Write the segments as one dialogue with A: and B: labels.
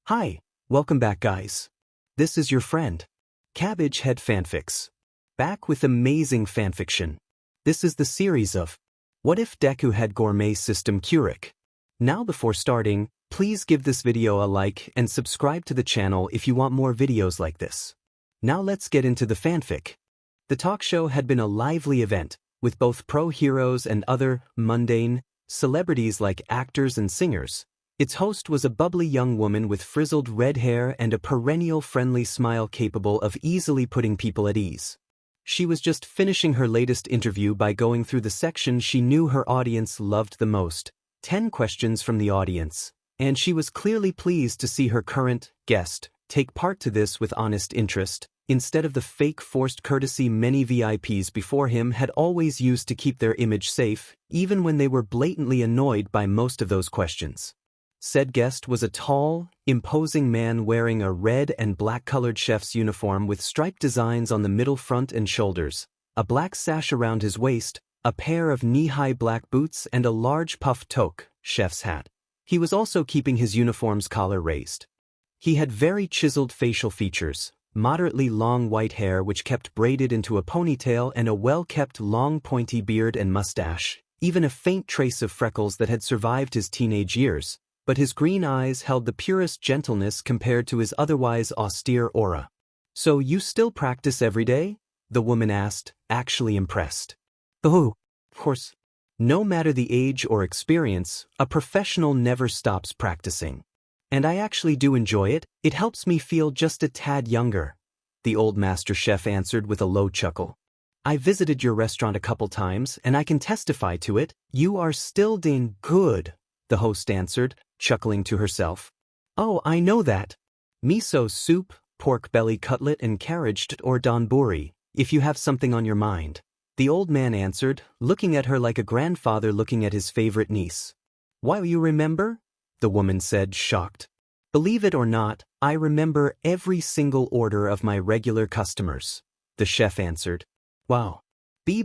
A: Hi, welcome back guys. This is your friend, Cabbage Head Fanfics. Back with amazing fanfiction. This is the series of What If Deku Had Gourmet System Quirk. Now before starting, please give this video a like and subscribe to the channel if you want more videos like this. Now let's get into the fanfic. The talk show had been a lively event, with both pro heroes and other mundane celebrities like actors and singers. Its host was a bubbly young woman with frizzled red hair and a perennial friendly smile capable of easily putting people at ease. She was just finishing her latest interview by going through the section she knew her audience loved the most, 10 questions from the audience, and she was clearly pleased to see her current guest take part to this with honest interest, instead of the fake forced courtesy many VIPs before him had always used to keep their image safe, even when they were blatantly annoyed by most of those questions. Said guest was a tall, imposing man wearing a red and black-colored chef's uniform with striped designs on the middle front and shoulders, a black sash around his waist, a pair of knee-high black boots and a large puffed toque, chef's hat. He was also keeping his uniform's collar raised. He had very chiseled facial features, moderately long white hair which kept braided into a ponytail and a well-kept long pointy beard and mustache, even a faint trace of freckles that had survived his teenage years. But his green eyes held the purest gentleness compared to his otherwise austere aura. "So you still practice every day?" the woman asked, actually impressed. "Oh, of course. No matter the age or experience, a professional never stops practicing. And I actually do enjoy it, it helps me feel just a tad younger," the old master chef answered with a low chuckle. "I visited your restaurant a couple times and I can testify to it, you are still dang good," the host answered, chuckling to herself. "Oh, I know that. Miso soup, pork belly cutlet and carriage or donburi, if you have something on your mind," the old man answered, looking at her like a grandfather looking at his favorite niece. "Why, you remember?" the woman said, shocked. "Believe it or not, I remember every single order of my regular customers," the chef answered. "Wow.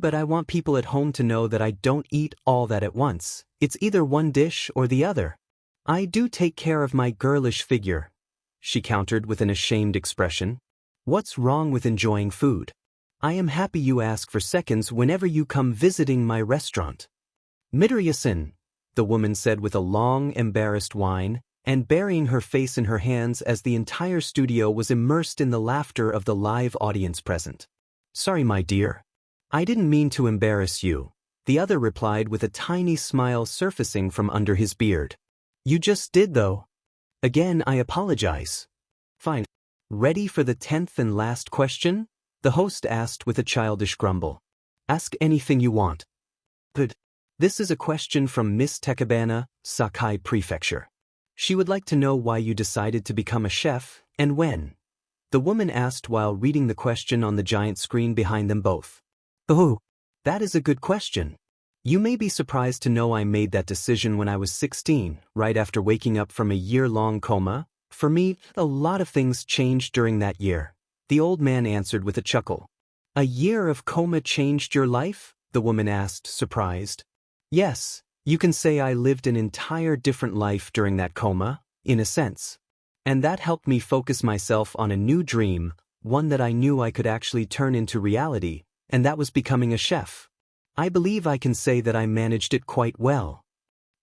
A: But I want people at home to know that I don't eat all that at once. It's either one dish or the other. I do take care of my girlish figure," she countered with an ashamed expression. "What's wrong with enjoying food? I am happy you ask for seconds whenever you come visiting my restaurant." "Midoriya-san," the woman said with a long, embarrassed whine, and burying her face in her hands as the entire studio was immersed in the laughter of the live audience present. "Sorry, my dear. I didn't mean to embarrass you," the other replied with a tiny smile surfacing from under his beard. "You just did though. Again, I apologize." "Fine. Ready for the 10th and last question?" the host asked with a childish grumble. "Ask anything you want." "Good. This is a question from Miss Tekabana, Sakai Prefecture. She would like to know why you decided to become a chef, and when," the woman asked while reading the question on the giant screen behind them both. "Oh, that is a good question. You may be surprised to know I made that decision when I was 16, right after waking up from a year-long coma. For me, a lot of things changed during that year," the old man answered with a chuckle. "A year of coma changed your life?" the woman asked, surprised. "Yes, you can say I lived an entire different life during that coma, in a sense. And that helped me focus myself on a new dream, one that I knew I could actually turn into reality, and that was becoming a chef. I believe I can say that I managed it quite well.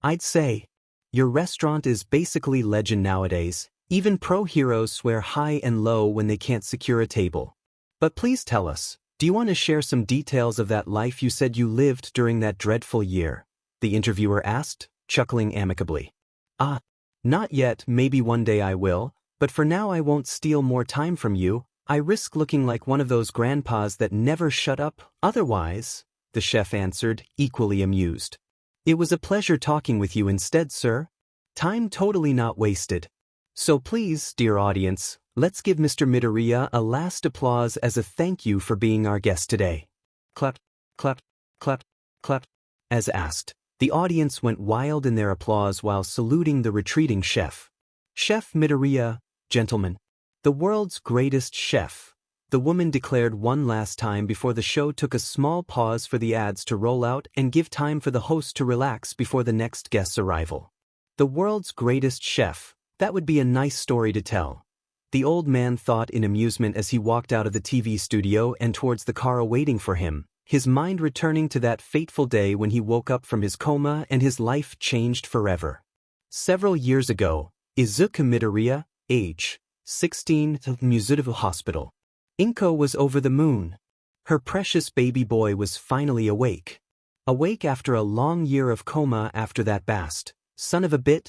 A: I'd say. Your restaurant is basically legend nowadays, even pro heroes swear high and low when they can't secure a table. But please tell us, do you want to share some details of that life you said you lived during that dreadful year?" the interviewer asked, chuckling amicably. "Ah, not yet, maybe one day I will, but for now I won't steal more time from you. I risk looking like one of those grandpas that never shut up, otherwise," the chef answered, equally amused. "It was a pleasure talking with you instead, sir. Time totally not wasted. So please, dear audience, let's give Mr. Midoriya a last applause as a thank you for being our guest today." Clap, clap, clap, clap. As asked, the audience went wild in their applause while saluting the retreating chef. "Chef Midoriya, gentlemen. The world's greatest chef," the woman declared one last time before the show took a small pause for the ads to roll out and give time for the host to relax before the next guest's arrival. "The world's greatest chef, That would be a nice story to tell. The old man thought in amusement as he walked out of the TV studio and towards the car awaiting for him, his mind returning to that fateful day when he woke up from his coma and his life changed forever. Several years ago, Izuku Midoriya, age 16, at Mizuto Hospital. Inko was over the moon. Her precious baby boy was finally awake. Awake after a long year of coma after that bast, son of a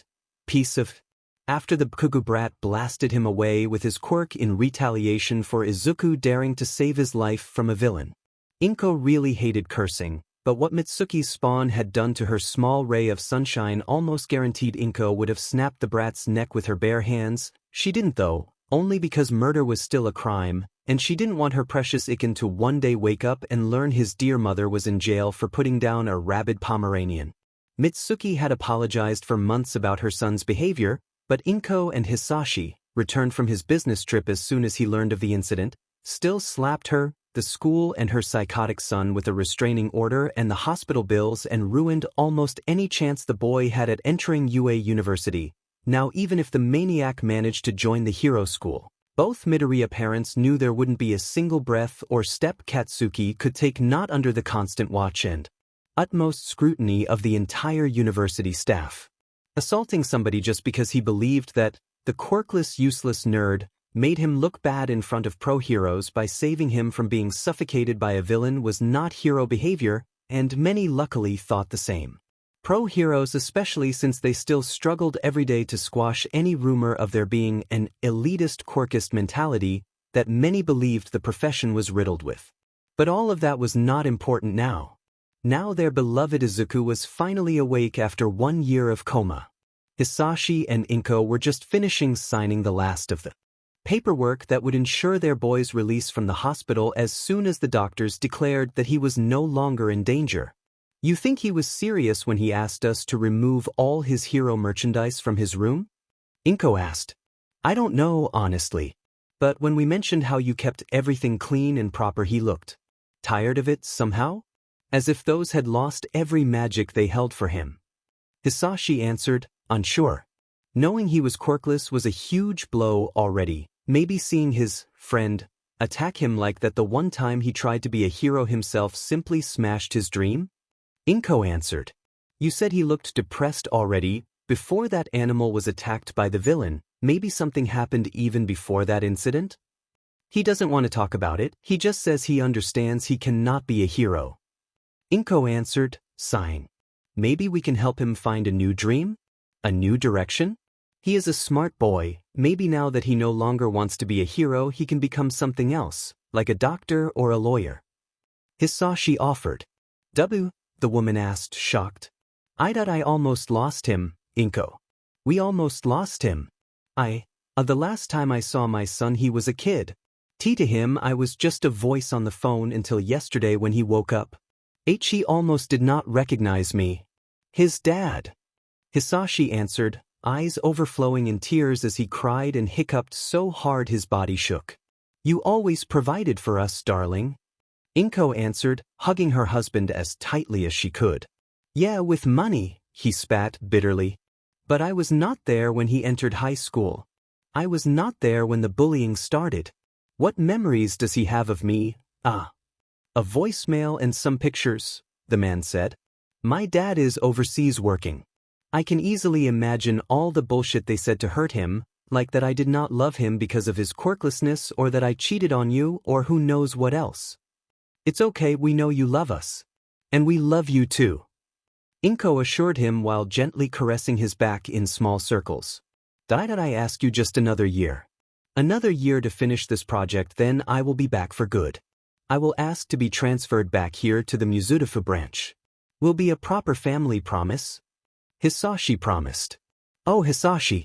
A: piece of... After the Kugu brat blasted him away with his quirk in retaliation for Izuku daring to save his life from a villain. Inko really hated cursing, but what Mitsuki's spawn had done to her small ray of sunshine almost guaranteed Inko would have snapped the brat's neck with her bare hands. She didn't though, only because murder was still a crime, and she didn't want her precious Iken to one day wake up and learn his dear mother was in jail for putting down a rabid Pomeranian. Mitsuki had apologized for months about her son's behavior, but Inko and Hisashi, returned from his business trip as soon as he learned of the incident, still slapped her, the school and her psychotic son with a restraining order and the hospital bills and ruined almost any chance the boy had at entering UA University. Now even if the maniac managed to join the hero school, both Midoriya parents knew there wouldn't be a single breath or step Katsuki could take not under the constant watch and utmost scrutiny of the entire university staff. Assaulting somebody just because he believed that the quirkless useless nerd made him look bad in front of pro-heroes by saving him from being suffocated by a villain was not hero behavior, and many luckily thought the same. Pro-heroes, especially since they still struggled every day to squash any rumor of there being an elitist quirkist mentality that many believed the profession was riddled with. But all of that was not important now. Now their beloved Izuku was finally awake after 1 year of coma. Hisashi and Inko were just finishing signing the last of the paperwork that would ensure their boy's release from the hospital as soon as the doctors declared that he was no longer in danger. You think he was serious when he asked us to remove all his hero merchandise from his room? Inko asked. I don't know, honestly. But when we mentioned how you kept everything clean and proper, he looked tired of it somehow, as if those had lost every magic they held for him. Hisashi answered, unsure. Knowing he was quirkless was a huge blow already, maybe seeing his friend attack him like that the one time he tried to be a hero himself simply smashed his dream? Inko answered. You said he looked depressed already, before that animal was attacked by the villain, maybe something happened even before that incident? He doesn't want to talk about it, he just says he understands he cannot be a hero. Inko answered, sighing. Maybe we can help him find a new dream? A new direction? He is a smart boy, maybe now that he no longer wants to be a hero he can become something else, like a doctor or a lawyer. Hisashi offered. W? The woman asked, shocked. I almost lost him, Inko. We almost lost him. The last time I saw my son he was a kid. To him I was just a voice on the phone until yesterday when he woke up. He almost did not recognize me. His dad. Hisashi answered, eyes overflowing in tears as he cried and hiccuped so hard his body shook. You always provided for us, darling. Inko answered, hugging her husband as tightly as she could. Yeah, with money, he spat bitterly. But I was not there when he entered high school. I was not there when the bullying started. What memories does he have of me? A voicemail and some pictures, the man said. My dad is overseas working. I can easily imagine all the bullshit they said to hurt him, like that I did not love him because of his quirklessness or that I cheated on you or who knows what else. It's okay, we know you love us. And we love you too. Inko assured him while gently caressing his back in small circles. Did I ask you just another year? Another year to finish this project, then I will be back for good. I will ask to be transferred back here to the Mizuto branch. Will be a proper family, promise? Hisashi promised. Oh, Hisashi.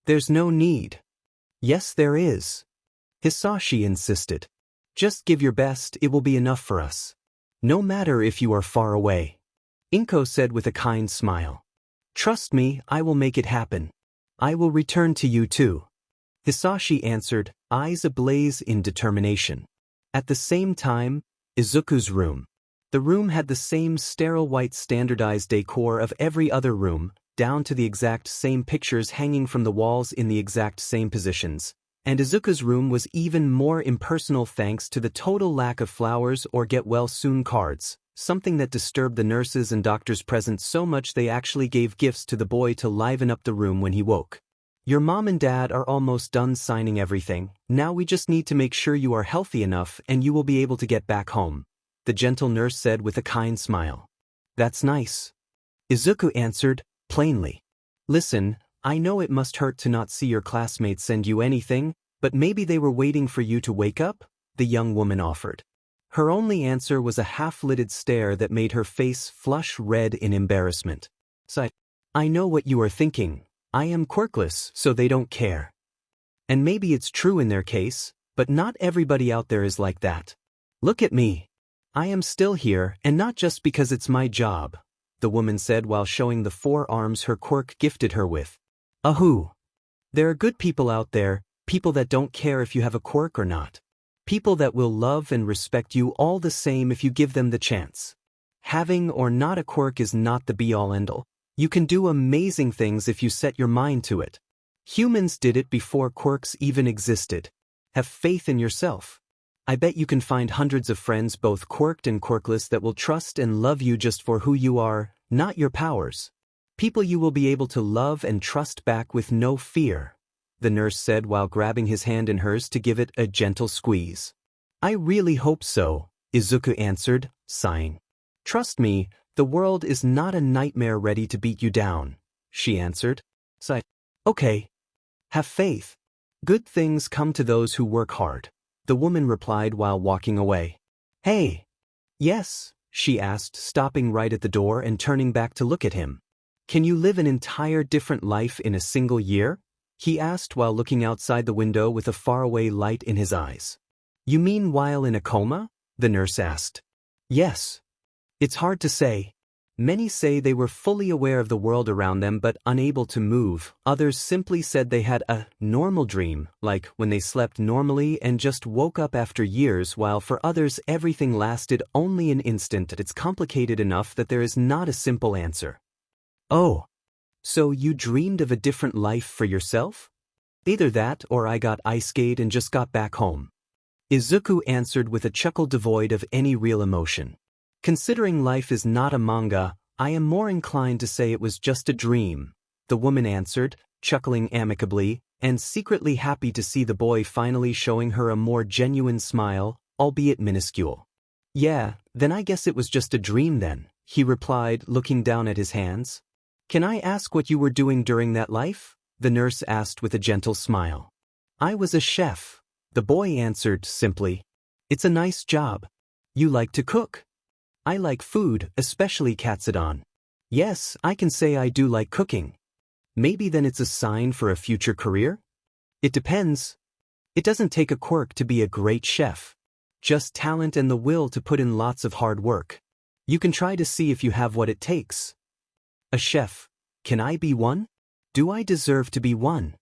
A: There's no need. Yes, there is. Hisashi insisted. Just give your best, it will be enough for us. No matter if you are far away. Inko said with a kind smile. Trust me, I will make it happen. I will return to you too. Hisashi answered, eyes ablaze in determination. At the same time, Izuku's room. The room had the same sterile white standardized decor of every other room, down to the exact same pictures hanging from the walls in the exact same positions. And Izuku's room was even more impersonal thanks to the total lack of flowers or get-well-soon cards, something that disturbed the nurses and doctors present so much they actually gave gifts to the boy to liven up the room when he woke. Your mom and dad are almost done signing everything, now we just need to make sure you are healthy enough and you will be able to get back home, the gentle nurse said with a kind smile. That's nice. Izuku answered, plainly. Listen, I know it must hurt to not see your classmates send you anything, but maybe they were waiting for you to wake up, the young woman offered. Her only answer was a half-lidded stare that made her face flush red in embarrassment. I know what you are thinking. I am quirkless, so they don't care. And maybe it's true in their case, but not everybody out there is like that. Look at me. I am still here, and not just because it's my job, the woman said while showing the 4 arms her quirk gifted her with. Ahoo! There are good people out there, people that don't care if you have a quirk or not. People that will love and respect you all the same if you give them the chance. Having or not a quirk is not the be-all end-all. You can do amazing things if you set your mind to it. Humans did it before quirks even existed. Have faith in yourself. I bet you can find hundreds of friends both quirked and quirkless that will trust and love you just for who you are, not your powers. People you will be able to love and trust back with no fear, the nurse said while grabbing his hand in hers to give it a gentle squeeze. I really hope so, Izuku answered, sighing. Trust me, the world is not a nightmare ready to beat you down, she answered. Okay. Have faith. Good things come to those who work hard, the woman replied while walking away. Hey. Yes, she asked, stopping right at the door and turning back to look at him. Can you live an entire different life in a single year? He asked while looking outside the window with a faraway light in his eyes. You mean while in a coma? The nurse asked. Yes. It's hard to say. Many say they were fully aware of the world around them but unable to move. Others simply said they had a normal dream, like when they slept normally and just woke up after years, while for others everything lasted only an instant. It's complicated enough that there is not a simple answer. Oh. So you dreamed of a different life for yourself? Either that or I got ice-skate and just got back home. Izuku answered with a chuckle devoid of any real emotion. Considering life is not a manga, I am more inclined to say it was just a dream, the woman answered, chuckling amicably, and secretly happy to see the boy finally showing her a more genuine smile, albeit minuscule. Yeah, then I guess it was just a dream then, he replied, looking down at his hands. Can I ask what you were doing during that life? The nurse asked with a gentle smile. I was a chef, the boy answered simply. It's a nice job. You like to cook? I like food, especially katsudon. Yes, I can say I do like cooking. Maybe then it's a sign for a future career? It depends. It doesn't take a quirk to be a great chef. Just talent and the will to put in lots of hard work. You can try to see if you have what it takes. A chef. Can I be one? Do I deserve to be one?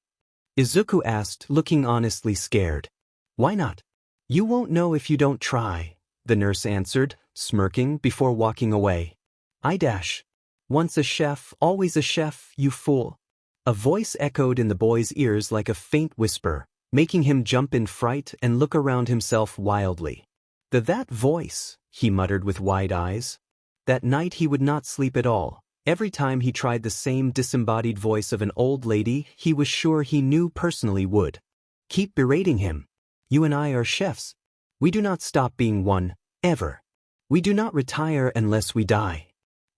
A: Izuku asked, looking honestly scared. Why not? You won't know if you don't try, the nurse answered, smirking before walking away. Once a chef, always a chef, you fool. A voice echoed in the boy's ears like a faint whisper, making him jump in fright and look around himself wildly. That voice, he muttered with wide eyes. That night he would not sleep at all. Every time he tried the same disembodied voice of an old lady he was sure he knew personally would keep berating him. You and I are chefs. We do not stop being one, ever. We do not retire unless we die.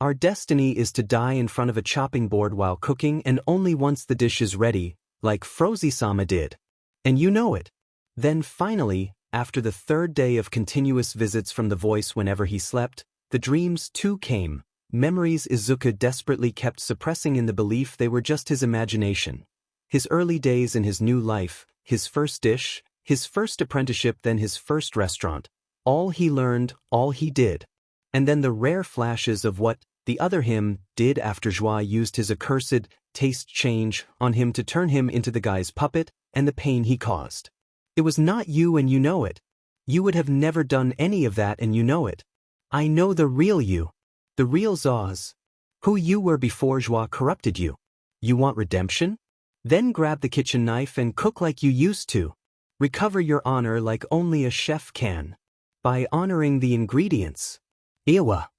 A: Our destiny is to die in front of a chopping board while cooking, and only once the dish is ready, like Frozy-sama did. And you know it. Then finally, after the 3rd day of continuous visits from the voice whenever he slept, the dreams too came. Memories Izuku desperately kept suppressing in the belief they were just his imagination. His early days in his new life, his first dish, his first apprenticeship, then his first restaurant. All he learned, all he did. And then the rare flashes of what the other him did after Joie used his accursed taste change on him to turn him into the guy's puppet, and the pain he caused. It was not you, and you know it. You would have never done any of that, and you know it. I know the real you. The real Zaus. Who you were before Joie corrupted you. You want redemption? Then grab the kitchen knife and cook like you used to. Recover your honor like only a chef can. By honoring the ingredients. Iwa.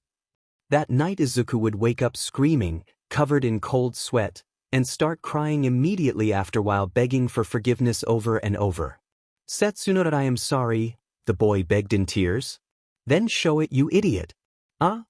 A: That night Izuku would wake up screaming, covered in cold sweat, and start crying immediately after while begging for forgiveness over and over. Setsunora, I am sorry, the boy begged in tears. Then show it, you idiot. Ah?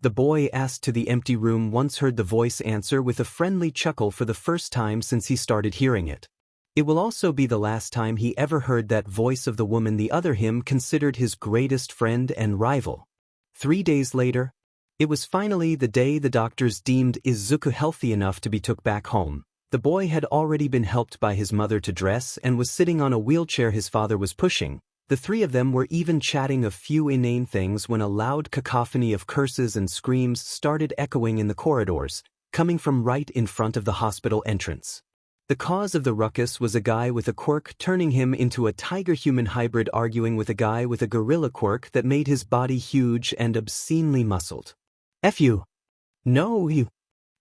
A: The boy asked to the empty room once heard the voice answer with a friendly chuckle for the first time since he started hearing it. It will also be the last time he ever heard that voice of the woman the other him considered his greatest friend and rival. 3 days later, it was finally the day the doctors deemed Izuku healthy enough to be took back home. The boy had already been helped by his mother to dress and was sitting on a wheelchair his father was pushing. The three of them were even chatting a few inane things when a loud cacophony of curses and screams started echoing in the corridors, coming from right in front of the hospital entrance. The cause of the ruckus was a guy with a quirk turning him into a tiger-human hybrid arguing with a guy with a gorilla quirk that made his body huge and obscenely muscled. F you. No, you.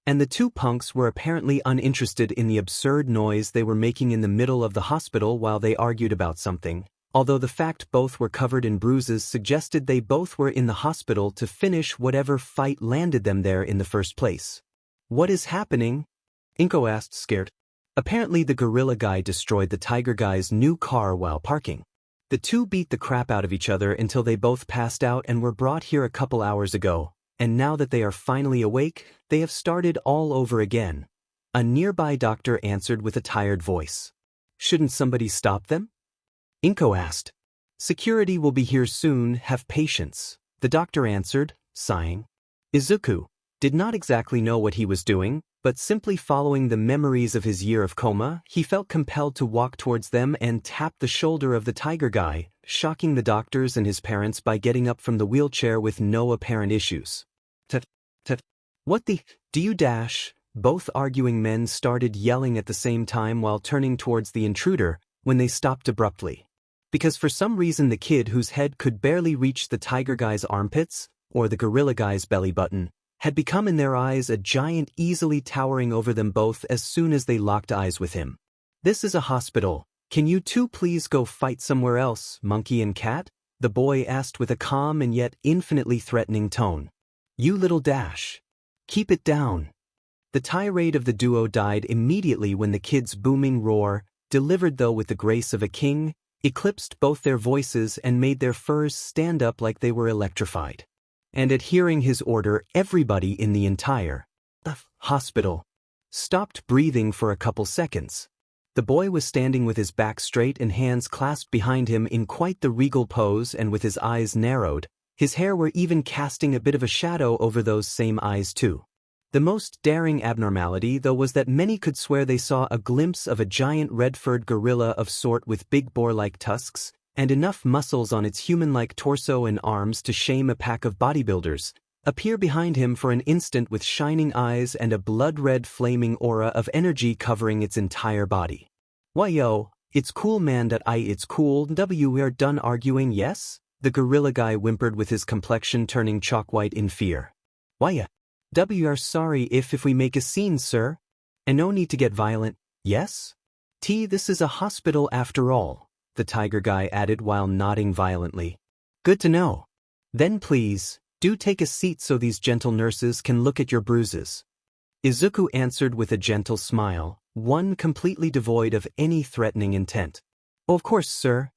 A: And the two punks were apparently uninterested in the absurd noise they were making in the middle of the hospital while they argued about something, although the fact both were covered in bruises suggested they both were in the hospital to finish whatever fight landed them there in the first place. What is happening? Inko asked, scared. Apparently the gorilla guy destroyed the tiger guy's new car while parking. The two beat the crap out of each other until they both passed out and were brought here a couple hours ago, and now that they are finally awake, they have started all over again. A nearby doctor answered with a tired voice. Shouldn't somebody stop them? Inko asked. Security will be here soon, have patience, the doctor answered, sighing. Izuku did not exactly know what he was doing, but simply following the memories of his year of Coma, he felt compelled to walk towards them and tap the shoulder of the tiger guy, shocking the doctors and his parents by getting up from the wheelchair with no apparent issues. What the, do you dash? Both arguing men started yelling at the same time while turning towards the intruder, when they stopped abruptly. Because for some reason the kid whose head could barely reach the tiger guy's armpits, or the gorilla guy's belly button, had become in their eyes a giant easily towering over them both as soon as they locked eyes with him. This is a hospital. Can you two please go fight somewhere else, monkey and cat? The boy asked with a calm and yet infinitely threatening tone. You little dash. Keep it down. The tirade of the duo died immediately when the kid's booming roar, delivered though with the grace of a king, eclipsed both their voices and made their furs stand up like they were electrified. And at hearing his order, everybody in the entire hospital stopped breathing for a couple seconds. The boy was standing with his back straight and hands clasped behind him in quite the regal pose and with his eyes narrowed, his hair were even casting a bit of a shadow over those same eyes too. The most daring abnormality though was that many could swear they saw a glimpse of a giant red-furred gorilla of sort with big boar-like tusks, and enough muscles on its human-like torso and arms to shame a pack of bodybuilders, appear behind him for an instant with shining eyes and a blood-red flaming aura of energy covering its entire body. Why yo, it's cool man that it's cool we're done arguing yes? The gorilla guy whimpered with his complexion turning chalk white in fear. Why we are sorry if we make a scene sir? And no need to get violent, yes? This is a hospital after all, the tiger guy added while nodding violently. Good to know. Then please, do take a seat so these gentle nurses can look at your bruises. Izuku answered with a gentle smile, one completely devoid of any threatening intent. Oh, of course, sir.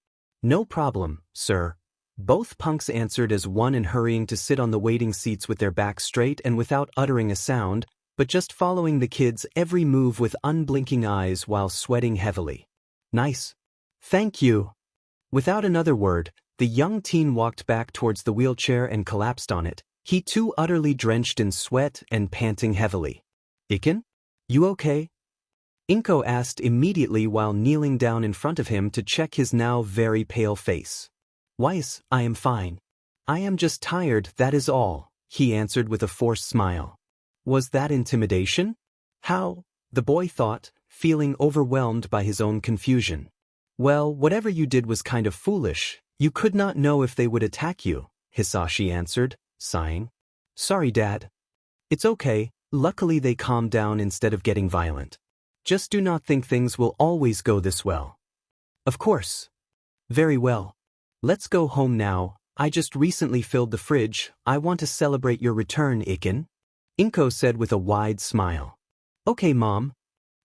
A: No problem, sir. Both punks answered as one and hurrying to sit on the waiting seats with their backs straight and without uttering a sound, but just following the kid's every move with unblinking eyes while sweating heavily. Nice. Thank you. Without another word, the young teen walked back towards the wheelchair and collapsed on it, he too utterly drenched in sweat and panting heavily. Iken? You okay? Inko asked immediately while kneeling down in front of him to check his now very pale face. Wise, I am fine. I am just tired, that is all, he answered with a forced smile. Was that intimidation? How? The boy thought, feeling overwhelmed by his own confusion. Well, whatever you did was kind of foolish. You could not know if they would attack you, Hisashi answered, sighing. Sorry, Dad. It's okay, luckily they calmed down instead of getting violent. Just do not think things will always go this well. Of course. Very well. Let's go home now, I just recently filled the fridge, I want to celebrate your return, Iken. Inko said with a wide smile. Okay, Mom.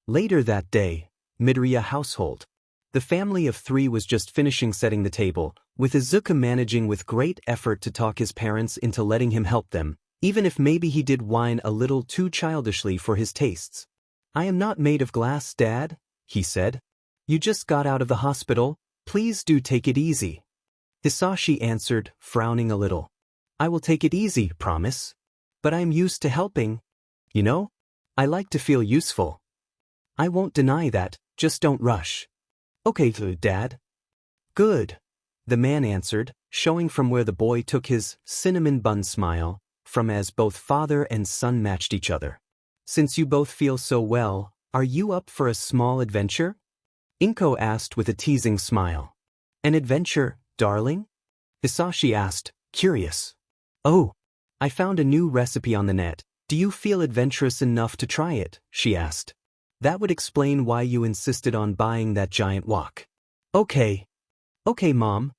A: Later that day, Midoriya household. The family of 3 was just finishing setting the table, with Izuku managing with great effort to talk his parents into letting him help them, even if maybe he did whine a little too childishly for his tastes. I am not made of glass, Dad, he said. You just got out of the hospital, please do take it easy. Hisashi answered, frowning a little. I will take it easy, promise. But I'm used to helping. You know? I like to feel useful. I won't deny that, just don't rush. Okay, Dad. Good. The man answered, showing from where the boy took his cinnamon bun smile, from as both father and son matched each other. Since you both feel so well, are you up for a small adventure? Inko asked with a teasing smile. An adventure, darling? Hisashi asked, curious. Oh, I found a new recipe on the net. Do you feel adventurous enough to try it? She asked. That would explain why you insisted on buying that giant wok. Okay. Okay, Mom.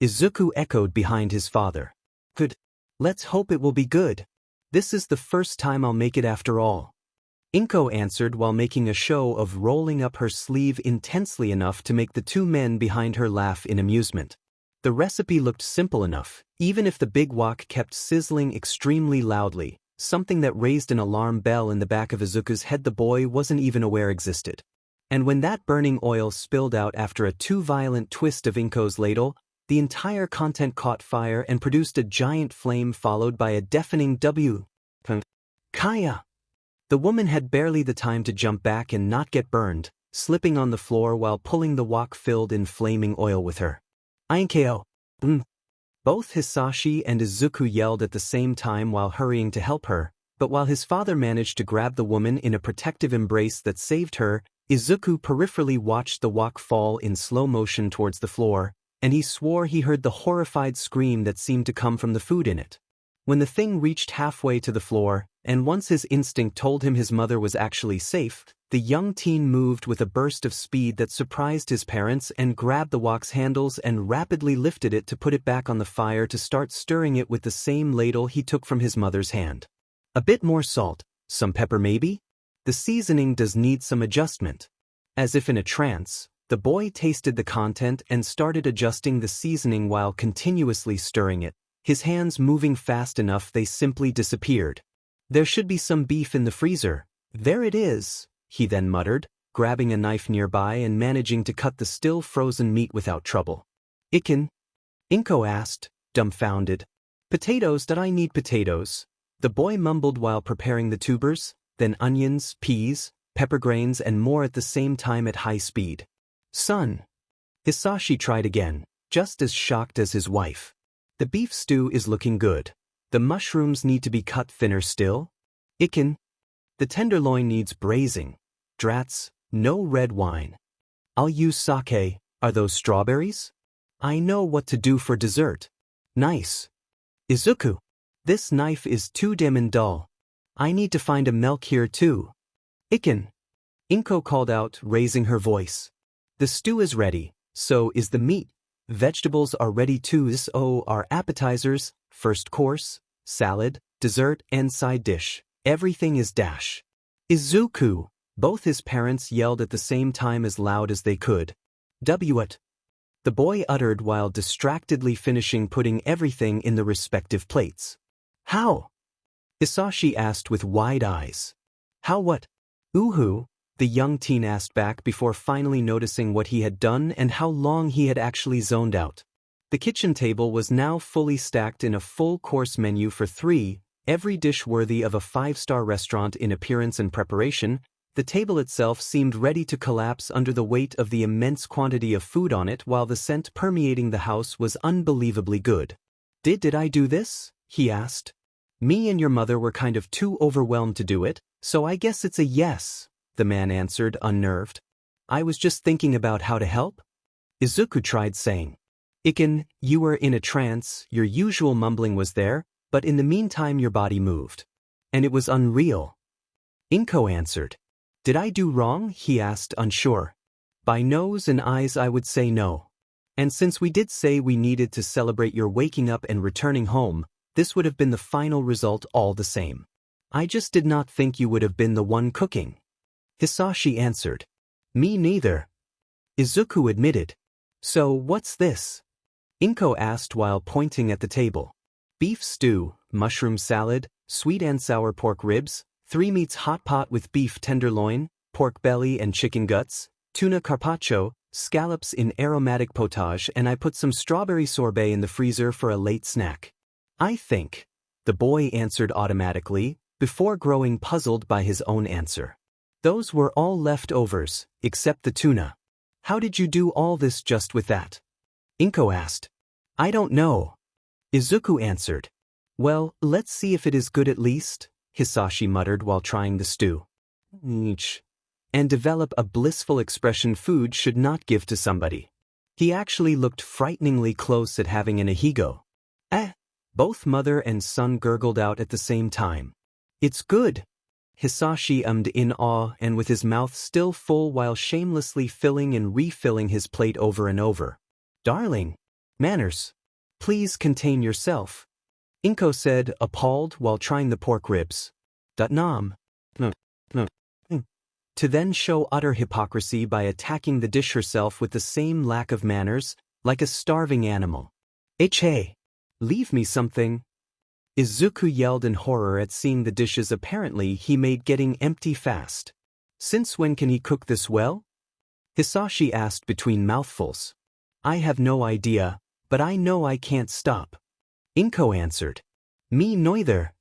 A: Izuku echoed behind his father. Good. Let's hope it will be good. This is the first time I'll make it after all. Inko answered while making a show of rolling up her sleeve intensely enough to make the 2 men behind her laugh in amusement. The recipe looked simple enough, even if the big wok kept sizzling extremely loudly, something that raised an alarm bell in the back of Izuku's head the boy wasn't even aware existed. And when that burning oil spilled out after a too violent twist of Inko's ladle, the entire content caught fire and produced a giant flame followed by a deafening W. Kaya! The woman had barely the time to jump back and not get burned, slipping on the floor while pulling the wok filled in flaming oil with her. Ainkeo! Both Hisashi and Izuku yelled at the same time while hurrying to help her, but while his father managed to grab the woman in a protective embrace that saved her, Izuku peripherally watched the wok fall in slow motion towards the floor, and he swore he heard the horrified scream that seemed to come from the food in it. When the thing reached halfway to the floor, and once his instinct told him his mother was actually safe, the young teen moved with a burst of speed that surprised his parents and grabbed the wok's handles and rapidly lifted it to put it back on the fire to start stirring it with the same ladle he took from his mother's hand. A bit more salt, some pepper maybe? The seasoning does need some adjustment. As if in a trance, the boy tasted the content and started adjusting the seasoning while continuously stirring it, his hands moving fast enough they simply disappeared. There should be some beef in the freezer. There it is, he then muttered, grabbing a knife nearby and managing to cut the still frozen meat without trouble. Iken? Inko asked, dumbfounded. Potatoes, that I need potatoes. The boy mumbled while preparing the tubers, then onions, peas, pepper grains and more at the same time at high speed. Son. Hisashi tried again, just as shocked as his wife. The beef stew is looking good. The mushrooms need to be cut thinner still. Iken. The tenderloin needs braising. Drats, no red wine. I'll use sake. Are those strawberries? I know what to do for dessert. Nice. Izuku. This knife is too dim and dull. I need to find a milk here too. Iken. Inko called out, raising her voice. The stew is ready, so is the meat. Vegetables are ready too, so are appetizers, first course, salad, dessert and side dish. Everything is dash. Izuku! Both his parents yelled at the same time as loud as they could. What? The boy uttered while distractedly finishing putting everything in the respective plates. How? Hisashi asked with wide eyes. How what? Uhu, the young teen asked back before finally noticing what he had done and how long he had actually zoned out. The kitchen table was now fully stacked in a full-course menu for 3, every dish worthy of a 5-star restaurant in appearance and preparation. The table itself seemed ready to collapse under the weight of the immense quantity of food on it while the scent permeating the house was unbelievably good. Did I do this? He asked. Me and your mother were kind of too overwhelmed to do it, so I guess it's a yes, the man answered, unnerved. I was just thinking about how to help. Izuku tried saying. Iken, you were in a trance, your usual mumbling was there, but in the meantime your body moved. and it was unreal. Inko answered. Did I do wrong? He asked, unsure. By nose and eyes I would say no. And since we did say we needed to celebrate your waking up and returning home, this would have been the final result all the same. I just did not think you would have been the one cooking. Hisashi answered. Me neither. Izuku admitted. So what's this? Inko asked while pointing at the table. Beef stew, mushroom salad, sweet and sour pork ribs, 3 meats hot pot with beef tenderloin, pork belly and chicken guts, tuna carpaccio, scallops in aromatic potage, and I put some strawberry sorbet in the freezer for a late snack. I think, the boy answered automatically, before growing puzzled by his own answer. Those were all leftovers, except the tuna. How did you do all this just with that? Inko asked. I don't know. Izuku answered. Well, let's see if it is good at least, Hisashi muttered while trying the stew. Each. And develop a blissful expression food should not give to somebody. He actually looked frighteningly close at having an ahigo. Both mother and son gurgled out at the same time. It's good. Hisashi ummed in awe and with his mouth still full while shamelessly filling and refilling his plate over and over. Darling. Manners. Please contain yourself. Inko said, appalled while trying the pork ribs. Nam. To then show utter hypocrisy by attacking the dish herself with the same lack of manners, like a starving animal. Hey. Leave me something. Izuku yelled in horror at seeing the dishes apparently he made getting empty fast. Since when can he cook this well? Hisashi asked between mouthfuls. I have no idea, but I know I can't stop. Inko answered. Me neither.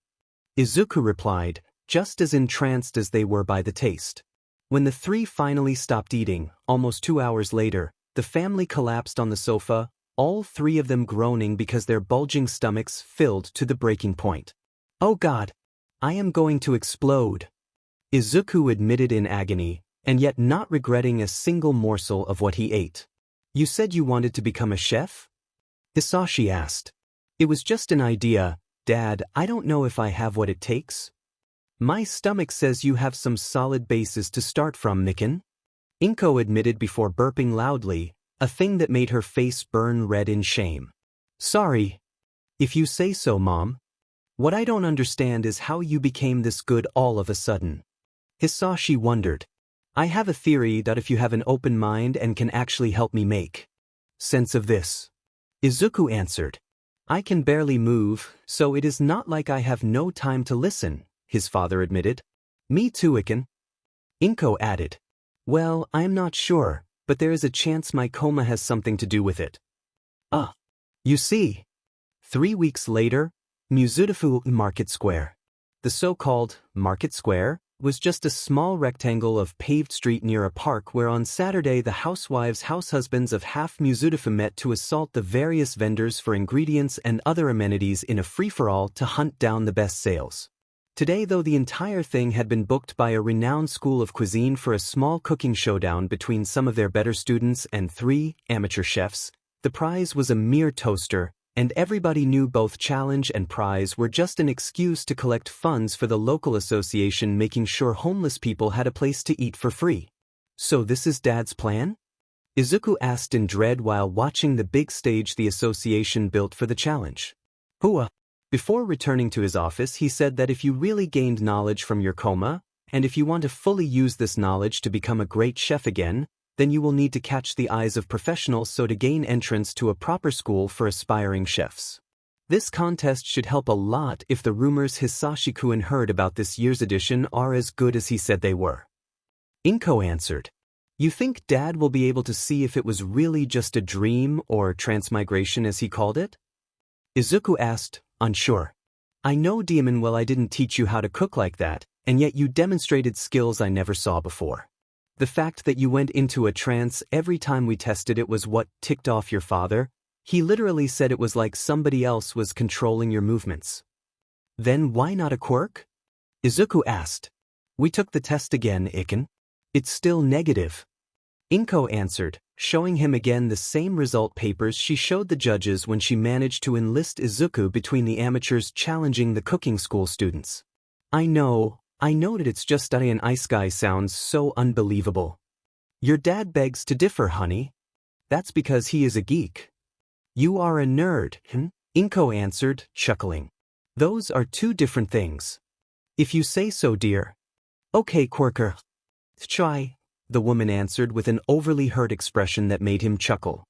A: Izuku replied, just as entranced as they were by the taste. When the three finally stopped eating, almost 2 hours later, the family collapsed on the sofa, all 3 of them groaning because their bulging stomachs filled to the breaking point. Oh God! I am going to explode. Izuku admitted in agony, and yet not regretting a single morsel of what he ate. You said you wanted to become a chef? Hisashi asked. It was just an idea, Dad. I don't know if I have what it takes. My stomach says you have some solid bases to start from, Mikan. Inko admitted before burping loudly, a thing that made her face burn red in shame. Sorry. If you say so, Mom. What I don't understand is how you became this good all of a sudden. Hisashi wondered. I have a theory that if you have an open mind and can actually help me make sense of this. Izuku answered. I can barely move, so it is not like I have no time to listen, his father admitted. Me too, Ikan. Inko added. Well, I am not sure, but there is a chance my coma has something to do with it. You see. 3 weeks later, Mizudafu Market Square. The so-called Market Square was just a small rectangle of paved street near a park where on Saturday the househusbands of half Mizudafu met to assault the various vendors for ingredients and other amenities in a free-for-all to hunt down the best sales. Today, though, the entire thing had been booked by a renowned school of cuisine for a small cooking showdown between some of their better students and 3 amateur chefs, the prize was a mere toaster, and everybody knew both challenge and prize were just an excuse to collect funds for the local association, making sure homeless people had a place to eat for free. So this is Dad's plan? Izuku asked in dread while watching the big stage the association built for the challenge. Hua. Before returning to his office, he said that if you really gained knowledge from your coma, and if you want to fully use this knowledge to become a great chef again, then you will need to catch the eyes of professionals so to gain entrance to a proper school for aspiring chefs. This contest should help a lot if the rumors Hisashi-kun heard about this year's edition are as good as he said they were. Inko answered. You think Dad will be able to see if it was really just a dream or transmigration as he called it? Izuku asked, unsure. I know, Demon, well, I didn't teach you how to cook like that, and yet you demonstrated skills I never saw before. The fact that you went into a trance every time we tested it was what ticked off your father. He literally said it was like somebody else was controlling your movements. Then why not a quirk? Izuku asked. We took the test again, Ikan. It's still negative. Inko answered, showing him again the same result papers she showed the judges when she managed to enlist Izuku between the amateurs challenging the cooking school students. I know that it's just that an ice guy sounds so unbelievable. Your dad begs to differ, honey. That's because he is a geek. You are a nerd, Inko answered, chuckling. Those are two different things. If you say so, dear. Okay, Quirker. Try, the woman answered with an overly hurt expression that made him chuckle.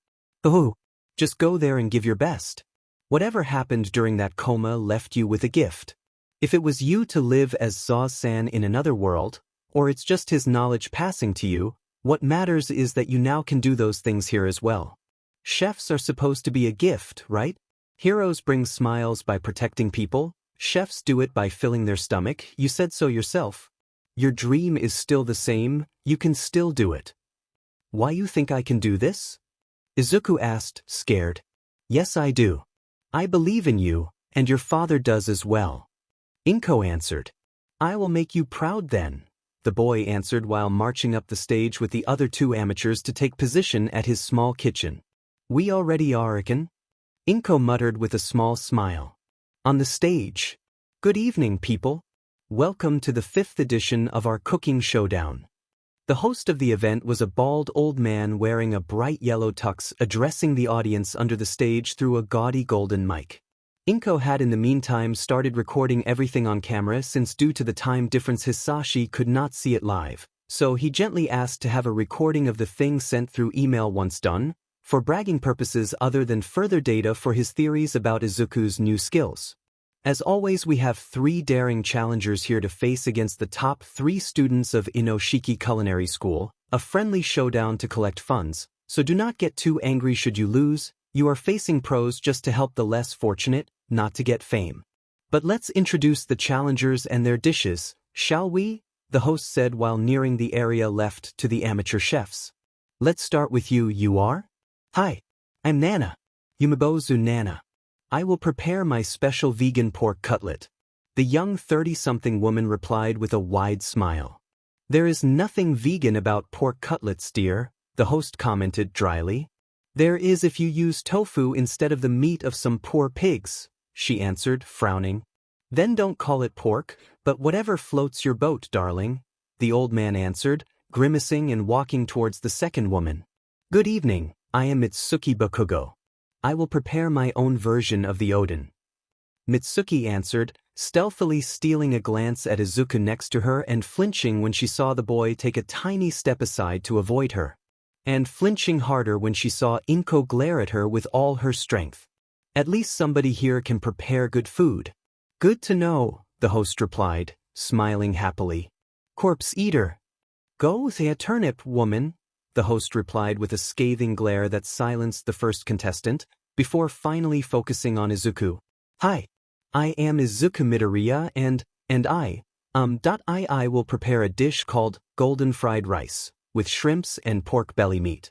A: Oh, just go there and give your best. Whatever happened during that coma left you with a gift. If it was you to live as Zaus-san in another world, or it's just his knowledge passing to you, what matters is that you now can do those things here as well. Chefs are supposed to be a gift, right? Heroes bring smiles by protecting people. Chefs do it by filling their stomach. You said so yourself. Your dream is still the same. You can still do it. Why you think I can do this? Izuku asked, scared. Yes, I do. I believe in you, and your father does as well. Inko answered. I will make you proud then, the boy answered while marching up the stage with the other two amateurs to take position at his small kitchen. We already are, Iken? Inko muttered with a small smile. On the stage. Good evening, people. Welcome to the 5th edition of our cooking showdown. The host of the event was a bald old man wearing a bright yellow tux addressing the audience under the stage through a gaudy golden mic. Inko had in the meantime started recording everything on camera since due to the time difference Hisashi could not see it live, so he gently asked to have a recording of the thing sent through email once done, for bragging purposes other than further data for his theories about Izuku's new skills. As always, we have 3 daring challengers here to face against the top 3 students of Inoshiki Culinary School, a friendly showdown to collect funds, so do not get too angry should you lose. You are facing pros just to help the less fortunate, not to get fame. But let's introduce the challengers and their dishes, shall we? The host said while nearing the area left to the amateur chefs. Let's start with you. You are? Hi, I'm Nana. Yumibozu Nana. I will prepare my special vegan pork cutlet. The young 30-something woman replied with a wide smile. There is nothing vegan about pork cutlets, dear, the host commented dryly. There is if you use tofu instead of the meat of some poor pigs, she answered, frowning. Then don't call it pork, but whatever floats your boat, darling, the old man answered, grimacing and walking towards the second woman. Good evening, I am Mitsuki Bakugo. I will prepare my own version of the Odin. Mitsuki answered, stealthily stealing a glance at Izuku next to her and flinching when she saw the boy take a tiny step aside to avoid her. And flinching harder when she saw Inko glare at her with all her strength. At least somebody here can prepare good food. Good to know, the host replied, smiling happily. Corpse eater. Go the turnip, woman, the host replied with a scathing glare that silenced the first contestant, before finally focusing on Izuku. Hi, I am Izuku Midoriya and I will prepare a dish called golden fried rice, with shrimps and pork belly meat.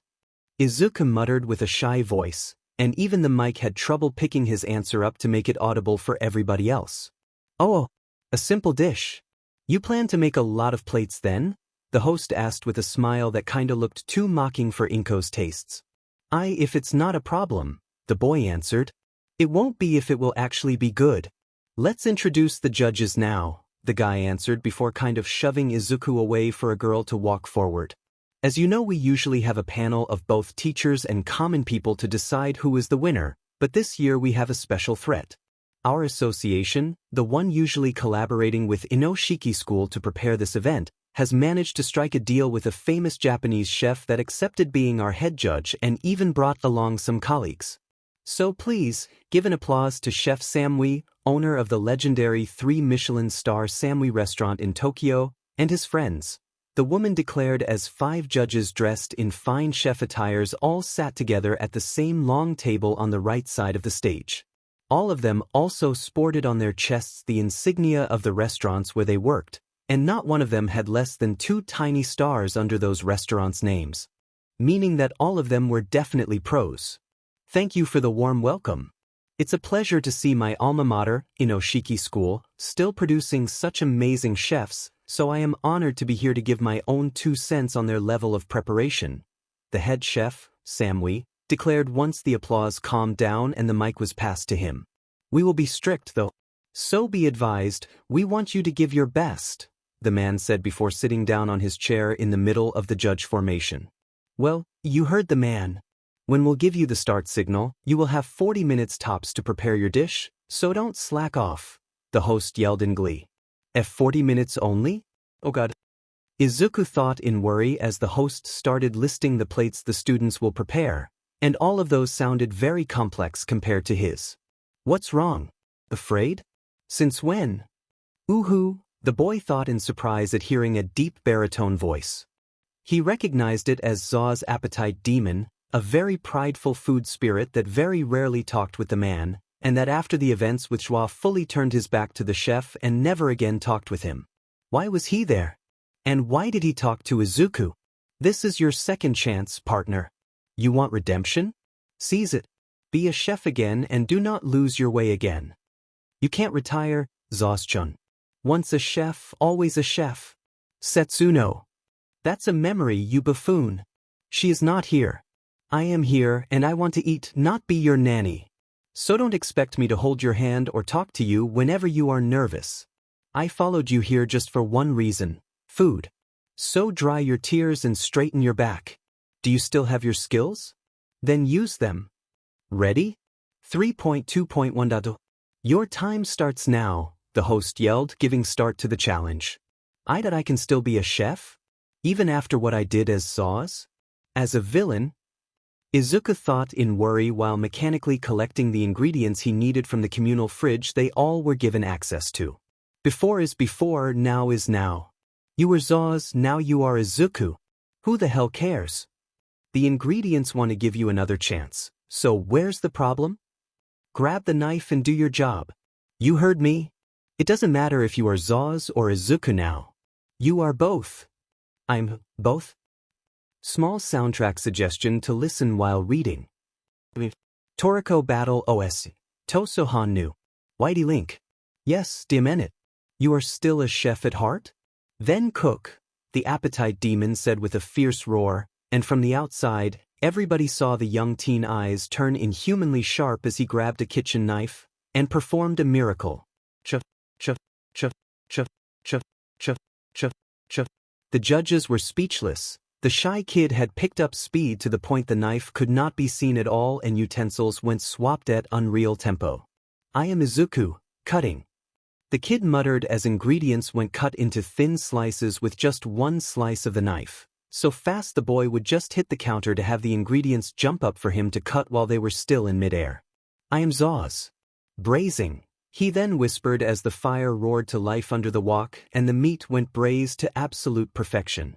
A: Izuku muttered with a shy voice, and even the mic had trouble picking his answer up to make it audible for everybody else. Oh, a simple dish. You plan to make a lot of plates then? The host asked with a smile that kinda looked too mocking for Inko's tastes. If it's not a problem, the boy answered. It won't be if it will actually be good. Let's introduce the judges now, the guy answered before kind of shoving Izuku away for a girl to walk forward. As you know, we usually have a panel of both teachers and common people to decide who is the winner, but this year we have a special threat. Our association, the one usually collaborating with Inoshiki School to prepare this event, has managed to strike a deal with a famous Japanese chef that accepted being our head judge and even brought along some colleagues. So please, give an applause to Chef Samui, owner of the legendary 3 Michelin star Samui restaurant in Tokyo, and his friends. The woman declared as 5 judges dressed in fine chef attires all sat together at the same long table on the right side of the stage. All of them also sported on their chests the insignia of the restaurants where they worked, and not one of them had less than 2 tiny stars under those restaurants' names. Meaning that all of them were definitely pros. Thank you for the warm welcome. It's a pleasure to see my alma mater, Inoshiki School, still producing such amazing chefs, so I am honored to be here to give my own 2 cents on their level of preparation. The head chef, Samui, declared once the applause calmed down and the mic was passed to him. We will be strict though. So be advised, we want you to give your best, the man said before sitting down on his chair in the middle of the judge formation. Well, you heard the man. When we'll give you the start signal, you will have 40 minutes tops to prepare your dish, so don't slack off, the host yelled in glee. 40 minutes only? Oh god. Izuku thought in worry as the host started listing the plates the students will prepare, and all of those sounded very complex compared to his. What's wrong? Afraid? Since when? Ooh, the boy thought in surprise at hearing a deep baritone voice. He recognized it as Zaus' appetite demon, a very prideful food spirit that very rarely talked with the man, and that after the events with Joie fully turned his back to the chef and never again talked with him. Why was he there? And why did he talk to Izuku? This is your second chance, partner. You want redemption? Seize it. Be a chef again and do not lose your way again. You can't retire, Zaus-chun. Once a chef, always a chef. Setsuno. That's a memory, you buffoon. She is not here. I am here and I want to eat, not be your nanny. So don't expect me to hold your hand or talk to you whenever you are nervous. I followed you here just for one reason, food. So dry your tears and straighten your back. Do you still have your skills? Then use them. Ready? 3.2.1. Your time starts now, the host yelled, giving start to the challenge. That I can still be a chef? Even after what I did as Zaus? As a villain? Izuku thought in worry while mechanically collecting the ingredients he needed from the communal fridge they all were given access to. Before is before, now is now. You were Zaus, now you are Izuku. Who the hell cares? The ingredients want to give you another chance, so where's the problem? Grab the knife and do your job. You heard me? It doesn't matter if you are Zaus or Izuku now. You are both. I'm both? Small soundtrack suggestion to listen while reading. Toriko Battle OS. Tosohan Nu. Whitey Link. Yes, it. You are still a chef at heart? Then cook, the appetite demon said with a fierce roar, and from the outside, everybody saw the young teen eyes turn inhumanly sharp as he grabbed a kitchen knife and performed a miracle. Chuff, chuff, chuff, chuff, chuff, chuff, chuff, chuff. The judges were speechless. The shy kid had picked up speed to the point the knife could not be seen at all and utensils went swapped at unreal tempo. I am Izuku, cutting. The kid muttered as ingredients went cut into thin slices with just one slice of the knife. So fast the boy would just hit the counter to have the ingredients jump up for him to cut while they were still in midair. I am Zaus. Braising. He then whispered as the fire roared to life under the wok and the meat went braised to absolute perfection.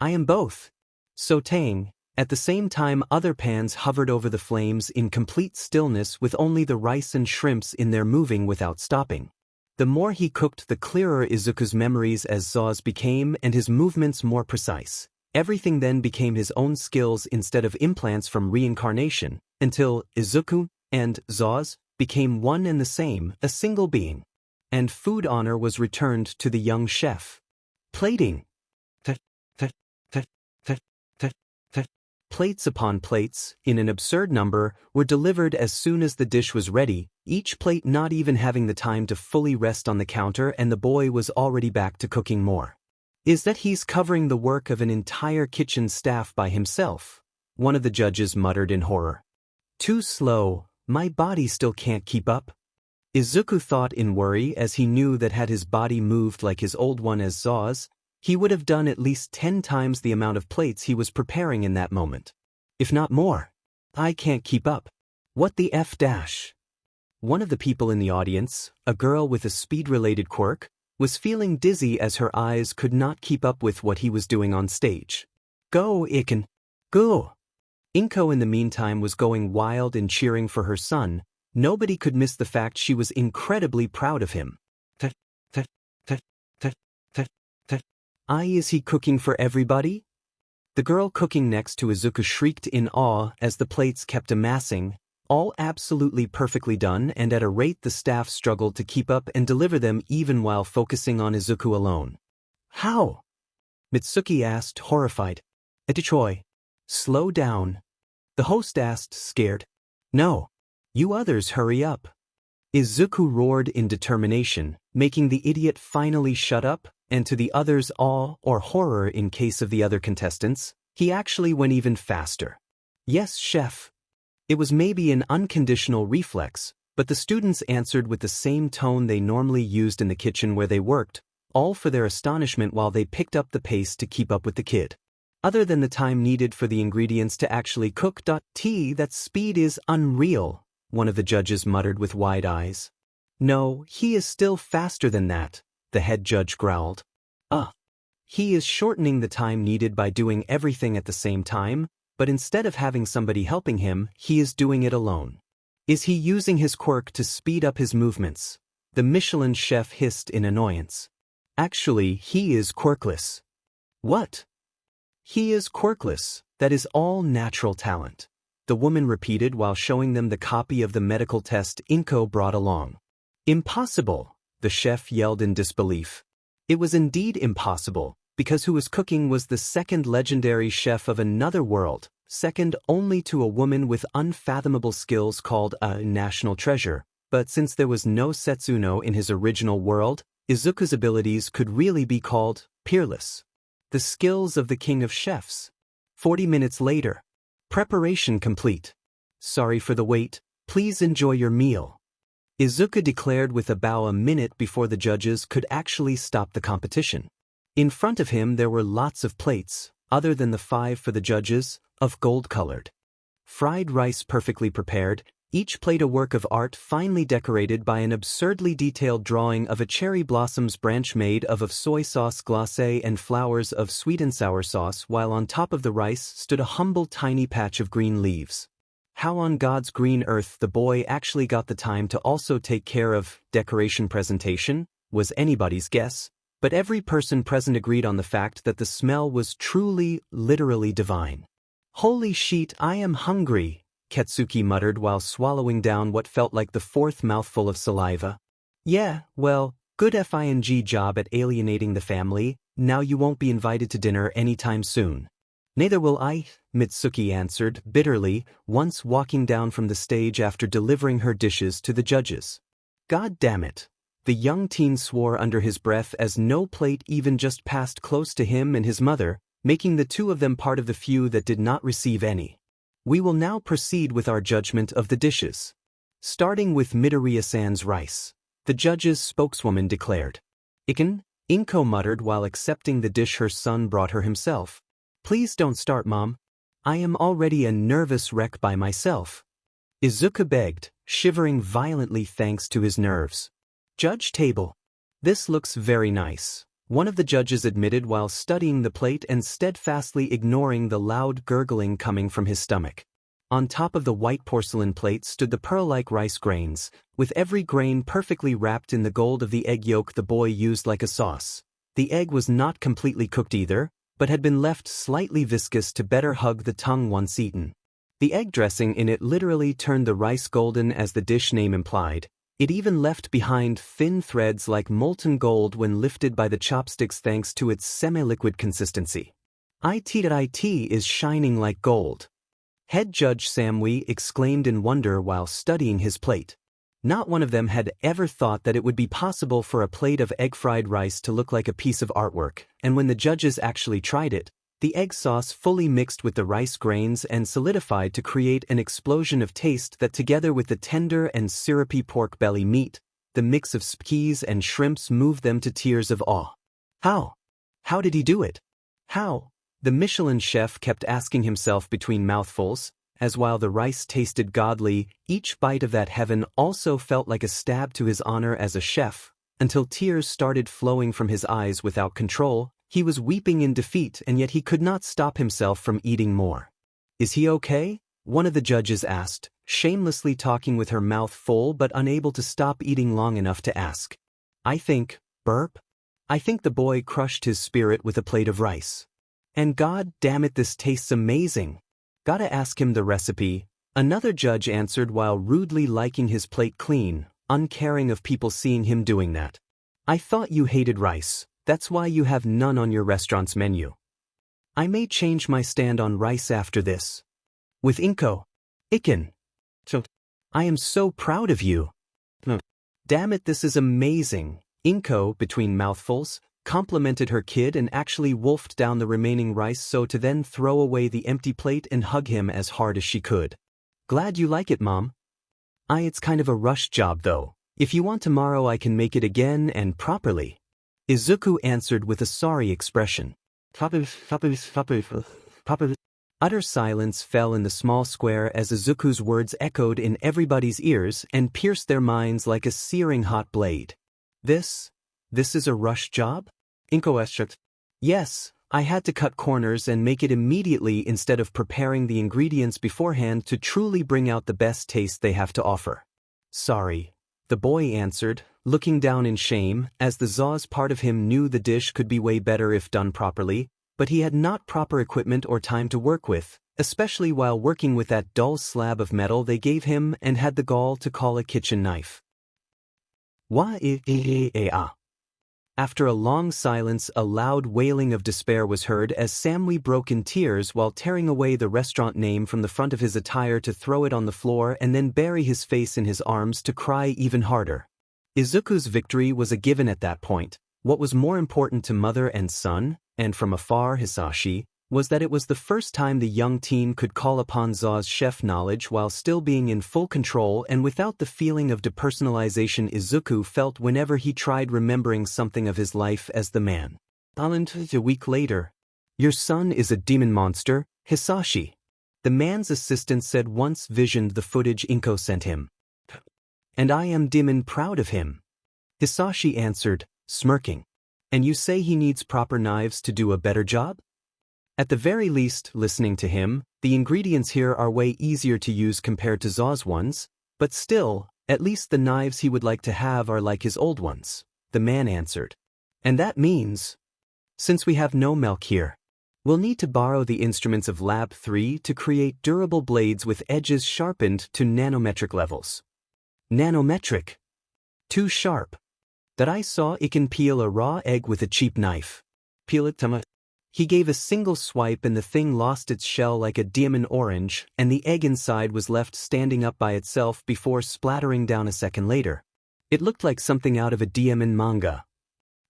A: I am both. Sautéing. At the same time other pans hovered over the flames in complete stillness with only the rice and shrimps in there moving without stopping. The more he cooked the clearer Izuku's memories as Zaus became and his movements more precise. Everything then became his own skills instead of implants from reincarnation, until Izuku and Zaus became one and the same, a single being. And food honor was returned to the young chef. Plating. Plates upon plates, in an absurd number, were delivered as soon as the dish was ready, each plate not even having the time to fully rest on the counter, and the boy was already back to cooking more. Is that he's covering the work of an entire kitchen staff by himself? One of the judges muttered in horror. Too slow, my body still can't keep up. Izuku thought in worry as he knew that had his body moved like his old one as Zaus, he would have done at least 10 times the amount of plates he was preparing in that moment. If not more. I can't keep up. What the F dash? One of the people in the audience, a girl with a speed-related quirk, was feeling dizzy as her eyes could not keep up with what he was doing on stage. Go, Iken. Go. Inko in the meantime was going wild and cheering for her son. Nobody could miss the fact she was incredibly proud of him. Is he cooking for everybody? The girl cooking next to Izuku shrieked in awe as the plates kept amassing, all absolutely perfectly done and at a rate the staff struggled to keep up and deliver them even while focusing on Izuku alone. How? Mitsuki asked, horrified. Etichoi. Slow down. The host asked, scared. No. You others hurry up. Izuku roared in determination, making the idiot finally shut up, and to the others' awe or horror in case of the other contestants, he actually went even faster. Yes, chef. It was maybe an unconditional reflex, but the students answered with the same tone they normally used in the kitchen where they worked, all for their astonishment while they picked up the pace to keep up with the kid. Other than the time needed for the ingredients to actually cook. That speed is unreal, one of the judges muttered with wide eyes. No, he is still faster than that, the head judge growled. He is shortening the time needed by doing everything at the same time, but instead of having somebody helping him, he is doing it alone. Is he using his quirk to speed up his movements? The Michelin chef hissed in annoyance. Actually, he is quirkless. What? He is quirkless, that is all natural talent, the woman repeated while showing them the copy of the medical test Inko brought along. Impossible, the chef yelled in disbelief. It was indeed impossible, because who was cooking was the second legendary chef of another world, second only to a woman with unfathomable skills called a national treasure, but since there was no Setsuno in his original world, Izuku's abilities could really be called peerless. The skills of the king of chefs. 40 minutes later. Preparation complete. Sorry for the wait, please enjoy your meal. Izuku declared with a bow a minute before the judges could actually stop the competition. In front of him there were lots of plates, other than the 5 for the judges, of gold-colored. Fried rice perfectly prepared, each plate a work of art finely decorated by an absurdly detailed drawing of a cherry blossom's branch made of soy sauce glacé and flowers of sweet and sour sauce, while on top of the rice stood a humble tiny patch of green leaves. How on God's green earth the boy actually got the time to also take care of decoration presentation was anybody's guess, but every person present agreed on the fact that the smell was truly, literally divine. Holy shit, I am hungry, Katsuki muttered while swallowing down what felt like the 4th mouthful of saliva. Yeah, well, good FING job at alienating the family, now you won't be invited to dinner anytime soon. Neither will I, Mitsuki answered, bitterly, once walking down from the stage after delivering her dishes to the judges. God damn it. The young teen swore under his breath as no plate even just passed close to him and his mother, making the two of them part of the few that did not receive any. We will now proceed with our judgment of the dishes. Starting with Midoriya-san's rice, the judge's spokeswoman declared. Inko muttered while accepting the dish her son brought her himself. Please don't start, Mom. I am already a nervous wreck by myself. Izuku begged, shivering violently thanks to his nerves. Judge table. This looks very nice, one of the judges admitted while studying the plate and steadfastly ignoring the loud gurgling coming from his stomach. On top of the white porcelain plate stood the pearl-like rice grains, with every grain perfectly wrapped in the gold of the egg yolk the boy used like a sauce. The egg was not completely cooked either, but had been left slightly viscous to better hug the tongue once eaten. The egg dressing in it literally turned the rice golden as the dish name implied. It even left behind thin threads like molten gold when lifted by the chopsticks thanks to its semi-liquid consistency. It is shining like gold. Head Judge Samui exclaimed in wonder while studying his plate. Not one of them had ever thought that it would be possible for a plate of egg-fried rice to look like a piece of artwork, and when the judges actually tried it, the egg sauce fully mixed with the rice grains and solidified to create an explosion of taste that, together with the tender and syrupy pork belly meat, the mix of skis and shrimps, moved them to tears of awe. How? How did he do it? How? The Michelin chef kept asking himself between mouthfuls, as while the rice tasted godly, each bite of that heaven also felt like a stab to his honor as a chef, until tears started flowing from his eyes without control. He was weeping in defeat, and yet he could not stop himself from eating more. Is he okay? One of the judges asked, shamelessly talking with her mouth full but unable to stop eating long enough to ask. I think the boy crushed his spirit with a plate of rice. And God damn it, this tastes amazing. Gotta ask him the recipe, another judge answered while rudely liking his plate clean, uncaring of people seeing him doing that. I thought you hated rice. That's why you have none on your restaurant's menu. I may change my stand on rice after this. With Inko. So, I am so proud of you. Damn it, this is amazing. Inko, between mouthfuls, complimented her kid and actually wolfed down the remaining rice so to then throw away the empty plate and hug him as hard as she could. Glad you like it, Mom. It's kind of a rush job though. If you want tomorrow I can make it again and properly. Izuku answered with a sorry expression. Utter silence fell in the small square as Izuku's words echoed in everybody's ears and pierced their minds like a searing hot blade. This is a rush job? Inko asked. Yes, I had to cut corners and make it immediately instead of preparing the ingredients beforehand to truly bring out the best taste they have to offer. Sorry, the boy answered, looking down in shame, as the Zaus part of him knew the dish could be way better if done properly, but he had not proper equipment or time to work with, especially while working with that dull slab of metal they gave him and had the gall to call a kitchen knife. After a long silence, a loud wailing of despair was heard as Samui broke in tears while tearing away the restaurant name from the front of his attire to throw it on the floor and then bury his face in his arms to cry even harder. Izuku's victory was a given at that point. What was more important to mother and son, and from afar Hisashi, was that it was the first time the young teen could call upon Za's chef knowledge while still being in full control and without the feeling of depersonalization Izuku felt whenever he tried remembering something of his life as the man. A week later. Your son is a demon monster, Hisashi. The man's assistant said once visioned the footage Inko sent him. And I am demon proud of him. Hisashi answered, smirking. And you say he needs proper knives to do a better job? At the very least, listening to him, the ingredients here are way easier to use compared to Za's ones, but still, at least the knives he would like to have are like his old ones, the man answered. And that means, since we have no milk here, we'll need to borrow the instruments of Lab 3 to create durable blades with edges sharpened to nanometric levels. Nanometric? Too sharp. That I saw it can peel a raw egg with a cheap knife. Peel it, Tama. He gave a single swipe and the thing lost its shell like a diamond orange, and the egg inside was left standing up by itself before splattering down a second later. It looked like something out of a diamond manga.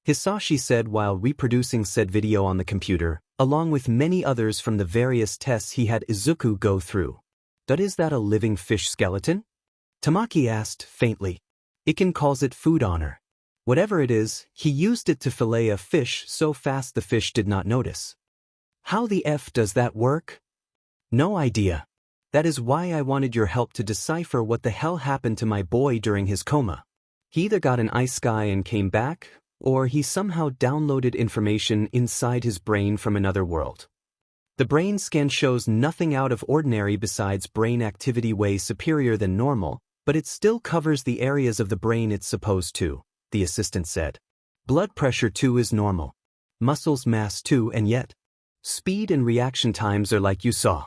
A: Hisashi said while reproducing said video on the computer, along with many others from the various tests he had Izuku go through. But is that a living fish skeleton? Tamaki asked faintly. Iken calls it food honor. Whatever it is, he used it to fillet a fish so fast the fish did not notice. How the F does that work? No idea. That is why I wanted your help to decipher what the hell happened to my boy during his coma. He either got an ice sky and came back, or he somehow downloaded information inside his brain from another world. The brain scan shows nothing out of ordinary besides brain activity way superior than normal, but it still covers the areas of the brain it's supposed to. The assistant said. Blood pressure too is normal. Muscles mass too, and yet speed and reaction times are like you saw.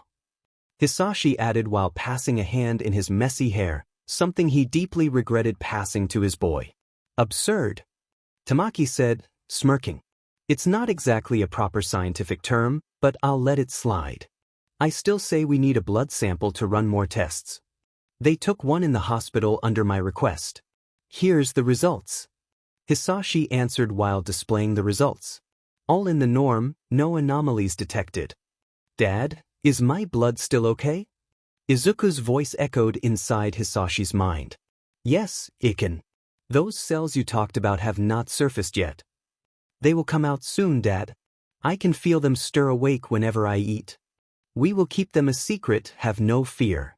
A: Hisashi added while passing a hand in his messy hair, something he deeply regretted passing to his boy. Absurd. Tamaki said, smirking. It's not exactly a proper scientific term, but I'll let it slide. I still say we need a blood sample to run more tests. They took one in the hospital under my request. Here's the results. Hisashi answered while displaying the results. All in the norm, no anomalies detected. Dad, is my blood still okay? Izuku's voice echoed inside Hisashi's mind. Yes, Iken. Those cells you talked about have not surfaced yet. They will come out soon, Dad. I can feel them stir awake whenever I eat. We will keep them a secret, have no fear.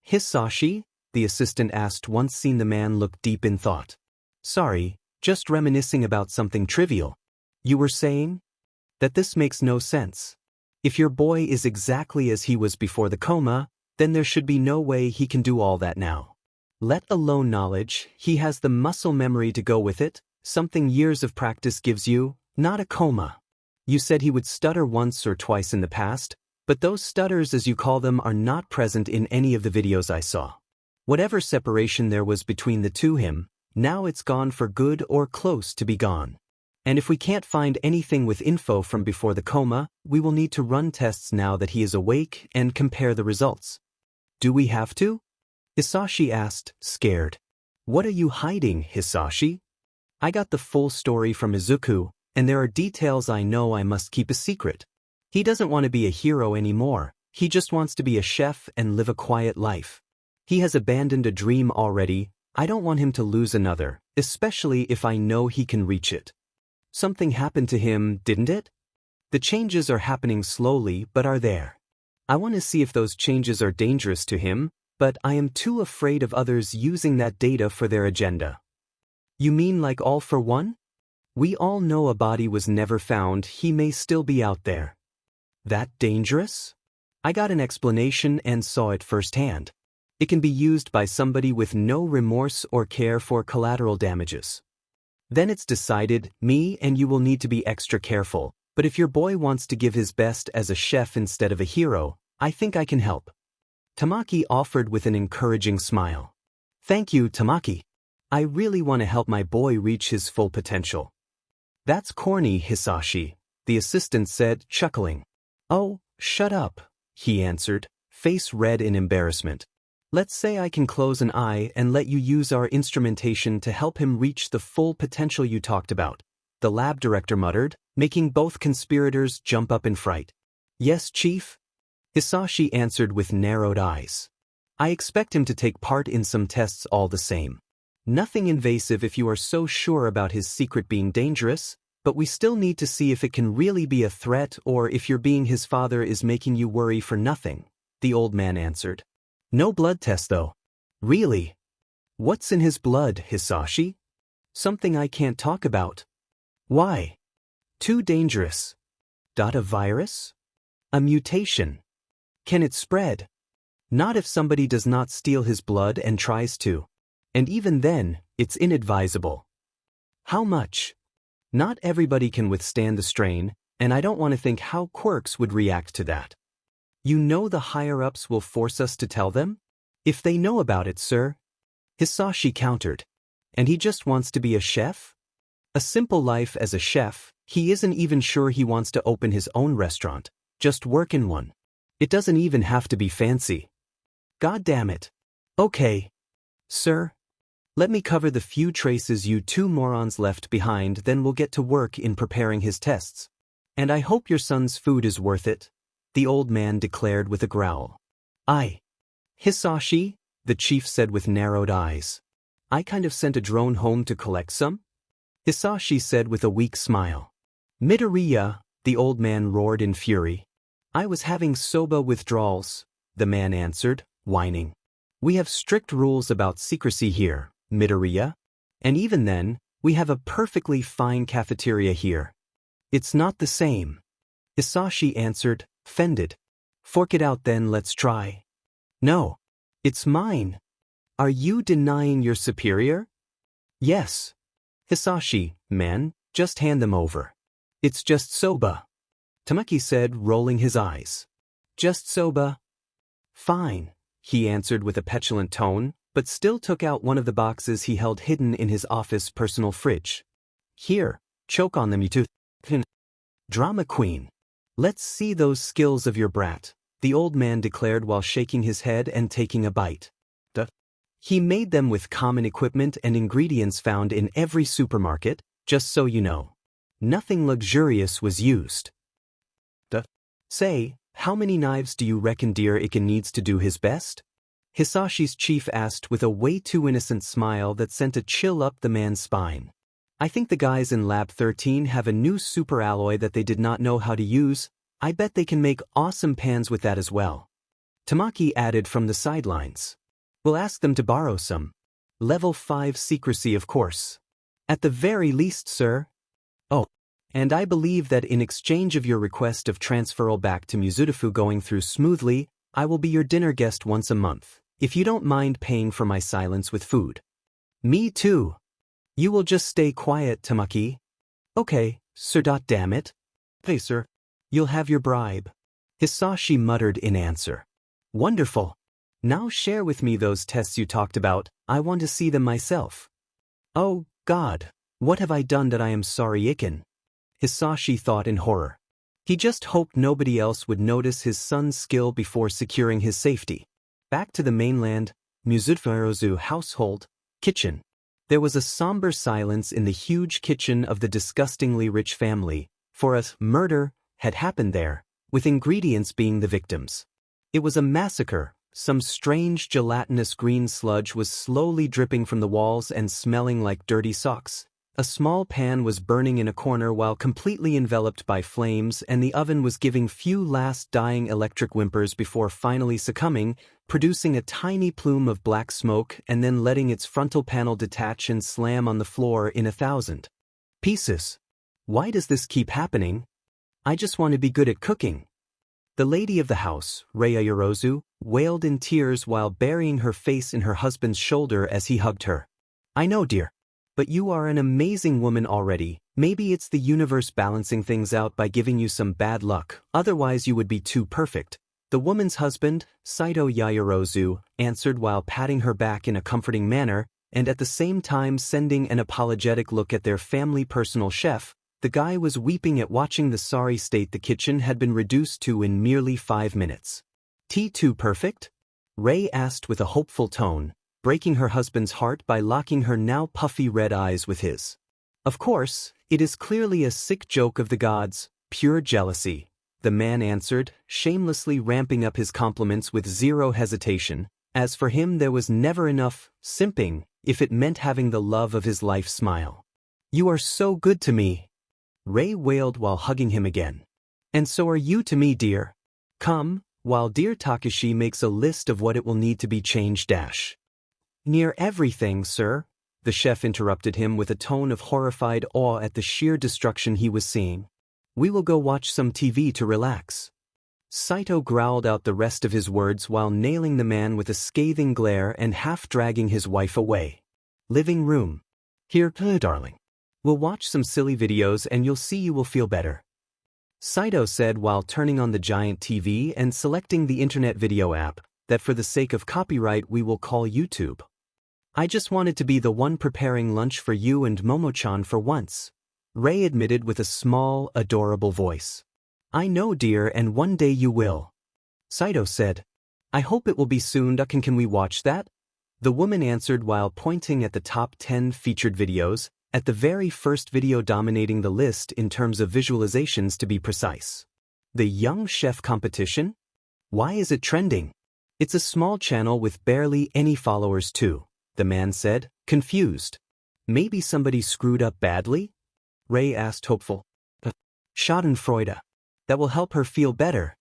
A: Hisashi? The assistant asked once seen the man look deep in thought. Sorry, just reminiscing about something trivial. You were saying? That this makes no sense. If your boy is exactly as he was before the coma, then there should be no way he can do all that now. Let alone knowledge, he has the muscle memory to go with it, something years of practice gives you, not a coma. You said he would stutter once or twice in the past, but those stutters as you call them are not present in any of the videos I saw. Whatever separation there was between the two him, now it's gone for good or close to be gone. And if we can't find anything with info from before the coma, we will need to run tests now that he is awake and compare the results. Do we have to? Hisashi asked, scared. What are you hiding, Hisashi? I got the full story from Izuku, and there are details I know I must keep a secret. He doesn't want to be a hero anymore, he just wants to be a chef and live a quiet life. He has abandoned a dream already. I don't want him to lose another, especially if I know he can reach it. Something happened to him, didn't it? The changes are happening slowly but are there. I want to see if those changes are dangerous to him, but I am too afraid of others using that data for their agenda. You mean like All for One? We all know a body was never found, he may still be out there. That dangerous? I got an explanation and saw it firsthand. It can be used by somebody with no remorse or care for collateral damages. Then it's decided, me and you will need to be extra careful, but if your boy wants to give his best as a chef instead of a hero, I think I can help. Tamaki offered with an encouraging smile. Thank you, Tamaki. I really want to help my boy reach his full potential. That's corny, Hisashi, the assistant said, chuckling. Oh, shut up, he answered, face red in embarrassment. Let's say I can close an eye and let you use our instrumentation to help him reach the full potential you talked about, the lab director muttered, making both conspirators jump up in fright. Yes, Chief? Hisashi answered with narrowed eyes. I expect him to take part in some tests all the same. Nothing invasive if you are so sure about his secret being dangerous, but we still need to see if it can really be a threat or if your being his father is making you worry for nothing, the old man answered. No blood test though. Really? What's in his blood, Hisashi? Something I can't talk about. Why? Too dangerous. A virus? A mutation? Can it spread? Not if somebody does not steal his blood and tries to. And even then, it's inadvisable. How much? Not everybody can withstand the strain, and I don't want to think how Quirks would react to that. You know the higher-ups will force us to tell them? If they know about it, sir. Hisashi countered. And he just wants to be a chef? A simple life as a chef, he isn't even sure he wants to open his own restaurant, just work in one. It doesn't even have to be fancy. God damn it. Okay. Sir? Let me cover the few traces you two morons left behind, then we'll get to work in preparing his tests. And I hope your son's food is worth it, the old man declared with a growl. Hisashi, the chief said with narrowed eyes. I kind of sent a drone home to collect some? Hisashi said with a weak smile. Midoriya, the old man roared in fury. I was having soba withdrawals, the man answered, whining. We have strict rules about secrecy here, Midoriya. And even then, we have a perfectly fine cafeteria here. It's not the same. Hisashi answered, offended. Fork it out then, let's try. No. It's mine. Are you denying your superior? Yes. Hisashi, man, just hand them over. It's just soba. Tamaki said, rolling his eyes. Just soba? Fine, he answered with a petulant tone, but still took out one of the boxes he held hidden in his office personal fridge. Here, choke on them, you two. Drama queen. Let's see those skills of your brat, the old man declared while shaking his head and taking a bite. He made them with common equipment and ingredients found in every supermarket, just so you know. Nothing luxurious was used. Say, how many knives do you reckon dear Iken needs to do his best? Hisashi's chief asked with a way too innocent smile that sent a chill up the man's spine. I think the guys in Lab 13 have a new super alloy that they did not know how to use. I bet they can make awesome pans with that as well. Tamaki added from the sidelines. We'll ask them to borrow some. Level 5 secrecy, of course. At the very least, sir. Oh, and I believe that in exchange of your request of transferal back to Mizudafu going through smoothly, I will be your dinner guest once a month, if you don't mind paying for my silence with food. Me too. You will just stay quiet, Tamaki. Okay, sir. Damn it. Hey, sir. You'll have your bribe. Hisashi muttered in answer. Wonderful. Now share with me those tests you talked about. I want to see them myself. Oh, God. What have I done that I am sorry, Iken? Hisashi thought in horror. He just hoped nobody else would notice his son's skill before securing his safety. Back to the mainland, Mizudafu's household, Kitchen. There was a somber silence in the huge kitchen of the disgustingly rich family, for a murder had happened there, with ingredients being the victims. It was a massacre. Some strange gelatinous green sludge was slowly dripping from the walls and smelling like dirty socks. A small pan was burning in a corner while completely enveloped by flames, and the oven was giving few last dying electric whimpers before finally succumbing, producing a tiny plume of black smoke and then letting its frontal panel detach and slam on the floor in 1,000 pieces. Why does this keep happening? I just want to be good at cooking. The lady of the house, Rei Yorozu, wailed in tears while burying her face in her husband's shoulder as he hugged her. I know, dear. But you are an amazing woman already. Maybe it's the universe balancing things out by giving you some bad luck, otherwise you would be too perfect. The woman's husband, Saito Yayorozu, answered while patting her back in a comforting manner, and at the same time sending an apologetic look at their family personal chef. The guy was weeping at watching the sorry state the kitchen had been reduced to in merely 5 minutes. Tea too perfect? Rei asked with a hopeful tone, breaking her husband's heart by locking her now puffy red eyes with his. Of course, it is clearly a sick joke of the gods, pure jealousy, the man answered, shamelessly ramping up his compliments with zero hesitation. As for him, there was never enough simping if it meant having the love of his life smile. You are so good to me. Rei wailed while hugging him again. And so are you to me, dear. Come, while dear Takashi makes a list of what it will need to be changed. Near everything, sir, the chef interrupted him with a tone of horrified awe at the sheer destruction he was seeing. We will go watch some TV to relax. Saito growled out the rest of his words while nailing the man with a scathing glare and half-dragging his wife away. Living room. Here, darling. We'll watch some silly videos and you'll see you will feel better. Saito said while turning on the giant TV and selecting the internet video app that for the sake of copyright we will call YouTube. I just wanted to be the one preparing lunch for you and Momo-chan for once, Rei admitted with a small, adorable voice. I know, dear, and one day you will. Saito said. I hope it will be soon. Can we watch that? The woman answered while pointing at the top 10 featured videos, at the very first video dominating the list in terms of visualizations to be precise. The Young Chef Competition? Why is it trending? It's a small channel with barely any followers too, the man said, confused. Maybe somebody screwed up badly? Rei asked hopeful. Schadenfreude. That will help her feel better.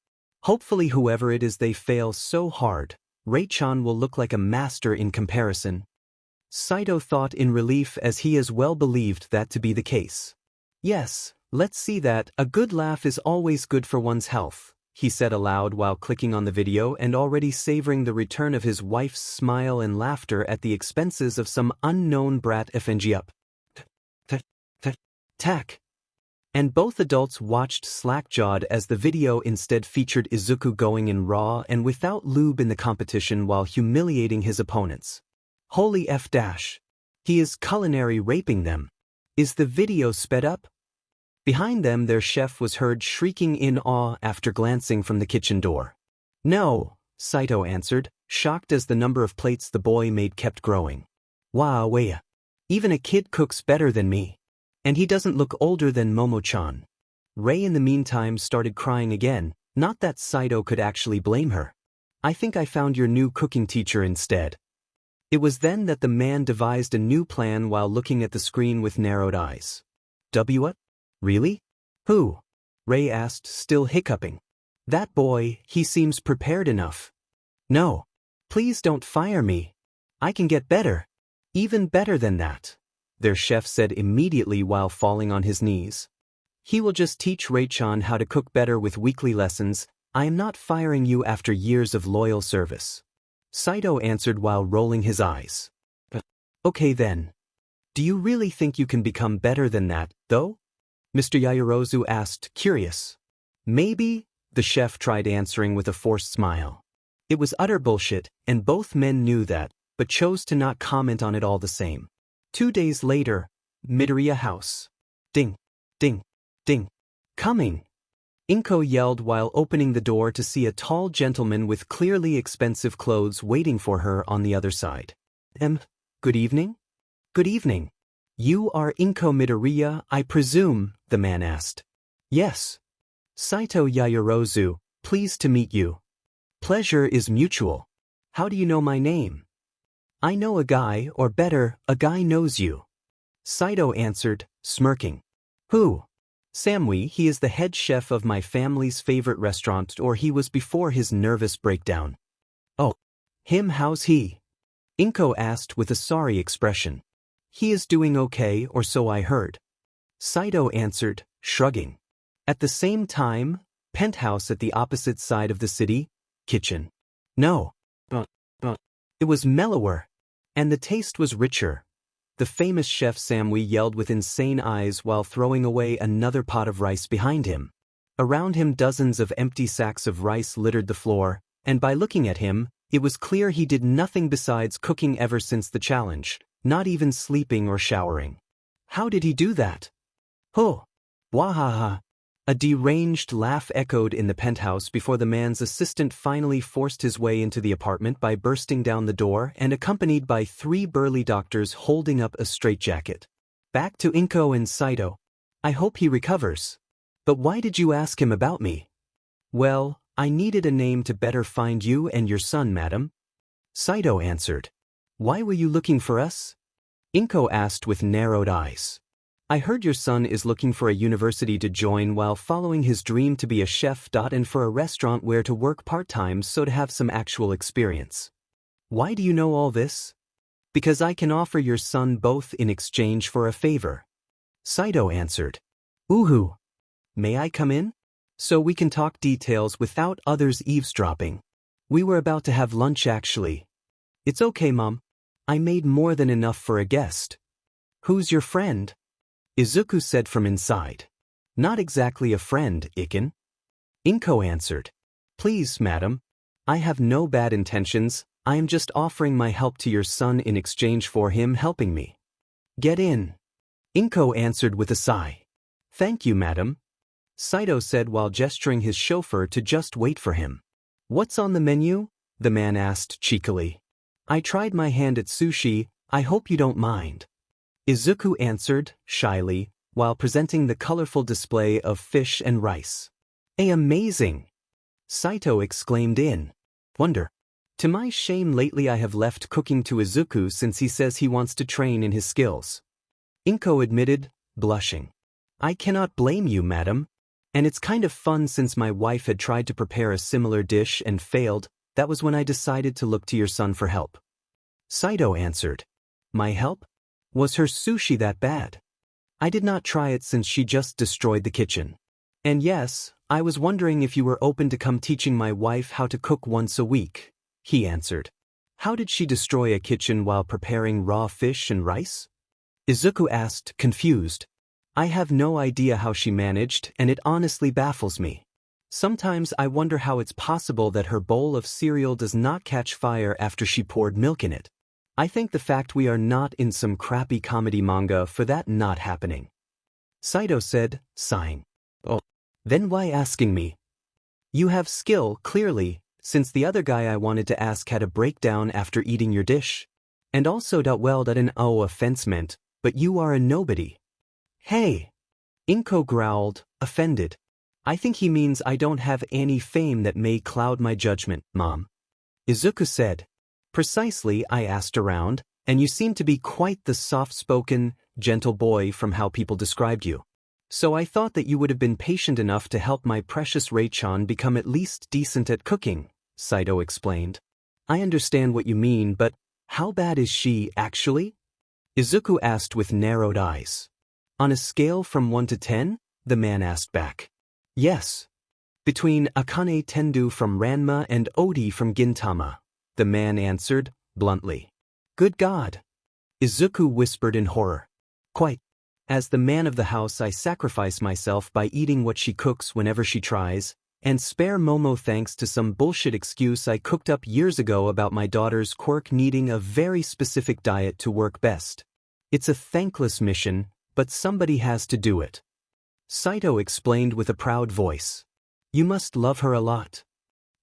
A: Hopefully whoever it is they fail so hard, Rei-chan will look like a master in comparison. Saito thought in relief as he as well believed that to be the case. Yes, let's see that. A good laugh is always good for one's health, he said aloud while clicking on the video and already savoring the return of his wife's smile and laughter at the expenses of some unknown brat FNG up. Tack. And both adults watched slack-jawed as the video instead featured Izuku going in raw and without lube in the competition while humiliating his opponents. Holy F dash. He is culinary raping them. Is the video sped up? Behind them their chef was heard shrieking in awe after glancing from the kitchen door. No, Saito answered, shocked as the number of plates the boy made kept growing. Wow, even a kid cooks better than me. And he doesn't look older than Momo-chan. Rei in the meantime started crying again, not that Saito could actually blame her. I think I found your new cooking teacher instead. It was then that the man devised a new plan while looking at the screen with narrowed eyes. What? Really? Who? Rei asked, still hiccuping. That boy, he seems prepared enough. No. Please don't fire me. I can get better. Even better than that, their chef said immediately while falling on his knees. He will just teach Rei-chan how to cook better with weekly lessons. I am not firing you after years of loyal service. Saito answered while rolling his eyes. Okay then. Do you really think you can become better than that, though? Mr. Yayorozu asked, curious. Maybe, the chef tried answering with a forced smile. It was utter bullshit, and both men knew that, but chose to not comment on it all the same. 2 days later, Midoriya House. Ding, ding, ding. Coming. Inko yelled while opening the door to see a tall gentleman with clearly expensive clothes waiting for her on the other side. Good evening? Good evening. You are Inko Midoriya, I presume, the man asked. Yes. Saito Yayorozu, pleased to meet you. Pleasure is mutual. How do you know my name? I know a guy, or better, a guy knows you. Saito answered, smirking. Who? Samui, he is the head chef of my family's favorite restaurant, or he was before his nervous breakdown. Oh. Him, how's he? Inko asked with a sorry expression. He is doing okay, or so I heard. Saito answered, shrugging. At the same time, penthouse at the opposite side of the city, kitchen. No. It was mellower. And the taste was richer. The famous chef Samui yelled with insane eyes while throwing away another pot of rice behind him. Around him dozens of empty sacks of rice littered the floor, and by looking at him, it was clear he did nothing besides cooking ever since the challenge, not even sleeping or showering. How did he do that? Huh. Wahaha. A deranged laugh echoed in the penthouse before the man's assistant finally forced his way into the apartment by bursting down the door and accompanied by 3 burly doctors holding up a straitjacket. Back to Inko and Saito. I hope he recovers. But why did you ask him about me? Well, I needed a name to better find you and your son, madam. Saito answered. Why were you looking for us? Inko asked with narrowed eyes. I heard your son is looking for a university to join while following his dream to be a chef. And for a restaurant where to work part-time so to have some actual experience. Why do you know all this? Because I can offer your son both in exchange for a favor. Saito answered. Uhu. May I come in? So we can talk details without others eavesdropping. We were about to have lunch actually. It's okay, Mom. I made more than enough for a guest. Who's your friend? Izuku said from inside. Not exactly a friend, Iken. Inko answered. Please, madam. I have no bad intentions, I am just offering my help to your son in exchange for him helping me. Get in. Inko answered with a sigh. Thank you, madam. Saito said while gesturing his chauffeur to just wait for him. What's on the menu? The man asked cheekily. I tried my hand at sushi, I hope you don't mind. Izuku answered, shyly, while presenting the colorful display of fish and rice. Amazing! Saito exclaimed in wonder. To my shame lately I have left cooking to Izuku since he says he wants to train in his skills. Inko admitted, blushing. I cannot blame you, madam. And it's kind of fun since my wife had tried to prepare a similar dish and failed, that was when I decided to look to your son for help. Saito answered. My help? Was her sushi that bad? I did not try it since she just destroyed the kitchen. And yes, I was wondering if you were open to come teaching my wife how to cook once a week, he answered. How did she destroy a kitchen while preparing raw fish and rice? Izuku asked, confused. I have no idea how she managed, and it honestly baffles me. Sometimes I wonder how it's possible that her bowl of cereal does not catch fire after she poured milk in it. I think the fact we are not in some crappy comedy manga for that not happening. Saito said, sighing. Oh, then why asking me? You have skill, clearly, since the other guy I wanted to ask had a breakdown after eating your dish. And also an offense meant, but you are a nobody. Hey! Inko growled, offended. I think he means I don't have any fame that may cloud my judgment, Mom. Izuku said. Precisely, I asked around, and you seem to be quite the soft-spoken, gentle boy from how people described you. So I thought that you would have been patient enough to help my precious Rei-chan become at least decent at cooking, Saito explained. I understand what you mean, but how bad is she, actually? Izuku asked with narrowed eyes. On a scale from 1 to 10? The man asked back. Yes. Between Akane Tendu from Ranma and Odi from Gintama. The man answered, bluntly. Good God! Izuku whispered in horror. Quite. As the man of the house I sacrifice myself by eating what she cooks whenever she tries, and spare Momo thanks to some bullshit excuse I cooked up years ago about my daughter's Quirk needing a very specific diet to work best. It's a thankless mission, but somebody has to do it. Saito explained with a proud voice. You must love her a lot.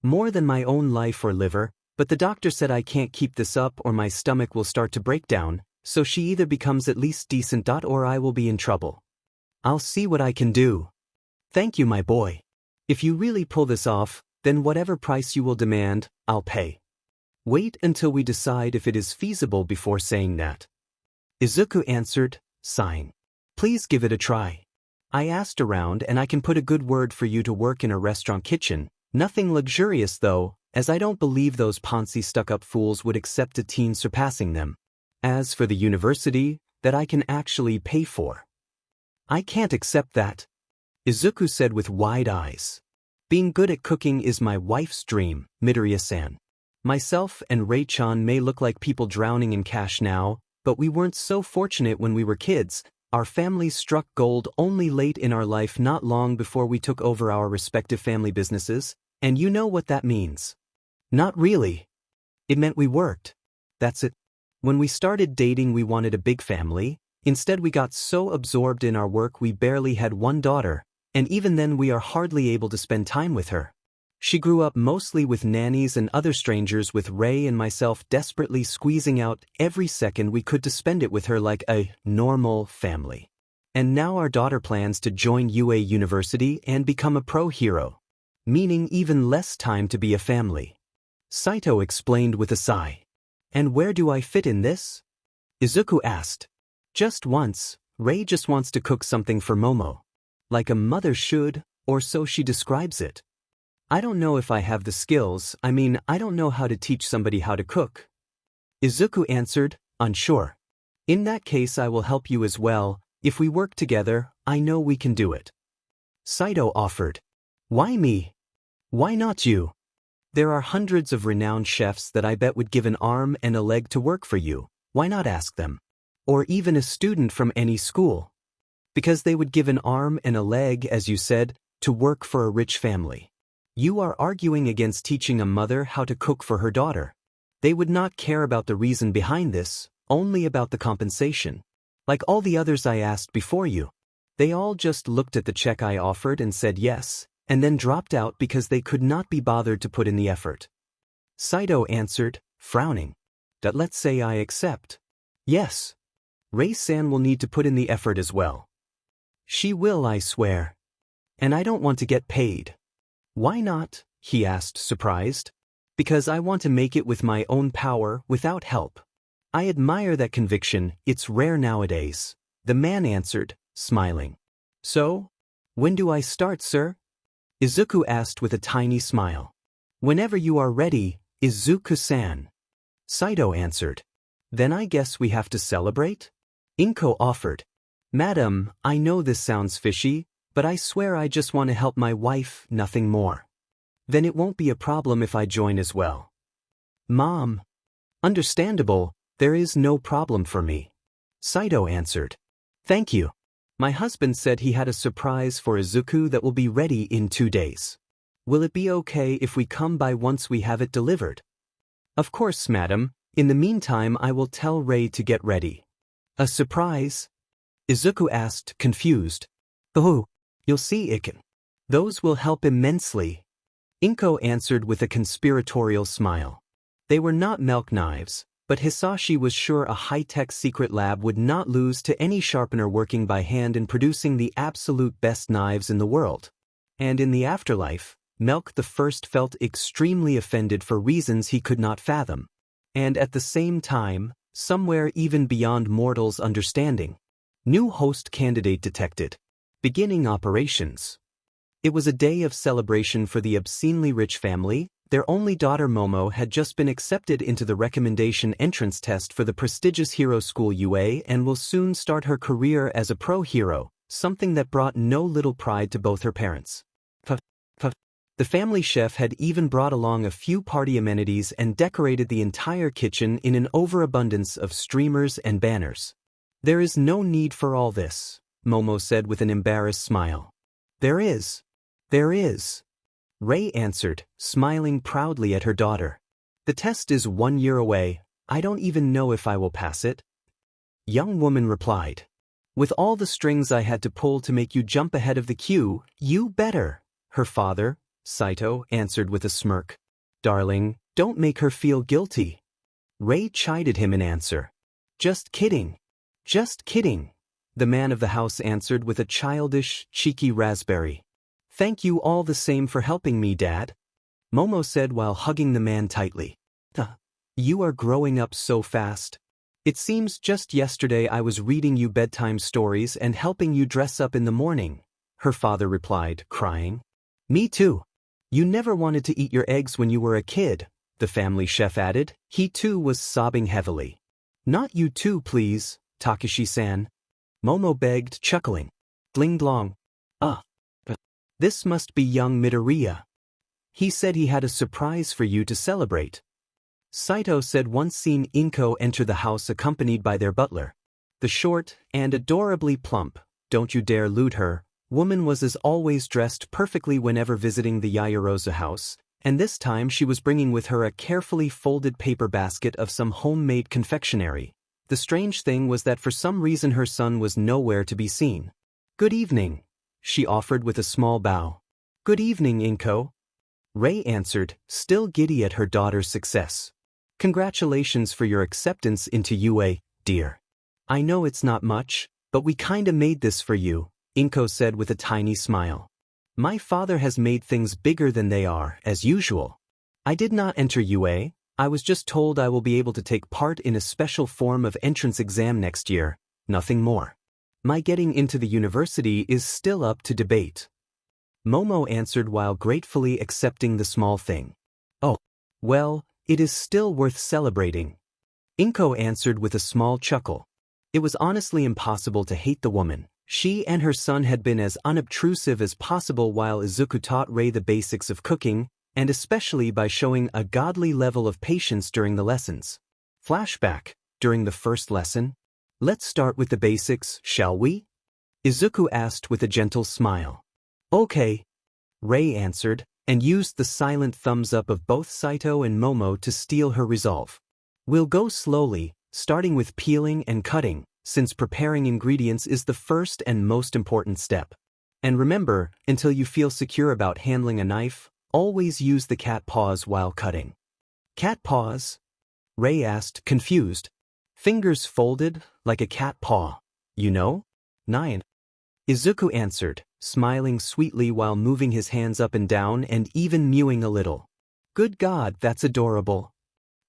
A: More than my own life or liver, But the doctor said I can't keep this up or my stomach will start to break down, so she either becomes at least decent or I will be in trouble. I'll see what I can do. Thank you, my boy. If you really pull this off, then whatever price you will demand, I'll pay. Wait until we decide if it is feasible before saying that. Izuku answered, sighing. Please give it a try. I asked around and I can put a good word for you to work in a restaurant kitchen, nothing luxurious though, as I don't believe those Ponzi stuck-up fools would accept a teen surpassing them. As for the university, that I can actually pay for. I can't accept that, Izuku said with wide eyes. Being good at cooking is my wife's dream, Midoriya-san. Myself and Rei-chan may look like people drowning in cash now, but we weren't so fortunate when we were kids. Our families struck gold only late in our life, not long before we took over our respective family businesses, and you know what that means. Not really. It meant we worked. That's it. When we started dating we wanted a big family, instead we got so absorbed in our work we barely had one daughter, and even then we are hardly able to spend time with her. She grew up mostly with nannies and other strangers, with Ray and myself desperately squeezing out every second we could to spend it with her like a normal family. And now our daughter plans to join UA University and become a pro hero, meaning even less time to be a family. Saito explained with a sigh. And where do I fit in this? Izuku asked. Just once, Ray just wants to cook something for Momo. Like a mother should, or so she describes it. I don't know if I have the skills, I don't know how to teach somebody how to cook. Izuku answered, unsure. In that case I will help you as well, if we work together, I know we can do it. Saito offered. Why me? Why not you? There are hundreds of renowned chefs that I bet would give an arm and a leg to work for you, why not ask them? Or even a student from any school. Because they would give an arm and a leg, as you said, to work for a rich family. You are arguing against teaching a mother how to cook for her daughter. They would not care about the reason behind this, only about the compensation. Like all the others I asked before you. They all just looked at the check I offered and said yes, and then dropped out because they could not be bothered to put in the effort. Saito answered, frowning. Let's say I accept. Yes. Rei-san will need to put in the effort as well. She will, I swear. And I don't want to get paid. Why not? He asked, surprised. Because I want to make it with my own power, without help. I admire that conviction, it's rare nowadays. The man answered, smiling. So? When do I start, sir? Izuku asked with a tiny smile. Whenever you are ready, Izuku-san. Saito answered. Then I guess we have to celebrate? Inko offered. Madam, I know this sounds fishy, but I swear I just want to help my wife, nothing more. Then it won't be a problem if I join as well. Mom. Understandable, there is no problem for me. Saito answered. Thank you. My husband said he had a surprise for Izuku that will be ready in 2 days. Will it be okay if we come by once we have it delivered? Of course, madam. In the meantime I will tell Ray to get ready. A surprise? Izuku asked, confused. Oh, you'll see, Iken. Those will help immensely. Inko answered with a conspiratorial smile. They were not milk knives, but Hisashi was sure a high-tech secret lab would not lose to any sharpener working by hand in producing the absolute best knives in the world. And in the afterlife, Melk the First felt extremely offended for reasons he could not fathom. And at the same time, somewhere even beyond mortals' understanding, new host candidate detected. Beginning operations. It was a day of celebration for the obscenely rich family. Their only daughter Momo had just been accepted into the recommendation entrance test for the prestigious hero school UA and will soon start her career as a pro hero, something that brought no little pride to both her parents. The family chef had even brought along a few party amenities and decorated the entire kitchen in an overabundance of streamers and banners. There is no need for all this, Momo said with an embarrassed smile. There is. There is. Ray answered, smiling proudly at her daughter. The test is 1 year away. I don't even know if I will pass it. Young woman replied. With all the strings I had to pull to make you jump ahead of the queue, you better. Her father, Saito, answered with a smirk. Darling, Don't make her feel guilty. Ray chided him in answer. Just kidding. Just kidding. The man of the house answered with a childish, cheeky raspberry. Thank you all the same for helping me, Dad. Momo said while hugging the man tightly. You are growing up so fast. It seems just yesterday I was reading you bedtime stories and helping you dress up in the morning, her father replied, crying. Me too. You never wanted to eat your eggs when you were a kid, the family chef added. He too was sobbing heavily. Not you too, please, Takeshi-san. Momo begged, chuckling. Dling-dlong. This must be young Midoriya. He said he had a surprise for you to celebrate. Saito said once seen Inko enter the house accompanied by their butler. The short and adorably plump, don't you dare loot her, woman was as always dressed perfectly whenever visiting the Yayarosa house, and this time she was bringing with her a carefully folded paper basket of some homemade confectionery. The strange thing was that for some reason her son was nowhere to be seen. Good evening, she offered with a small bow. Good evening, Inko. Ray answered, still giddy at her daughter's success. Congratulations for your acceptance into UA, dear. I know it's not much, but we kinda made this for you, Inko said with a tiny smile. My father has made things bigger than they are, as usual. I did not enter UA, I was just told I will be able to take part in a special form of entrance exam next year, nothing more. My getting into the university is still up to debate. Momo answered while gratefully accepting the small thing. Oh, well, it is still worth celebrating. Inko answered with a small chuckle. It was honestly impossible to hate the woman. She and her son had been as unobtrusive as possible while Izuku taught Ray the basics of cooking, and especially by showing a godly level of patience during the lessons. Flashback, during the first lesson. Let's start with the basics, shall we? Izuku asked with a gentle smile. Okay, Ray answered, and used the silent thumbs up of both Saito and Momo to steel her resolve. We'll go slowly, starting with peeling and cutting, since preparing ingredients is the first and most important step. And remember, until you feel secure about handling a knife, always use the cat paws while cutting. Cat paws? Ray asked, confused. Fingers folded, like a cat paw. You know? 9. Izuku answered, smiling sweetly while moving his hands up and down and even mewing a little. Good God, that's adorable.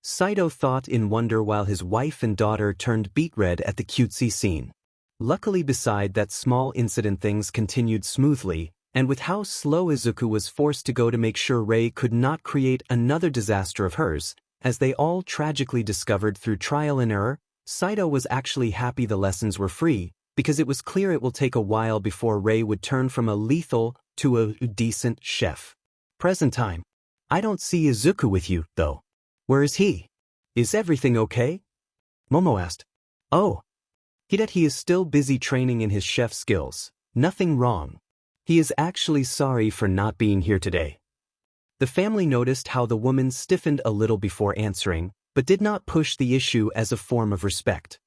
A: Saito thought in wonder while his wife and daughter turned beet red at the cutesy scene. Luckily beside that small incident things continued smoothly, and with how slow Izuku was forced to go to make sure Ray could not create another disaster of hers, as they all tragically discovered through trial and error, Saito was actually happy the lessons were free, because it was clear it will take a while before Ray would turn from a lethal to a decent chef. Present time. I don't see Izuku with you, though. Where is he? Is everything okay? Momo asked. Oh. He is still busy training in his chef skills. Nothing wrong. He is actually sorry for not being here today. The family noticed how the woman stiffened a little before answering, but did not push the issue as a form of respect.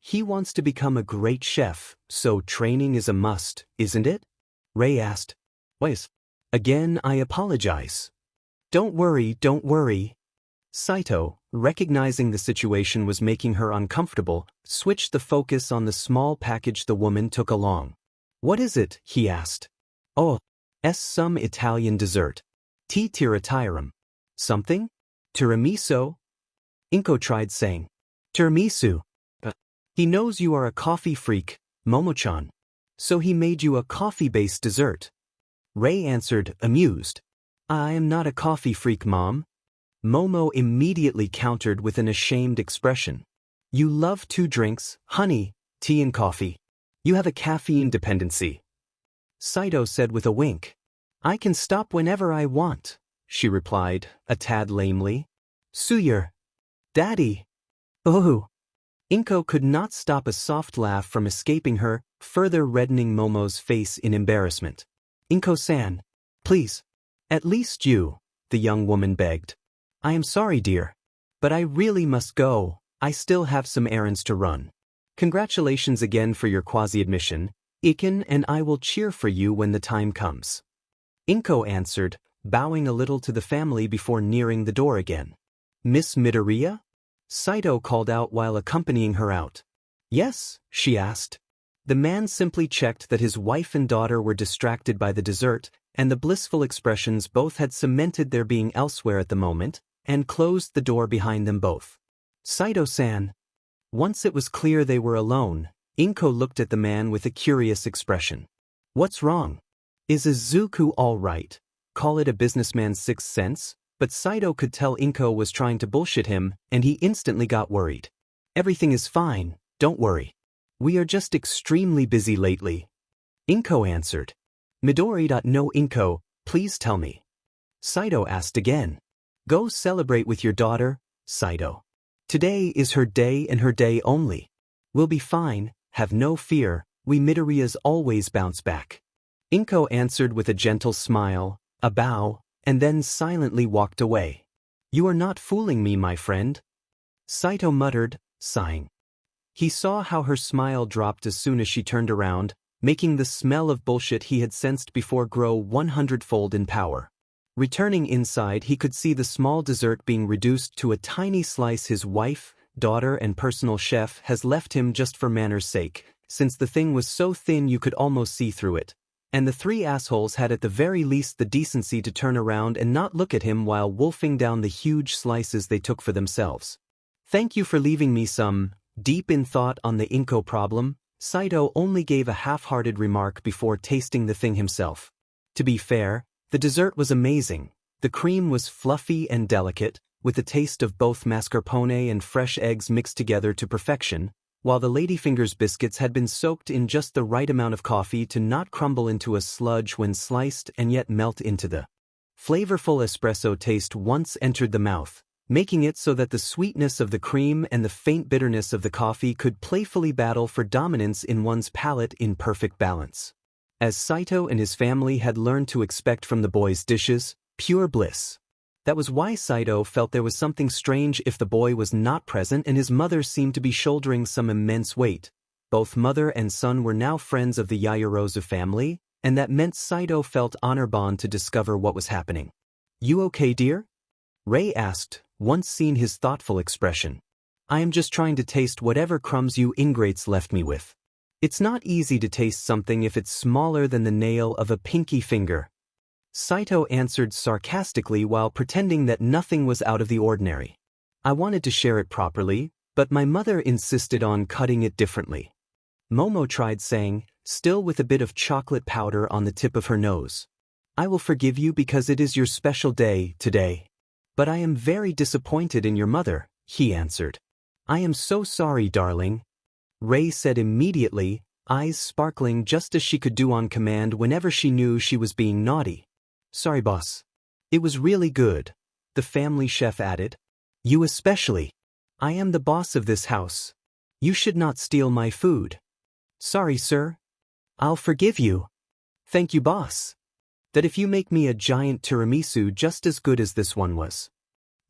A: He wants to become a great chef, so training is a must, isn't it? Ray asked. Wait. Again, I apologize. Don't worry. Saito, recognizing the situation was making her uncomfortable, switched the focus on the small package the woman took along. What is it? He asked. Oh, some Italian dessert. Tea tiramisu. Something? Tiramisu? Inko tried saying. Tiramisu. He knows you are a coffee freak, Momo-chan. So he made you a coffee-based dessert. Ray answered, amused. I am not a coffee freak, Mom. Momo immediately countered with an ashamed expression. You love 2 drinks, honey, tea and coffee. You have a caffeine dependency. Saito said with a wink. I can stop whenever I want, she replied, a tad lamely. Suyer. Daddy. Oh. Inko could not stop a soft laugh from escaping her, further reddening Momo's face in embarrassment. Inko-san. Please. At least you, the young woman begged. I am sorry, dear. But I really must go, I still have some errands to run. Congratulations again for your quasi-admission, Iken, and I will cheer for you when the time comes. Inko answered, bowing a little to the family before nearing the door again. Miss Midoriya? Saito called out while accompanying her out. Yes, she asked. The man simply checked that his wife and daughter were distracted by the dessert, and the blissful expressions both had cemented their being elsewhere at the moment, and closed the door behind them both. Saito-san. Once it was clear they were alone, Inko looked at the man with a curious expression. What's wrong? Is Izuku all right? Call it a businessman's sixth sense? But Saito could tell Inko was trying to bullshit him, and he instantly got worried. Everything is fine, don't worry. We are just extremely busy lately. Inko answered. Midori. No, Inko, please tell me. Saito asked again. Go celebrate with your daughter, Saito. Today is her day and her day only. We'll be fine, have no fear, we Midoriyas always bounce back. Inko answered with a gentle smile, a bow, and then silently walked away. You are not fooling me, my friend. Saito muttered, sighing. He saw how her smile dropped as soon as she turned around, making the smell of bullshit he had sensed before grow 100-fold in power. Returning inside, he could see the small dessert being reduced to a tiny slice his wife, daughter and personal chef has left him just for manners' sake, since the thing was so thin you could almost see through it. And the three assholes had at the very least the decency to turn around and not look at him while wolfing down the huge slices they took for themselves. Thank you for leaving me some. Deep in thought on the Inko problem, Saito only gave a half-hearted remark before tasting the thing himself. To be fair, the dessert was amazing. The cream was fluffy and delicate, with the taste of both mascarpone and fresh eggs mixed together to perfection, while the Ladyfingers biscuits had been soaked in just the right amount of coffee to not crumble into a sludge when sliced and yet melt into the flavorful espresso taste once entered the mouth, making it so that the sweetness of the cream and the faint bitterness of the coffee could playfully battle for dominance in one's palate in perfect balance. As Saito and his family had learned to expect from the boy's dishes, pure bliss. That was why Saito felt there was something strange if the boy was not present and his mother seemed to be shouldering some immense weight. Both mother and son were now friends of the Yaoyorozu family, and that meant Saito felt honor-bound to discover what was happening. You okay, dear? Ray asked, once seen his thoughtful expression. I am just trying to taste whatever crumbs you ingrates left me with. It's not easy to taste something if it's smaller than the nail of a pinky finger. Saito answered sarcastically while pretending that nothing was out of the ordinary. I wanted to share it properly, but my mother insisted on cutting it differently. Momo tried saying, still with a bit of chocolate powder on the tip of her nose. I will forgive you because it is your special day today. But I am very disappointed in your mother, he answered. I am so sorry, darling. Ray said immediately, eyes sparkling just as she could do on command whenever she knew she was being naughty. Sorry, boss. It was really good, the family chef added. You especially. I am the boss of this house. You should not steal my food. Sorry, sir. I'll forgive you. Thank you, boss. That if you make me a giant tiramisu just as good as this one was.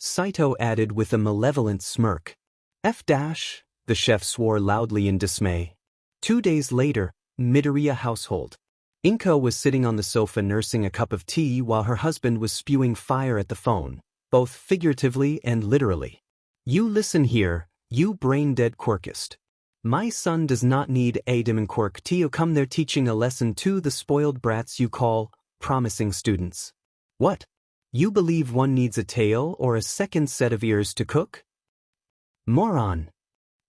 A: Saito added with a malevolent smirk. The chef swore loudly in dismay. 2 days later, Midoriya household. Inko was sitting on the sofa nursing a cup of tea while her husband was spewing fire at the phone, both figuratively and literally. You listen here, you brain-dead Quirkist. My son does not need a demon Quirk to come there teaching a lesson to the spoiled brats you call promising students. What? You believe one needs a tail or a second set of ears to cook? Moron!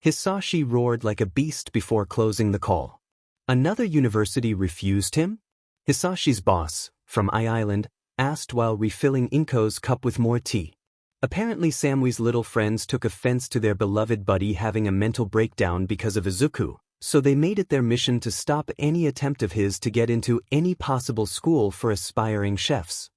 A: Hisashi roared like a beast before closing the call. Another university refused him? Hisashi's boss, from I-Island, asked while refilling Inko's cup with more tea. Apparently Samui's little friends took offense to their beloved buddy having a mental breakdown because of Izuku, so they made it their mission to stop any attempt of his to get into any possible school for aspiring chefs.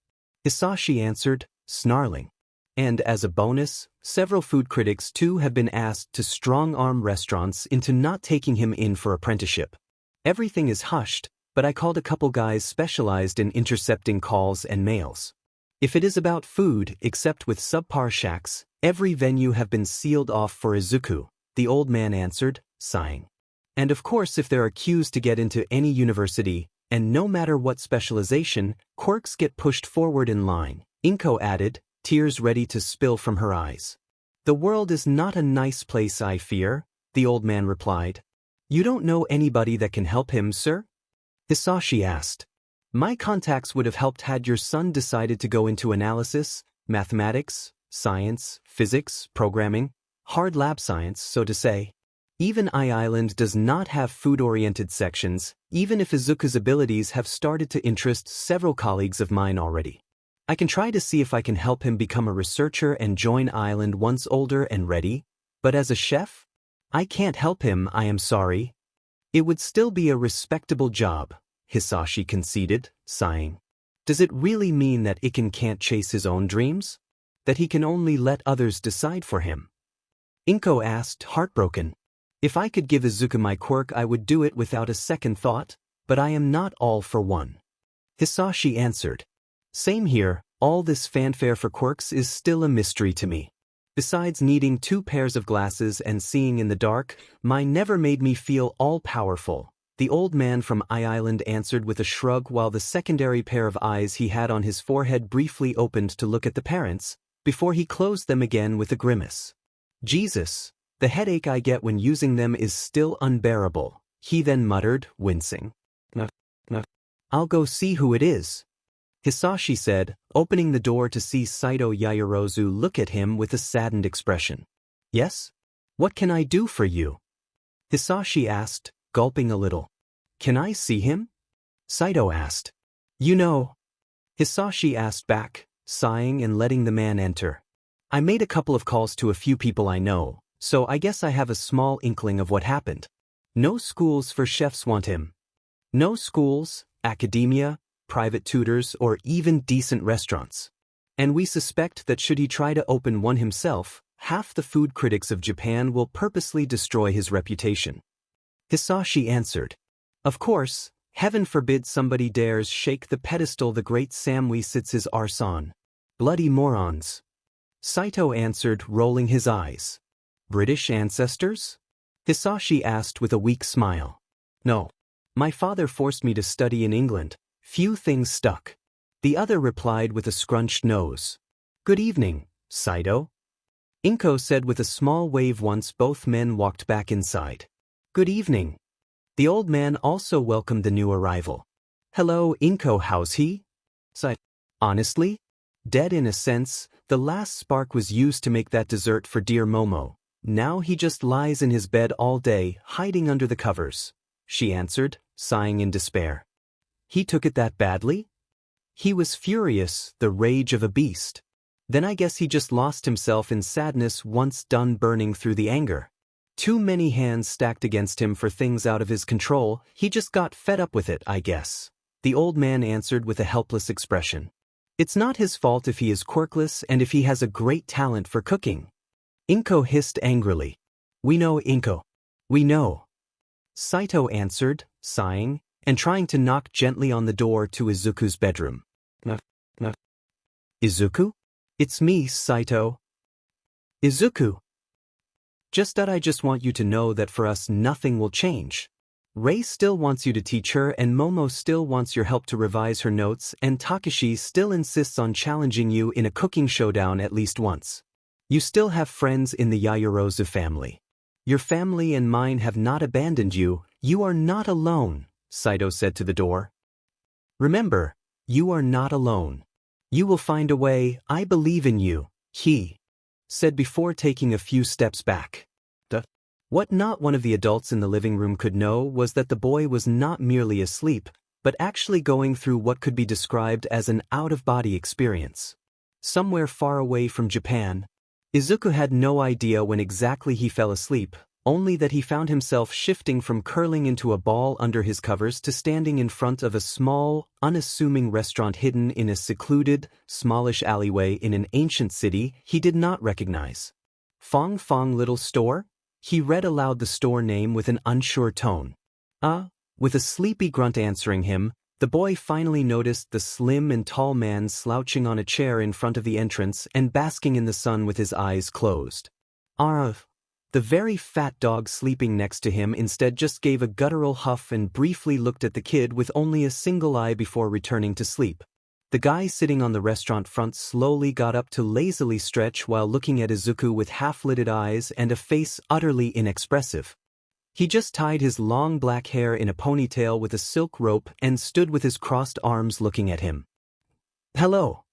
A: Hisashi answered, snarling. And as a bonus, several food critics too have been asked to strong-arm restaurants into not taking him in for apprenticeship. Everything is hushed, but I called a couple guys specialized in intercepting calls and mails. If it is about food, except with subpar shacks, every venue have been sealed off for Izuku, the old man answered, sighing. And of course if there are queues to get into any university, and no matter what specialization, quirks get pushed forward in line, Inko added, tears ready to spill from her eyes. "The world is not a nice place, I fear," the old man replied. "You don't know anybody that can help him, sir?" Hisashi asked. "My contacts would have helped had your son decided to go into analysis, mathematics, science, physics, programming, hard lab science, so to say. Even I-Island does not have food-oriented sections, even if Izuku's abilities have started to interest several colleagues of mine already. I can try to see if I can help him become a researcher and join I-Island once older and ready, but as a chef? I can't help him, I am sorry." "It would still be a respectable job," Hisashi conceded, sighing. "Does it really mean that Iken can't chase his own dreams? That he can only let others decide for him?" Inko asked, heartbroken. "If I could give Izuku my quirk, I would do it without a second thought, but I am not all for one." Hisashi answered. "Same here, all this fanfare for quirks is still a mystery to me. Besides needing 2 pairs of glasses and seeing in the dark, mine never made me feel all-powerful," the old man from I-Island answered with a shrug while the secondary pair of eyes he had on his forehead briefly opened to look at the parents, before he closed them again with a grimace. "Jesus, the headache I get when using them is still unbearable," he then muttered, wincing. "I'll go see who it is," Hisashi said, opening the door to see Saito Yaoyorozu look at him with a saddened expression. "Yes? What can I do for you?" Hisashi asked, gulping a little. "Can I see him?" Saito asked. "You know," Hisashi asked back, sighing and letting the man enter. "I made a couple of calls to a few people I know, so I guess I have a small inkling of what happened. No schools for chefs want him. No schools, academia, private tutors, or even decent restaurants. And we suspect that should he try to open one himself, half the food critics of Japan will purposely destroy his reputation." Hisashi answered. "Of course, heaven forbid somebody dares shake the pedestal the great Samui sits his arse on. Bloody morons." Saito answered, rolling his eyes. "British ancestors?" Hisashi asked with a weak smile. "No. My father forced me to study in England. Few things stuck." The other replied with a scrunched nose. "Good evening, Saito," Inko said with a small wave once both men walked back inside. "Good evening." The old man also welcomed the new arrival. "Hello, Inko, how's he?" Saito. "Honestly? Dead in a sense. The last spark was used to make that dessert for dear Momo. Now he just lies in his bed all day, hiding under the covers," she answered, sighing in despair. "He took it that badly?" "He was furious, the rage of a beast. Then I guess he just lost himself in sadness once done burning through the anger. Too many hands stacked against him for things out of his control, he just got fed up with it, I guess," the old man answered with a helpless expression. "It's not his fault if he is quirkless and if he has a great talent for cooking." Inko hissed angrily. "We know, Inko. We know," Saito answered, sighing, and trying to knock gently on the door to Izuku's bedroom. "Izuku? It's me, Saito." "Izuku. I just want you to know that for us nothing will change. Rei still wants you to teach her and Momo still wants your help to revise her notes and Takashi still insists on challenging you in a cooking showdown at least once. You still have friends in the Yaoyorozu family. Your family and mine have not abandoned you, you are not alone," Saito said to the door. "Remember, you are not alone. You will find a way, I believe in you," he said before taking a few steps back. What not one of the adults in the living room could know was that the boy was not merely asleep, but actually going through what could be described as an out-of-body experience. Somewhere far away from Japan, Izuku had no idea when exactly he fell asleep, only that he found himself shifting from curling into a ball under his covers to standing in front of a small, unassuming restaurant hidden in a secluded, smallish alleyway in an ancient city he did not recognize. "Fong Fong Little Store?" He read aloud the store name with an unsure tone. With a sleepy grunt answering him, the boy finally noticed the slim and tall man slouching on a chair in front of the entrance and basking in the sun with his eyes closed. The very fat dog sleeping next to him instead just gave a guttural huff and briefly looked at the kid with only a single eye before returning to sleep. The guy sitting on the restaurant front slowly got up to lazily stretch while looking at Izuku with half-lidded eyes and a face utterly inexpressive. He just tied his long black hair in a ponytail with a silk rope and stood with his crossed arms looking at him. "Hello,"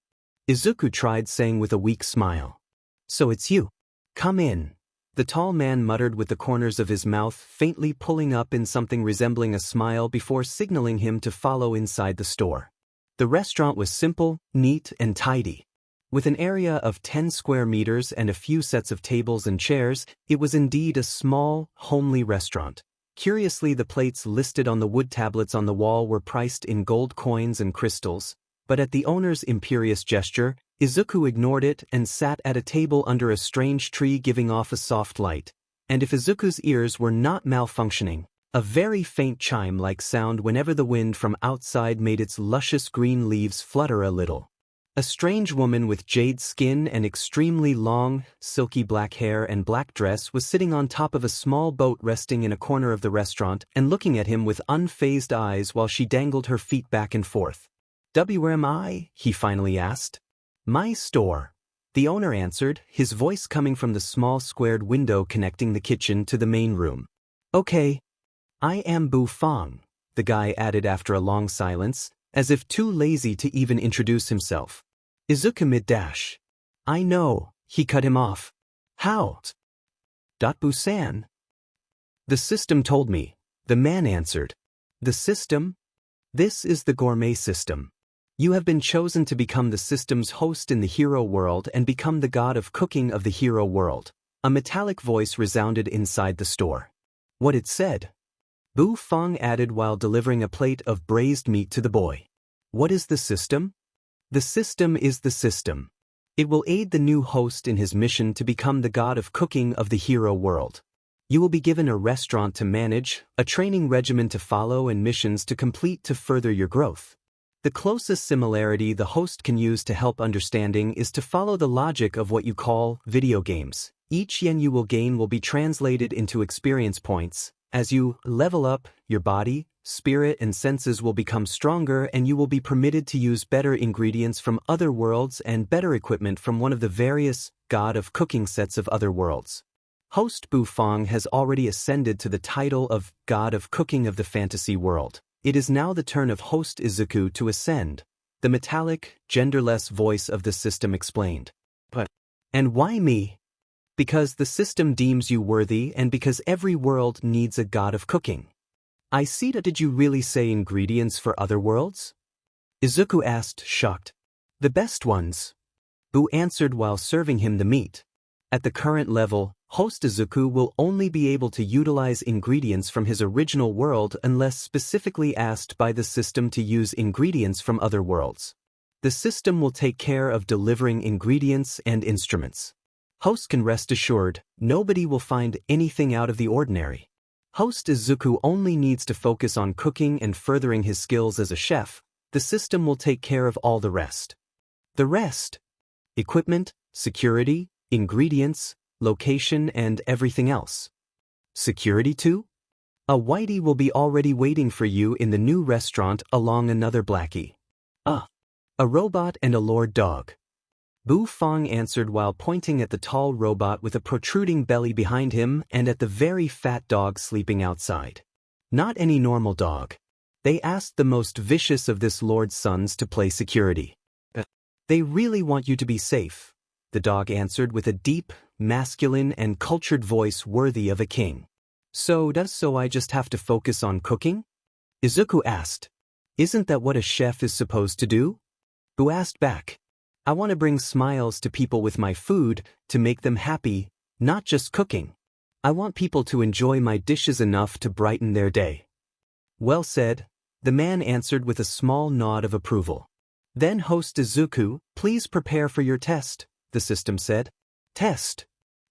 A: Izuku tried saying with a weak smile. "So it's you. Come in," the tall man muttered with the corners of his mouth faintly pulling up in something resembling a smile before signaling him to follow inside the store. The restaurant was simple, neat, and tidy. With an area of 10 square meters and a few sets of tables and chairs, it was indeed a small, homely restaurant. Curiously, the plates listed on the wood tablets on the wall were priced in gold coins and crystals, but at the owner's imperious gesture, Izuku ignored it and sat at a table under a strange tree giving off a soft light. And if Izuku's ears were not malfunctioning, a very faint chime-like sound whenever the wind from outside made its luscious green leaves flutter a little. A strange woman with jade skin and extremely long, silky black hair and black dress was sitting on top of a small boat resting in a corner of the restaurant and looking at him with unfazed eyes while she dangled her feet back and forth. "Where am I?" he finally asked. "My store," the owner answered, his voice coming from the small squared window connecting the kitchen to the main room. "Okay. I am Bu Fong," the guy added after a long silence, as if too lazy to even introduce himself. Izuku mid-dash. "I know," he cut him off. "How?" "Bu-san. The system told me," the man answered. "The system? This is the Gourmet system. You have been chosen to become the system's host in the hero world and become the god of cooking of the hero world." A metallic voice resounded inside the store. What it said, Bu Fong added while delivering a plate of braised meat to the boy. "What is the system? The system is the system. It will aid the new host in his mission to become the god of cooking of the hero world. You will be given a restaurant to manage, a training regimen to follow and missions to complete to further your growth. The closest similarity the host can use to help understanding is to follow the logic of what you call video games. Each yen you will gain will be translated into experience points. As you level up, your body, spirit and senses will become stronger and you will be permitted to use better ingredients from other worlds and better equipment from one of the various god of cooking sets of other worlds. Host Bu Fong has already ascended to the title of god of cooking of the fantasy world. It is now the turn of host Izuku to ascend, the metallic, genderless voice of the system explained. "But, and why me?" "Because the system deems you worthy and because every world needs a god of cooking." "I see that. Did you really say ingredients for other worlds?" Izuku asked, shocked. "The best ones," Bu answered while serving him the meat. At the current level, host Izuku will only be able to utilize ingredients from his original world unless specifically asked by the system to use ingredients from other worlds. The system will take care of delivering ingredients and instruments. Host can rest assured, nobody will find anything out of the ordinary. Host Izuku only needs to focus on cooking and furthering his skills as a chef. The system will take care of all the rest. The rest? Equipment, security, ingredients, location and everything else. Security too? A whitey will be already waiting for you in the new restaurant along another blackie. A robot and a lord dog. Bu Fong answered while pointing at the tall robot with a protruding belly behind him and at the very fat dog sleeping outside. Not any normal dog. They asked the most vicious of this lord's sons to play security. They really want you to be safe, the dog answered with a deep, masculine and cultured voice worthy of a king. So I just have to focus on cooking? Izuku asked. Isn't that what a chef is supposed to do? Bu asked back. I want to bring smiles to people with my food, to make them happy, not just cooking. I want people to enjoy my dishes enough to brighten their day. Well said, the man answered with a small nod of approval. Then host Izuku, please prepare for your test, the system said. Test.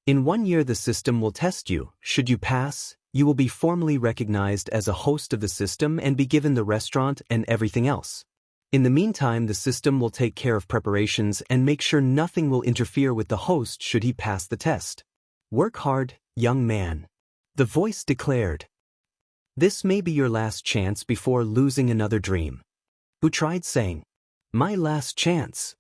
A: In 1 year the system will test you. Should you pass, you will be formally recognized as a host of the system and be given the restaurant and everything else. In the meantime, the system will take care of preparations and make sure nothing will interfere with the host should he pass the test. Work hard, young man. The voice declared. This may be your last chance before losing another dream. Bu tried saying. My last chance.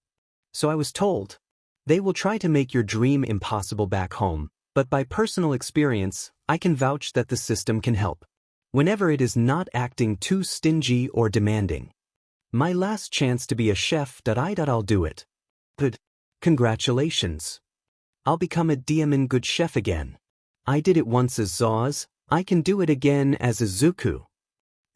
A: So I was told. They will try to make your dream impossible back home, but by personal experience, I can vouch that the system can help. Whenever it is not acting too stingy or demanding. My last chance to be a chef. I'll do it. But, congratulations. I'll become a diamond good chef again. I did it once as Zaus, I can do it again as Izuku.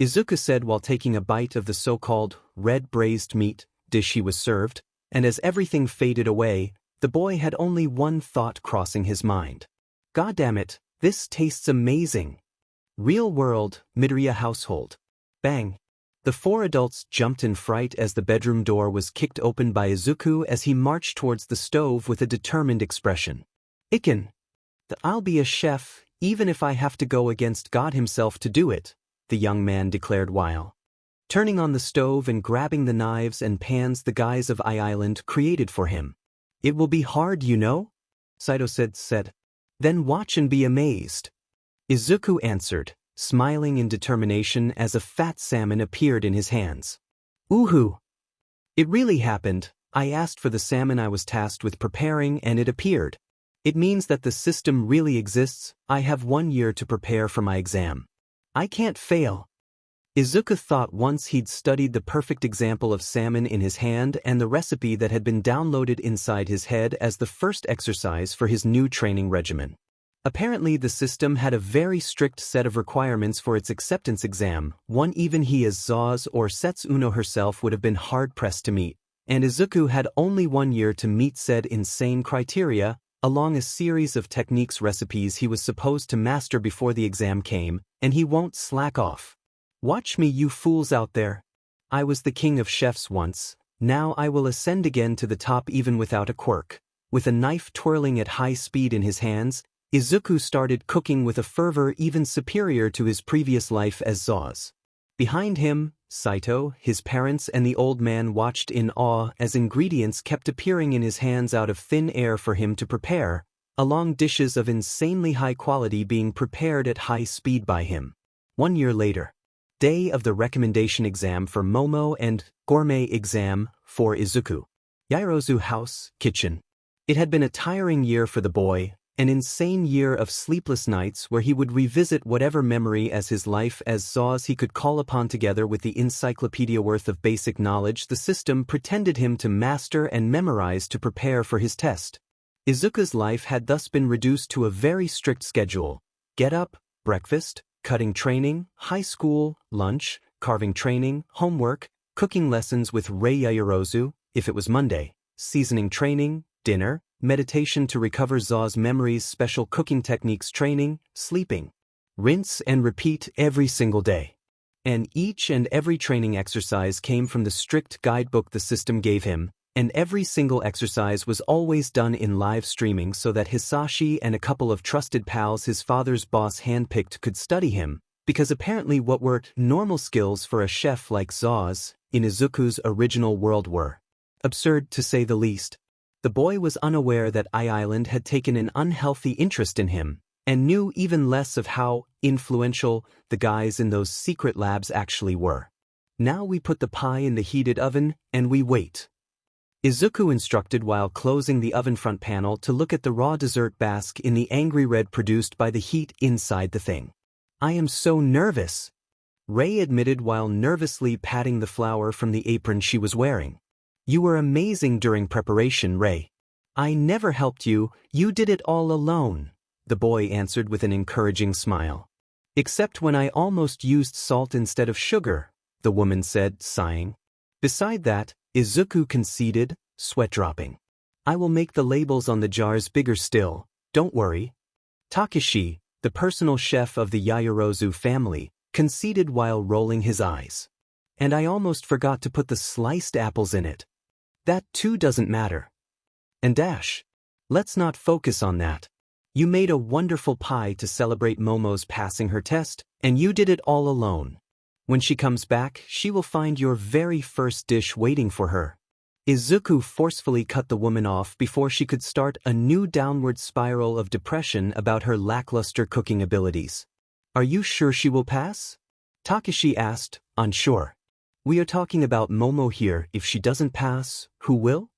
A: Izuku said while taking a bite of the so-called red braised meat dish he was served, and as everything faded away, the boy had only one thought crossing his mind. God damn it, this tastes amazing. Real world, Midoriya household. Bang. The four adults jumped in fright as the bedroom door was kicked open by Izuku as he marched towards the stove with a determined expression. I'll be a chef, even if I have to go against God himself to do it, the young man declared while turning on the stove and grabbing the knives and pans the guys of Island created for him. It will be hard, you know? Saito said. Then watch and be amazed. Izuku answered, smiling in determination as a fat salmon appeared in his hands. Ooh! It really happened. I asked for the salmon I was tasked with preparing and it appeared. It means that the system really exists. I have 1 year to prepare for my exam. I can't fail. Izuku thought once he'd studied the perfect example of salmon in his hand and the recipe that had been downloaded inside his head as the first exercise for his new training regimen. Apparently the system had a very strict set of requirements for its acceptance exam, one even he as Zaus or Setsuno herself would have been hard-pressed to meet, and Izuku had only 1 year to meet said insane criteria, along a series of techniques recipes he was supposed to master before the exam came, and he won't slack off. Watch me, you fools out there. I was the king of chefs once, now I will ascend again to the top even without a quirk. With a knife twirling at high speed in his hands, Izuku started cooking with a fervor even superior to his previous life as Zaus. Behind him, Saito, his parents and the old man watched in awe as ingredients kept appearing in his hands out of thin air for him to prepare, along dishes of insanely high quality being prepared at high speed by him. 1 year later. Day of the recommendation exam for Momo and Gourmet exam for Izuku. Yaoyorozu house, kitchen. It had been a tiring year for the boy, an insane year of sleepless nights where he would revisit whatever memory as his life as Zaus he could call upon together with the encyclopedia worth of basic knowledge the system pretended him to master and memorize to prepare for his test. Izuku's life had thus been reduced to a very strict schedule. Get up, breakfast, cutting training, high school, lunch, carving training, homework, cooking lessons with Rei Yaoyorozu, if it was Monday, seasoning training, dinner, meditation to recover Zaus memories, special cooking techniques training, sleeping. Rinse and repeat every single day. And each and every training exercise came from the strict guidebook the system gave him, and every single exercise was always done in live streaming so that Hisashi and a couple of trusted pals his father's boss handpicked could study him, because apparently what were normal skills for a chef like Zaus in Izuku's original world were absurd to say the least. The boy was unaware that Island had taken an unhealthy interest in him, and knew even less of how influential the guys in those secret labs actually were. Now we put the pie in the heated oven, and we wait. Izuku instructed while closing the oven front panel to look at the raw dessert bask in the angry red produced by the heat inside the thing. I am so nervous, Rei admitted while nervously patting the flour from the apron she was wearing. You were amazing during preparation, Rei. I never helped you, you did it all alone, the boy answered with an encouraging smile. Except when I almost used salt instead of sugar, the woman said, sighing. Beside that, Izuku conceded, sweat dropping. I will make the labels on the jars bigger still, don't worry. Takeshi, the personal chef of the Yaoyorozu family, conceded while rolling his eyes. And I almost forgot to put the sliced apples in it. That too doesn't matter. And Dash. Let's not focus on that. You made a wonderful pie to celebrate Momo's passing her test, and you did it all alone. When she comes back, she will find your very first dish waiting for her. Izuku forcefully cut the woman off before she could start a new downward spiral of depression about her lackluster cooking abilities. Are you sure she will pass? Takeshi asked, unsure. We are talking about Momo here. If she doesn't pass, who will?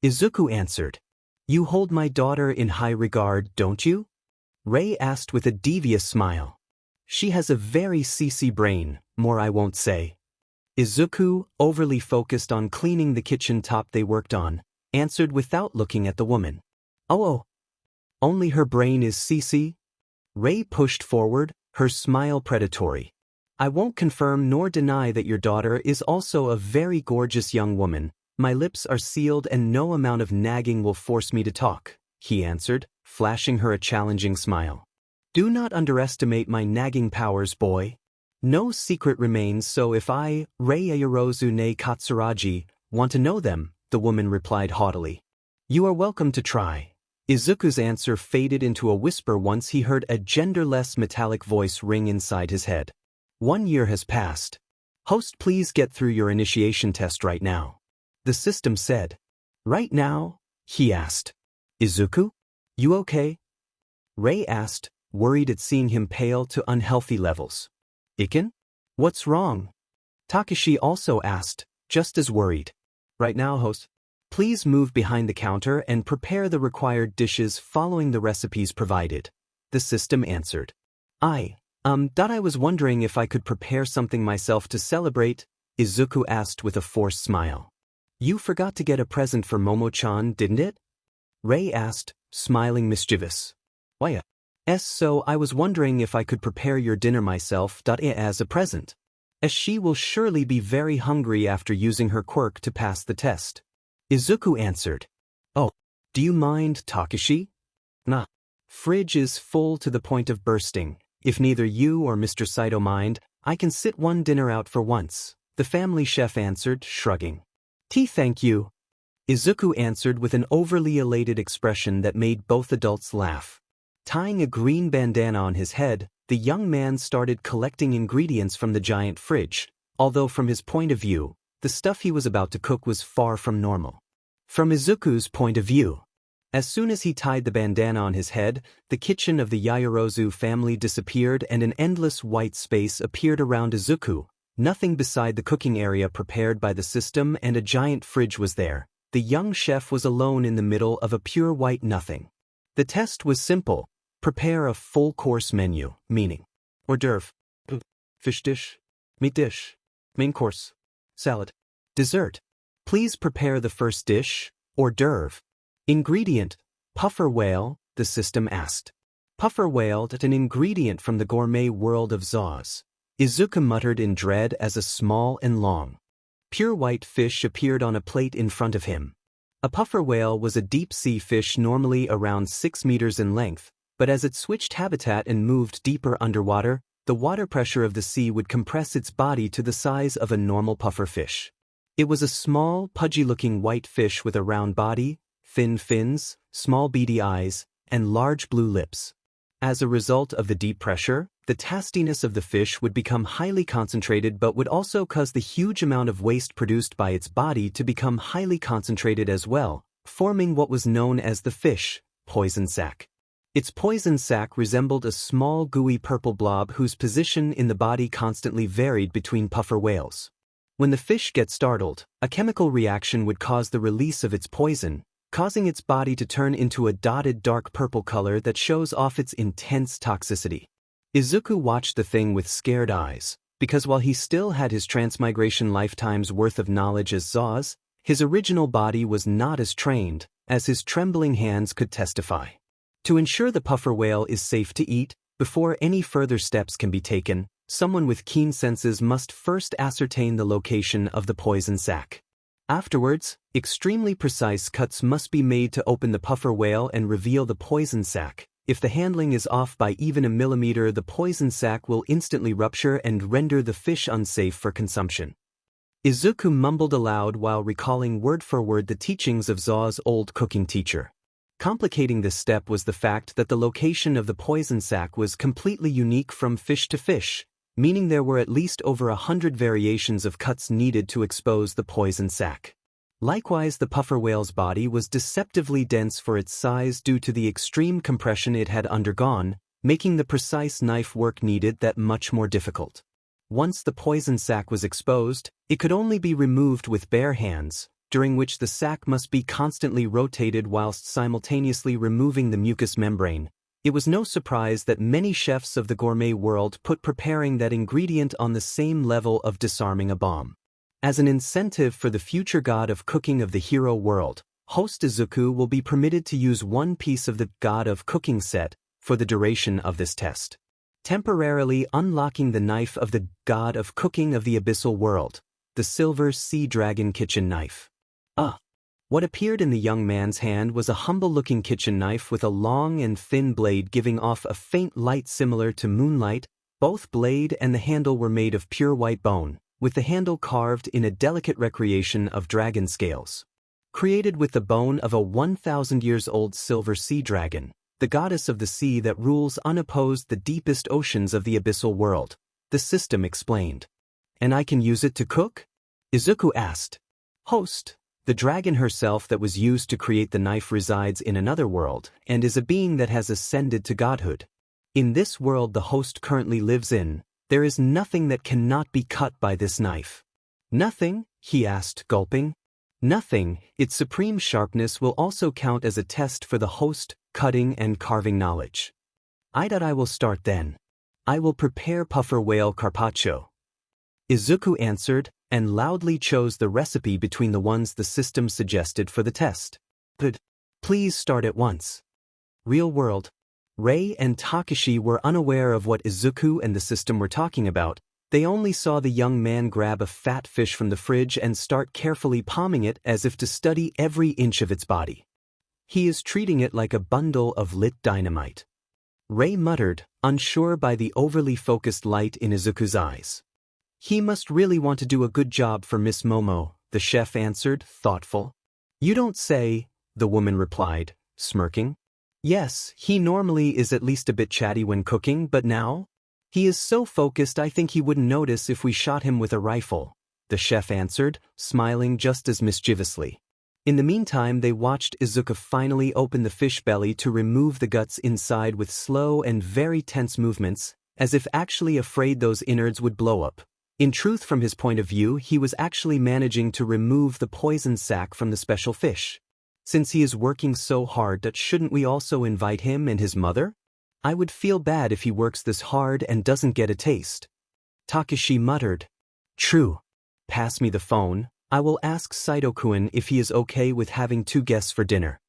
A: Izuku answered. You hold my daughter in high regard, don't you? Ray asked with a devious smile. She has a very CC brain, more I won't say. Izuku, overly focused on cleaning the kitchen top they worked on, answered without looking at the woman. Oh, only her brain is CC? Ray pushed forward, her smile predatory. I won't confirm nor deny that your daughter is also a very gorgeous young woman. My lips are sealed and no amount of nagging will force me to talk, he answered, flashing her a challenging smile. Do not underestimate my nagging powers, boy. No secret remains, so if I, Rei Ayorozu ne Katsuragi, want to know them, the woman replied haughtily. You are welcome to try. Izuku's answer faded into a whisper once he heard a genderless metallic voice ring inside his head. 1 year has passed. Host, please get through your initiation test right now. The system said. Right now? He asked. Izuku? You okay? Ray asked, worried at seeing him pale to unhealthy levels. Iken? What's wrong? Takashi also asked, just as worried. Right now, host. Please move behind the counter and prepare the required dishes following the recipes provided. The system answered. I was wondering if I could prepare something myself to celebrate, Izuku asked with a forced smile. You forgot to get a present for Momo-chan, didn't it? Ray asked, smiling mischievous. Why? So I was wondering if I could prepare your dinner myself as a present, as she will surely be very hungry after using her quirk to pass the test. Izuku answered. Oh, do you mind, Takashi? Nah. Fridge is full to the point of bursting. If neither you or Mr. Saito mind, I can sit one dinner out for once, the family chef answered, shrugging. Thank you. Izuku answered with an overly elated expression that made both adults laugh. Tying a green bandana on his head, the young man started collecting ingredients from the giant fridge, although from his point of view, the stuff he was about to cook was far from normal. From Izuku's point of view, as soon as he tied the bandana on his head, the kitchen of the Yaoyorozu family disappeared and an endless white space appeared around Izuku. Nothing beside the cooking area prepared by the system and a giant fridge was there. The young chef was alone in the middle of a pure white nothing. The test was simple. Prepare a full-course menu, meaning hors d'oeuvre, fish dish, meat dish, main course, salad, dessert. Please prepare the first dish, hors d'oeuvre. Ingredient, puffer whale, the system asked. Puffer whale, an ingredient from the gourmet world of Zaus. Izuku muttered in dread as a small and long, pure white fish appeared on a plate in front of him. A puffer whale was a deep-sea fish normally around 6 meters in length, but as it switched habitat and moved deeper underwater, the water pressure of the sea would compress its body to the size of a normal puffer fish. It was a small, pudgy-looking white fish with a round body, thin fins, small beady eyes, and large blue lips. As a result of the deep pressure, the tastiness of the fish would become highly concentrated but would also cause the huge amount of waste produced by its body to become highly concentrated as well, forming what was known as the fish poison sac. Its poison sac resembled a small gooey purple blob whose position in the body constantly varied between puffer whales. When the fish gets startled, a chemical reaction would cause the release of its poison, causing its body to turn into a dotted dark purple color that shows off its intense toxicity. Izuku watched the thing with scared eyes, because while he still had his transmigration lifetime's worth of knowledge as Zaus, his original body was not as trained, as his trembling hands could testify. To ensure the puffer whale is safe to eat, before any further steps can be taken, someone with keen senses must first ascertain the location of the poison sac. Afterwards, extremely precise cuts must be made to open the puffer whale and reveal the poison sac. If the handling is off by even a millimeter, the poison sac will instantly rupture and render the fish unsafe for consumption. Izuku mumbled aloud while recalling word for word the teachings of Za's old cooking teacher. Complicating this step was the fact that the location of the poison sac was completely unique from fish to fish, meaning there were at least over 100 variations of cuts needed to expose the poison sac. Likewise, the puffer whale's body was deceptively dense for its size due to the extreme compression it had undergone, making the precise knife work needed that much more difficult. Once the poison sac was exposed, it could only be removed with bare hands, during which the sac must be constantly rotated whilst simultaneously removing the mucous membrane. It was no surprise that many chefs of the gourmet world put preparing that ingredient on the same level of disarming a bomb. As an incentive for the future god of cooking of the hero world, host Izuku will be permitted to use one piece of the god of cooking set for the duration of this test, temporarily unlocking the knife of the god of cooking of the abyssal world, the silver sea dragon kitchen knife. What appeared in the young man's hand was a humble-looking kitchen knife with a long and thin blade giving off a faint light similar to moonlight. Both blade and the handle were made of pure white bone, with the handle carved in a delicate recreation of dragon scales. Created with the bone of a 1,000-years-old silver sea dragon, the goddess of the sea that rules unopposed the deepest oceans of the abyssal world, the system explained. "And I can use it to cook?" Izuku asked. "Host, the dragon herself that was used to create the knife resides in another world and is a being that has ascended to godhood. In this world the host currently lives in, there is nothing that cannot be cut by this knife." "Nothing?" he asked, gulping. "Nothing. Its supreme sharpness will also count as a test for the host, cutting and carving knowledge." I will start then. I will prepare puffer whale carpaccio," Izuku answered, and loudly chose the recipe between the ones the system suggested for the test. "Good. Please start at once." Real world. Rei and Takashi were unaware of what Izuku and the system were talking about. They only saw the young man grab a fat fish from the fridge and start carefully palming it as if to study every inch of its body. "He is treating it like a bundle of lit dynamite," Rei muttered, unsure by the overly focused light in Izuku's eyes. "He must really want to do a good job for Miss Momo," the chef answered, thoughtful. "You don't say," the woman replied, smirking. "Yes, he normally is at least a bit chatty when cooking, but now? He is so focused I think he wouldn't notice if we shot him with a rifle," the chef answered, smiling just as mischievously. In the meantime they watched Izuku finally open the fish belly to remove the guts inside with slow and very tense movements, as if actually afraid those innards would blow up. In truth, from his point of view, he was actually managing to remove the poison sac from the special fish. Since he is working so hard, shouldn't we also invite him and his mother? I would feel bad if he works this hard and doesn't get a taste. Takashi muttered. "True. Pass me the phone. I will ask Saito-kun if he is okay with having 2 guests for dinner."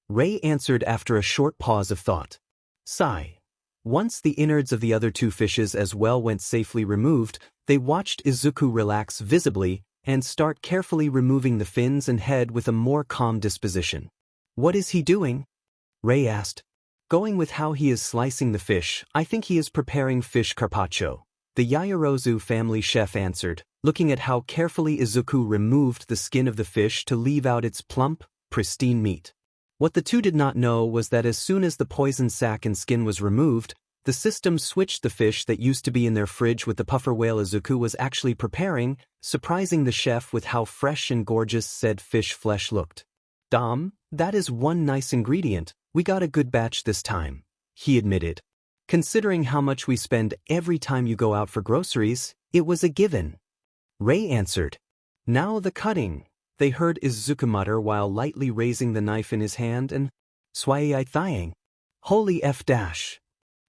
A: Rei answered after a short pause of thought. Sigh. Once the innards of the other 2 fishes as well went safely removed, they watched Izuku relax visibly and start carefully removing the fins and head with a more calm disposition. "What is he doing?" Rei asked. "Going with how he is slicing the fish, I think he is preparing fish carpaccio," the Yaoyorozu family chef answered, looking at how carefully Izuku removed the skin of the fish to leave out its plump, pristine meat. What the two did not know was that as soon as the poison sac and skin was removed, the system switched the fish that used to be in their fridge with the puffer whale Izuku was actually preparing, surprising the chef with how fresh and gorgeous said fish flesh looked. "Dom, that is one nice ingredient. We got a good batch this time," he admitted. "Considering how much we spend every time you go out for groceries, it was a given." Rei answered. "Now the cutting," they heard Izuku mutter while lightly raising the knife in his hand and swai thying. "Holy F dash."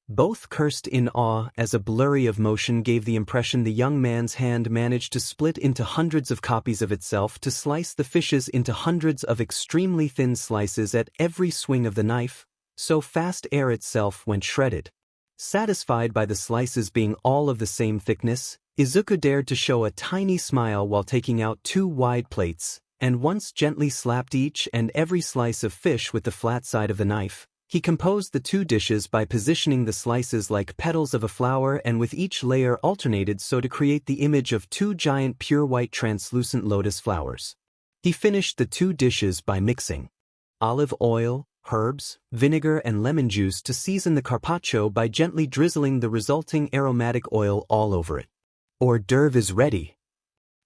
A: Both cursed in awe as a blurry of motion gave the impression the young man's hand managed to split into hundreds of copies of itself to slice the fishes into hundreds of extremely thin slices at every swing of the knife, so fast air itself went shredded. Satisfied by the slices being all of the same thickness, Izuku dared to show a tiny smile while taking out 2 wide plates, and once gently slapped each and every slice of fish with the flat side of the knife. He composed the 2 dishes by positioning the slices like petals of a flower and with each layer alternated so to create the image of 2 giant pure white translucent lotus flowers. He finished the 2 dishes by mixing olive oil, herbs, vinegar and lemon juice to season the carpaccio by gently drizzling the resulting aromatic oil all over it. "Hors d'oeuvre is ready,"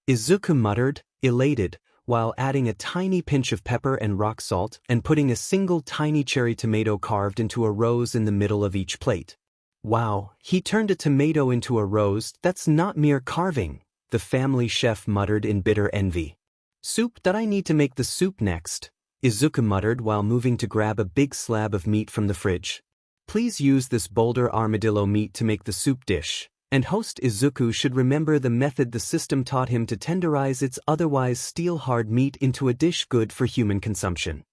A: Izuku muttered, elated, while adding a tiny pinch of pepper and rock salt and putting a single tiny cherry tomato carved into a rose in the middle of each plate. Wow, he turned a tomato into a rose, that's not mere carving, the family chef muttered in bitter envy. Soup, that I need to make the soup next, Izuku muttered while moving to grab a big slab of meat from the fridge. Please use this boulder armadillo meat to make the soup dish, and host Izuku should remember the method the system taught him to tenderize its otherwise steel-hard meat into a dish good for human consumption.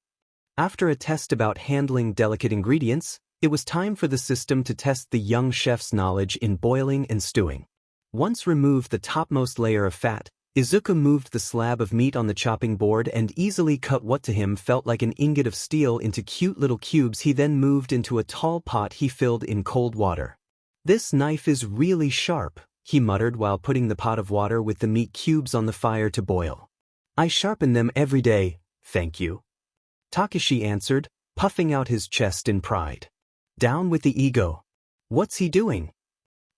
A: After a test about handling delicate ingredients, it was time for the system to test the young chef's knowledge in boiling and stewing. Once removed the topmost layer of fat, Izuku moved the slab of meat on the chopping board and easily cut what to him felt like an ingot of steel into cute little cubes. He then moved into a tall pot he filled in cold water. This knife is really sharp, he muttered while putting the pot of water with the meat cubes on the fire to boil. I sharpen them every day, thank you. Takashi answered, puffing out his chest in pride. Down with the ego. What's he doing?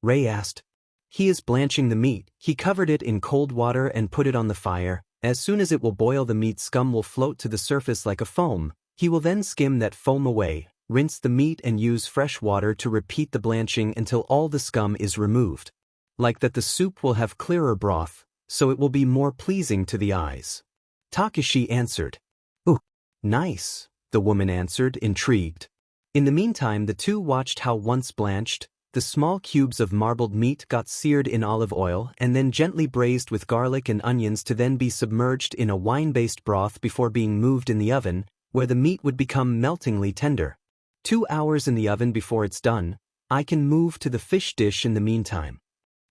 A: Ray asked. He is blanching the meat. He covered it in cold water and put it on the fire. As soon as it will boil, the meat scum will float to the surface like a foam. He will then skim that foam away, rinse the meat and use fresh water to repeat the blanching until all the scum is removed. Like that, the soup will have clearer broth, so it will be more pleasing to the eyes. Takashi answered. Ooh, nice, the woman answered, intrigued. In the meantime, the two watched how once blanched, the small cubes of marbled meat got seared in olive oil and then gently braised with garlic and onions to then be submerged in a wine-based broth before being moved in the oven, where the meat would become meltingly tender. 2 hours in the oven before it's done. I can move to the fish dish in the meantime.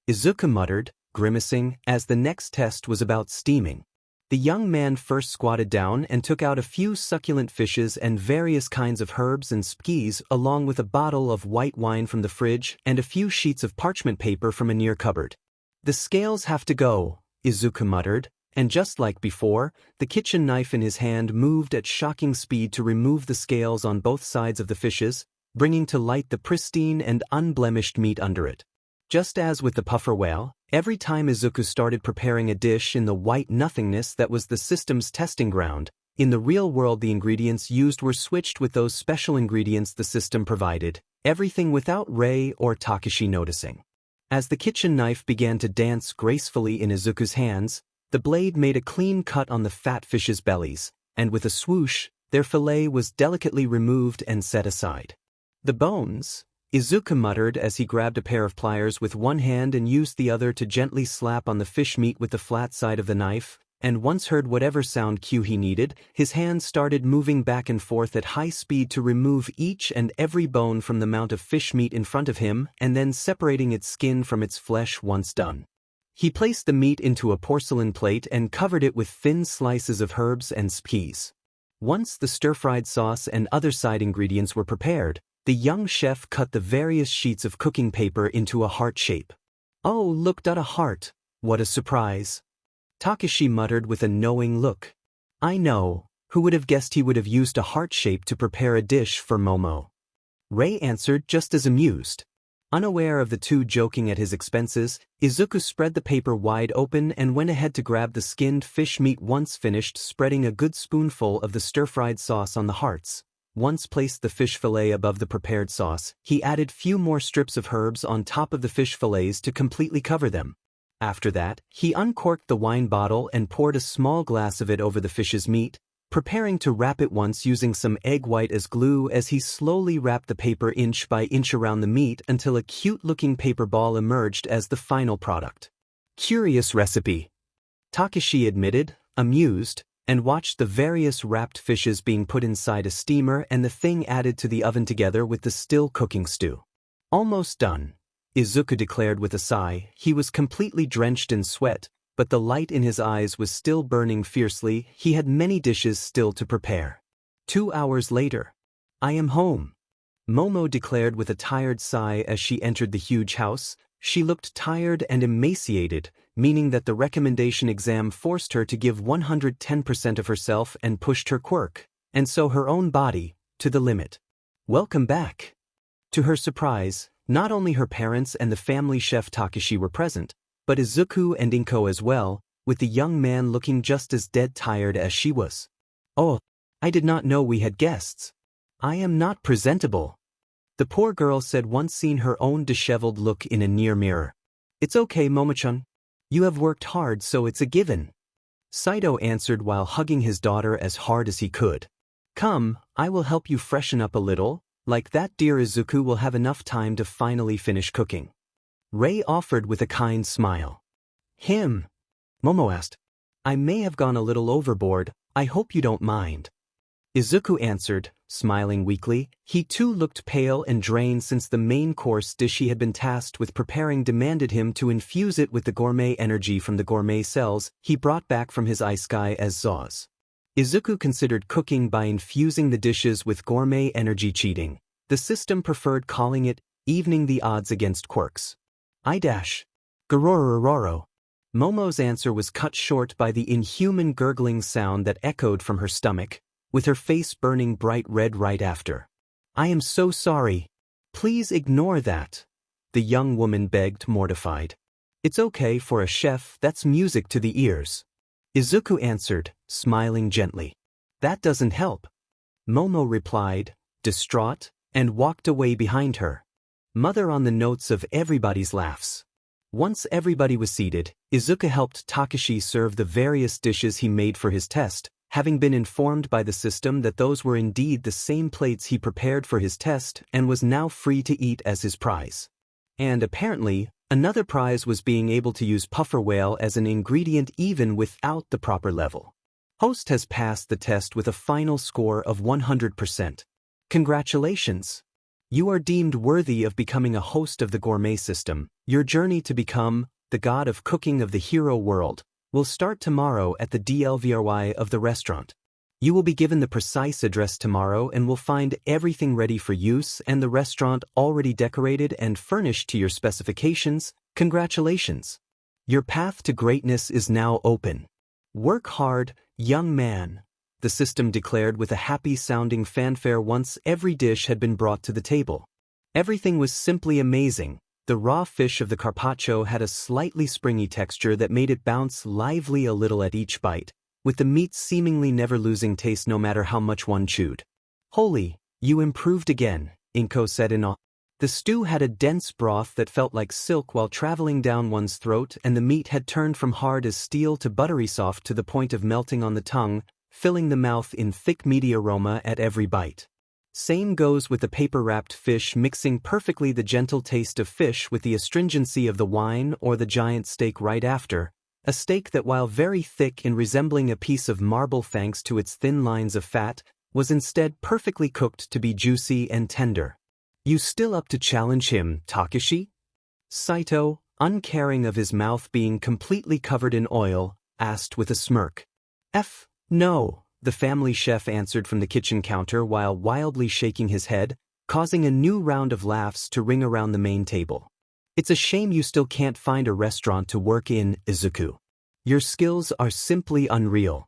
A: Izuku muttered, grimacing, as the next test was about steaming. The young man first squatted down and took out a few succulent fishes and various kinds of herbs and spices, along with a bottle of white wine from the fridge and a few sheets of parchment paper from a near cupboard. The scales have to go, Izuku muttered, and just like before, the kitchen knife in his hand moved at shocking speed to remove the scales on both sides of the fishes, bringing to light the pristine and unblemished meat under it. Just as with the puffer whale, every time Izuku started preparing a dish in the white nothingness that was the system's testing ground, in the real world the ingredients used were switched with those special ingredients the system provided, everything without Rei or Takashi noticing. As the kitchen knife began to dance gracefully in Izuku's hands, the blade made a clean cut on the fat fish's bellies, and with a swoosh, their fillet was delicately removed and set aside. The bones, Izuku muttered as he grabbed a pair of pliers with one hand and used the other to gently slap on the fish meat with the flat side of the knife, and once heard whatever sound cue he needed, his hands started moving back and forth at high speed to remove each and every bone from the mound of fish meat in front of him and then separating its skin from its flesh once done. He placed the meat into a porcelain plate and covered it with thin slices of herbs and spices. Once the stir-fried sauce and other side ingredients were prepared, the young chef cut the various sheets of cooking paper into a heart shape. Oh, look at a heart, what a surprise! Takashi muttered with a knowing look. I know, who would have guessed he would have used a heart shape to prepare a dish for Momo? Rei answered just as amused. Unaware of the two joking at his expenses, Izuku spread the paper wide open and went ahead to grab the skinned fish meat. Once finished spreading a good spoonful of the stir-fried sauce on the hearts. Once placed the fish fillet above the prepared sauce, he added few more strips of herbs on top of the fish fillets to completely cover them. After that, he uncorked the wine bottle and poured a small glass of it over the fish's meat, preparing to wrap it once using some egg white as glue as he slowly wrapped the paper inch by inch around the meat until a cute-looking paper ball emerged as the final product. Curious recipe, Takashi admitted, amused, and watched the various wrapped fishes being put inside a steamer and the thing added to the oven together with the still cooking stew. Almost done, Izuku declared with a sigh. He was completely drenched in sweat, but the light in his eyes was still burning fiercely. He had many dishes still to prepare. 2 hours later. I am home, Momo declared with a tired sigh as she entered the huge house. She looked tired and emaciated, meaning that the recommendation exam forced her to give 110% of herself and pushed her quirk, and so her own body, to the limit. Welcome back. To her surprise, not only her parents and the family chef Takashi were present, but Izuku and Inko as well, with the young man looking just as dead tired as she was. Oh, I did not know we had guests. I am not presentable. The poor girl said once seeing her own disheveled look in a near mirror. It's okay, Momochan. You have worked hard, so it's a given. Saito answered while hugging his daughter as hard as he could. Come, I will help you freshen up a little, like that dear Izuku will have enough time to finally finish cooking. Rei offered with a kind smile. Him? Momo asked. I may have gone a little overboard, I hope you don't mind. Izuku answered, smiling weakly. He too looked pale and drained since the main course dish he had been tasked with preparing demanded him to infuse it with the gourmet energy from the gourmet cells he brought back from his isekai as Zaus. Izuku considered cooking by infusing the dishes with gourmet energy cheating. The system preferred calling it evening the odds against quirks. Gororororo. Momo's answer was cut short by the inhuman gurgling sound that echoed from her stomach, with her face burning bright red right after. I am so sorry. Please ignore that. The young woman begged, mortified. It's okay for a chef, that's music to the ears. Izuku answered, smiling gently. That doesn't help. Momo replied, distraught, and walked away behind her. Mother on the notes of everybody's laughs. Once everybody was seated, Izuku helped Takashi serve the various dishes he made for his test, having been informed by the system that those were indeed the same plates he prepared for his test and was now free to eat as his prize. And apparently, another prize was being able to use puffer whale as an ingredient even without the proper level. Host has passed the test with a final score of 100%. Congratulations! You are deemed worthy of becoming a host of the gourmet system. Your journey to become the god of cooking of the hero world will start tomorrow at the DLVRY of the restaurant. You will be given the precise address tomorrow and will find everything ready for use and the restaurant already decorated and furnished to your specifications. Congratulations! Your path to greatness is now open. Work hard, young man, the system declared with a happy-sounding fanfare once every dish had been brought to the table. Everything was simply amazing. The raw fish of the carpaccio had a slightly springy texture that made it bounce lively a little at each bite, with the meat seemingly never losing taste no matter how much one chewed. Holy, you improved again, Inko said in awe. The stew had a dense broth that felt like silk while traveling down one's throat, and the meat had turned from hard as steel to buttery soft to the point of melting on the tongue, filling the mouth in thick meaty aroma at every bite. Same goes with the paper-wrapped fish, mixing perfectly the gentle taste of fish with the astringency of the wine or the giant steak right after, a steak that while very thick in resembling a piece of marble thanks to its thin lines of fat, was instead perfectly cooked to be juicy and tender. You still up to challenge him, Takashi? Saito, uncaring of his mouth being completely covered in oil, asked with a smirk. No. The family chef answered from the kitchen counter while wildly shaking his head, causing a new round of laughs to ring around the main table. It's a shame you still can't find a restaurant to work in, Izuku. Your skills are simply unreal.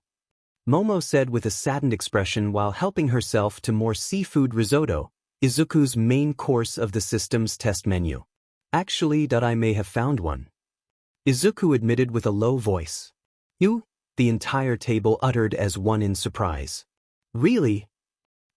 A: Momo said with a saddened expression while helping herself to more seafood risotto, Izuku's main course of the system's test menu. Actually, I may have found one. Izuku admitted with a low voice. You? The entire table uttered as one in surprise. Really?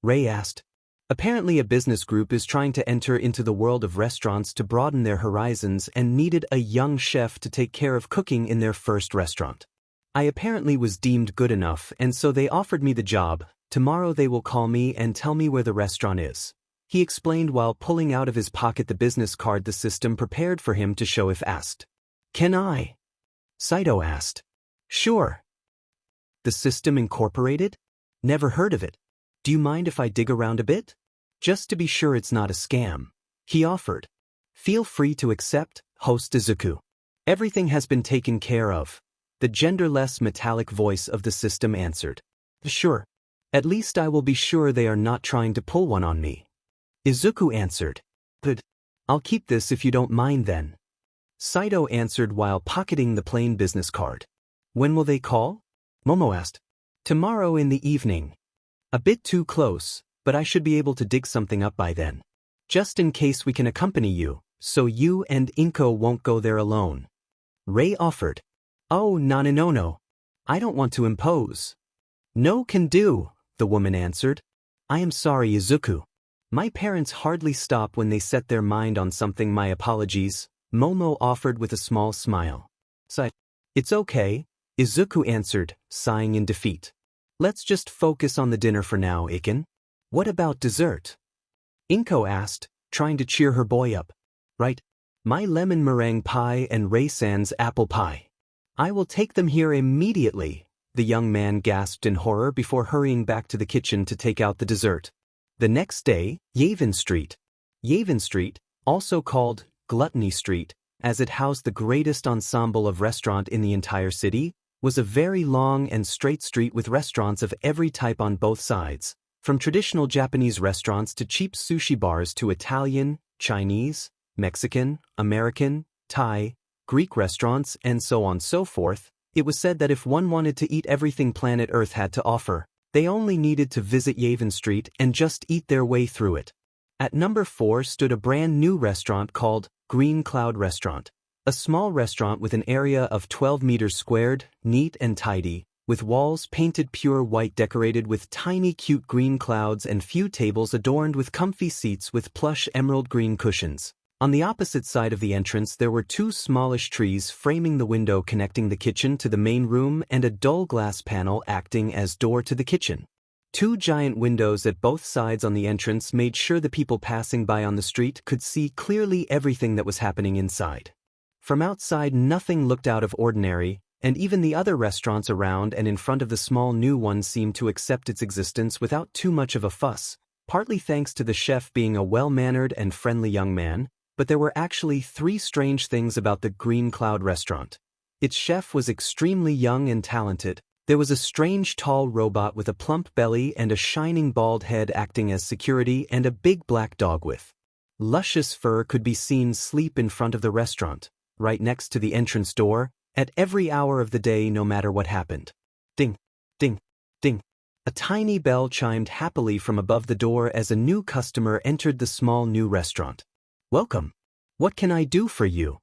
A: Rei asked. Apparently a business group is trying to enter into the world of restaurants to broaden their horizons and needed a young chef to take care of cooking in their first restaurant. I apparently was deemed good enough, and so they offered me the job. Tomorrow they will call me and tell me where the restaurant is. He explained while pulling out of his pocket the business card the system prepared for him to show if asked. Can I? Saito asked. Sure. The system incorporated? Never heard of it. Do you mind if I dig around a bit? Just to be sure it's not a scam. He offered. Feel free to accept, host Izuku. Everything has been taken care of. The genderless metallic voice of the system answered. Sure. At least I will be sure they are not trying to pull one on me. Izuku answered. Good. I'll keep this if you don't mind then. Saito answered while pocketing the plain business card. When will they call? Momo asked. Tomorrow in the evening. A bit too close, but I should be able to dig something up by then. Just in case we can accompany you, so you and Inko won't go there alone. Rei offered. Oh, no. I don't want to impose. No can do, the woman answered. I am sorry, Izuku. My parents hardly stop when they set their mind on something. My apologies, Momo offered with a small smile. It's okay, Izuku answered, sighing in defeat. Let's just focus on the dinner for now, Iken. What about dessert? Inko asked, trying to cheer her boy up. Right. My lemon meringue pie and Raisin's apple pie. I will take them here immediately, the young man gasped in horror before hurrying back to the kitchen to take out the dessert. The next day, Yavin Street, also called Gluttony Street, as it housed the greatest ensemble of restaurant in the entire city, was a very long and straight street with restaurants of every type on both sides, from traditional Japanese restaurants to cheap sushi bars to Italian, Chinese, Mexican, American, Thai, Greek restaurants, and so on so forth. It was said that if one wanted to eat everything planet Earth had to offer, they only needed to visit Yavin Street and just eat their way through it. At number 4 stood a brand new restaurant called Green Cloud Restaurant, a small restaurant with an area of 12 meters squared, neat and tidy, with walls painted pure white decorated with tiny cute green clouds and few tables adorned with comfy seats with plush emerald green cushions. On the opposite side of the entrance there were 2 smallish trees framing the window connecting the kitchen to the main room and a dull glass panel acting as door to the kitchen. 2 giant windows at both sides on the entrance made sure the people passing by on the street could see clearly everything that was happening inside. From outside nothing looked out of ordinary, and even the other restaurants around and in front of the small new one seemed to accept its existence without too much of a fuss, partly thanks to the chef being a well-mannered and friendly young man. But there were actually 3 strange things about the Green Cloud restaurant. Its chef was extremely young and talented. There was a strange tall robot with a plump belly and a shining bald head acting as security, and a big black dog with luscious fur could be seen asleep in front of the restaurant, right next to the entrance door, at every hour of the day no matter what happened. Ding, ding, ding. A tiny bell chimed happily from above the door as a new customer entered the small new restaurant. Welcome. What can I do for you?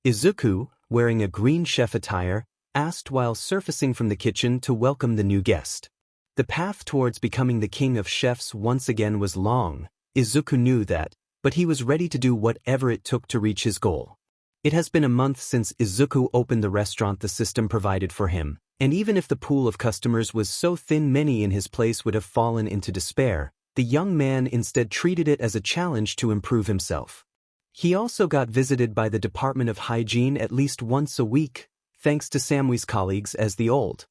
A: Izuku, wearing a green chef attire, asked while surfacing from the kitchen to welcome the new guest. The path towards becoming the king of chefs once again was long. Izuku knew that, but he was ready to do whatever it took to reach his goal. It has been a month since Izuku opened the restaurant the system provided for him, and even if the pool of customers was so thin many in his place would have fallen into despair, the young man instead treated it as a challenge to improve himself. He also got visited by the Department of Hygiene at least once a week, thanks to Samui's colleagues, as the old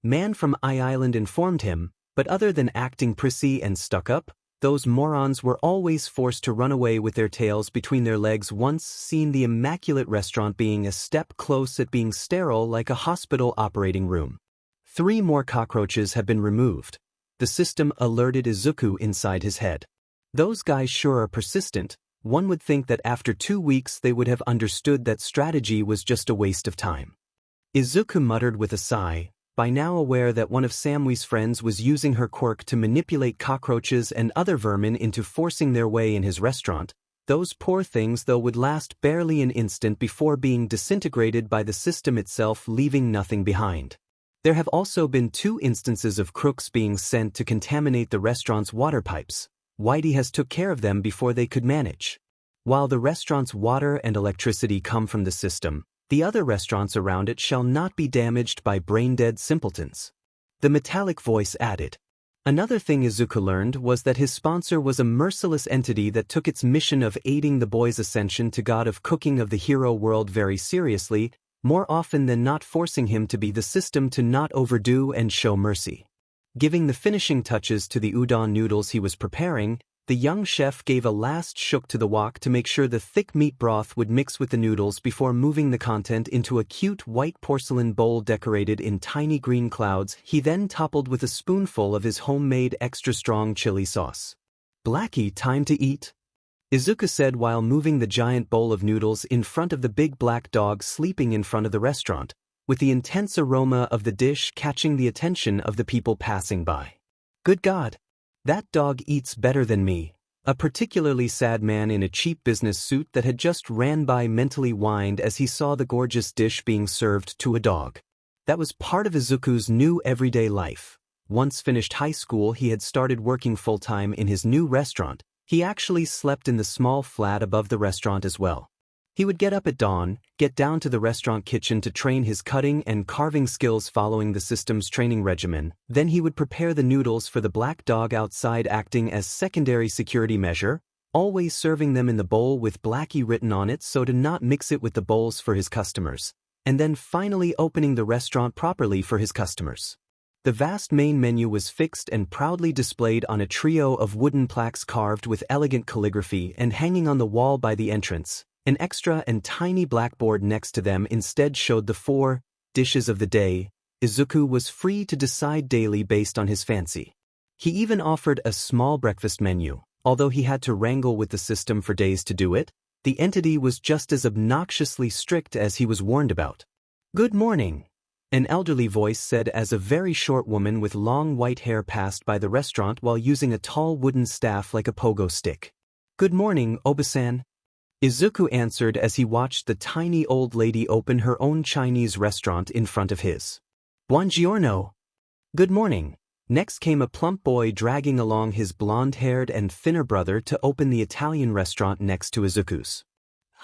A: man from Island informed him, but other than acting prissy and stuck up, those morons were always forced to run away with their tails between their legs once seen the immaculate restaurant being a step close at being sterile like a hospital operating room. 3 more cockroaches have been removed. The system alerted Izuku inside his head. Those guys sure are persistent. One would think that after 2 weeks they would have understood that strategy was just a waste of time. Izuku muttered with a sigh, by now aware that one of Samui's friends was using her quirk to manipulate cockroaches and other vermin into forcing their way in his restaurant. Those poor things though would last barely an instant before being disintegrated by the system itself, leaving nothing behind. There have also been 2 instances of crooks being sent to contaminate the restaurant's water pipes. Whitey has took care of them before they could manage. While the restaurant's water and electricity come from the system, the other restaurants around it shall not be damaged by brain-dead simpletons. The metallic voice added. Another thing Izuku learned was that his sponsor was a merciless entity that took its mission of aiding the boy's ascension to god of cooking of the hero world very seriously, more often than not forcing him to be the system to not overdo and show mercy. Giving the finishing touches to the udon noodles he was preparing, the young chef gave a last shook to the wok to make sure the thick meat broth would mix with the noodles before moving the content into a cute white porcelain bowl decorated in tiny green clouds. He then toppled with a spoonful of his homemade extra strong chili sauce. Blackie, time to eat? Izuku said while moving the giant bowl of noodles in front of the big black dog sleeping in front of the restaurant, with the intense aroma of the dish catching the attention of the people passing by. Good God! That dog eats better than me. A particularly sad man in a cheap business suit that had just ran by mentally whined as he saw the gorgeous dish being served to a dog. That was part of Izuku's new everyday life. Once finished high school, he had started working full-time in his new restaurant, He actually slept in the small flat above the restaurant as well. He would get up at dawn, get down to the restaurant kitchen to train his cutting and carving skills following the system's training regimen. Then he would prepare the noodles for the black dog outside, acting as secondary security measure, always serving them in the bowl with Blackie written on it so to not mix it with the bowls for his customers, and then finally opening the restaurant properly for his customers. The vast main menu was fixed and proudly displayed on a trio of wooden plaques carved with elegant calligraphy and hanging on the wall by the entrance. An extra and tiny blackboard next to them instead showed the 4 dishes of the day. Izuku was free to decide daily based on his fancy. He even offered a small breakfast menu. Although he had to wrangle with the system for days to do it, the entity was just as obnoxiously strict as he was warned about. "Good morning," an elderly voice said as a very short woman with long white hair passed by the restaurant while using a tall wooden staff like a pogo stick. "Good morning, Obasan," Izuku answered as he watched the tiny old lady open her own Chinese restaurant in front of his. "Buongiorno." "Good morning." Next came a plump boy dragging along his blonde-haired and thinner brother to open the Italian restaurant next to Izuku's.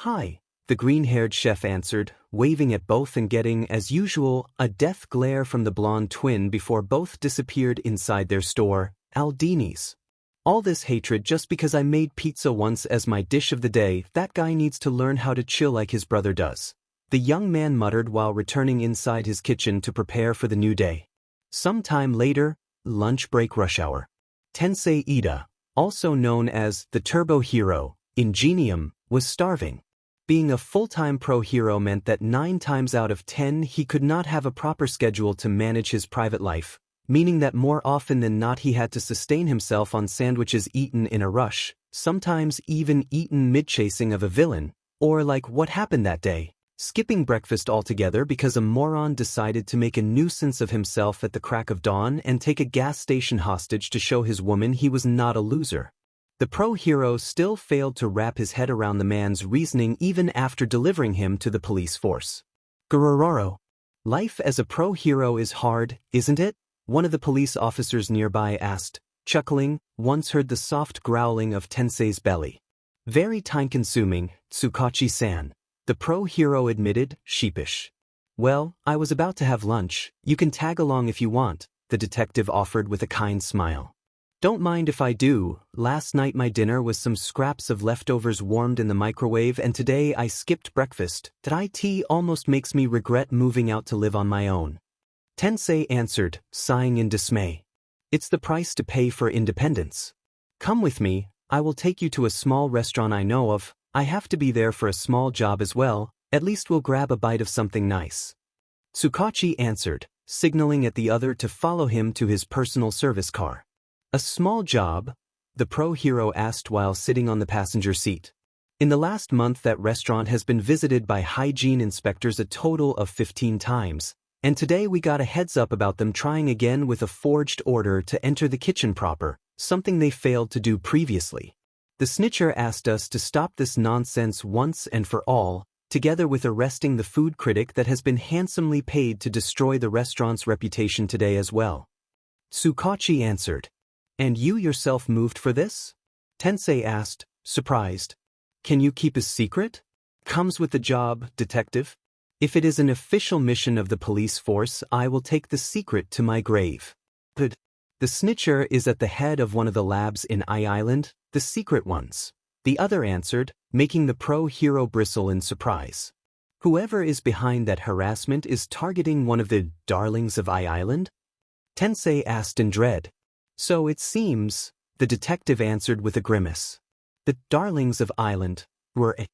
A: "Hi," the green-haired chef answered, waving at both and getting, as usual, a death glare from the blonde twin before both disappeared inside their store, Aldini's. "All this hatred just because I made pizza once as my dish of the day. That guy needs to learn how to chill like his brother does," the young man muttered while returning inside his kitchen to prepare for the new day. Some time later, lunch break rush hour. Tensei Ida, also known as the Turbo Hero, Ingenium, was starving. Being a full-time pro hero meant that 9 times out of 10 he could not have a proper schedule to manage his private life, meaning that more often than not he had to sustain himself on sandwiches eaten in a rush, sometimes even eaten mid-chasing of a villain, or like what happened that day, skipping breakfast altogether because a moron decided to make a nuisance of himself at the crack of dawn and take a gas station hostage to show his woman he was not a loser. The pro-hero still failed to wrap his head around the man's reasoning even after delivering him to the police force. "Gururoro. Life as a pro-hero is hard, isn't it?" one of the police officers nearby asked, chuckling, once heard the soft growling of Tensei's belly. "Very time-consuming, Tsukachi-san," the pro-hero admitted, sheepish. "Well, I was about to have lunch. You can tag along if you want," the detective offered with a kind smile. "Don't mind if I do. Last night my dinner was some scraps of leftovers warmed in the microwave and today I skipped breakfast. It almost makes me regret moving out to live on my own." Tensei answered, sighing in dismay. "It's the price to pay for independence. Come with me, I will take you to a small restaurant I know of. I have to be there for a small job as well, at least we'll grab a bite of something nice." Tsukachi answered, signaling at the other to follow him to his personal service car. "A small job?" the pro-hero asked while sitting on the passenger seat. "In the last month that restaurant has been visited by hygiene inspectors a total of 15 times, and today we got a heads up about them trying again with a forged order to enter the kitchen proper, something they failed to do previously. The snitcher asked us to stop this nonsense once and for all, together with arresting the food critic that has been handsomely paid to destroy the restaurant's reputation today as well." Tsukachi answered. "And you yourself moved for this?" Tensei asked, surprised. "Can you keep a secret?" "Comes with the job, detective. If it is an official mission of the police force, I will take the secret to my grave." "But the snitcher is at the head of one of the labs in Island, the secret ones," the other answered, making the pro-hero bristle in surprise. "Whoever is behind that harassment is targeting one of the darlings of Island?" Tensei asked in dread. "So it seems," the detective answered with a grimace. The darlings of Island were a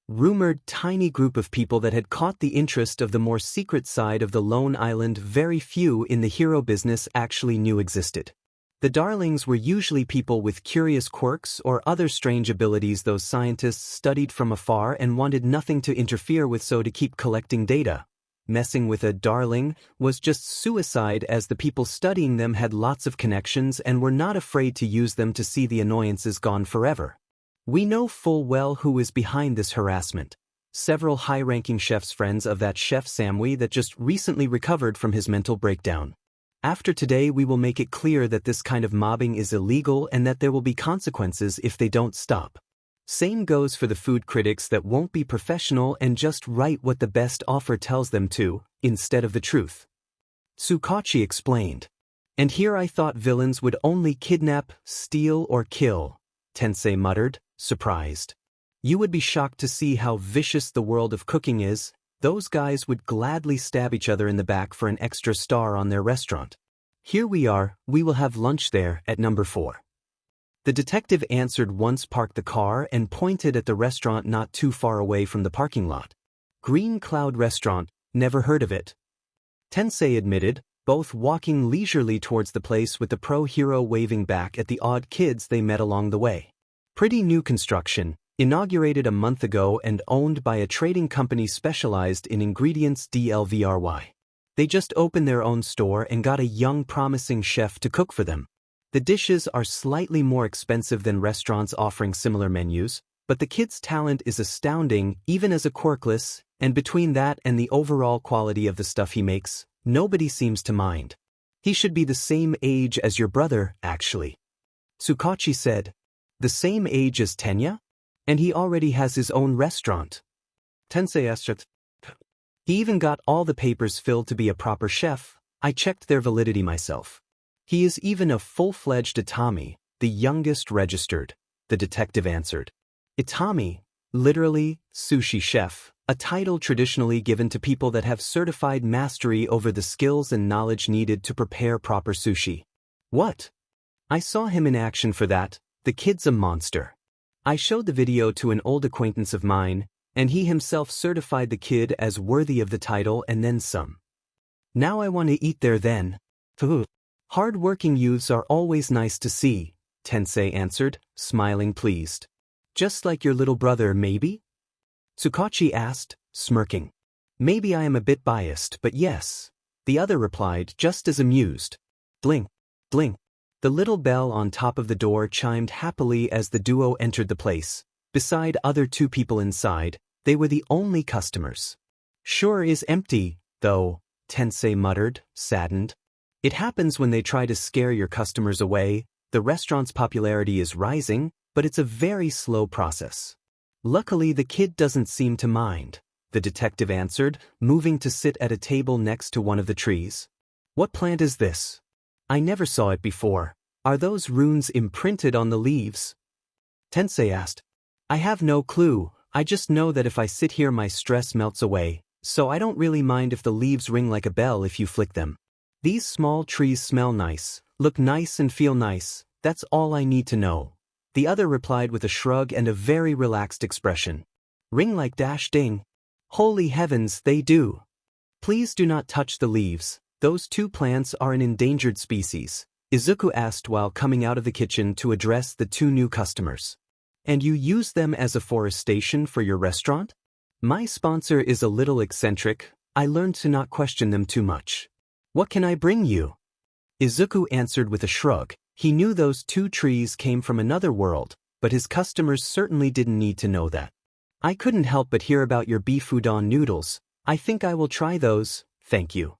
A: rumored tiny group of people that had caught the interest of the more secret side of the lone island very few in the hero business actually knew existed. The darlings were usually people with curious quirks or other strange abilities those scientists studied from afar and wanted nothing to interfere with, so to keep collecting data. Messing with a darling was just suicide, as the people studying them had lots of connections and were not afraid to use them to see the annoyances gone forever. "We know full well who is behind this harassment. Several high-ranking chefs friends of that chef Samui that just recently recovered from his mental breakdown." After today we will make it clear that this kind of mobbing is illegal and that there will be consequences if they don't stop. Same goes for the food critics that won't be professional and just write what the best offer tells them to, instead of the truth. Tsukachi explained. And here I thought villains would only kidnap, steal or kill, Tensei muttered, surprised. You would be shocked to see how vicious the world of cooking is. Those guys would gladly stab each other in the back for an extra star on their restaurant. Here we are, we will have lunch there at number 4. The detective answered once parked the car and pointed at the restaurant not too far away from the parking lot. Green Cloud Restaurant, never heard of it. Tensei admitted, both walking leisurely towards the place with the pro-hero waving back at the odd kids they met along the way. Pretty new construction, inaugurated a month ago and owned by a trading company specialized in ingredients DLVRY. They just opened their own store and got a young promising chef to cook for them. The dishes are slightly more expensive than restaurants offering similar menus, but the kid's talent is astounding even as a quirkless, and between that and the overall quality of the stuff he makes, nobody seems to mind. He should be the same age as your brother, actually. Tsukachi said. The same age as Tenya? And he already has his own restaurant. Tensei asked. He even got all the papers filled to be a proper chef. I checked their validity myself. He is even a full-fledged Itami, the youngest registered, the detective answered. Itami, literally, sushi chef, a title traditionally given to people that have certified mastery over the skills and knowledge needed to prepare proper sushi. What? I saw him in action for that, the kid's a monster. I showed the video to an old acquaintance of mine, and he himself certified the kid as worthy of the title and then some. Now I want to eat there then. Hard-working youths are always nice to see, Tensei answered, smiling pleased. Just like your little brother, maybe? Tsukachi asked, smirking. Maybe I am a bit biased, but yes. The other replied, just as amused. Blink, blink. The little bell on top of the door chimed happily as the duo entered the place. Beside other 2 people inside, they were the only customers. Sure is empty, though, Tensei muttered, saddened. It happens when they try to scare your customers away. The restaurant's popularity is rising, but it's a very slow process. Luckily, the kid doesn't seem to mind, the detective answered, moving to sit at a table next to one of the trees. What plant is this? I never saw it before. Are those runes imprinted on the leaves? Tensei asked. I have no clue. I just know that if I sit here my stress melts away, so I don't really mind if the leaves ring like a bell if you flick them. These small trees smell nice, look nice and feel nice, that's all I need to know. The other replied with a shrug and a very relaxed expression. Ring like dash ding. Holy heavens, they do. Please do not touch the leaves, those 2 plants are an endangered species, Izuku asked while coming out of the kitchen to address the 2 new customers. And you use them as afforestation for your restaurant? My sponsor is a little eccentric, I learned to not question them too much. What can I bring you? Izuku answered with a shrug. He knew those 2 trees came from another world, but his customers certainly didn't need to know that. I couldn't help but hear about your beef udon noodles. I think I will try those, thank you.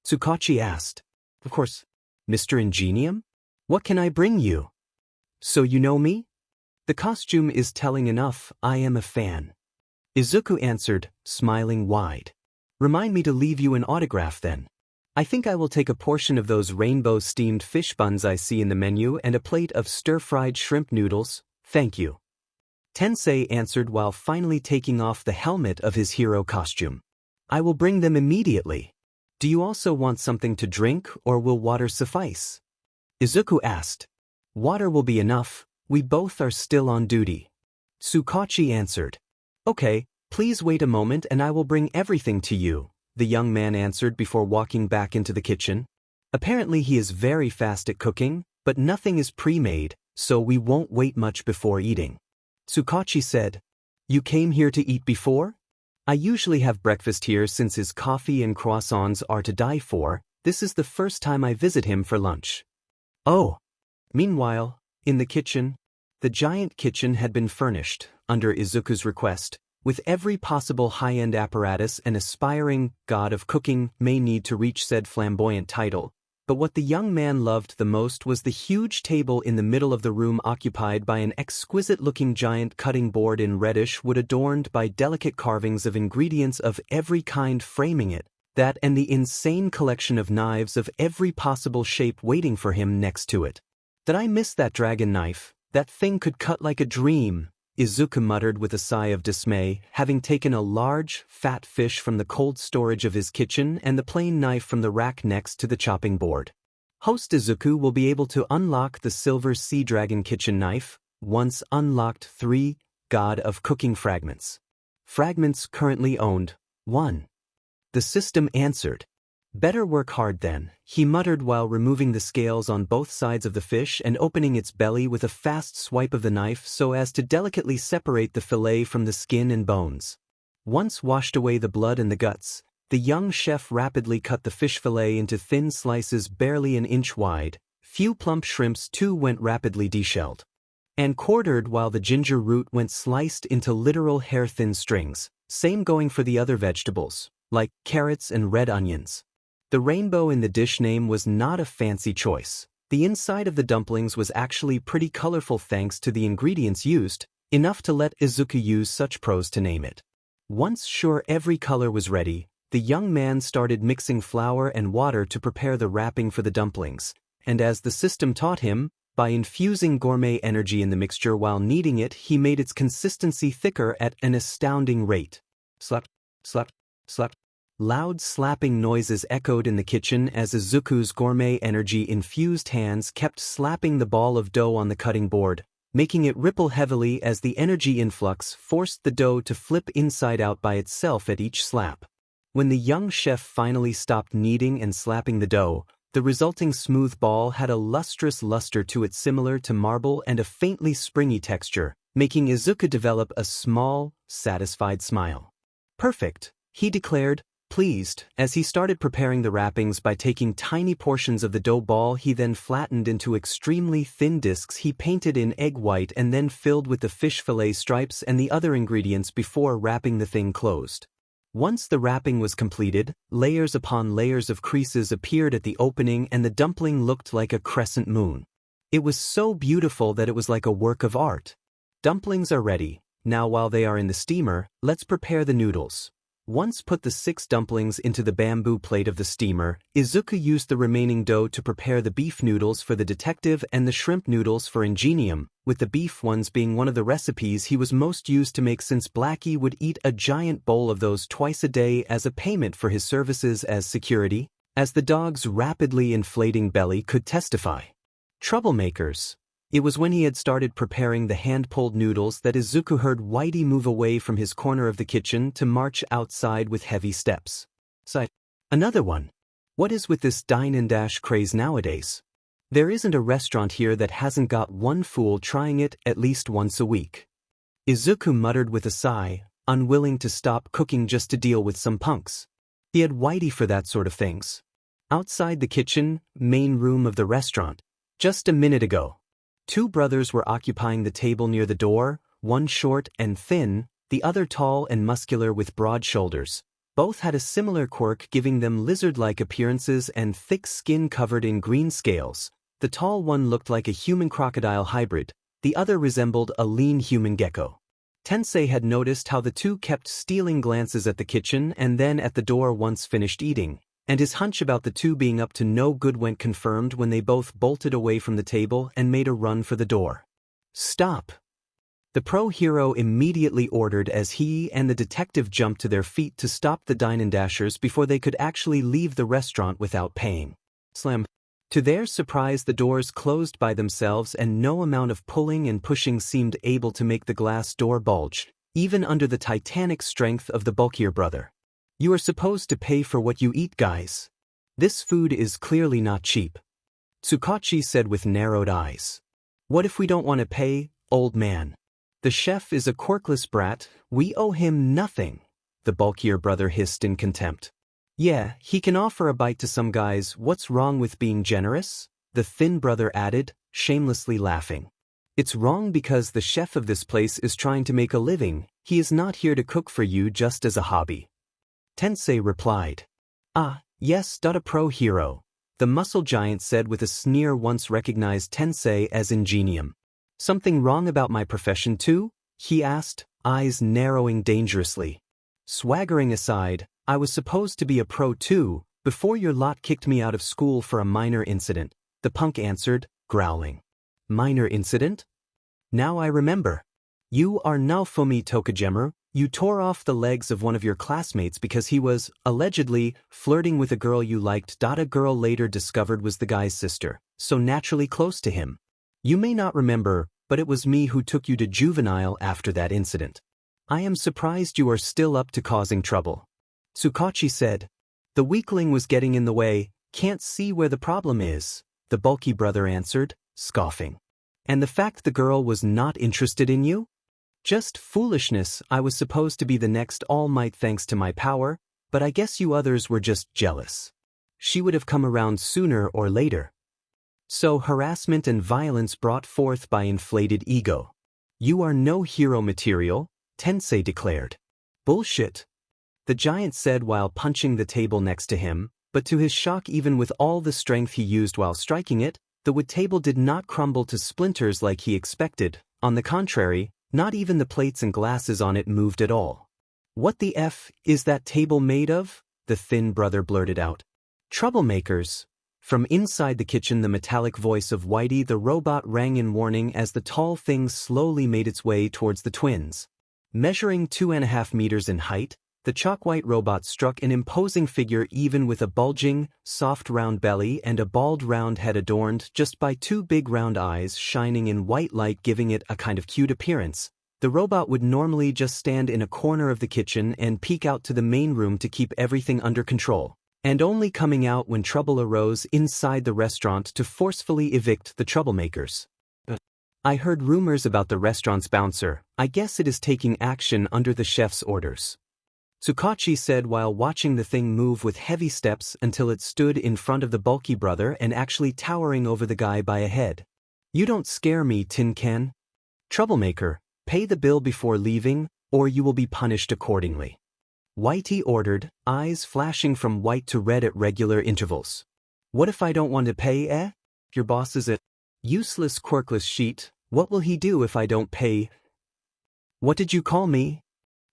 A: Tsukachi asked. Of course. Mr. Ingenium? What can I bring you? So you know me? The costume is telling enough, I am a fan. Izuku answered, smiling wide. Remind me to leave you an autograph then. I think I will take a portion of those rainbow steamed fish buns I see in the menu and a plate of stir-fried shrimp noodles, thank you. Tensei answered while finally taking off the helmet of his hero costume. I will bring them immediately. Do you also want something to drink or will water suffice? Izuku asked. Water will be enough, we both are still on duty. Tsukachi answered. Okay, please wait a moment and I will bring everything to you, the young man answered before walking back into the kitchen. Apparently he is very fast at cooking, but nothing is pre-made, so we won't wait much before eating. Tsukachi said. You came here to eat before? I usually have breakfast here since his coffee and croissants are to die for. This is the first time I visit him for lunch. Oh. Meanwhile, in the kitchen, the giant kitchen had been furnished, under Izuku's request, with every possible high-end apparatus an aspiring god of cooking may need to reach said flamboyant title. But what the young man loved the most was the huge table in the middle of the room occupied by an exquisite-looking giant cutting board in reddish wood adorned by delicate carvings of ingredients of every kind framing it, that and the insane collection of knives of every possible shape waiting for him next to it. "Did I miss that dragon knife? That thing could cut like a dream," Izuku muttered with a sigh of dismay, having taken a large, fat fish from the cold storage of his kitchen and the plain knife from the rack next to the chopping board. Host Izuku will be able to unlock the silver sea dragon kitchen knife, once unlocked 3, God of Cooking Fragments. Fragments currently owned, 1. The system answered. "Better work hard then," he muttered while removing the scales on both sides of the fish and opening its belly with a fast swipe of the knife so as to delicately separate the fillet from the skin and bones. Once washed away the blood and the guts, the young chef rapidly cut the fish fillet into thin slices barely an inch wide. Few plump shrimps too went rapidly deshelled and quartered, while the ginger root went sliced into literal hair-thin strings, same going for the other vegetables, like carrots and red onions. The rainbow in the dish name was not a fancy choice. The inside of the dumplings was actually pretty colorful thanks to the ingredients used, enough to let Izuku use such prose to name it. Once sure every color was ready, the young man started mixing flour and water to prepare the wrapping for the dumplings, and as the system taught him, by infusing gourmet energy in the mixture while kneading it, he made its consistency thicker at an astounding rate. Slap, slap, slap. Loud slapping noises echoed in the kitchen as Izuku's gourmet energy-infused hands kept slapping the ball of dough on the cutting board, making it ripple heavily as the energy influx forced the dough to flip inside out by itself at each slap. When the young chef finally stopped kneading and slapping the dough, the resulting smooth ball had a lustrous luster to it similar to marble and a faintly springy texture, making Izuku develop a small, satisfied smile. "Perfect," he declared, pleased, as he started preparing the wrappings by taking tiny portions of the dough ball he then flattened into extremely thin discs he painted in egg white and then filled with the fish fillet stripes and the other ingredients before wrapping the thing closed. Once the wrapping was completed, layers upon layers of creases appeared at the opening and the dumpling looked like a crescent moon. It was so beautiful that it was like a work of art. Dumplings are ready. Now while they are in the steamer, let's prepare the noodles. Once put the 6 dumplings into the bamboo plate of the steamer, Izuku used the remaining dough to prepare the beef noodles for the detective and the shrimp noodles for Ingenium, with the beef ones being one of the recipes he was most used to make since Blackie would eat a giant bowl of those twice a day as a payment for his services as security, as the dog's rapidly inflating belly could testify. Troublemakers. It was when he had started preparing the hand-pulled noodles that Izuku heard Whitey move away from his corner of the kitchen to march outside with heavy steps. Sighed. "Another one. What is with this dine and dash craze nowadays? There isn't a restaurant here that hasn't got one fool trying it at least once a week." Izuku muttered with a sigh, unwilling to stop cooking just to deal with some punks. He had Whitey for that sort of things. Outside the kitchen, main room of the restaurant. Just a minute ago. 2 brothers were occupying the table near the door, one short and thin, the other tall and muscular with broad shoulders. Both had a similar quirk giving them lizard-like appearances and thick skin covered in green scales. The tall one looked like a human-crocodile hybrid, the other resembled a lean human gecko. Tensei had noticed how the 2 kept stealing glances at the kitchen and then at the door once finished eating, and his hunch about the 2 being up to no good went confirmed when they both bolted away from the table and made a run for the door. "Stop!" The pro-hero immediately ordered as he and the detective jumped to their feet to stop the dine-and-dashers before they could actually leave the restaurant without paying. Slam. To their surprise, the doors closed by themselves and no amount of pulling and pushing seemed able to make the glass door bulge, even under the titanic strength of the bulkier brother. "You are supposed to pay for what you eat, guys. This food is clearly not cheap," Tsukachi said with narrowed eyes. "What if we don't want to pay, old man? The chef is a quirkless brat, we owe him nothing," the bulkier brother hissed in contempt. "Yeah, he can offer a bite to some guys, what's wrong with being generous?" the thin brother added, shamelessly laughing. "It's wrong because the chef of this place is trying to make a living, he is not here to cook for you just as a hobby." Tensei replied. "Ah, yes, a pro hero," the muscle giant said with a sneer once recognized Tensei as ingenium. Something wrong about my profession too? He asked, eyes narrowing dangerously. Swaggering aside, I was supposed to be a pro too, before your lot kicked me out of school for a minor incident, the punk answered, growling. Minor incident? Now I remember. You are Naofumi Tokujemaru. You tore off the legs of one of your classmates because he was, allegedly, flirting with a girl you liked. A girl later discovered was the guy's sister, so naturally close to him. You may not remember, but it was me who took you to juvenile after that incident. I am surprised you are still up to causing trouble. Tsukachi said. The weakling was getting in the way, can't see where the problem is, the bulky brother answered, scoffing. And the fact the girl was not interested in you? Just foolishness. I was supposed to be the next All Might thanks to my power, but I guess you others were just jealous. She would have come around sooner or later. So harassment and violence brought forth by inflated ego. You are no hero material, Tensei declared. Bullshit. The giant said while punching the table next to him, but to his shock even with all the strength he used while striking it, the wood table did not crumble to splinters like he expected. On the contrary, not even the plates and glasses on it moved at all. What the F is that table made of? The thin brother blurted out. Troublemakers. From inside the kitchen the metallic voice of Whitey the robot rang in warning as the tall thing slowly made its way towards the twins. Measuring 2.5 meters in height, the chalk-white robot struck an imposing figure even with a bulging, soft round belly and a bald round head adorned just by two big round eyes shining in white light giving it a kind of cute appearance. The robot would normally just stand in a corner of the kitchen and peek out to the main room to keep everything under control, and only coming out when trouble arose inside the restaurant to forcefully evict the troublemakers. I heard rumors about the restaurant's bouncer. I guess it is taking action under the chef's orders. Tsukachi said while watching the thing move with heavy steps until it stood in front of the bulky brother and actually towering over the guy by a head. You don't scare me, Tin Can. Troublemaker, pay the bill before leaving, or you will be punished accordingly. Whitey ordered, eyes flashing from white to red at regular intervals. What if I don't want to pay, Your boss is a useless quirkless sheet. What will he do if I don't pay? What did you call me?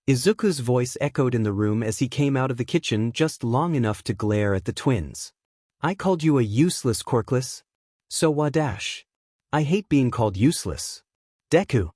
A: Izuku's voice echoed in the room as he came out of the kitchen just long enough to glare at the twins. I called you a useless quirkless? So wadash. I hate being called useless. Deku.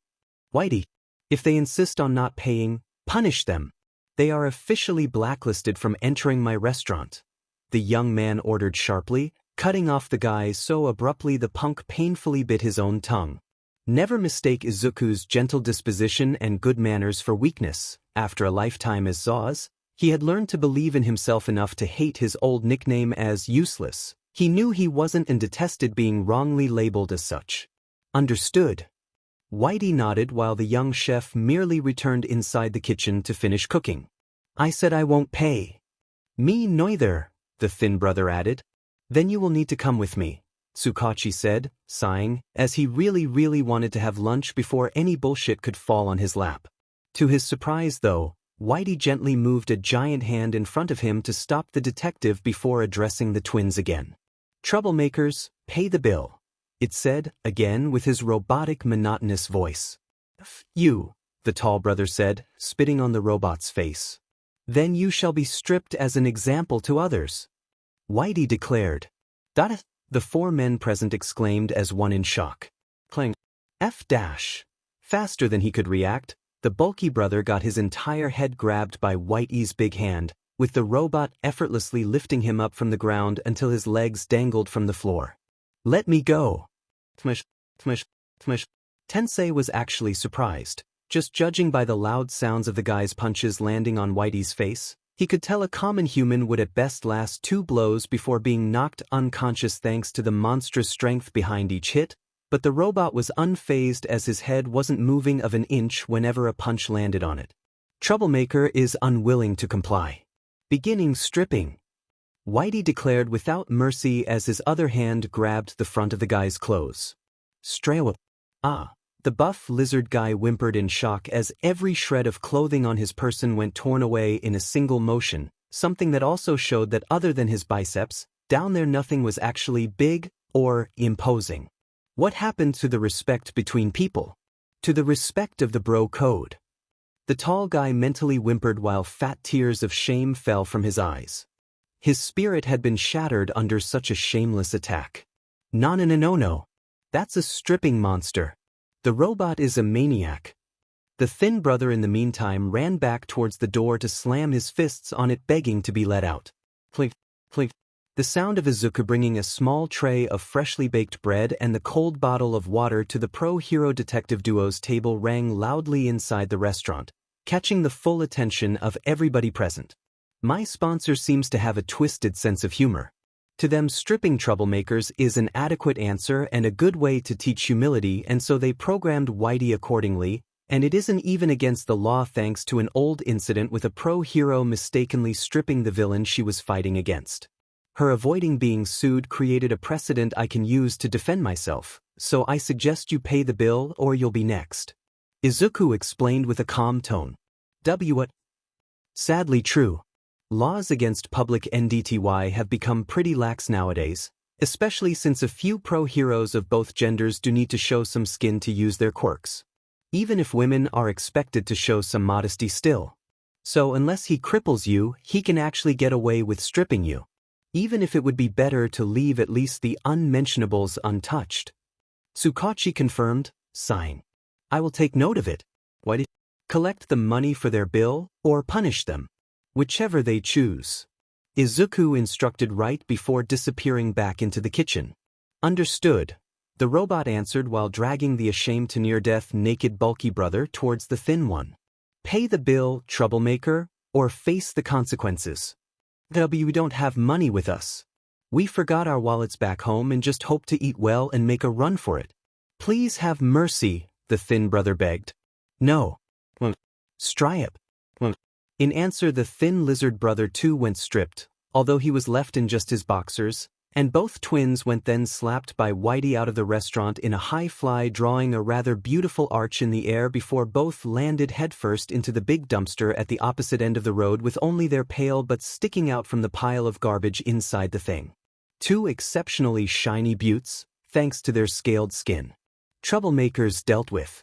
A: Whitey. If they insist on not paying, punish them. They are officially blacklisted from entering my restaurant. The young man ordered sharply, cutting off the guy so abruptly the punk painfully bit his own tongue. Never mistake Izuku's gentle disposition and good manners for weakness. After a lifetime as Zaus, he had learned to believe in himself enough to hate his old nickname as useless. He knew he wasn't and detested being wrongly labeled as such. Understood. Whitey nodded while the young chef merely returned inside the kitchen to finish cooking. I said I won't pay. Me neither, the thin brother added. Then you will need to come with me, Tsukachi said, sighing, as he really wanted to have lunch before any bullshit could fall on his lap. To his surprise though, Whitey gently moved a giant hand in front of him to stop the detective before addressing the twins again. Troublemakers, pay the bill, it said, again with his robotic monotonous voice. F you, the tall brother said, spitting on the robot's face. Then you shall be stripped as an example to others. Whitey declared. The four men present exclaimed as one in shock. Clang. F dash. Faster than he could react, the bulky brother got his entire head grabbed by Whitey's big hand, with the robot effortlessly lifting him up from the ground until his legs dangled from the floor. Let me go. Tmish, tmish, tmish. Tensei was actually surprised. Just judging by the loud sounds of the guy's punches landing on Whitey's face, he could tell a common human would at best last 2 blows before being knocked unconscious thanks to the monstrous strength behind each hit, but the robot was unfazed as his head wasn't moving of an inch whenever a punch landed on it. Troublemaker is unwilling to comply. Beginning stripping. Whitey declared without mercy as his other hand grabbed the front of the guy's clothes. Strawa. The buff lizard guy whimpered in shock as every shred of clothing on his person went torn away in a single motion, something that also showed that other than his biceps, Down there nothing was actually big or imposing. What happened to the respect between people? To the respect of the bro code? The tall guy mentally whimpered while fat tears of shame fell from his eyes. His spirit had been shattered under such a shameless attack. No. That's a stripping monster. The robot is a maniac. The thin brother in the meantime ran back towards the door to slam his fists on it, begging to be let out. Clink, clink. The sound of Izuku bringing a small tray of freshly baked bread and the cold bottle of water to the pro-hero detective duo's table rang loudly inside the restaurant, catching the full attention of everybody present. My sponsor seems to have a twisted sense of humor. To them, stripping troublemakers is an adequate answer and a good way to teach humility, and so they programmed Whitey accordingly, and it isn't even against the law thanks to an old incident with a pro-hero mistakenly stripping the villain she was fighting against. Her avoiding being sued created a precedent I can use to defend myself, so I suggest you pay the bill or you'll be next. Izuku explained with a calm tone. What? Sadly true. Laws against public NDTY have become pretty lax nowadays, especially since a few pro-heroes of both genders do need to show some skin to use their quirks. Even if women are expected to show some modesty still. So unless he cripples you, he can actually get away with stripping you. Even if it would be better to leave at least the unmentionables untouched. Tsukachi confirmed, sighing. I will take note of it. What? Collect the money for their bill, or punish them. Whichever they choose. Izuku instructed right before disappearing back into the kitchen. Understood. The robot answered while dragging the ashamed to near-death naked bulky brother towards the thin one. Pay the bill, troublemaker, or face the consequences. We don't have money with us. We forgot our wallets back home and just hope to eat well and make a run for it. Please have mercy, the thin brother begged. No. Stripe. In answer, the thin lizard brother too went stripped, although he was left in just his boxers, and both twins went then slapped by Whitey out of the restaurant in a high fly, drawing a rather beautiful arch in the air before both landed headfirst into the big dumpster at the opposite end of the road, with only their pale butt sticking out from the pile of garbage inside the thing. Two exceptionally shiny buttes, thanks to their scaled skin. Troublemakers dealt with.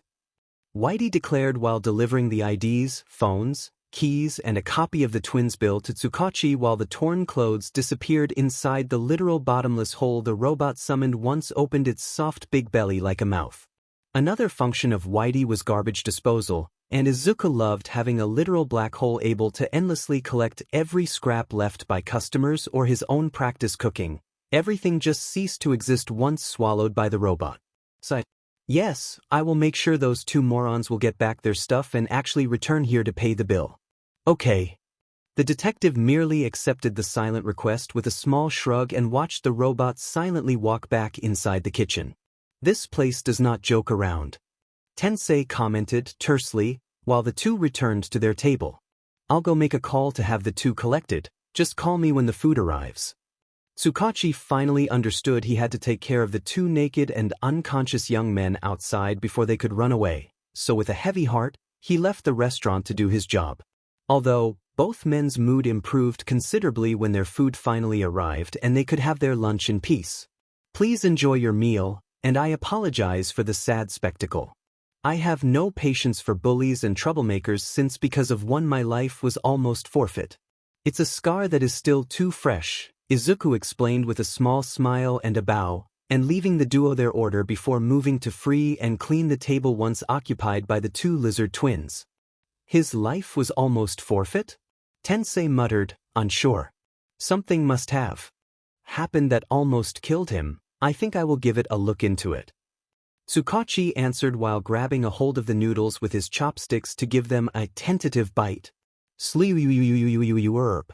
A: Whitey declared while delivering the IDs, phones, keys, and a copy of the twins' bill to Tsukachi while the torn clothes disappeared inside the literal bottomless hole the robot summoned once opened its soft big belly like a mouth. Another function of Whitey was garbage disposal, and Izuku loved having a literal black hole able to endlessly collect every scrap left by customers or his own practice cooking. Everything just ceased to exist once swallowed by the robot. Yes, I will make sure those two morons will get back their stuff and actually return here to pay the bill. Okay. The detective merely accepted the silent request with a small shrug and watched the robot silently walk back inside the kitchen. This place does not joke around. Tensei commented tersely, while the two returned to their table. I'll go make a call to have the two collected, just call me when the food arrives. Tsukachi finally understood he had to take care of the two naked and unconscious young men outside before they could run away, so with a heavy heart, he left the restaurant to do his job. Although, both men's mood improved considerably when their food finally arrived and they could have their lunch in peace. Please enjoy your meal, and I apologize for the sad spectacle. I have no patience for bullies and troublemakers since because of one my life was almost forfeit. It's a scar that is still too fresh, Izuku explained with a small smile and a bow, and leaving the duo their order before moving to free and clean the table once occupied by the two lizard twins. His life was almost forfeit? Tensei muttered, unsure. Something must have happened that almost killed him. I think I will give it a look into it. Tsukachi answered while grabbing a hold of the noodles with his chopsticks to give them a tentative bite. Slurp.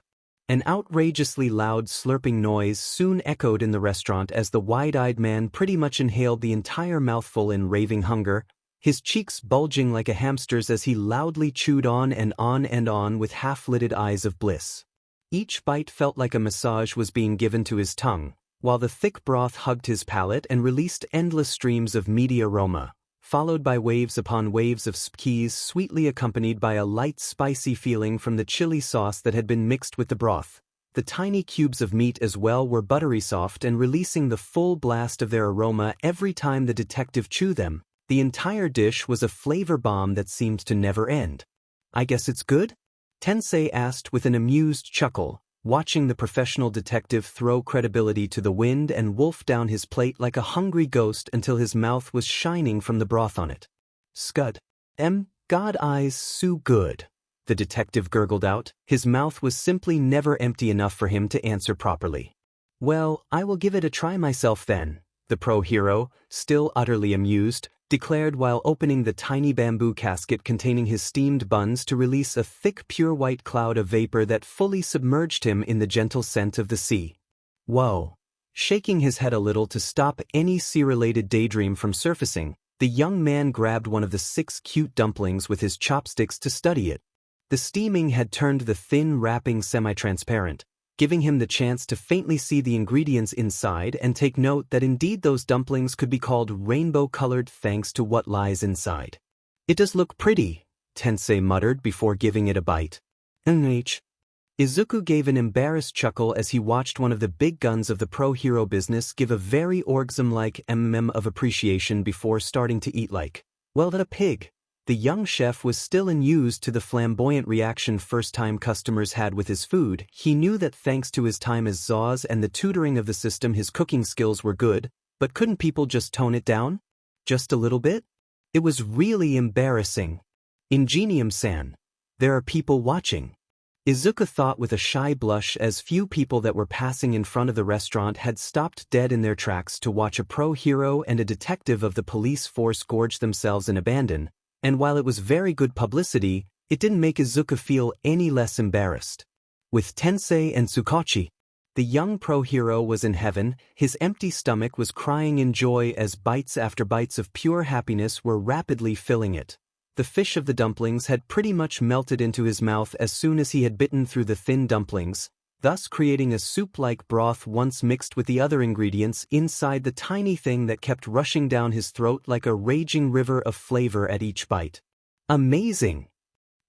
A: An outrageously loud slurping noise soon echoed in the restaurant as the wide-eyed man pretty much inhaled the entire mouthful in raving hunger, his cheeks bulging like a hamster's as he loudly chewed on and on and on with half-lidded eyes of bliss. Each bite felt like a massage was being given to his tongue, while the thick broth hugged his palate and released endless streams of meaty aroma, followed by waves upon waves of spkees sweetly accompanied by a light spicy feeling from the chili sauce that had been mixed with the broth. the tiny cubes of meat as well were buttery soft and releasing the full blast of their aroma every time the detective chewed them. The entire dish was a flavor bomb that seemed to never end. "I guess it's good?" Tensei asked with an amused chuckle, watching the professional detective throw credibility to the wind and wolf down his plate like a hungry ghost until his mouth was shining from the broth on it. "Scud. God eyes so good," the detective gurgled out. His mouth was simply never empty enough for him to answer properly. "Well, I will give it a try myself then," the pro-hero, still utterly amused, declared while opening the tiny bamboo casket containing his steamed buns to release a thick pure white cloud of vapor that fully submerged him in the gentle scent of the sea. "Whoa." Shaking his head a little to stop any sea-related daydream from surfacing, the young man grabbed one of the 6 cute dumplings with his chopsticks to study it. The steaming had turned the thin wrapping semi-transparent, giving him the chance to faintly see the ingredients inside and take note that indeed those dumplings could be called rainbow-colored thanks to what lies inside. "It does look pretty," Tensei muttered before giving it a bite. Izuku gave an embarrassed chuckle as he watched one of the big guns of the pro-hero business give a very orgasm-like of appreciation before starting to eat like, well, that a pig. The young chef was still unused to the flamboyant reaction first-time customers had with his food. He knew that thanks to his time as Zaus and the tutoring of the system his cooking skills were good, but couldn't people just tone it down? Just a little bit? It was really embarrassing. Ingenium-san. There are people watching. Izuku thought with a shy blush as few people that were passing in front of the restaurant had stopped dead in their tracks to watch a pro-hero and a detective of the police force gorge themselves in abandon, and while it was very good publicity, it didn't make Izuku feel any less embarrassed. With Tensei and Tsukachi, the young pro-hero was in heaven. His empty stomach was crying in joy as bites after bites of pure happiness were rapidly filling it. The fish of the dumplings had pretty much melted into his mouth as soon as he had bitten through the thin dumplings, thus creating a soup-like broth once mixed with the other ingredients inside the tiny thing that kept rushing down his throat like a raging river of flavor at each bite. "Amazing!"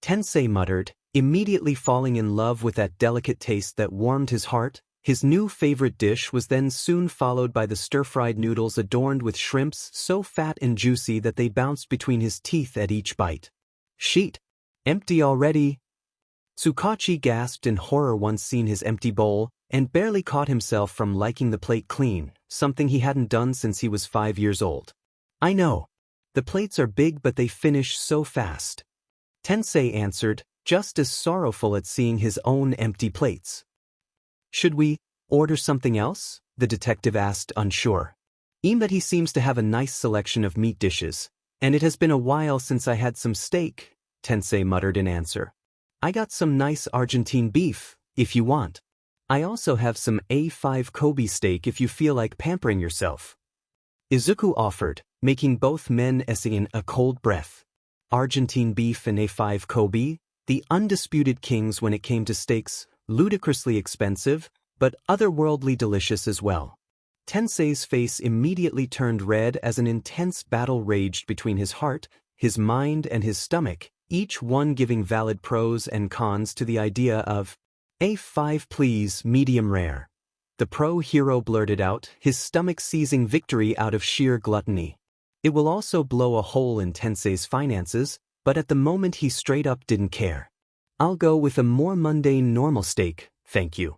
A: Tensei muttered, immediately falling in love with that delicate taste that warmed his heart. His new favorite dish was then soon followed by the stir-fried noodles adorned with shrimps so fat and juicy that they bounced between his teeth at each bite. "Sheet! Empty already?" Tsukachi gasped in horror once seen his empty bowl, and barely caught himself from liking the plate clean, something he hadn't done since he was 5 years old. "I know. The plates are big but they finish so fast," Tensei answered, just as sorrowful at seeing his own empty plates. "Should we order something else?" the detective asked, unsure. "That he seems to have a nice selection of meat dishes, and it has been a while since I had some steak," Tensei muttered in answer. "I got some nice Argentine beef, if you want. I also have some A5 Kobe steak if you feel like pampering yourself," Izuku offered, making both men essaying a cold breath. Argentine beef and A5 Kobe, the undisputed kings when it came to steaks, ludicrously expensive, but otherworldly delicious as well. Tensei's face immediately turned red as an intense battle raged between his heart, his mind and his stomach, each one giving valid pros and cons to the idea of "A5 please, medium rare," the pro-hero blurted out, his stomach seizing victory out of sheer gluttony. It will also blow a hole in Tensei's finances, but at the moment he straight up didn't care. "I'll go with a more mundane normal steak, thank you,"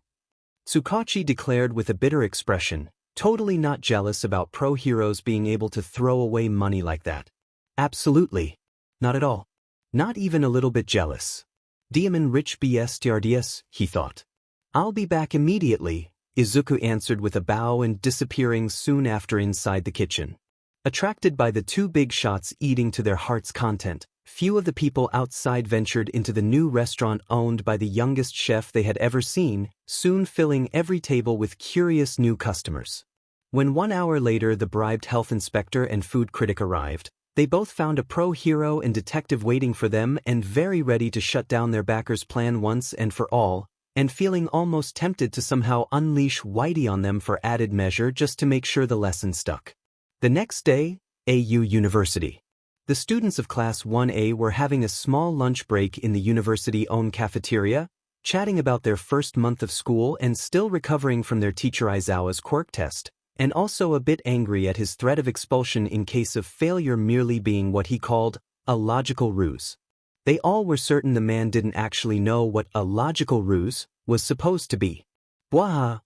A: Tsukachi declared with a bitter expression, totally not jealous about pro-heroes being able to throw away money like that. Absolutely. Not at all. Not even a little bit jealous. "Diamond rich BSTRDS, he thought. "I'll be back immediately," Izuku answered with a bow and disappearing soon after inside the kitchen. Attracted by the two big shots eating to their heart's content, few of the people outside ventured into the new restaurant owned by the youngest chef they had ever seen, soon filling every table with curious new customers. When 1 hour later the bribed health inspector and food critic arrived, they both found a pro-hero and detective waiting for them and very ready to shut down their backers' plan once and for all, and feeling almost tempted to somehow unleash Whitey on them for added measure just to make sure the lesson stuck. The next day, AU University. The students of Class 1A were having a small lunch break in the university-owned cafeteria, chatting about their first month of school and still recovering from their teacher Izawa's quirk test, and also a bit angry at his threat of expulsion in case of failure merely being what he called a logical ruse. They all were certain the man didn't actually know what a logical ruse was supposed to be. Bwaha!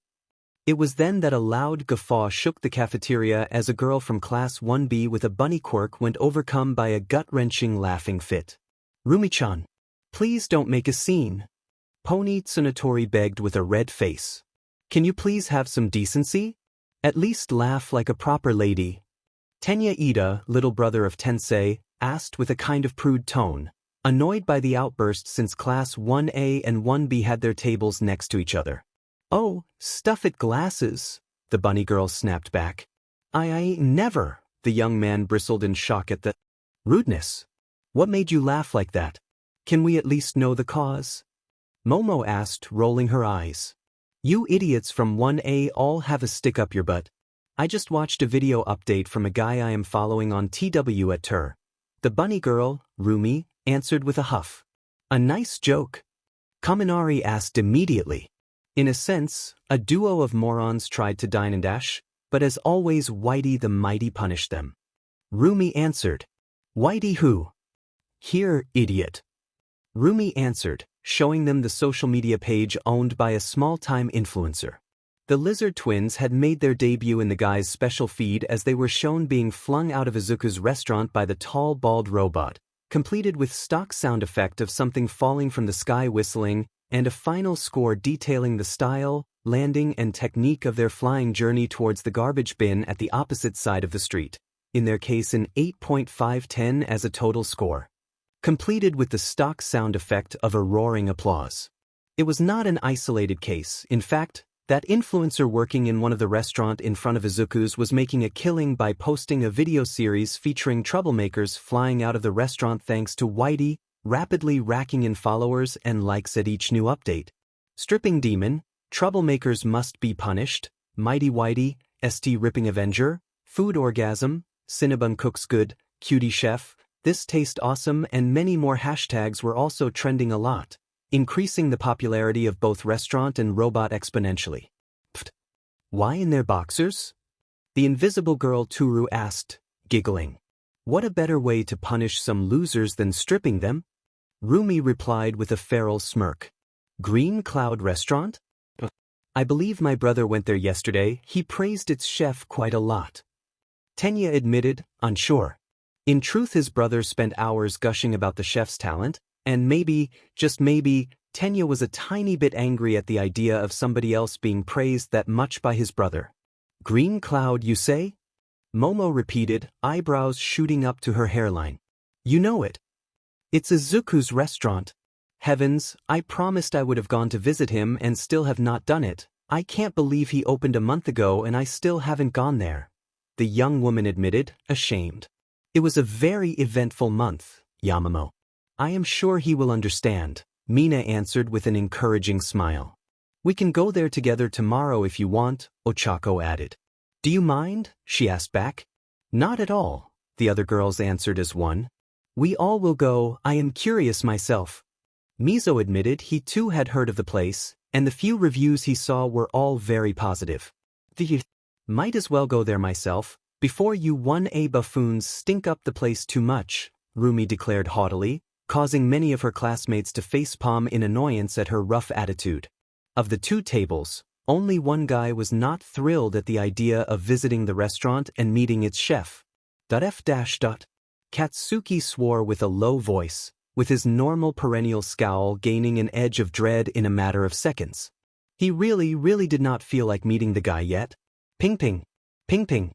A: It was then that a loud guffaw shook the cafeteria as a girl from Class 1B with a bunny quirk went overcome by a gut-wrenching laughing fit. Rumi-chan, please don't make a scene. Pony Tsunatori begged with a red face. Can you please have some decency? At least laugh like a proper lady. Tenya Ida, little brother of Tensei, asked with a kind of prude tone, annoyed by the outburst since Class 1A and 1B had their tables next to each other. Oh, stuff it glasses, the bunny girl snapped back. I never, the young man bristled in shock at the rudeness. What made you laugh like that? Can we at least know the cause? Momo asked, rolling her eyes. You idiots from 1A all have a stick up your butt. I just watched a video update from a guy I am following on TW at Tur. The bunny girl, Rumi, answered with a huff. A nice joke. Kaminari asked immediately. In a sense, a duo of morons tried to dine and dash, but as always Whitey the Mighty punished them. Rumi answered. Whitey who? Here, idiot. Rumi answered, showing them the social media page owned by a small-time influencer. The lizard twins had made their debut in the guy's special feed as they were shown being flung out of Izuku's restaurant by the tall bald robot, completed with stock sound effect of something falling from the sky whistling, and a final score detailing the style, landing and technique of their flying journey towards the garbage bin at the opposite side of the street, in their case an 8.510 as a total score. Completed with the stock sound effect of a roaring applause. It was not an isolated case. In fact, that influencer working in one of the restaurant in front of Izuku's was making a killing by posting a video series featuring troublemakers flying out of the restaurant thanks to Whitey, rapidly racking in followers and likes at each new update. Stripping Demon, Troublemakers Must Be Punished, Mighty Whitey, ST Ripping Avenger, Food Orgasm, Cinnabon Cooks Good, Cutie Chef, This Taste Awesome and many more hashtags were also trending a lot, increasing the popularity of both restaurant and robot exponentially. Pfft. Why in their boxers? The invisible girl Turu asked, giggling. What a better way to punish some losers than stripping them? Rumi replied with a feral smirk. Green Cloud Restaurant? I believe my brother went there yesterday. He praised its chef quite a lot. Tenya admitted, unsure. In truth, his brother spent hours gushing about the chef's talent, and maybe, just maybe, Tenya was a tiny bit angry at the idea of somebody else being praised that much by his brother. Green Cloud, you say? Momo repeated, eyebrows shooting up to her hairline. You know it. It's Izuku's restaurant. Heavens, I promised I would have gone to visit him and still have not done it. I can't believe he opened a month ago and I still haven't gone there. The young woman admitted, ashamed. It was a very eventful month, Yamamo. I am sure he will understand, Mina answered with an encouraging smile. We can go there together tomorrow if you want, Ochako added. Do you mind? She asked back. Not at all, the other girls answered as one. We all will go. I am curious myself. Mizo admitted he too had heard of the place, and the few reviews he saw were all very positive. Might as well go there myself, before you 1A buffoons stink up the place too much, Rumi declared haughtily, causing many of her classmates to facepalm in annoyance at her rough attitude. Of the two tables, only one guy was not thrilled at the idea of visiting the restaurant and meeting its chef. Katsuki swore with a low voice, with his normal perennial scowl gaining an edge of dread in a matter of seconds. He really did not feel like meeting the guy yet. Ping ping, ping ping.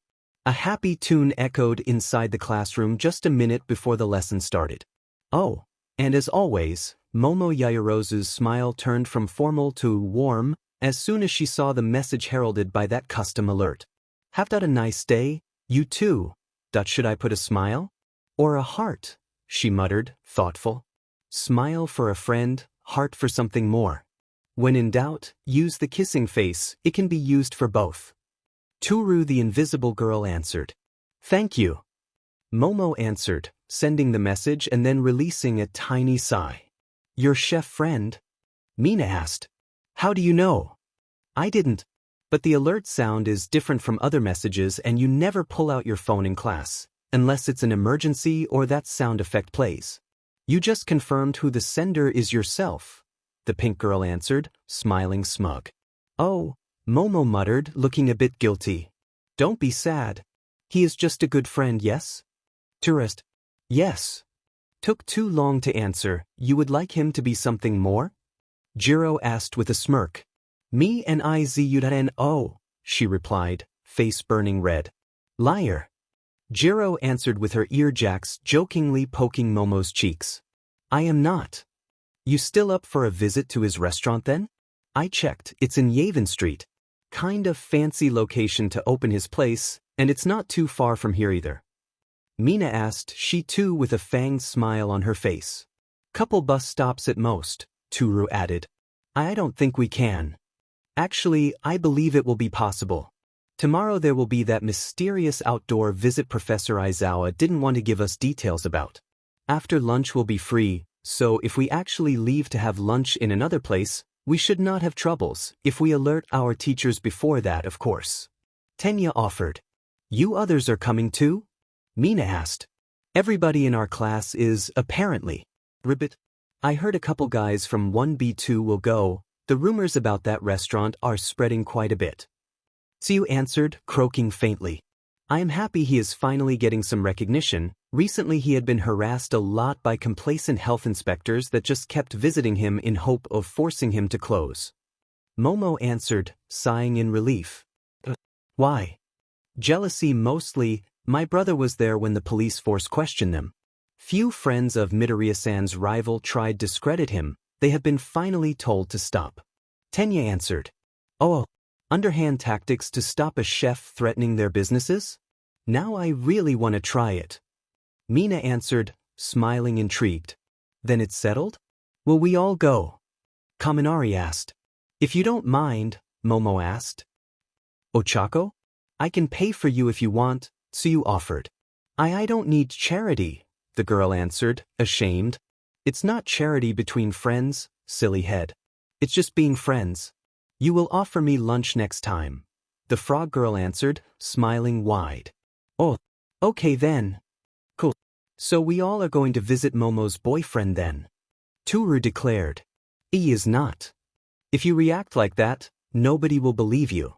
A: A happy tune echoed inside the classroom just a minute before the lesson started. Oh, and as always, Momo Yaoyorozu's smile turned from formal to warm as soon as she saw the message heralded by that custom alert. Have a nice day, you too. Should I put a smile? Or a heart? She muttered, thoughtful. Smile for a friend, heart for something more. When in doubt, use the kissing face, it can be used for both. Turu the invisible girl answered. Thank you. Momo answered, sending the message and then releasing a tiny sigh. Your chef friend? Mina asked. How do you know? I didn't. But the alert sound is different from other messages and you never pull out your phone in class, unless it's an emergency or that sound effect plays. You just confirmed who the sender is yourself, the pink girl answered, smiling smug. Oh, Momo muttered, looking a bit guilty. Don't be sad. He is just a good friend, yes? Tourist. Yes. Took too long to answer. You would like him to be something more? Jiro asked with a smirk. Me and Izuku, she replied, face burning red. Liar. Jiro answered with her earjacks jokingly poking Momo's cheeks. I am not. You still up for a visit to his restaurant then? I checked, it's in Yavin Street. Kind of fancy location to open his place, and it's not too far from here either. Mina asked, she too with a fanged smile on her face. Couple bus stops at most, Toru added. I don't think we can. Actually, I believe it will be possible. Tomorrow there will be that mysterious outdoor visit Professor Aizawa didn't want to give us details about. After lunch will be free, so if we actually leave to have lunch in another place, we should not have troubles, if we alert our teachers before that, of course. Tenya offered. You others are coming too? Mina asked. Everybody in our class is, apparently. Ribbit. I heard a couple guys from 1B2 will go. The rumors about that restaurant are spreading quite a bit. Tsu answered, croaking faintly. I am happy he is finally getting some recognition. Recently he had been harassed a lot by complacent health inspectors that just kept visiting him in hope of forcing him to close. Momo answered, sighing in relief. Why? Jealousy mostly. My brother was there when the police force questioned them. Few friends of Midoriya-san's rival tried to discredit him. They have been finally told to stop. Tenya answered. Oh, underhand tactics to stop a chef threatening their businesses? Now I really want to try it. Mina answered, smiling intrigued. Then it's settled? Will we all go? Kaminari asked. If you don't mind, Momo asked. Ochako? I can pay for you if you want, Tsuyu offered. I don't need charity, the girl answered, ashamed. It's not charity between friends, silly head. It's just being friends. You will offer me lunch next time, the frog girl answered, smiling wide. Oh, okay then. Cool. So we all are going to visit Momo's boyfriend then. Toru declared. He is not. If you react like that, nobody will believe you.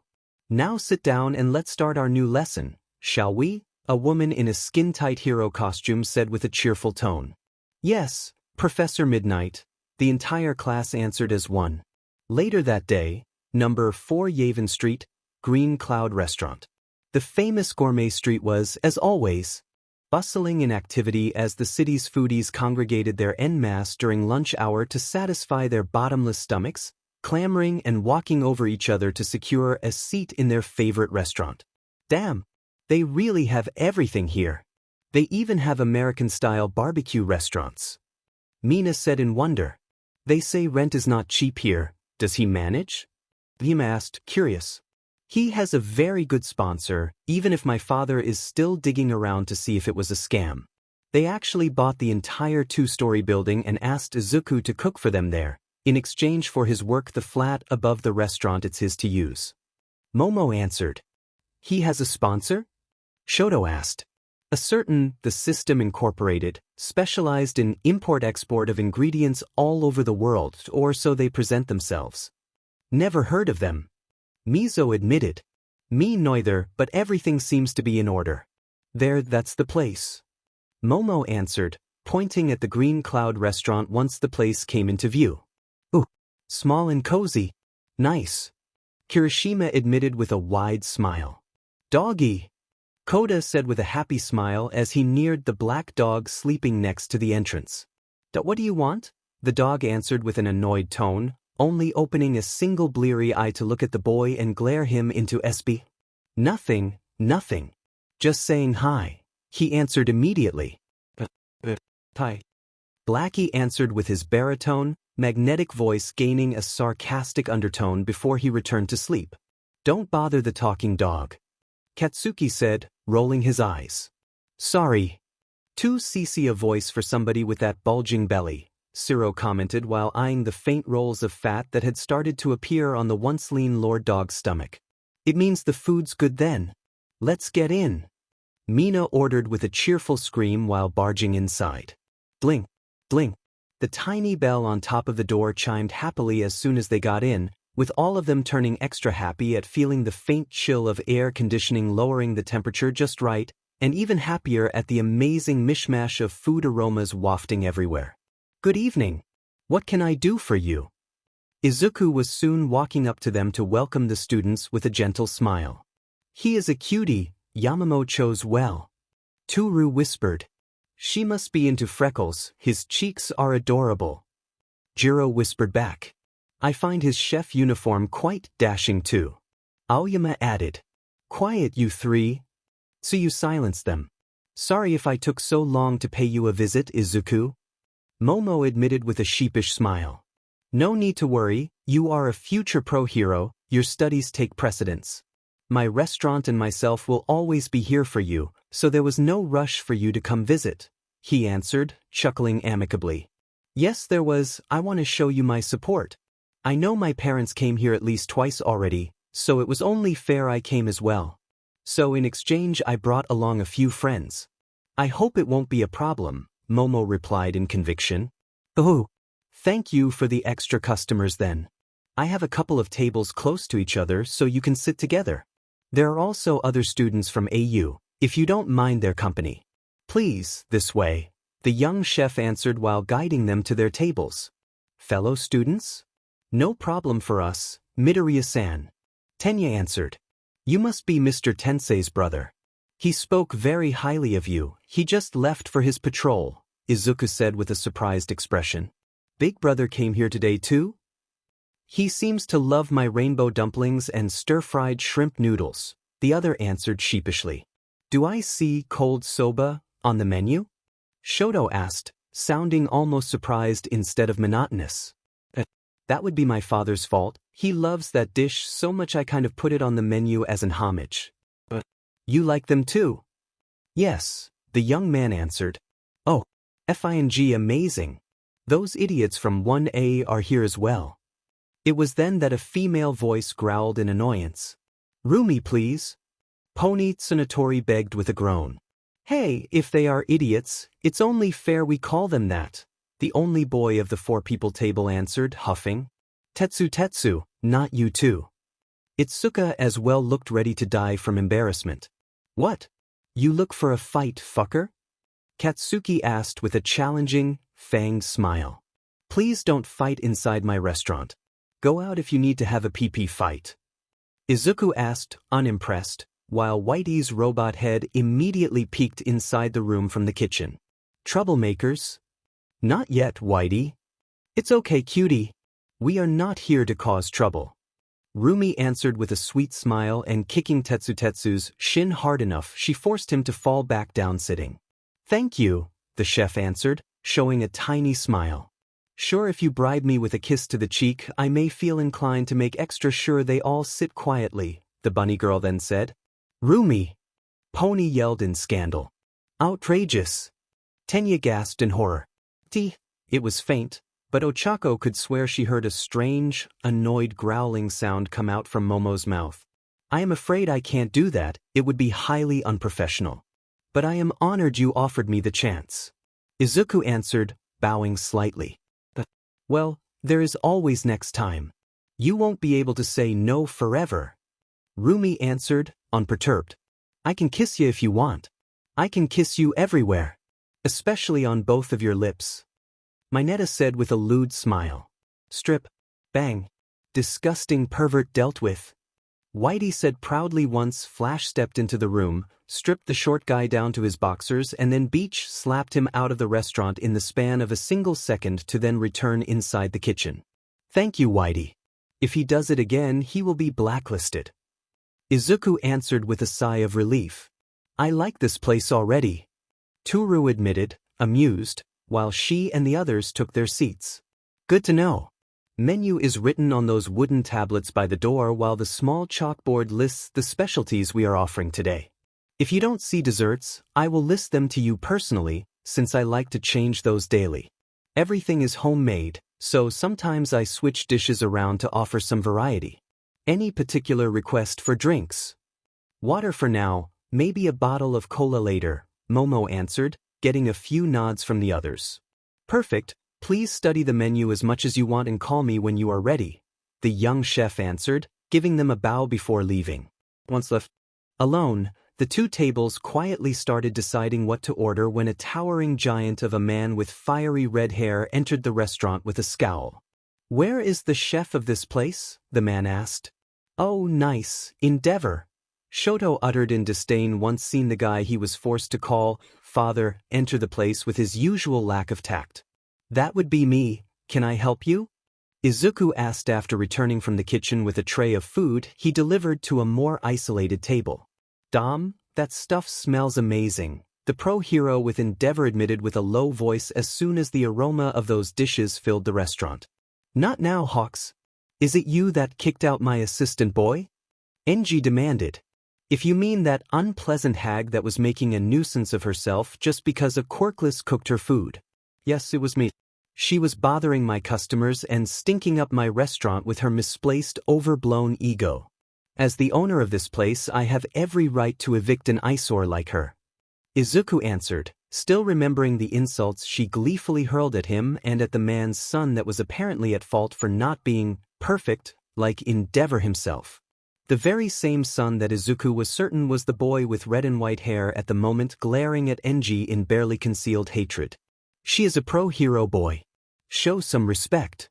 A: Now sit down and let's start our new lesson, shall we? A woman in a skin-tight hero costume said with a cheerful tone. Yes, Professor Midnight, the entire class answered as one. Later that day, number 4 Yavin Street, Green Cloud Restaurant. The famous Gourmet Street was, as always, bustling in activity as the city's foodies congregated there en masse during lunch hour to satisfy their bottomless stomachs, clamoring and walking over each other to secure a seat in their favorite restaurant. Damn, they really have everything here. They even have American-style barbecue restaurants. Mina said in wonder. They say rent is not cheap here. Does he manage? Vima asked, curious. He has a very good sponsor, even if my father is still digging around to see if it was a scam. They actually bought the entire 2-story building and asked Izuku to cook for them there, in exchange for his work the flat above the restaurant it's his to use. Momo answered. He has a sponsor? Shoto asked. A certain, the System Incorporated, specialized in import-export of ingredients all over the world, or so they present themselves. Never heard of them. Mizo admitted. Me neither, but everything seems to be in order. There, that's the place. Momo answered, pointing at the Green Cloud restaurant once the place came into view. Ooh, small and cozy. Nice. Kirishima admitted with a wide smile. Doggy. Koda said with a happy smile as he neared the black dog sleeping next to the entrance. What do you want? The dog answered with an annoyed tone, only opening a single bleary eye to look at the boy and glare him into SB. Nothing, nothing. Just saying hi, he answered immediately. Hi. Blackie answered with his baritone, magnetic voice gaining a sarcastic undertone before he returned to sleep. Don't bother the talking dog. Katsuki said, rolling his eyes. Sorry. Too cc a voice for somebody with that bulging belly, Siro commented while eyeing the faint rolls of fat that had started to appear on the once lean Lord Dog's stomach. It means the food's good then. Let's get in. Mina ordered with a cheerful scream while barging inside. Blink, blink. The tiny bell on top of the door chimed happily as soon as they got in, with all of them turning extra happy at feeling the faint chill of air conditioning lowering the temperature just right, and even happier at the amazing mishmash of food aromas wafting everywhere. Good evening. What can I do for you? Izuku was soon walking up to them to welcome the students with a gentle smile. He is a cutie, Yamamo chose well. Toru whispered. She must be into freckles, his cheeks are adorable. Jiro whispered back. I find his chef uniform quite dashing too. Aoyama added. Quiet you three. So you silenced them. Sorry if I took so long to pay you a visit, Izuku. Momo admitted with a sheepish smile. No need to worry, you are a future pro hero, your studies take precedence. My restaurant and myself will always be here for you, so there was no rush for you to come visit, he answered, chuckling amicably. Yes, there was. I want to show you my support. I know my parents came here at least twice already, so it was only fair I came as well. So in exchange I brought along a few friends. I hope it won't be a problem, Momo replied in conviction. Oh, thank you for the extra customers then. I have a couple of tables close to each other so you can sit together. There are also other students from AU, if you don't mind their company. Please, this way, the young chef answered while guiding them to their tables. Fellow students? No problem for us, Midoriya-san. Tenya answered. You must be Mr. Tensei's brother. He spoke very highly of you, he just left for his patrol, Izuku said with a surprised expression. Big brother came here today too? He seems to love my rainbow dumplings and stir-fried shrimp noodles, the other answered sheepishly. Do I see cold soba on the menu? Shoto asked, sounding almost surprised instead of monotonous. That would be my father's fault, he loves that dish so much I kind of put it on the menu as an homage. But you like them too? Yes, the young man answered. Oh, FING amazing. Those idiots from 1A are here as well. It was then that a female voice growled in annoyance. Rumi, please. Pony Tsunatori begged with a groan. Hey, if they are idiots, it's only fair we call them that. The only boy of the four people table answered, huffing. Tetsu, not you too. Itsuka as well looked ready to die from embarrassment. What? You look for a fight, fucker? Katsuki asked with a challenging, fanged smile. Please don't fight inside my restaurant. Go out if you need to have a PP fight. Izuku asked, unimpressed, while Whitey's robot head immediately peeked inside the room from the kitchen. Troublemakers? Not yet, Whitey. It's okay, cutie. We are not here to cause trouble. Rumi answered with a sweet smile and kicking Tetsu's shin hard enough she forced him to fall back down sitting. Thank you, the chef answered, showing a tiny smile. Sure, if you bribe me with a kiss to the cheek, I may feel inclined to make extra sure they all sit quietly, the bunny girl then said. Rumi! Pony yelled in scandal. Outrageous! Tenya gasped in horror. It was faint, but Ochako could swear she heard a strange, annoyed growling sound come out from Momo's mouth. I am afraid I can't do that, it would be highly unprofessional. But I am honored you offered me the chance. Izuku answered, bowing slightly. Well, there is always next time. You won't be able to say no forever. Rumi answered, unperturbed. I can kiss you if you want. I can kiss you everywhere. Especially on both of your lips. Mineta said with a lewd smile. Strip. Bang. Disgusting pervert dealt with. Whitey said proudly once Flash stepped into the room, stripped the short guy down to his boxers and then Beach slapped him out of the restaurant in the span of a single second to then return inside the kitchen. Thank you, Whitey. If he does it again, he will be blacklisted. Izuku answered with a sigh of relief. I like this place already. Toru admitted, amused, while she and the others took their seats. Good to know. Menu is written on those wooden tablets by the door while the small chalkboard lists the specialties we are offering today. If you don't see desserts, I will list them to you personally, since I like to change those daily. Everything is homemade, so sometimes I switch dishes around to offer some variety. Any particular request for drinks? Water for now, maybe a bottle of cola later, Momo answered, getting a few nods from the others. Perfect, please study the menu as much as you want and call me when you are ready, the young chef answered, giving them a bow before leaving. Once left alone, the two tables quietly started deciding what to order when a towering giant of a man with fiery red hair entered the restaurant with a scowl. Where is the chef of this place? The man asked. Oh, nice, Endeavor, Shoto uttered in disdain once seen the guy he was forced to call father enter the place with his usual lack of tact. That would be me, can I help you? Izuku asked after returning from the kitchen with a tray of food he delivered to a more isolated table. Dom, that stuff smells amazing, the pro-hero with Endeavor admitted with a low voice as soon as the aroma of those dishes filled the restaurant. Not now, Hawks. Is it you that kicked out my assistant boy? Enji demanded. If you mean that unpleasant hag that was making a nuisance of herself just because a Quirkless cooked her food. Yes, it was me. She was bothering my customers and stinking up my restaurant with her misplaced, overblown ego. As the owner of this place, I have every right to evict an eyesore like her. Izuku answered, still remembering the insults she gleefully hurled at him and at the man's son that was apparently at fault for not being perfect, like Endeavor himself. The very same son that Izuku was certain was the boy with red and white hair at the moment glaring at Enji in barely concealed hatred. She is a pro-hero boy. Show some respect.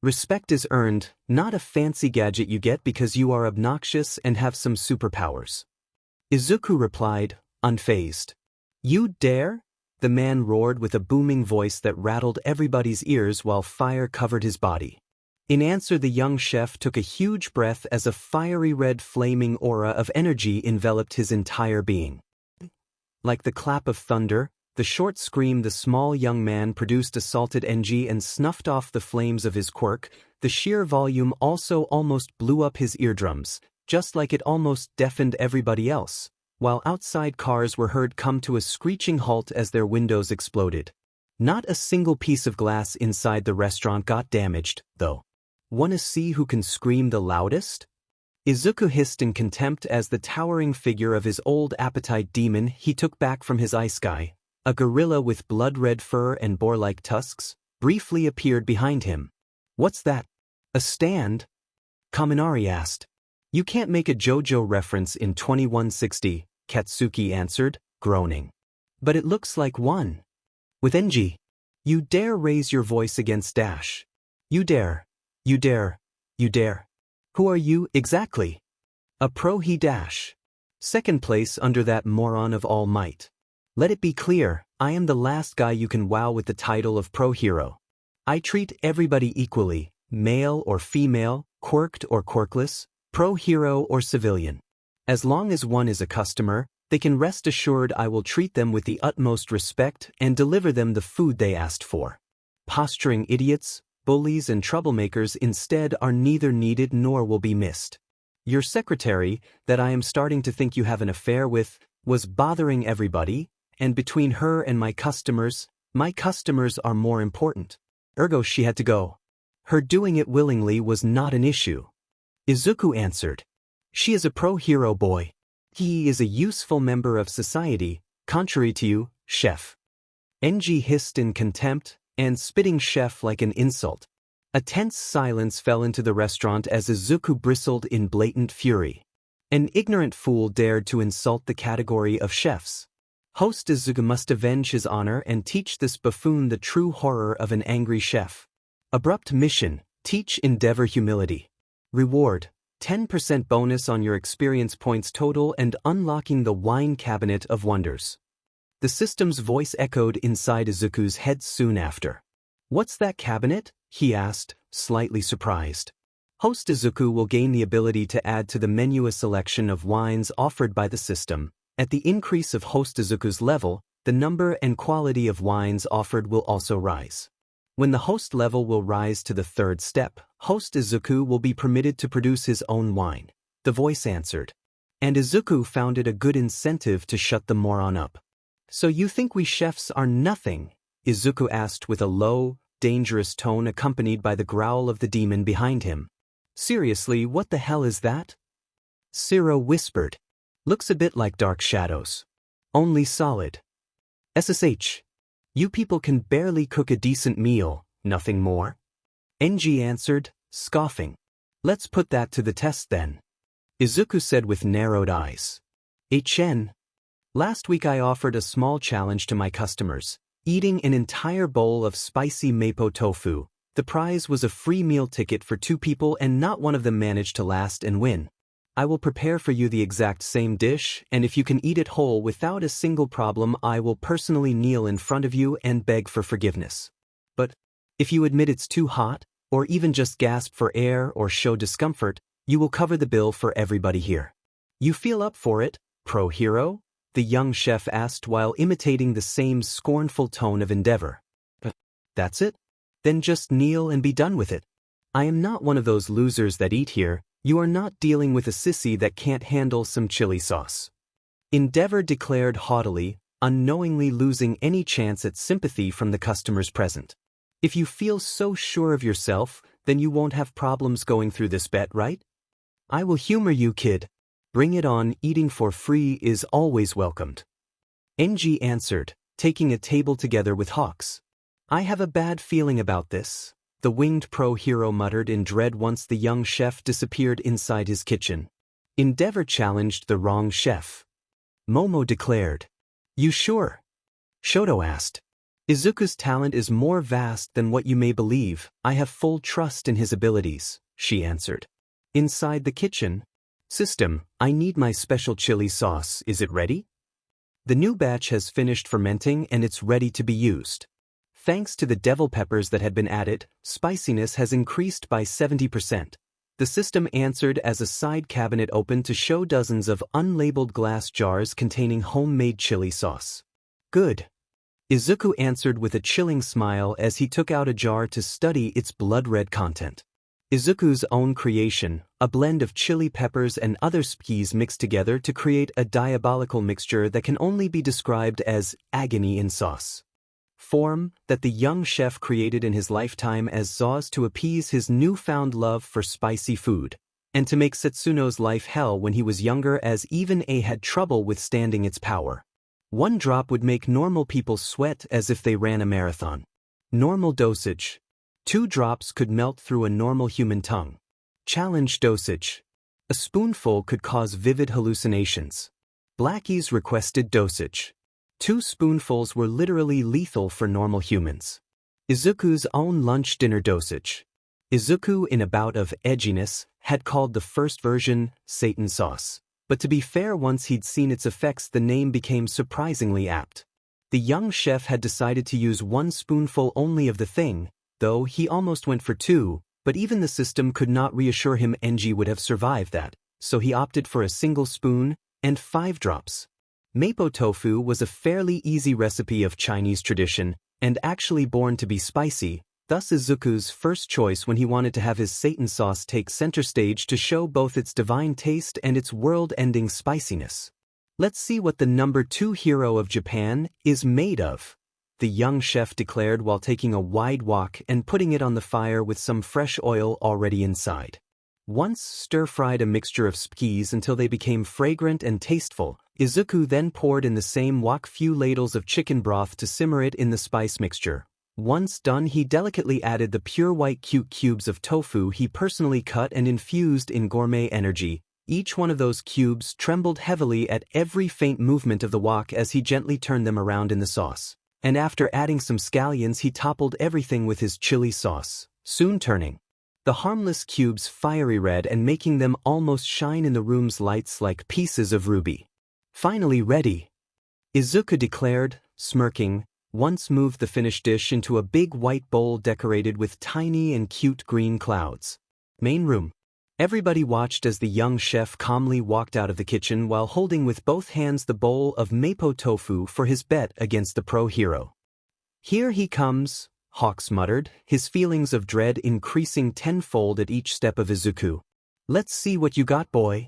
A: Respect is earned, not a fancy gadget you get because you are obnoxious and have some superpowers. Izuku replied, unfazed. You dare? The man roared with a booming voice that rattled everybody's ears while fire covered his body. In answer, the young chef took a huge breath as a fiery red flaming aura of energy enveloped his entire being. Like the clap of thunder, the short scream the small young man produced assaulted Enji and snuffed off the flames of his quirk. The sheer volume also almost blew up his eardrums, just like it almost deafened everybody else, while outside cars were heard come to a screeching halt as their windows exploded. Not a single piece of glass inside the restaurant got damaged, though. Wanna see who can scream the loudest? Izuku hissed in contempt as the towering figure of his old appetite demon he took back from his ice guy, a gorilla with blood-red fur and boar-like tusks, briefly appeared behind him. What's that? A stand? Kaminari asked. You can't make a JoJo reference in 2160, Katsuki answered, groaning. But it looks like one. With Enji. You dare raise your voice against Dash. You dare. You dare. You dare. Who are you, exactly? A pro-he Dash. Second place under that moron of All Might. Let it be clear, I am the last guy you can wow with the title of pro-hero. I treat everybody equally, male or female, quirked or quirkless, pro-hero or civilian. As long as one is a customer, they can rest assured I will treat them with the utmost respect and deliver them the food they asked for. Posturing idiots, bullies and troublemakers instead are neither needed nor will be missed. Your secretary, that I am starting to think you have an affair with, was bothering everybody, and between her and my customers are more important. Ergo she had to go. Her doing it willingly was not an issue. Izuku answered. She is a pro-hero boy. He is a useful member of society, contrary to you, chef. Enji hissed in contempt, and spitting chef like an insult. A tense silence fell into the restaurant as Izuku bristled in blatant fury. An ignorant fool dared to insult the category of chefs. Host Izuku must avenge his honor and teach this buffoon the true horror of an angry chef. Abrupt mission, teach Endeavor humility. Reward, 10% bonus on your experience points total and unlocking the wine cabinet of wonders. The system's voice echoed inside Izuku's head soon after. What's that cabinet? He asked, slightly surprised. Host Izuku will gain the ability to add to the menu a selection of wines offered by the system. At the increase of Host Izuku's level, the number and quality of wines offered will also rise. When the host level will rise to the third step, Host Izuku will be permitted to produce his own wine, the voice answered. And Izuku found it a good incentive to shut the moron up. So you think we chefs are nothing? Izuku asked with a low, dangerous tone accompanied by the growl of the demon behind him. Seriously, what the hell is that? Zero whispered. Looks a bit like Dark Shadows. Only solid. SSH. You people can barely cook a decent meal, nothing more? NG answered, scoffing. Let's put that to the test then. Izuku said with narrowed eyes. HN. Last week I offered a small challenge to my customers, eating an entire bowl of spicy mapo tofu. The prize was a free meal ticket for 2 people and not one of them managed to last and win. I will prepare for you the exact same dish, and if you can eat it whole without a single problem, I will personally kneel in front of you and beg for forgiveness. But if you admit it's too hot, or even just gasp for air or show discomfort, you will cover the bill for everybody here. You feel up for it, pro hero? The young chef asked while imitating the same scornful tone of endeavor. That's it? Then just kneel and be done with it. I am not one of those losers that eat here. You are not dealing with a sissy that can't handle some chili sauce. Endeavor declared haughtily, unknowingly losing any chance at sympathy from the customers present. If you feel so sure of yourself, then you won't have problems going through this bet, right? I will humor you, kid. Bring it on, eating for free is always welcomed. NG answered, taking a table together with Hawks. I have a bad feeling about this, the winged pro-hero muttered in dread once the young chef disappeared inside his kitchen. Endeavor challenged the wrong chef. Momo declared. You sure? Shoto asked. Izuku's talent is more vast than what you may believe. I have full trust in his abilities, she answered. Inside the kitchen. System, I need my special chili sauce. Is it ready? The new batch has finished fermenting and it's ready to be used. Thanks to the devil peppers that had been added, spiciness has increased by 70%. The system answered as a side cabinet opened to show dozens of unlabeled glass jars containing homemade chili sauce. Good. Izuku answered with a chilling smile as he took out a jar to study its blood-red content. Izuku's own creation, a blend of chili peppers and other spices mixed together to create a diabolical mixture that can only be described as agony in sauce. Form that the young chef created in his lifetime as Zaus to appease his newfound love for spicy food, and to make Setsuno's life hell when he was younger as even A had trouble withstanding its power. 1 drop would make normal people sweat as if they ran a marathon. Normal dosage. 2 drops could melt through a normal human tongue. Challenge dosage. A spoonful could cause vivid hallucinations. Blackie's requested dosage. 2 spoonfuls were literally lethal for normal humans. Izuku's own lunch-dinner dosage. Izuku, in a bout of edginess, had called the first version Satan sauce. But to be fair, once he'd seen its effects, the name became surprisingly apt. The young chef had decided to use 1 spoonful only of the thing, though he almost went for 2, but even the system could not reassure him NG would have survived that, so he opted for a single spoon and 5 drops. Mapo tofu was a fairly easy recipe of Chinese tradition, and actually born to be spicy, thus Izuku's first choice when he wanted to have his Satan sauce take center stage to show both its divine taste and its world-ending spiciness. Let's see what the number 2 hero of Japan is made of, the young chef declared while taking a wide wok and putting it on the fire with some fresh oil already inside. Once stir-fried a mixture of spices until they became fragrant and tasteful, Izuku then poured in the same wok few ladles of chicken broth to simmer it in the spice mixture. Once done, he delicately added the pure white cute cubes of tofu he personally cut and infused in gourmet energy. Each one of those cubes trembled heavily at every faint movement of the wok as he gently turned them around in the sauce. And after adding some scallions, he toppled everything with his chili sauce, soon turning the harmless cubes fiery red and making them almost shine in the room's lights like pieces of ruby. Finally ready, Izuku declared, smirking, once moved the finished dish into a big white bowl decorated with tiny and cute green clouds. Main room. Everybody watched as the young chef calmly walked out of the kitchen while holding with both hands the bowl of mapo tofu for his bet against the pro-hero. Here he comes, Hawks muttered, his feelings of dread increasing tenfold at each step of Izuku. Let's see what you got, boy.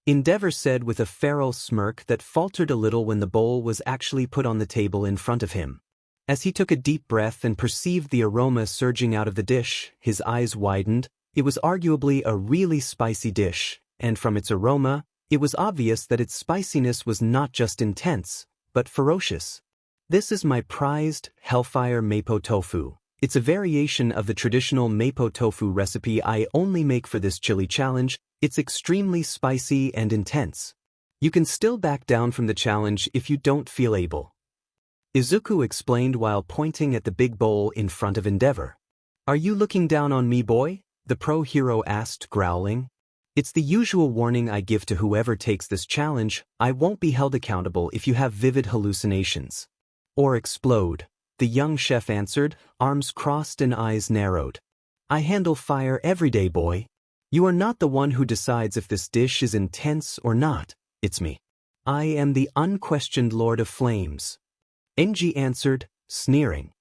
A: Endeavor said with a feral smirk that faltered a little when the bowl was actually put on the table in front of him. As he took a deep breath and perceived the aroma surging out of the dish, his eyes widened. It was arguably a really spicy dish, and from its aroma, it was obvious that its spiciness was not just intense, but ferocious. This is my prized Hellfire Mapo Tofu. It's a variation of the traditional Mapo Tofu recipe I only make for this chili challenge. It's extremely spicy and intense. You can still back down from the challenge if you don't feel able. Izuku explained while pointing at the big bowl in front of Endeavor. Are you looking down on me, boy? The pro hero asked, growling. It's the usual warning I give to whoever takes this challenge. I won't be held accountable if you have vivid hallucinations. Or explode, the young chef answered, arms crossed and eyes narrowed. I handle fire every day, boy. You are not the one who decides if this dish is intense or not. It's me. I am the unquestioned Lord of Flames. Enji answered, sneering.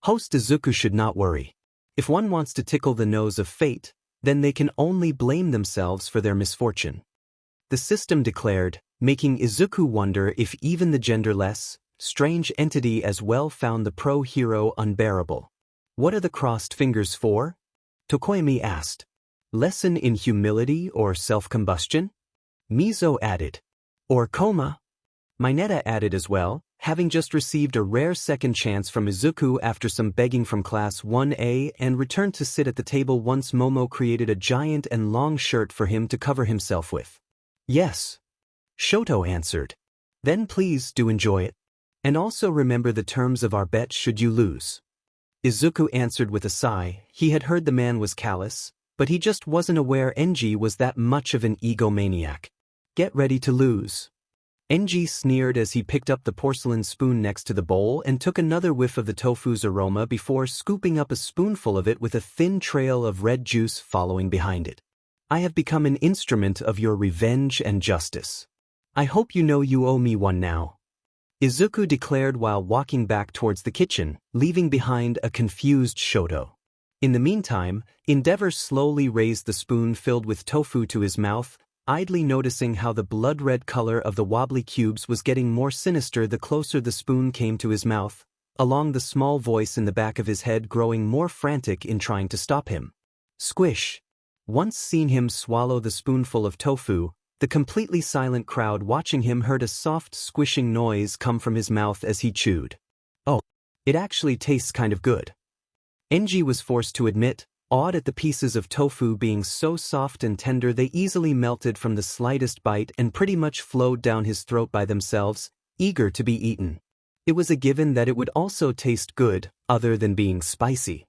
A: Host Izuku should not worry. If one wants to tickle the nose of fate, then they can only blame themselves for their misfortune. The system declared, making Izuku wonder if even the genderless, strange entity as well found the pro-hero unbearable. What are the crossed fingers for? Tokoyami asked. Lesson in humility or self-combustion? Mizo added. Or Coma? Mineta added as well, having just received a rare second chance from Izuku after some begging from Class 1A and returned to sit at the table once Momo created a giant and long shirt for him to cover himself with. Yes. Shoto answered. Then please do enjoy it. And also remember the terms of our bet should you lose. Izuku answered with a sigh. He had heard the man was callous, but he just wasn't aware Enji was that much of an egomaniac. Get ready to lose. Enji sneered as he picked up the porcelain spoon next to the bowl and took another whiff of the tofu's aroma before scooping up a spoonful of it with a thin trail of red juice following behind it. I have become an instrument of your revenge and justice. I hope you know you owe me one now. Izuku declared while walking back towards the kitchen, leaving behind a confused Shoto. In the meantime, Endeavor slowly raised the spoon filled with tofu to his mouth, idly noticing how the blood-red color of the wobbly cubes was getting more sinister the closer the spoon came to his mouth, along the small voice in the back of his head growing more frantic in trying to stop him. Squish. Once seen him swallow the spoonful of tofu, the completely silent crowd watching him heard a soft squishing noise come from his mouth as he chewed. Oh, it actually tastes kind of good. Enji was forced to admit, awed at the pieces of tofu being so soft and tender they easily melted from the slightest bite and pretty much flowed down his throat by themselves, eager to be eaten. It was a given that it would also taste good, other than being spicy.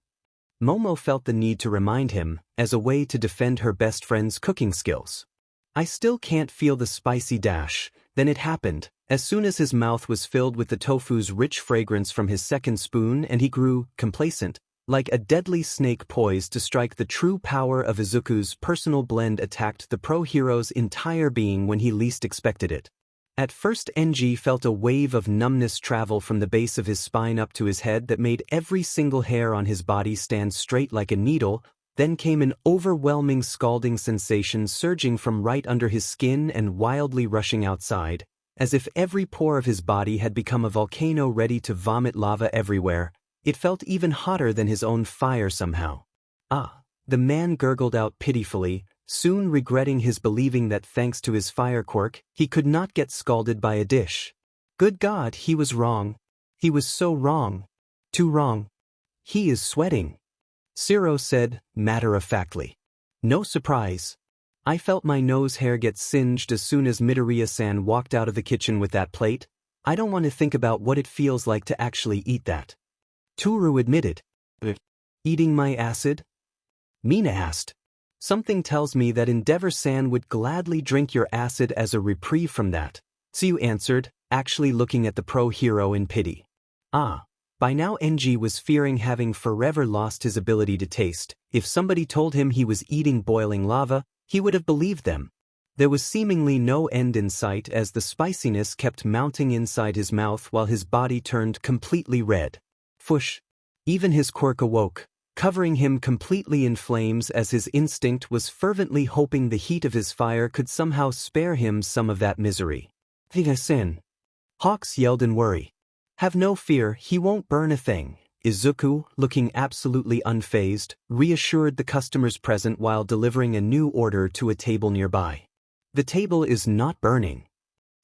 A: Momo felt the need to remind him, as a way to defend her best friend's cooking skills. I still can't feel the spicy dash. Then it happened, as soon as his mouth was filled with the tofu's rich fragrance from his second spoon and he grew complacent, like a deadly snake poised to strike. The true power of Izuku's personal blend attacked the pro-hero's entire being when he least expected it. At first Enji felt a wave of numbness travel from the base of his spine up to his head that made every single hair on his body stand straight like a needle. Then came an overwhelming scalding sensation surging from right under his skin and wildly rushing outside, as if every pore of his body had become a volcano ready to vomit lava everywhere. It felt even hotter than his own fire somehow. Ah, the man gurgled out pitifully, soon regretting his believing that thanks to his fire quirk, he could not get scalded by a dish. Good God, he was wrong. He was so wrong. Too wrong. He is sweating. Siro said, matter-of-factly. No surprise. I felt my nose hair get singed as soon as Midoriya-san walked out of the kitchen with that plate. I don't want to think about what it feels like to actually eat that. Toru admitted. Eating my acid? Mina asked. Something tells me that Endeavor-san would gladly drink your acid as a reprieve from that. Tsuyu answered, actually looking at the pro-hero in pity. Ah. By now Enji was fearing having forever lost his ability to taste. If somebody told him he was eating boiling lava, he would have believed them. There was seemingly no end in sight as the spiciness kept mounting inside his mouth while his body turned completely red. Fush. Even his quirk awoke, covering him completely in flames as his instinct was fervently hoping the heat of his fire could somehow spare him some of that misery. Higa-sen. Hawks yelled in worry. Have no fear, he won't burn a thing. Izuku, looking absolutely unfazed, reassured the customers present while delivering a new order to a table nearby. The table is not burning.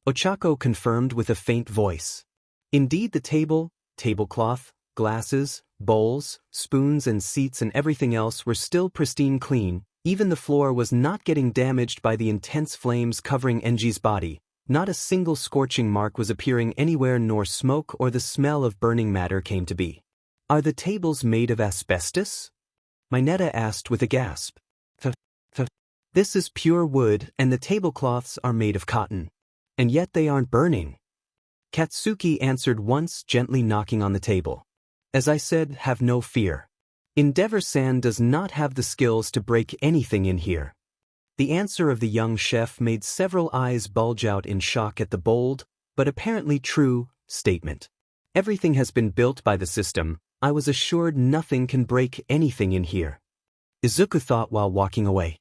A: Ochako confirmed with a faint voice. Indeed, the table, tablecloth, glasses, bowls, spoons and seats and everything else were still pristine clean. Even the floor was not getting damaged by the intense flames covering Enji's body. Not a single scorching mark was appearing anywhere, nor smoke or the smell of burning matter came to be. Are the tables made of asbestos? Mineta asked with a gasp. This is pure wood, and the tablecloths are made of cotton. And yet they aren't burning. Katsuki answered once, gently knocking on the table. As I said, have no fear. Endeavor-san does not have the skills to break anything in here. The answer of the young chef made several eyes bulge out in shock at the bold, but apparently true, statement. Everything has been built by the system. I was assured nothing can break anything in here. Izuku thought while walking away.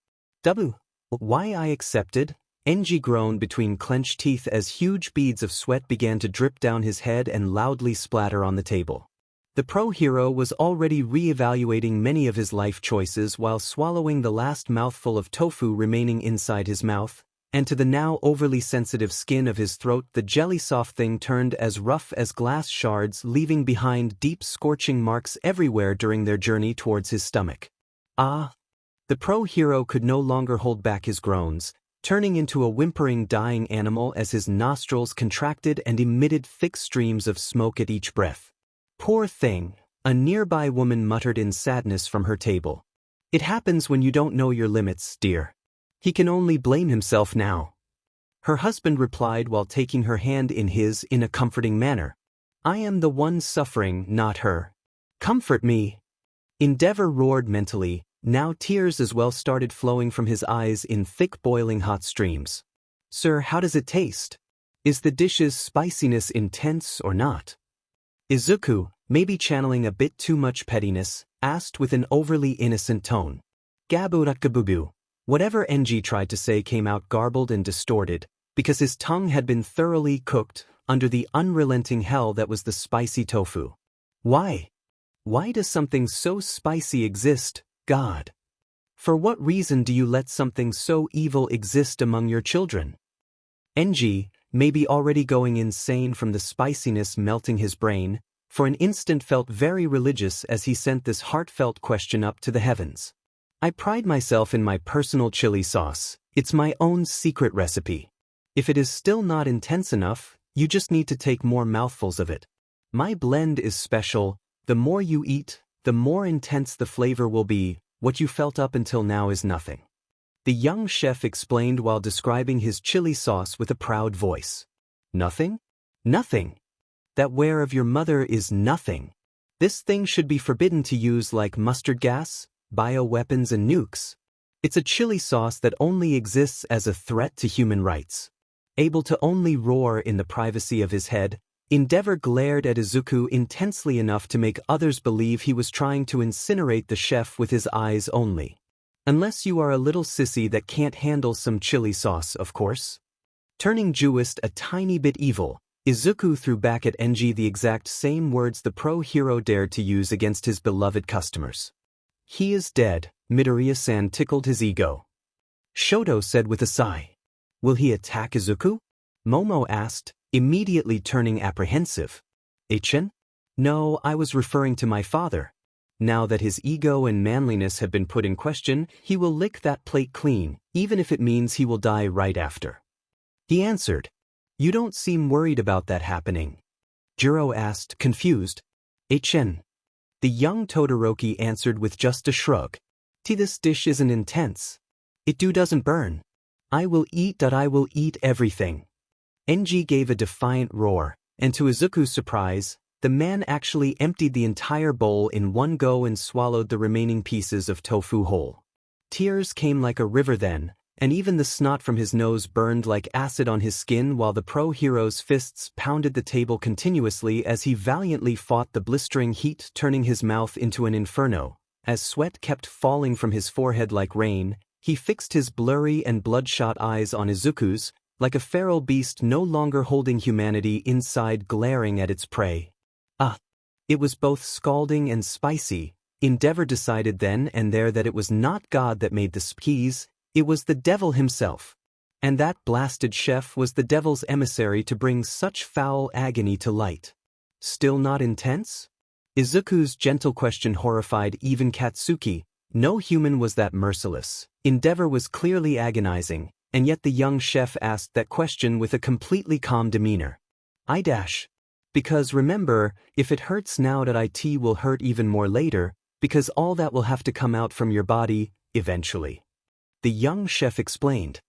A: Why I accepted? Enji groaned between clenched teeth as huge beads of sweat began to drip down his head and loudly splatter on the table. The pro-hero was already re-evaluating many of his life choices while swallowing the last mouthful of tofu remaining inside his mouth, and to the now overly sensitive skin of his throat the jelly-soft thing turned as rough as glass shards, leaving behind deep scorching marks everywhere during their journey towards his stomach. Ah! The pro-hero could no longer hold back his groans, turning into a whimpering dying animal as his nostrils contracted and emitted thick streams of smoke at each breath. Poor thing, a nearby woman muttered in sadness from her table. It happens when you don't know your limits, dear. He can only blame himself now. Her husband replied while taking her hand in his in a comforting manner. I am the one suffering, not her. Comfort me. Endeavor roared mentally. Now tears as well started flowing from his eyes in thick boiling hot streams. Sir, how does it taste? Is the dish's spiciness intense or not? Izuku, maybe channeling a bit too much pettiness, asked with an overly innocent tone. Gaburakabubu. Whatever Enji tried to say came out garbled and distorted, because his tongue had been thoroughly cooked under the unrelenting hell that was the spicy tofu. Why? Why does something so spicy exist, God? For what reason do you let something so evil exist among your children? Enji, maybe already going insane from the spiciness melting his brain, for an instant felt very religious as he sent this heartfelt question up to the heavens. I pride myself in my personal chili sauce. It's my own secret recipe. If it is still not intense enough, you just need to take more mouthfuls of it. My blend is special. The more you eat, the more intense the flavor will be. What you felt up until now is nothing. The young chef explained while describing his chili sauce with a proud voice. Nothing? Nothing. That ware of your mother is nothing. This thing should be forbidden to use like mustard gas, bioweapons and nukes. It's a chili sauce that only exists as a threat to human rights. Able to only roar in the privacy of his head, Endeavor glared at Izuku intensely enough to make others believe he was trying to incinerate the chef with his eyes only. Unless you are a little sissy that can't handle some chili sauce, of course. Turning Jewist a tiny bit evil, Izuku threw back at Enji the exact same words the pro-hero dared to use against his beloved customers. He is dead, Midoriya-san tickled his ego. Shoto said with a sigh. Will he attack Izuku? Momo asked, immediately turning apprehensive. Ichen? No, I was referring to my father. Now that his ego and manliness have been put in question, he will lick that plate clean, even if it means he will die right after. He answered. You don't seem worried about that happening. Jiro asked, confused. Ichen. The young Todoroki answered with just a shrug. This dish isn't intense. It doesn't burn. I will eat everything. Enji gave a defiant roar, and to Izuku's surprise, the man actually emptied the entire bowl in one go and swallowed the remaining pieces of tofu whole. Tears came like a river then, and even the snot from his nose burned like acid on his skin while the pro-hero's fists pounded the table continuously as he valiantly fought the blistering heat, turning his mouth into an inferno. As sweat kept falling from his forehead like rain, he fixed his blurry and bloodshot eyes on Izuku's, like a feral beast no longer holding humanity inside, glaring at its prey. Ah! It was both scalding and spicy. Endeavor decided then and there that it was not God that made the skis, it was the devil himself. And that blasted chef was the devil's emissary to bring such foul agony to light. Still not intense? Izuku's gentle question horrified even Katsuki. No human was that merciless. Endeavor was clearly agonizing, and yet the young chef asked that question with a completely calm demeanor. Because remember, if it hurts now, it will hurt even more later, because all that will have to come out from your body, eventually. The young chef explained.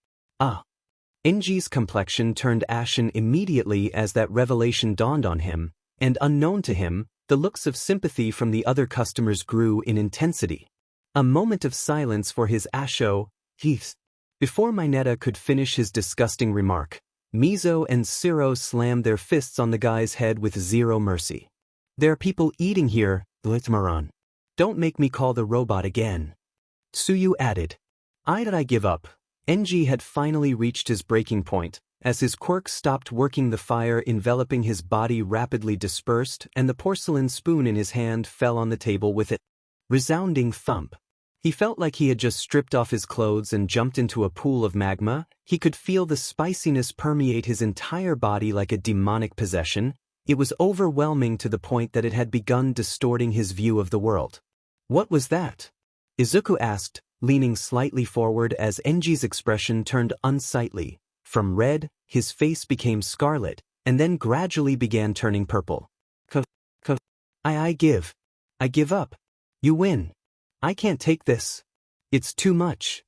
A: Enji's complexion turned ashen immediately as that revelation dawned on him, and unknown to him, the looks of sympathy from the other customers grew in intensity. A moment of silence for his asho, heath. Before Mineta could finish his disgusting remark, Mizo and Siro slammed their fists on the guy's head with zero mercy. There are people eating here, Glitmaran. Don't make me call the robot again. Tsuyu added. I give up. Enji had finally reached his breaking point, as his quirk stopped working, the fire enveloping his body rapidly dispersed and the porcelain spoon in his hand fell on the table with a resounding thump. He felt like he had just stripped off his clothes and jumped into a pool of magma. He could feel the spiciness permeate his entire body like a demonic possession. It was overwhelming to the point that it had begun distorting his view of the world. What was that? Izuku asked, leaning slightly forward as Enji's expression turned unsightly. From red, his face became scarlet, and then gradually began turning purple. I give up. You win. I can't take this. It's too much.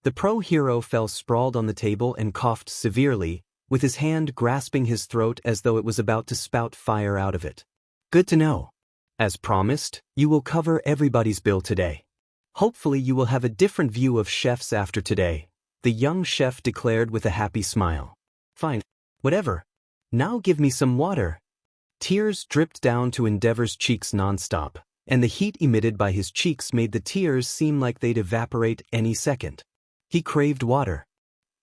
A: The pro-hero fell sprawled on the table and coughed severely, with his hand grasping his throat as though it was about to spout fire out of it. Good to know. As promised, you will cover everybody's bill today. Hopefully you will have a different view of chefs after today, the young chef declared with a happy smile. Fine. Whatever. Now give me some water. Tears dripped down to Endeavor's cheeks nonstop, and the heat emitted by his cheeks made the tears seem like they'd evaporate any second. He craved water.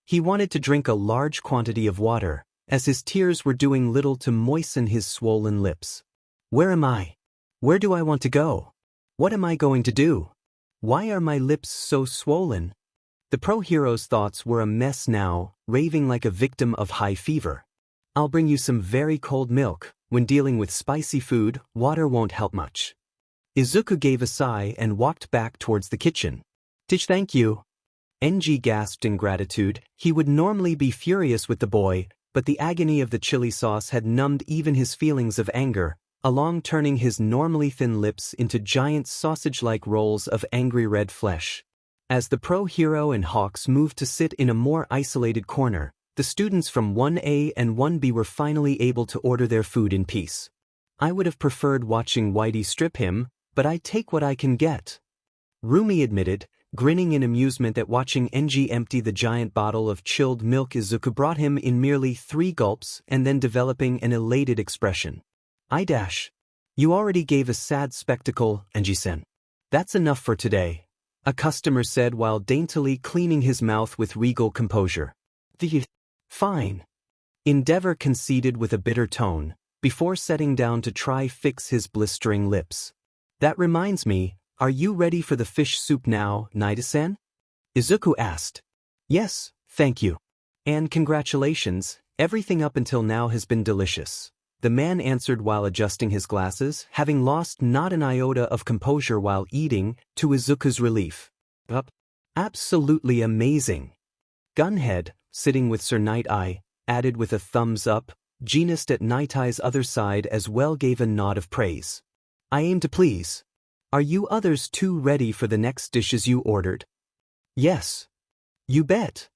A: He wanted to drink a large quantity of water, as his tears were doing little to moisten his swollen lips. Where am I? Where do I want to go? What am I going to do? Why are my lips so swollen? The pro-hero's thoughts were a mess now, raving like a victim of high fever. I'll bring you some very cold milk. When dealing with spicy food, water won't help much. Izuku gave a sigh and walked back towards the kitchen. Thank you. Enji gasped in gratitude. He would normally be furious with the boy, but the agony of the chili sauce had numbed even his feelings of anger, along turning his normally thin lips into giant sausage-like rolls of angry red flesh. As the pro-hero and Hawks moved to sit in a more isolated corner, the students from 1A and 1B were finally able to order their food in peace. I would have preferred watching Whitey strip him, but I take what I can get. Rumi admitted, grinning in amusement at watching Enji empty the giant bottle of chilled milk Izuku brought him in merely 3 gulps and then developing an elated expression. You already gave a sad spectacle, Enji-sen. That's enough for today, a customer said while daintily cleaning his mouth with regal composure. Fine. Endeavor conceded with a bitter tone, before setting down to try fix his blistering lips. That reminds me, are you ready for the fish soup now, Naida-sen? Izuku asked. Yes, thank you. And congratulations, everything up until now has been delicious. The man answered while adjusting his glasses, having lost not an iota of composure while eating, to Izuku's relief. Absolutely amazing. Gunhead, sitting with Sir Night-Eye, added with a thumbs up. Genist at Night-Eye's other side as well gave a nod of praise. I aim to please. Are you others too ready for the next dishes you ordered? Yes. You bet.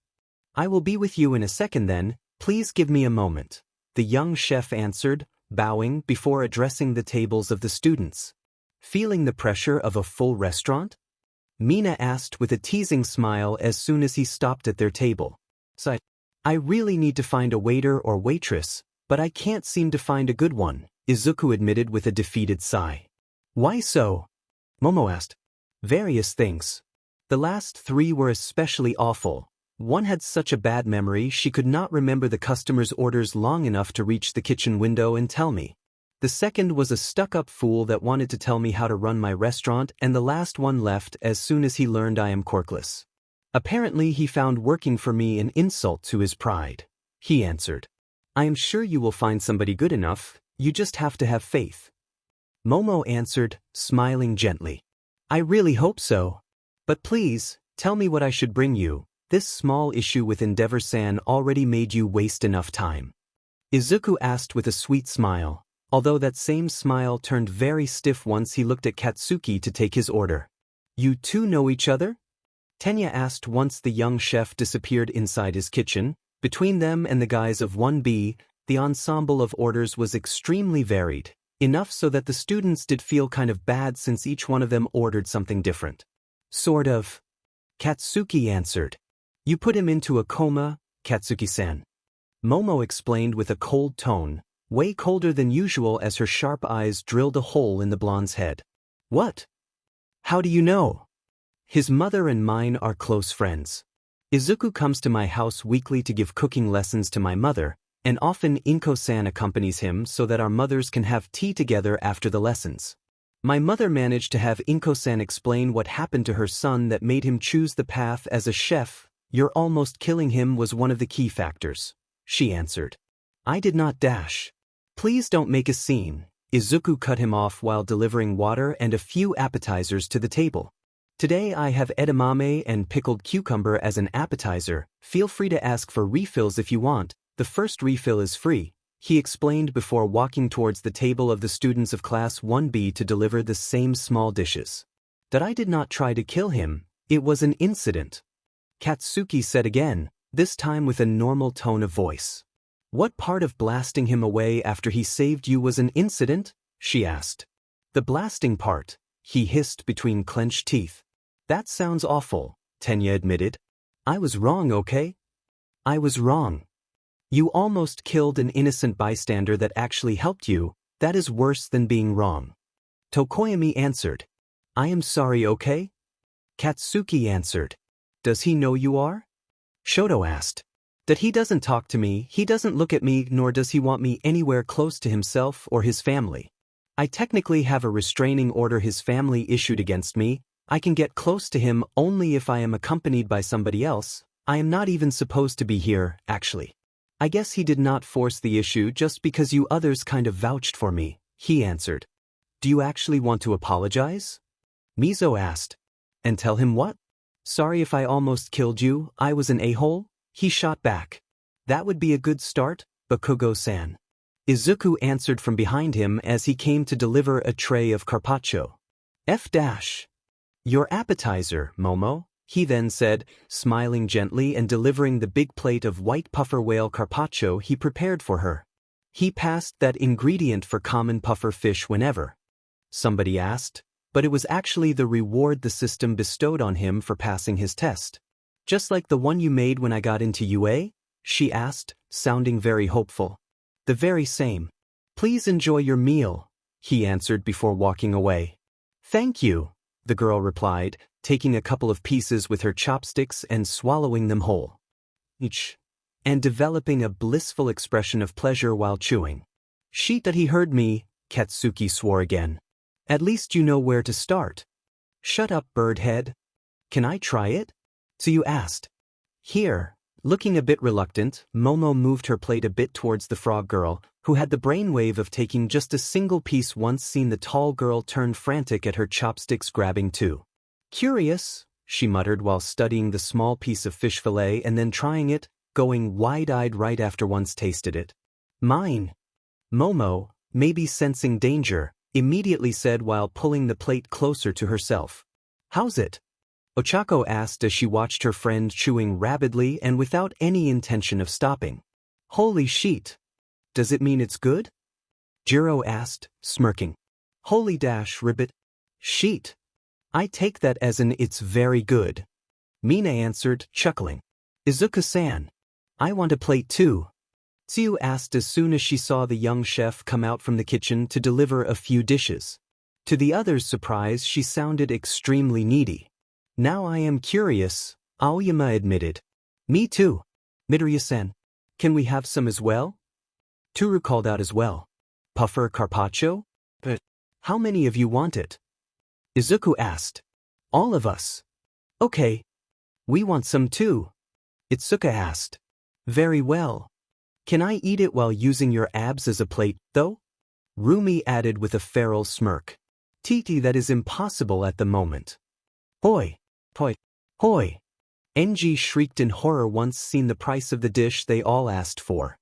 A: I will be with you in a second then, please give me a moment. The young chef answered, bowing before addressing the tables of the students. Feeling the pressure of a full restaurant? Mina asked with a teasing smile as soon as he stopped at their table. I really need to find a waiter or waitress, but I can't seem to find a good one, Izuku admitted with a defeated sigh. Why so? Momo asked. Various things. The last 3 were especially awful. One had such a bad memory she could not remember the customer's orders long enough to reach the kitchen window and tell me. The second was a stuck-up fool that wanted to tell me how to run my restaurant, and the last one left as soon as he learned I am quirkless. Apparently he found working for me an insult to his pride. He answered. I am sure you will find somebody good enough, you just have to have faith. Momo answered, smiling gently. I really hope so. But please, tell me what I should bring you. This small issue with Endeavor-san already made you waste enough time. Izuku asked with a sweet smile, although that same smile turned very stiff once he looked at Katsuki to take his order. You two know each other? Tenya asked once the young chef disappeared inside his kitchen. Between them and the guys of 1B, the ensemble of orders was extremely varied, enough so that the students did feel kind of bad since each one of them ordered something different. Sort of. Katsuki answered. You put him into a coma, Katsuki-san. Momo explained with a cold tone, way colder than usual as her sharp eyes drilled a hole in the blonde's head. What? How do you know? His mother and mine are close friends. Izuku comes to my house weekly to give cooking lessons to my mother, and often Inko-san accompanies him so that our mothers can have tea together after the lessons. My mother managed to have Inko-san explain what happened to her son that made him choose the path as a chef. You're almost killing him was one of the key factors, she answered. I did not dash. Please don't make a scene. Izuku cut him off while delivering water and a few appetizers to the table. Today I have edamame and pickled cucumber as an appetizer. Feel free to ask for refills if you want. The first refill is free, he explained before walking towards the table of the students of Class 1B to deliver the same small dishes. That I did not try to kill him, it was an incident. Katsuki said again, this time with a normal tone of voice. What part of blasting him away after he saved you was an incident? She asked. The blasting part, he hissed between clenched teeth. That sounds awful, Tenya admitted. I was wrong, okay? I was wrong. You almost killed an innocent bystander that actually helped you. That is worse than being wrong. Tokoyami answered. I am sorry, okay? Katsuki answered. Does he know you are? Shoto asked. That he doesn't talk to me, he doesn't look at me, nor does he want me anywhere close to himself or his family. I technically have a restraining order his family issued against me. I can get close to him only if I am accompanied by somebody else. I am not even supposed to be here, actually. I guess he did not force the issue just because you others kind of vouched for me, he answered. Do you actually want to apologize? Mizo asked. And tell him what? Sorry if I almost killed you, I was an a-hole? He shot back. That would be a good start, Bakugo-san. Izuku answered from behind him as he came to deliver a tray of carpaccio. F-. Your appetizer, Momo, he then said, smiling gently and delivering the big plate of white puffer whale carpaccio he prepared for her. He passed that ingredient for common puffer fish whenever. Somebody asked, but it was actually the reward the system bestowed on him for passing his test. Just like the one you made when I got into UA? She asked, sounding very hopeful. The very same. Please enjoy your meal, he answered before walking away. Thank you, the girl replied, taking a couple of pieces with her chopsticks and swallowing them whole. Each. And developing a blissful expression of pleasure while chewing. Sheet that he heard me, Katsuki swore again. At least you know where to start. Shut up, birdhead. Can I try it? So you asked. Here. Looking a bit reluctant, Momo moved her plate a bit towards the frog girl, who had the brainwave of taking just a single piece once seen the tall girl turn frantic at her chopsticks grabbing two. Curious, she muttered while studying the small piece of fish fillet and then trying it, going wide-eyed right after once tasted it. Mine. Momo, maybe sensing danger, immediately said while pulling the plate closer to herself. How's it? Ochako asked as she watched her friend chewing rapidly and without any intention of stopping. Holy sheet! Does it mean it's good? Jiro asked, smirking. Holy ribbit. Sheet. I take that as an it's very good. Mina answered, chuckling. Izuku-san. I want a plate too. Tsuyu asked as soon as she saw the young chef come out from the kitchen to deliver a few dishes. To the others' surprise, she sounded extremely needy. Now I am curious, Aoyama admitted. Me too. Midoriya-san. Can we have some as well? Toru called out as well. Puffer carpaccio? But how many of you want it? Izuku asked. All of us. Okay. We want some too. Itsuka asked. Very well. Can I eat it while using your abs as a plate, though? Rumi added with a feral smirk. Titi, that is impossible at the moment. Hoi! Hoi! Hoi! NG shrieked in horror once seen the price of the dish they all asked for.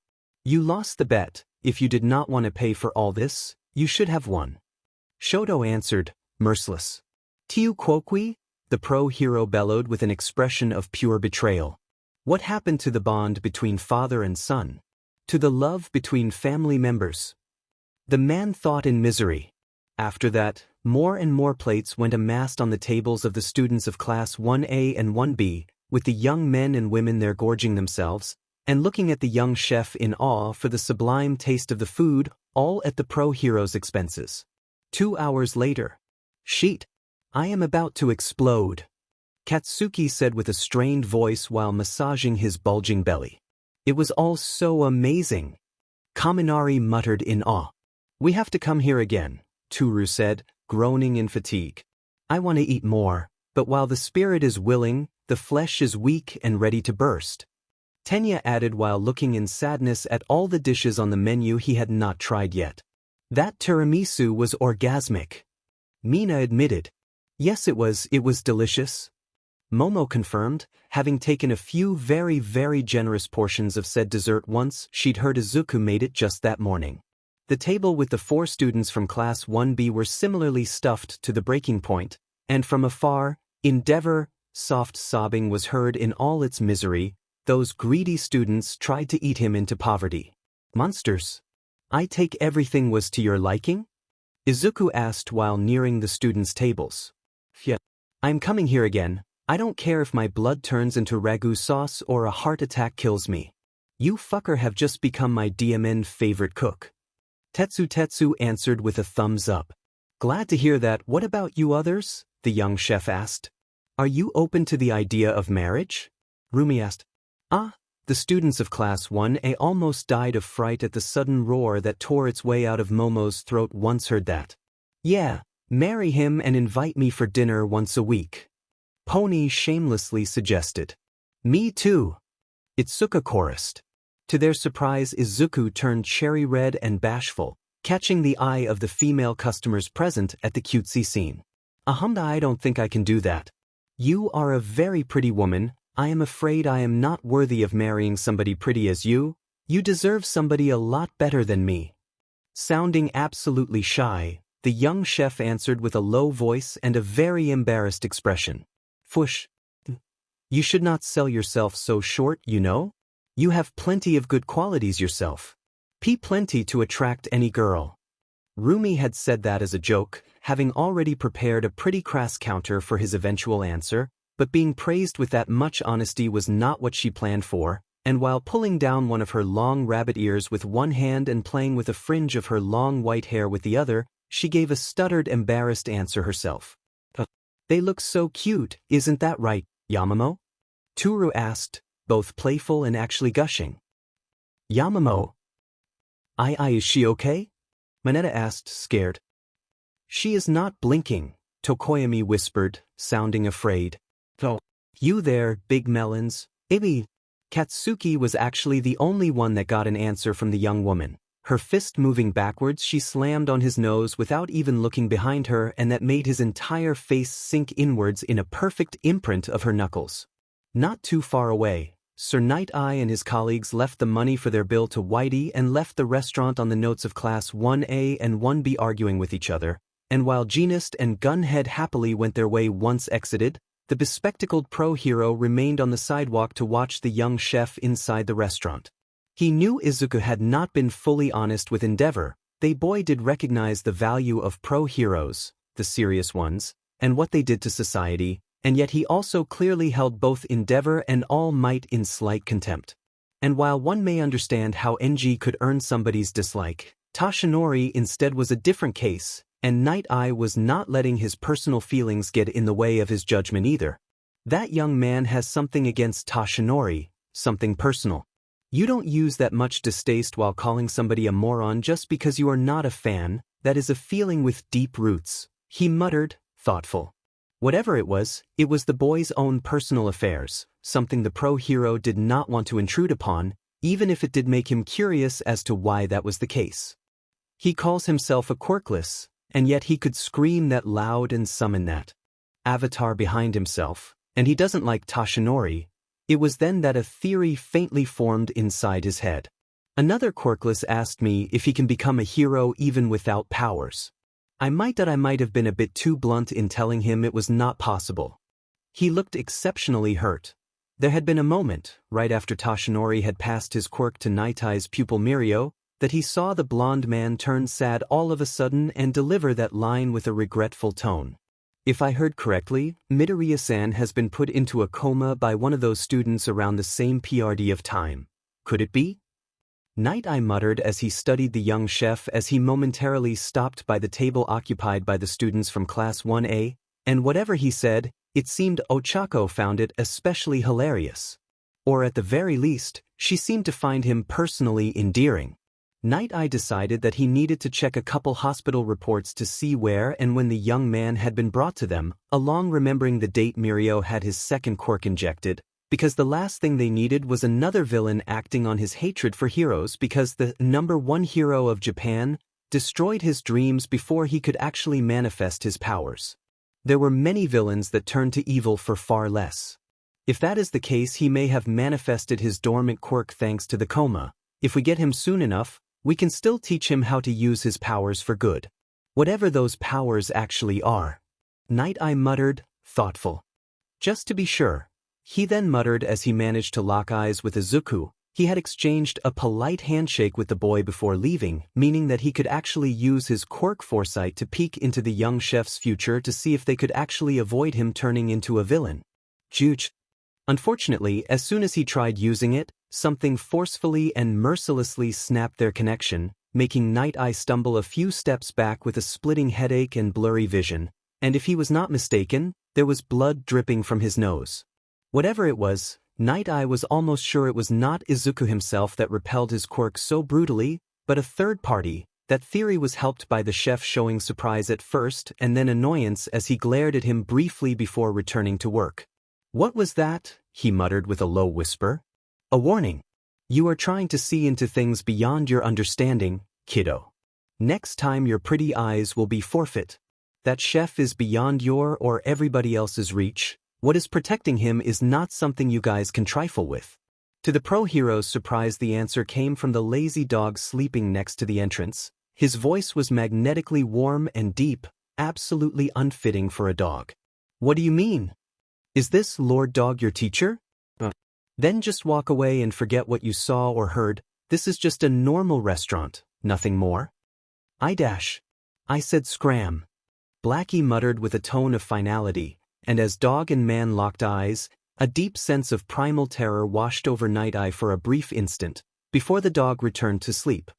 A: You lost the bet. If you did not want to pay for all this, you should have won. Shoto answered, merciless. Tiu quoqui? The pro-hero bellowed with an expression of pure betrayal. What happened to the bond between father and son? To the love between family members? The man thought in misery. After that, more and more plates went amassed on the tables of the students of Class 1A and 1B, with the young men and women there gorging themselves, and looking at the young chef in awe for the sublime taste of the food, all at the pro-hero's expenses. 2 hours later. Sheet. I am about to explode. Katsuki said with a strained voice while massaging his bulging belly. It was all so amazing. Kaminari muttered in awe. We have to come here again, Toru said, groaning in fatigue. I want to eat more, but while the spirit is willing, the flesh is weak and ready to burst. Tenya added while looking in sadness at all the dishes on the menu he had not tried yet. That tiramisu was orgasmic. Mina admitted. Yes, it was delicious. Momo confirmed, having taken a few very, very generous portions of said dessert once she'd heard Izuku made it just that morning. The table with the 4 students from Class 1B were similarly stuffed to the breaking point, and from afar, Endeavor, soft sobbing was heard in all its misery. Those greedy students tried to eat him into poverty. Monsters. I take everything was to your liking? Izuku asked while nearing the students' tables. Yeah. I'm coming here again. I don't care if my blood turns into ragu sauce or a heart attack kills me. You fucker have just become my DMN favorite cook. Tetsu answered with a thumbs up. Glad to hear that. What about you others? The young chef asked. Are you open to the idea of marriage? Rumi asked. The students of Class 1A almost died of fright at the sudden roar that tore its way out of Momo's throat once heard that. Yeah, marry him and invite me for dinner once a week. Pony shamelessly suggested. Me too. Itsuka chorused. To their surprise, Izuku turned cherry red and bashful, catching the eye of the female customers present at the cutesy scene. I don't think I can do that. You are a very pretty woman. I am afraid I am not worthy of marrying somebody pretty as you. You deserve somebody a lot better than me. Sounding absolutely shy, the young chef answered with a low voice and a very embarrassed expression. Fush. You should not sell yourself so short, you know? You have plenty of good qualities yourself. Plenty to attract any girl. Rumi had said that as a joke, having already prepared a pretty crass counter for his eventual answer, but being praised with that much honesty was not what she planned for, and while pulling down one of her long rabbit ears with one hand and playing with a fringe of her long white hair with the other, she gave a stuttered, embarrassed answer herself. They look so cute, isn't that right, Yamamo? Toru asked, both playful and actually gushing. Yamamo. Is she okay? Mineta asked, scared. She is not blinking, Tokoyami whispered, sounding afraid. Oh. You there, big melons. Ibi. Katsuki was actually the only one that got an answer from the young woman. Her fist moving backwards, she slammed on his nose without even looking behind her, and that made his entire face sink inwards in a perfect imprint of her knuckles. Not too far away, Sir Night Eye and his colleagues left the money for their bill to Whitey and left the restaurant on the notes of Class 1A and 1B arguing with each other, and while Genist and Gunhead happily went their way once exited, the bespectacled pro-hero remained on the sidewalk to watch the young chef inside the restaurant. He knew Izuku had not been fully honest with Endeavor. They boy did recognize the value of pro-heroes, the serious ones, and what they did to society, and yet he also clearly held both Endeavor and All Might in slight contempt. And while one may understand how NG could earn somebody's dislike, Tashinori instead was a different case, and Night Eye was not letting his personal feelings get in the way of his judgment either. That young man has something against Tashinori, something personal. You don't use that much distaste while calling somebody a moron just because you are not a fan. That is a feeling with deep roots, he muttered, thoughtful. Whatever it was the boy's own personal affairs, something the pro-hero did not want to intrude upon, even if it did make him curious as to why that was the case. He calls himself a quirkless, and yet he could scream that loud and summon that avatar behind himself, and he doesn't like Toshinori. It was then that a theory faintly formed inside his head. Another quirkless asked me if he can become a hero even without powers. I might have been a bit too blunt in telling him it was not possible. He looked exceptionally hurt. There had been a moment, right after Toshinori had passed his quirk to Night Eye's pupil Mirio, that he saw the blonde man turn sad all of a sudden and deliver that line with a regretful tone. If I heard correctly, Midoriya-san has been put into a coma by one of those students around the same PRD of time. Could it be? Night Eye muttered as he studied the young chef as he momentarily stopped by the table occupied by the students from Class 1A, and whatever he said, it seemed Ochako found it especially hilarious. Or at the very least, she seemed to find him personally endearing. Night Eye decided that he needed to check a couple hospital reports to see where and when the young man had been brought to them, along remembering the date Mirio had his second quirk injected, because the last thing they needed was another villain acting on his hatred for heroes because the #1 hero of Japan destroyed his dreams before he could actually manifest his powers. There were many villains that turned to evil for far less. If that is the case, he may have manifested his dormant quirk thanks to the coma. If we get him soon enough, we can still teach him how to use his powers for good. Whatever those powers actually are. Night Eye muttered, thoughtful. Just to be sure. He then muttered as he managed to lock eyes with Izuku. He had exchanged a polite handshake with the boy before leaving, meaning that he could actually use his quirk foresight to peek into the young chef's future to see if they could actually avoid him turning into a villain. Juge. Unfortunately, as soon as he tried using it, something forcefully and mercilessly snapped their connection, making Night Eye stumble a few steps back with a splitting headache and blurry vision, and if he was not mistaken, there was blood dripping from his nose. Whatever it was, Night Eye was almost sure it was not Izuku himself that repelled his quirk so brutally, but a third party. That theory was helped by the chef showing surprise at first and then annoyance as he glared at him briefly before returning to work. What was that? He muttered with a low whisper. A warning. You are trying to see into things beyond your understanding, kiddo. Next time your pretty eyes will be forfeit. That chef is beyond your or everybody else's reach. What is protecting him is not something you guys can trifle with. To the pro-hero's surprise, the answer came from the lazy dog sleeping next to the entrance. His voice was magnetically warm and deep, absolutely unfitting for a dog. What do you mean? Is this Lord Dog your teacher? Then just walk away and forget what you saw or heard. This is just a normal restaurant, nothing more. I said scram. Blackie muttered with a tone of finality. And as dog and man locked eyes, a deep sense of primal terror washed over Night Eye for a brief instant, before the dog returned to sleep.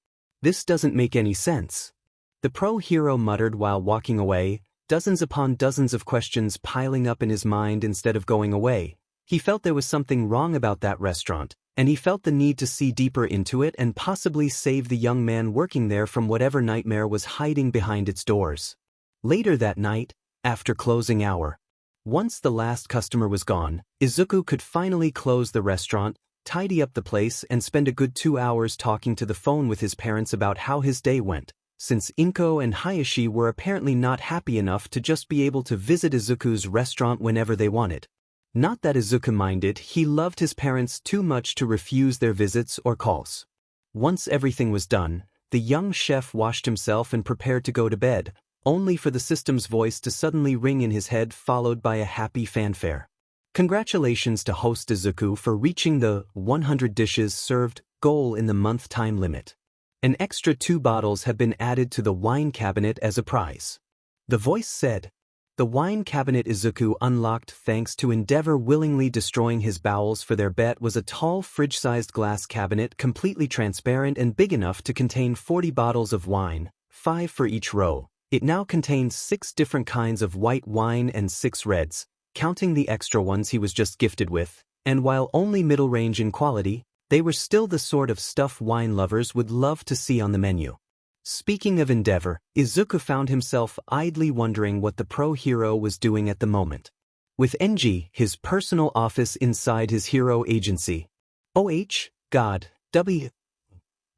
A: This doesn't make any sense. The pro-hero muttered while walking away, dozens upon dozens of questions piling up in his mind instead of going away. He felt there was something wrong about that restaurant, and he felt the need to see deeper into it and possibly save the young man working there from whatever nightmare was hiding behind its doors. Later that night, after closing hour, once the last customer was gone, Izuku could finally close the restaurant, tidy up the place and spend a good 2 hours talking to the phone with his parents about how his day went, since Inko and Hayashi were apparently not happy enough to just be able to visit Izuku's restaurant whenever they wanted. Not that Izuku minded, he loved his parents too much to refuse their visits or calls. Once everything was done, the young chef washed himself and prepared to go to bed, only for the system's voice to suddenly ring in his head, followed by a happy fanfare. Congratulations to host Izuku for reaching the 100 dishes served goal in the month time limit. An extra 2 bottles have been added to the wine cabinet as a prize. The voice said. The wine cabinet Izuku unlocked thanks to Endeavor willingly destroying his bowels for their bet was a tall fridge-sized glass cabinet completely transparent and big enough to contain 40 bottles of wine, 5 for each row. It now contains 6 different kinds of white wine and 6 reds, counting the extra ones he was just gifted with. And while only middle range in quality, they were still the sort of stuff wine lovers would love to see on the menu. Speaking of endeavor, Izuku found himself idly wondering what the pro-hero was doing at the moment. With NG, his personal office inside his hero agency. OH, God, W.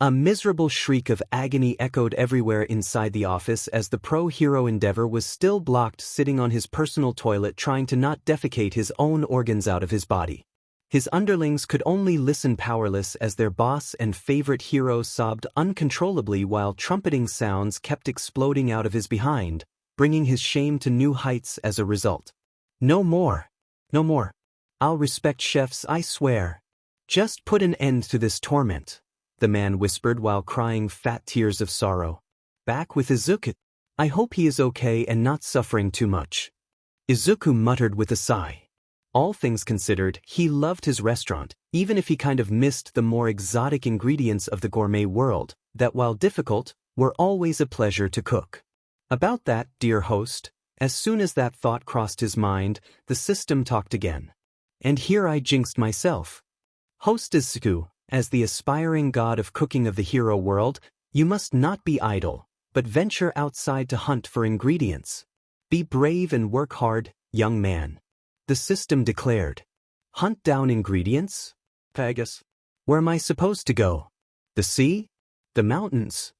A: A miserable shriek of agony echoed everywhere inside the office as the pro-hero Endeavor was still blocked sitting on his personal toilet trying to not defecate his own organs out of his body. His underlings could only listen powerless as their boss and favorite hero sobbed uncontrollably while trumpeting sounds kept exploding out of his behind, bringing his shame to new heights as a result. No more. No more. I'll respect chefs, I swear. Just put an end to this torment, the man whispered while crying fat tears of sorrow. Back with Izuku. I hope he is okay and not suffering too much. Izuku muttered with a sigh. All things considered, he loved his restaurant, even if he kind of missed the more exotic ingredients of the gourmet world, that while difficult, were always a pleasure to cook. About that, dear host, as soon as that thought crossed his mind, the system talked again. And here I jinxed myself. Host Izuku, as the aspiring god of cooking of the hero world, you must not be idle, but venture outside to hunt for ingredients. Be brave and work hard, young man. The system declared. Hunt down ingredients? Pegasus. Where am I supposed to go? The sea? The mountains?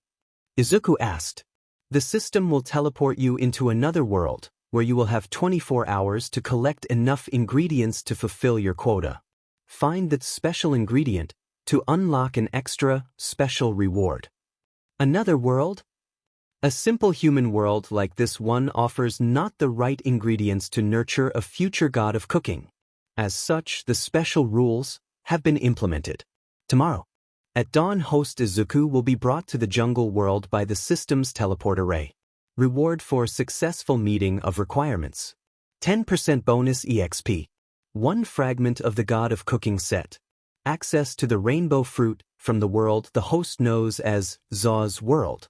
A: Izuku asked. The system will teleport you into another world, where you will have 24 hours to collect enough ingredients to fulfill your quota. Find that special ingredient to unlock an extra, special reward. Another world? A simple human world like this one offers not the right ingredients to nurture a future god of cooking. As such, the special rules have been implemented. Tomorrow, at dawn, host Izuku will be brought to the jungle world by the system's teleport array. Reward for successful meeting of requirements. 10% bonus EXP. 1 fragment of the God of Cooking set. Access to the rainbow fruit from the world the host knows as Zaus world.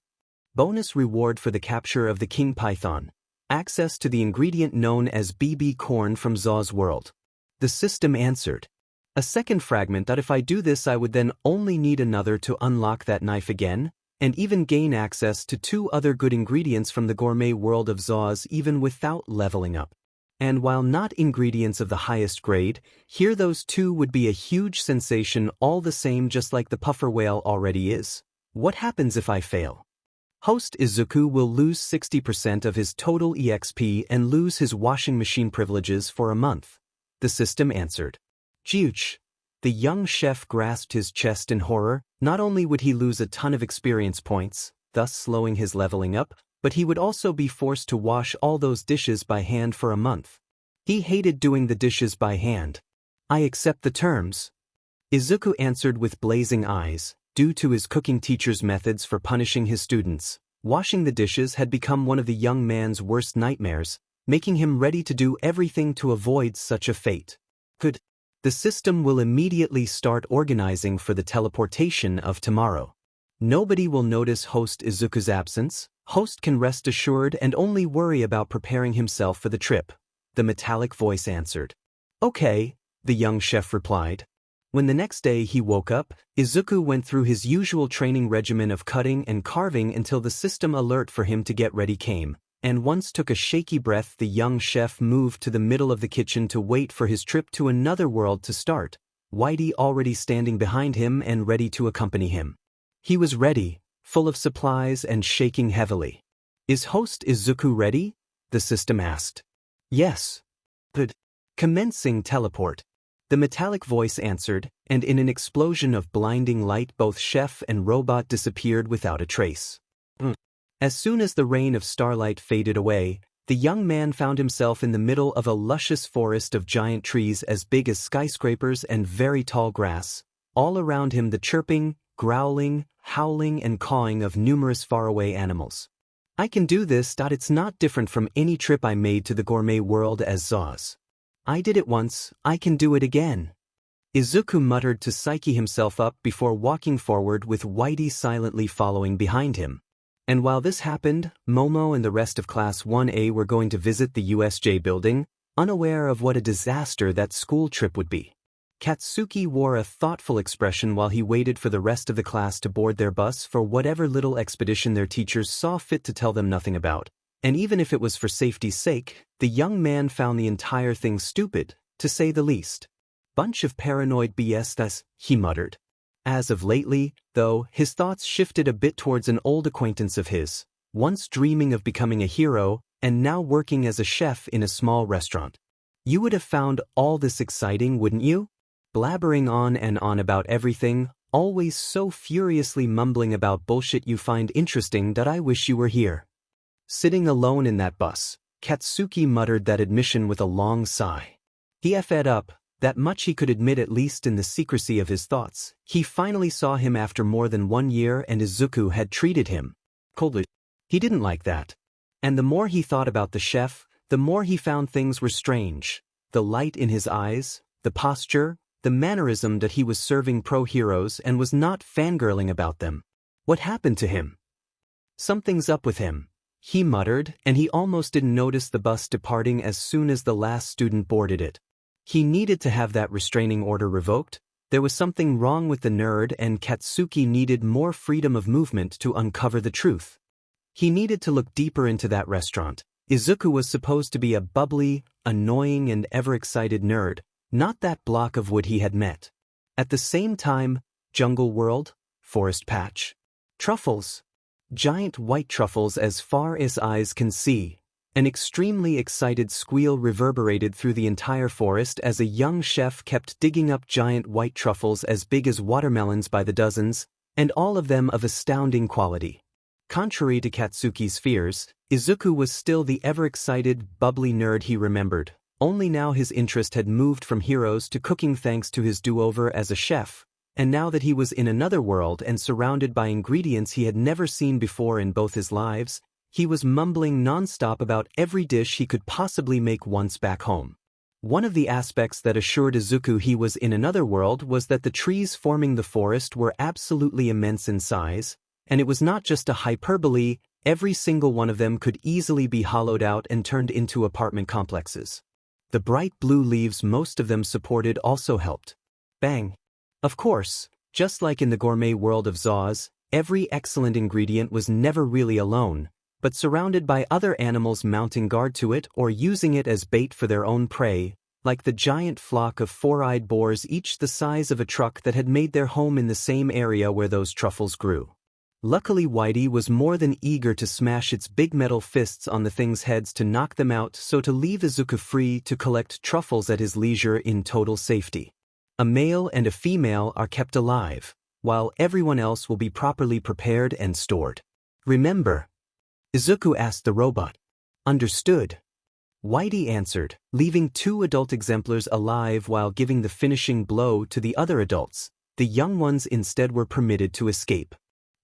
A: Bonus reward for the capture of the king python. Access to the ingredient known as BB corn from Zaus world. The system answered. A second fragment that if I do this I would then only need another to unlock that knife again, and even gain access to 2 other good ingredients from the gourmet world of Zaus even without leveling up. And while not ingredients of the highest grade, here those 2 would be a huge sensation all the same, just like the puffer whale already is. What happens if I fail? Host Izuku will lose 60% of his total EXP and lose his washing machine privileges for a month. The system answered. Jiuch. The young chef grasped his chest in horror. Not only would he lose a ton of experience points, thus slowing his leveling up, but he would also be forced to wash all those dishes by hand for a month. He hated doing the dishes by hand. I accept the terms. Izuku answered with blazing eyes. Due to his cooking teacher's methods for punishing his students, washing the dishes had become one of the young man's worst nightmares, making him ready to do everything to avoid such a fate. The system will immediately start organizing for the teleportation of tomorrow. Nobody will notice host Izuku's absence. Host can rest assured and only worry about preparing himself for the trip. The metallic voice answered. Okay, the young chef replied. When the next day he woke up, Izuku went through his usual training regimen of cutting and carving until the system alert for him to get ready came, and once took a shaky breath the young chef moved to the middle of the kitchen to wait for his trip to another world to start, Whitey already standing behind him and ready to accompany him. He was ready, full of supplies and shaking heavily. Is host Izuku ready? The system asked. Yes. Good. Commencing teleport. The metallic voice answered, and in an explosion of blinding light both chef and robot disappeared without a trace. As soon as the rain of starlight faded away, the young man found himself in the middle of a luscious forest of giant trees as big as skyscrapers and very tall grass. All around him the chirping, growling, howling and cawing of numerous faraway animals. I can do this. It's not different from any trip I made to the gourmet world as Zaus. I did it once, I can do it again. Izuku muttered to psyche himself up before walking forward with Whitey silently following behind him. And while this happened, Momo and the rest of Class 1A were going to visit the USJ building, unaware of what a disaster that school trip would be. Katsuki wore a thoughtful expression while he waited for the rest of the class to board their bus for whatever little expedition their teachers saw fit to tell them nothing about. And even if it was for safety's sake, the young man found the entire thing stupid, to say the least. Bunch of paranoid BS, he muttered. As of lately, though, his thoughts shifted a bit towards an old acquaintance of his, once dreaming of becoming a hero, and now working as a chef in a small restaurant. You would have found all this exciting, wouldn't you? Blabbering on and on about everything, always so furiously mumbling about bullshit you find interesting that I wish you were here. Sitting alone in that bus, Katsuki muttered that admission with a long sigh. He fed up, that much he could admit at least in the secrecy of his thoughts. He finally saw him after more than 1 year and Izuku had treated him coldly. He didn't like that. And the more he thought about the chef, the more he found things were strange. The light in his eyes, the posture, the mannerism that he was serving pro-heroes and was not fangirling about them. What happened to him? Something's up with him, he muttered, and he almost didn't notice the bus departing as soon as the last student boarded it. He needed to have that restraining order revoked. There was something wrong with the nerd and Katsuki needed more freedom of movement to uncover the truth. He needed to look deeper into that restaurant. Izuku was supposed to be a bubbly, annoying and ever-excited nerd, not that block of wood he had met. At the same time, jungle world, forest patch. Truffles. Giant white truffles as far as eyes can see. An extremely excited squeal reverberated through the entire forest as a young chef kept digging up giant white truffles as big as watermelons by the dozens, and all of them of astounding quality. Contrary to Katsuki's fears, Izuku was still the ever-excited, bubbly nerd he remembered, only now his interest had moved from heroes to cooking thanks to his do-over as a chef, and now that he was in another world and surrounded by ingredients he had never seen before in both his lives, he was mumbling non-stop about every dish he could possibly make once back home. One of the aspects that assured Izuku he was in another world was that the trees forming the forest were absolutely immense in size, and it was not just a hyperbole, every single one of them could easily be hollowed out and turned into apartment complexes. The bright blue leaves most of them supported also helped. Bang! Of course, just like in the gourmet world of Zaus, every excellent ingredient was never really alone, but surrounded by other animals mounting guard to it or using it as bait for their own prey, like the giant flock of four-eyed boars each the size of a truck that had made their home in the same area where those truffles grew. Luckily Whitey was more than eager to smash its big metal fists on the thing's heads to knock them out so to leave Izuku free to collect truffles at his leisure in total safety. A male and a female are kept alive, while everyone else will be properly prepared and stored. Remember? Izuku asked the robot. Understood. Whitey answered, leaving 2 adult exemplars alive while giving the finishing blow to the other adults. The young ones instead were permitted to escape.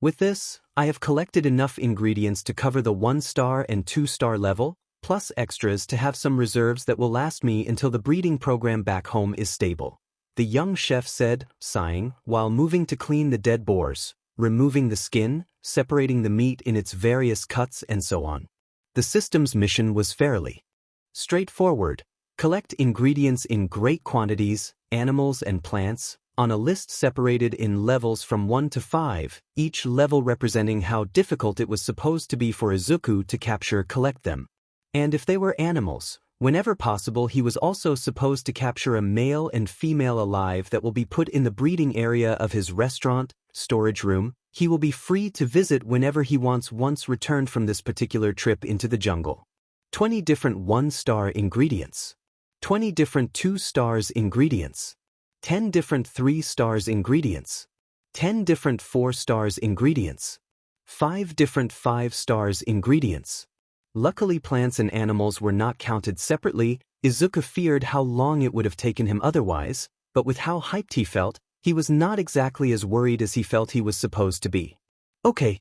A: With this, I have collected enough ingredients to cover the 1-star and 2-star level, plus extras to have some reserves that will last me until the breeding program back home is stable. The young chef said, sighing, while moving to clean the dead boars, removing the skin, separating the meat in its various cuts and so on. The system's mission was fairly straightforward. Collect ingredients in great quantities, animals and plants, on a list separated in levels from 1 to 5, each level representing how difficult it was supposed to be for Izuku to collect them. And if they were animals, whenever possible he was also supposed to capture a male and female alive that will be put in the breeding area of his restaurant, storage room. He will be free to visit whenever he wants once returned from this particular trip into the jungle. 20 different 1-star ingredients. 20 different 2-stars ingredients. 10 different 3-stars ingredients. 10 different 4-stars ingredients. 5 different 5-stars ingredients. Luckily plants and animals were not counted separately. Izuku feared how long it would have taken him otherwise, but with how hyped he felt, he was not exactly as worried as he felt he was supposed to be. Okay.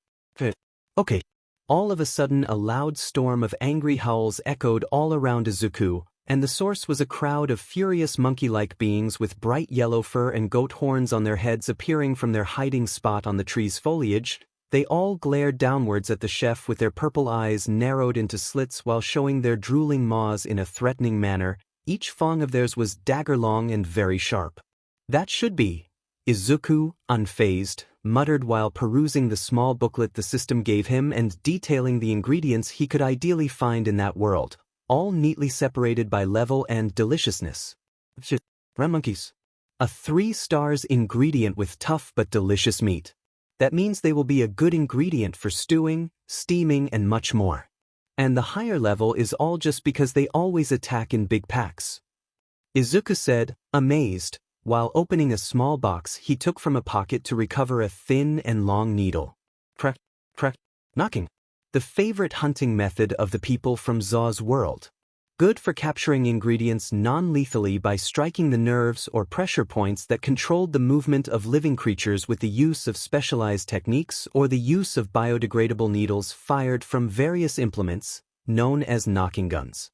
A: All of a sudden a loud storm of angry howls echoed all around Izuku, and the source was a crowd of furious monkey-like beings with bright yellow fur and goat horns on their heads appearing from their hiding spot on the tree's foliage. They all glared downwards at the chef with their purple eyes narrowed into slits while showing their drooling maws in a threatening manner. Each fang of theirs was dagger-long and very sharp. That should be. Izuku, unfazed, muttered while perusing the small booklet the system gave him and detailing the ingredients he could ideally find in that world, all neatly separated by level and deliciousness. Ram monkeys. A 3 stars ingredient with tough but delicious meat. That means they will be a good ingredient for stewing, steaming, and much more. And the higher level is all just because they always attack in big packs. Izuku said, amazed, while opening a small box he took from a pocket to recover a thin and long needle. Crack, crack, knocking. The favorite hunting method of the people from Zaus' world. Good for capturing ingredients non-lethally by striking the nerves or pressure points that controlled the movement of living creatures with the use of specialized techniques or the use of biodegradable needles fired from various implements, known as knocking guns.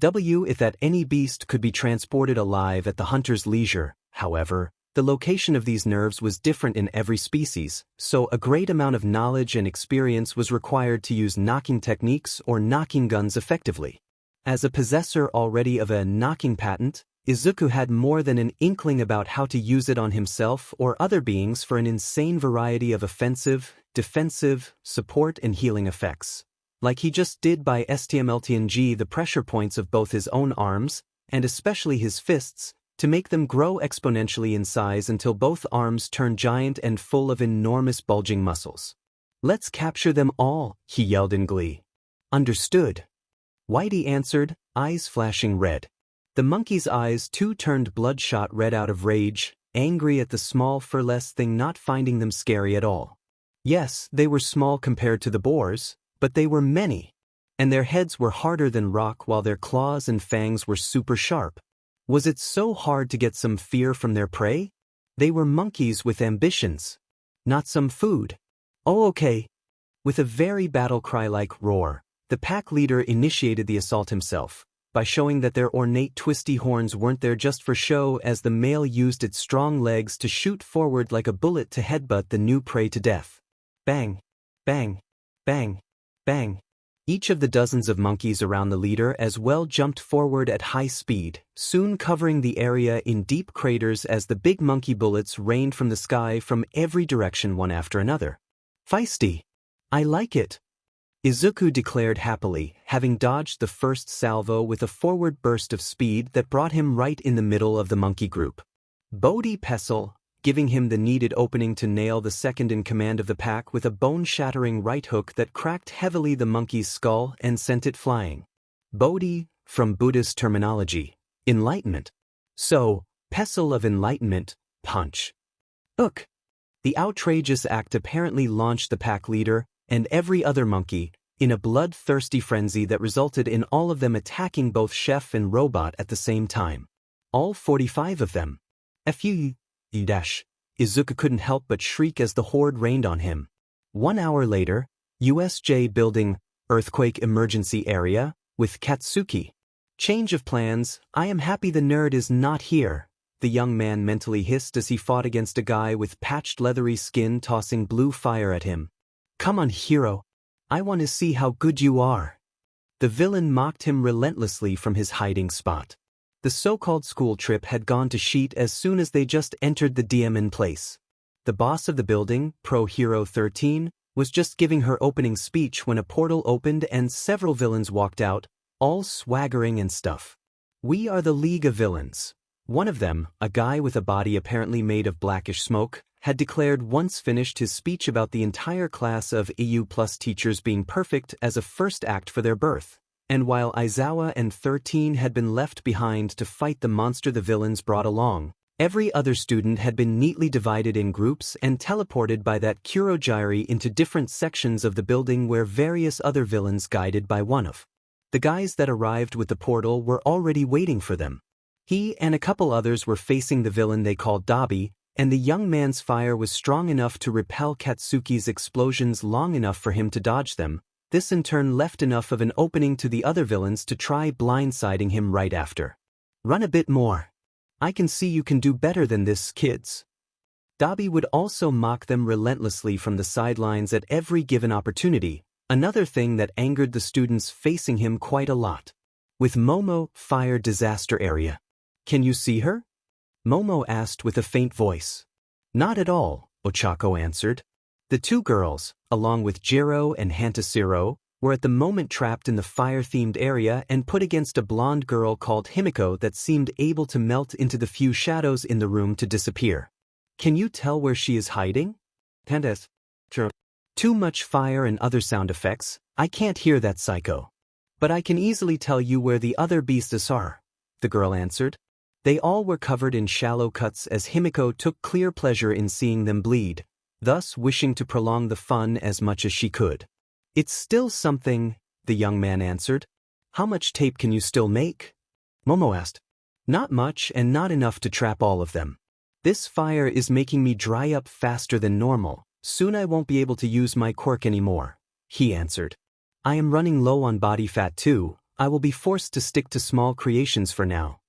A: If that any beast could be transported alive at the hunter's leisure, however, the location of these nerves was different in every species, so a great amount of knowledge and experience was required to use knocking techniques or knocking guns effectively. As a possessor already of a knocking patent, Izuku had more than an inkling about how to use it on himself or other beings for an insane variety of offensive, defensive, support and healing effects. Like he just did by STMLTNG the pressure points of both his own arms, and especially his fists, to make them grow exponentially in size until both arms turn giant and full of enormous bulging muscles. Let's capture them all, he yelled in glee. Understood. Whitey answered, eyes flashing red. The monkey's eyes too turned bloodshot red out of rage, angry at the small furless thing not finding them scary at all. Yes, they were small compared to the boars, but they were many. And their heads were harder than rock while their claws and fangs were super sharp. Was it so hard to get some fear from their prey? They were monkeys with ambitions. Not some food. Oh okay. With a very battle cry-like roar, the pack leader initiated the assault himself, by showing that their ornate twisty horns weren't there just for show as the male used its strong legs to shoot forward like a bullet to headbutt the new prey to death. Bang, bang, bang, bang. Each of the dozens of monkeys around the leader as well jumped forward at high speed, soon covering the area in deep craters as the big monkey bullets rained from the sky from every direction one after another. Feisty. I like it. Izuku declared happily, having dodged the first salvo with a forward burst of speed that brought him right in the middle of the monkey group. Bodhi Pestle, giving him the needed opening to nail the second in command of the pack with a bone-shattering right hook that cracked heavily the monkey's skull and sent it flying. Bodhi, from Buddhist terminology, enlightenment. So, Pestle of enlightenment, punch. Ugh! The outrageous act apparently launched the pack leader, and every other monkey, in a bloodthirsty frenzy that resulted in all of them attacking both chef and robot at the same time. All 45 of them. Izuku couldn't help but shriek as the horde rained on him. 1 hour later, USJ building, earthquake emergency area, with Katsuki. Change of plans, I am happy the nerd is not here, the young man mentally hissed as he fought against a guy with patched leathery skin tossing blue fire at him. Come on, hero. I want to see how good you are. The villain mocked him relentlessly from his hiding spot. The so-called school trip had gone to shit as soon as they just entered the DM in place. The boss of the building, Pro Hero 13, was just giving her opening speech when a portal opened and several villains walked out, all swaggering and stuff. We are the League of Villains. One of them, a guy with a body apparently made of blackish smoke, had declared once finished his speech about the entire class of EU Plus teachers being perfect as a first act for their birth, and while Aizawa and 13 had been left behind to fight the monster the villains brought along, every other student had been neatly divided in groups and teleported by that Kurogyri into different sections of the building where various other villains guided by one of the guys that arrived with the portal were already waiting for them. He and a couple others were facing the villain they called Dabi, and the young man's fire was strong enough to repel Katsuki's explosions long enough for him to dodge them. This in turn left enough of an opening to the other villains to try blindsiding him right after. Run a bit more. I can see you can do better than this, kids. Dabi would also mock them relentlessly from the sidelines at every given opportunity, another thing that angered the students facing him quite a lot. With Momo, fire disaster area. Can you see her? Momo asked with a faint voice. Not at all, Ochako answered. The two girls, along with Jiro and Hantasiro, were at the moment trapped in the fire-themed area and put against a blonde girl called Himiko that seemed able to melt into the few shadows in the room to disappear. Can you tell where she is hiding? Candace. Too much fire and other sound effects, I can't hear that psycho. But I can easily tell you where the other beasts are, the girl answered. They all were covered in shallow cuts as Himiko took clear pleasure in seeing them bleed, thus wishing to prolong the fun as much as she could. It's still something, the young man answered. How much tape can you still make? Momo asked. Not much and not enough to trap all of them. This fire is making me dry up faster than normal. Soon I won't be able to use my quirk anymore, he answered. I am running low on body fat too. I will be forced to stick to small creations for now.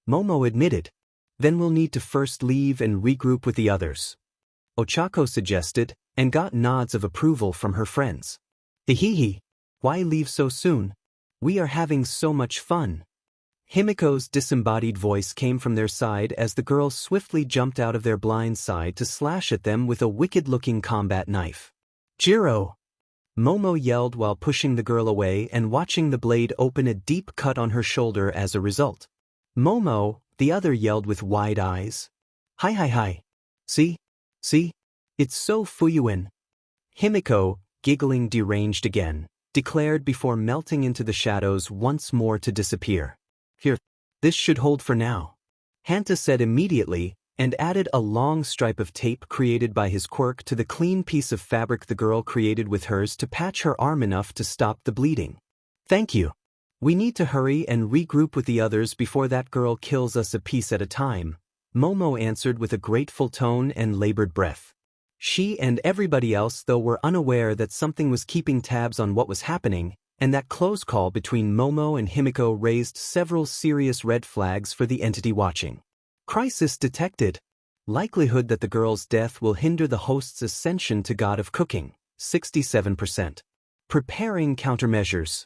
A: Momo admitted. Then we'll need to first leave and regroup with the others. Ochako suggested, and got nods of approval from her friends. Hehehe. Why leave so soon? We are having so much fun. Himiko's disembodied voice came from their side as the girls swiftly jumped out of their blind side to slash at them with a wicked-looking combat knife. Jiro! Momo yelled while pushing the girl away and watching the blade open a deep cut on her shoulder as a result. Momo, the other yelled with wide eyes. Hi. See? It's so Fuyuin. Himiko, giggling deranged again, declared before melting into the shadows once more to disappear. Here, this should hold for now. Hanta said immediately, and added a long stripe of tape created by his quirk to the clean piece of fabric the girl created with hers to patch her arm enough to stop the bleeding. Thank you. We need to hurry and regroup with the others before that girl kills us a piece at a time, Momo answered with a grateful tone and labored breath. She and everybody else though were unaware that something was keeping tabs on what was happening, and that close call between Momo and Himiko raised several serious red flags for the entity watching. Crisis detected. Likelihood that the girl's death will hinder the host's ascension to god of cooking, 67%. Preparing countermeasures.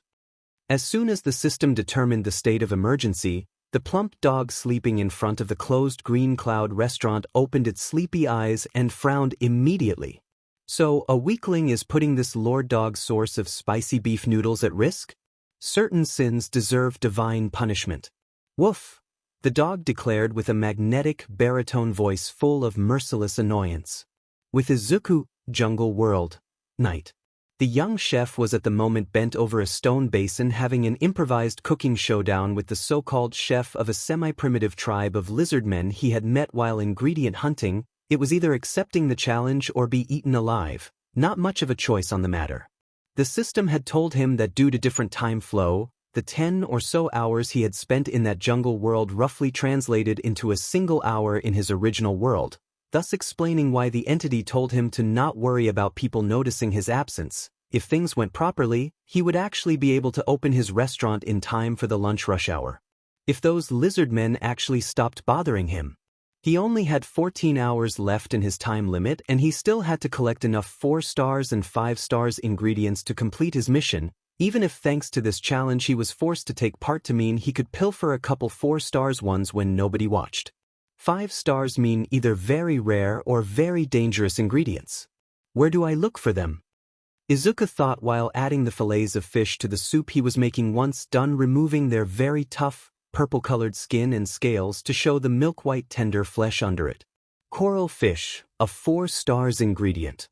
A: As soon as the system determined the state of emergency, the plump dog sleeping in front of the closed Green Cloud restaurant opened its sleepy eyes and frowned immediately. So, a weakling is putting this Lord Dog's source of spicy beef noodles at risk? Certain sins deserve divine punishment. Woof! The dog declared with a magnetic baritone voice full of merciless annoyance. With Izuku, jungle world, night. The young chef was at the moment bent over a stone basin having an improvised cooking showdown with the so-called chef of a semi-primitive tribe of lizardmen he had met while ingredient hunting. It was either accepting the challenge or be eaten alive, not much of a choice on the matter. The system had told him that due to different time flow, the 10 or so hours he had spent in that jungle world roughly translated into a single hour in his original world, thus explaining why the entity told him to not worry about people noticing his absence. If things went properly, he would actually be able to open his restaurant in time for the lunch rush hour. If those lizard men actually stopped bothering him. He only had 14 hours left in his time limit and he still had to collect enough 4 stars and 5 stars ingredients to complete his mission, even if thanks to this challenge he was forced to take part to mean he could pilfer a couple 4 stars ones when nobody watched. 5 stars mean either very rare or very dangerous ingredients. Where do I look for them? Izuku thought while adding the fillets of fish to the soup he was making once done removing their very tough, purple-colored skin and scales to show the milk-white tender flesh under it. Coral fish, a 4 stars ingredient.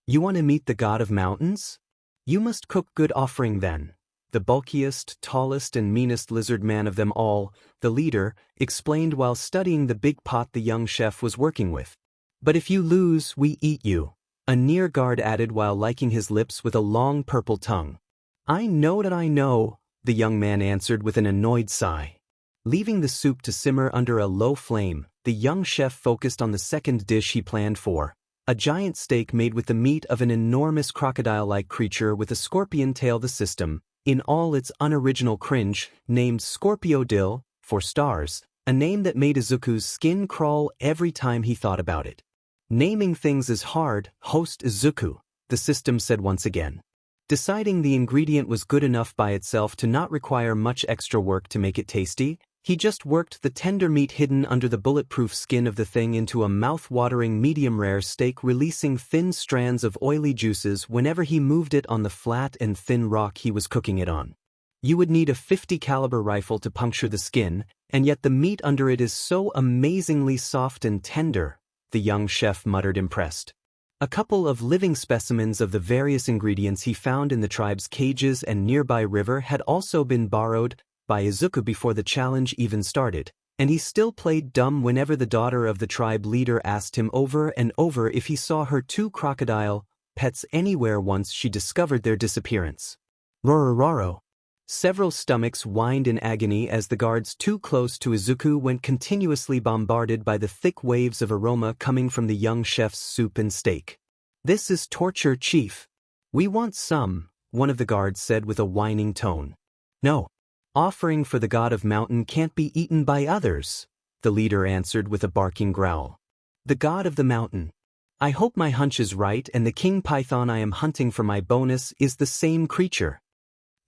A: You want to meet the god of mountains? You must cook good offering then. The bulkiest, tallest and meanest lizard man of them all, the leader, explained while studying the big pot the young chef was working with. But if you lose, we eat you, a near guard added while licking his lips with a long purple tongue. I know that I know, the young man answered with an annoyed sigh. Leaving the soup to simmer under a low flame, the young chef focused on the second dish he planned for, a giant steak made with the meat of an enormous crocodile-like creature with a scorpion tail. The system, in all its unoriginal cringe, named Scorpiodil, 4 stars, a name that made Izuku's skin crawl every time he thought about it. Naming things is hard, host Izuku, the system said once again. Deciding the ingredient was good enough by itself to not require much extra work to make it tasty, He just worked the tender meat hidden under the bulletproof skin of the thing into a mouth-watering medium-rare steak, releasing thin strands of oily juices whenever he moved it on the flat and thin rock he was cooking it on. You would need a .50 caliber rifle to puncture the skin, and yet the meat under it is so amazingly soft and tender, the young chef muttered, impressed. A couple of living specimens of the various ingredients he found in the tribe's cages and nearby river had also been borrowed by Izuku before the challenge even started, and he still played dumb whenever the daughter of the tribe leader asked him over and over if he saw her 2 crocodile pets anywhere once she discovered their disappearance. Rorororo. Several stomachs whined in agony as the guards too close to Izuku went continuously bombarded by the thick waves of aroma coming from the young chef's soup and steak. "This is torture, Chief. We want some," one of the guards said with a whining tone. "No. Offering for the god of mountain can't be eaten by others," the leader answered with a barking growl. "The god of the mountain. I hope my hunch is right and the king python I am hunting for my bonus is the same creature,"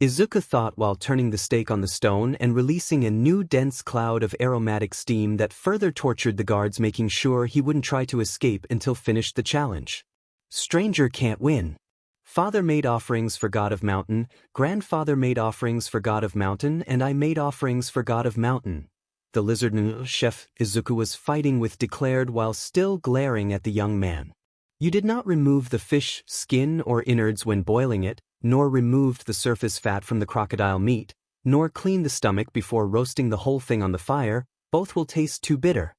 A: Izuku thought while turning the steak on the stone and releasing a new dense cloud of aromatic steam that further tortured the guards, making sure he wouldn't try to escape until finished the challenge. "Stranger can't win. Father made offerings for God of Mountain, grandfather made offerings for God of Mountain, and I made offerings for God of Mountain," the lizard chef Izuku was fighting with declared while still glaring at the young man. "You did not remove the fish skin or innards when boiling it, nor removed the surface fat from the crocodile meat, nor clean the stomach before roasting the whole thing on the fire. Both will taste too bitter,"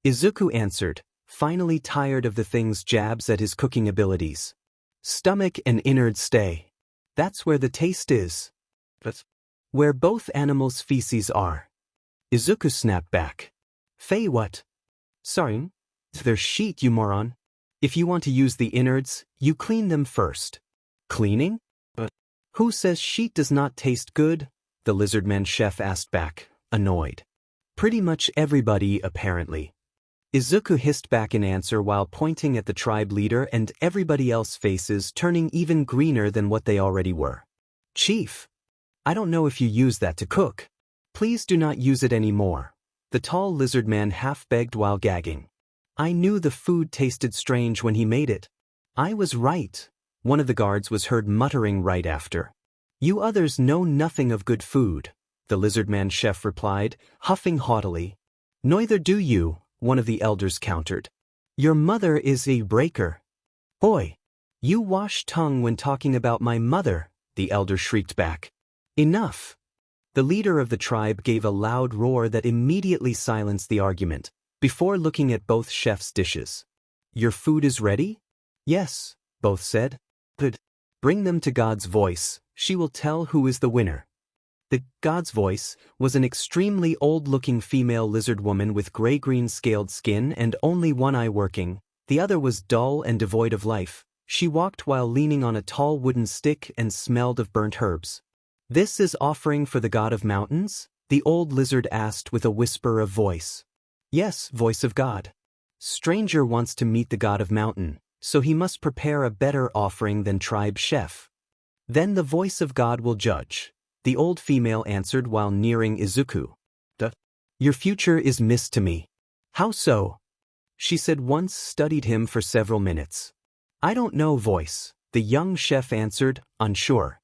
A: Izuku answered, finally tired of the thing's jabs at his cooking abilities. "Stomach and innards stay. That's where the taste is. That's where both animals' feces are," Izuku snapped back. "Fey what? Sorry, they're sheet, you moron. If you want to use the innards, you clean them first." "Cleaning? But who says sheet does not taste good?" the lizardman chef asked back, annoyed. "Pretty much everybody, apparently," Izuku hissed back in answer while pointing at the tribe leader and everybody else's faces turning even greener than what they already were. "Chief, I don't know if you use that to cook. Please do not use it anymore," the tall lizard man half begged while gagging. "I knew the food tasted strange when he made it." "I was right," one of the guards was heard muttering right after. "You others know nothing of good food," the lizardman chef replied, huffing haughtily. "Neither do you," one of the elders countered. "Your mother is a breaker." "Boy, you wash tongue when talking about my mother," the elder shrieked back. "Enough." The leader of the tribe gave a loud roar that immediately silenced the argument, before looking at both chefs' dishes. "Your food is ready?" "Yes," both said. "Good. Bring them to God's voice. She will tell who is the winner." The God's voice was an extremely old-looking female lizard woman with gray-green scaled skin and only one eye working. The other was dull and devoid of life. She walked while leaning on a tall wooden stick and smelled of burnt herbs. "This is offering for the god of mountains?" the old lizard asked with a whisper of voice. "Yes, voice of God. Stranger wants to meet the god of mountain, so he must prepare a better offering than tribe chef. Then the voice of God will judge," the old female answered while nearing Izuku. "Your future is mist to me." "How so?" she said once studied him for several minutes. "I don't know, voice," the young chef answered, unsure.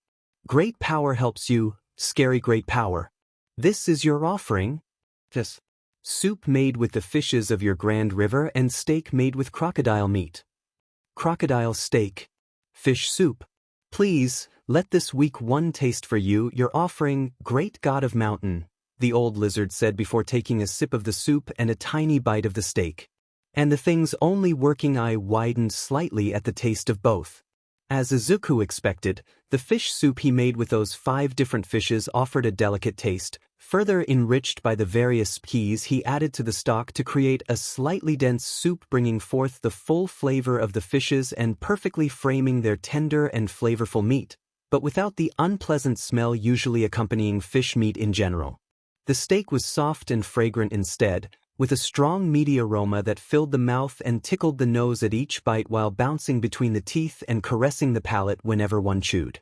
A: "Great power helps you, scary great power. This is your offering?" "Yes. Soup made with the fishes of your grand river and steak made with crocodile meat." "Crocodile steak. Fish soup. Please, let this weak one taste for you your offering, great god of mountain," the old lizard said before taking a sip of the soup and a tiny bite of the steak. And the thing's only working eye widened slightly at the taste of both. As Izuku expected, the fish soup he made with those 5 different fishes offered a delicate taste, further enriched by the various peas he added to the stock to create a slightly dense soup bringing forth the full flavor of the fishes and perfectly framing their tender and flavorful meat, but without the unpleasant smell usually accompanying fish meat in general. The steak was soft and fragrant instead, with a strong meaty aroma that filled the mouth and tickled the nose at each bite while bouncing between the teeth and caressing the palate whenever one chewed.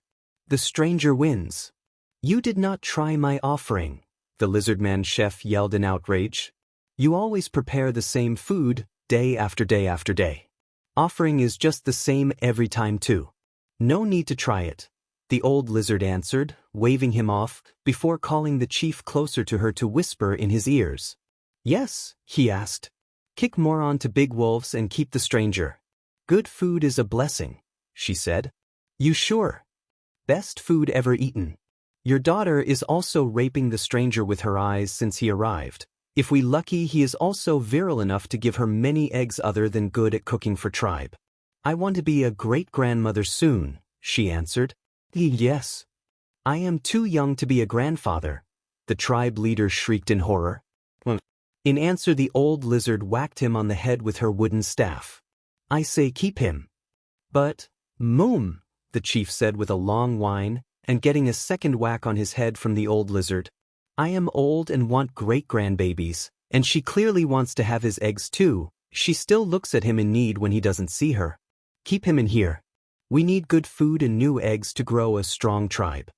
A: "The stranger wins. You did not try my offering," the lizardman chef yelled in outrage. You always prepare the same food, day after day after day. Offering is just the same every time too. No need to try it, the old lizard answered, waving him off, before calling the chief closer to her to whisper in his ears. Yes, he asked. Kick more on to big wolves and keep the stranger. Good food is a blessing, she said. You sure? Best food ever eaten. Your daughter is also raping the stranger with her eyes since he arrived. If we lucky, he is also virile enough to give her many eggs other than good at cooking for tribe. I want to be a great-grandmother soon, she answered. Yes. I am too young to be a grandfather, the tribe leader shrieked in horror. In answer, the old lizard whacked him on the head with her wooden staff. I say keep him. But, Moom, the chief said with a long whine, and getting a second whack on his head from the old lizard. I am old and want great-grandbabies, and she clearly wants to have his eggs too. She still looks at him in need when he doesn't see her. Keep him in here. We need good food and new eggs to grow a strong tribe.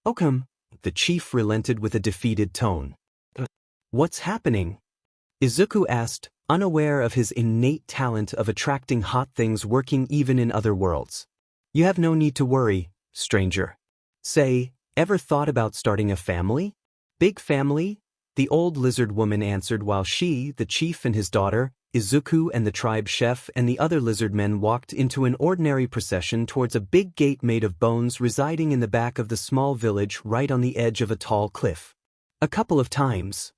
A: Okum, the chief relented with a defeated tone. What's happening? Izuku asked, unaware of his innate talent of attracting hot things working even in other worlds. You have no need to worry, stranger. Say, ever thought about starting a family? Big family? The old lizard woman answered while she, the chief and his daughter, Izuku and the tribe chef and the other lizard men walked into an ordinary procession towards a big gate made of bones residing in the back of the small village right on the edge of a tall cliff. A couple of times.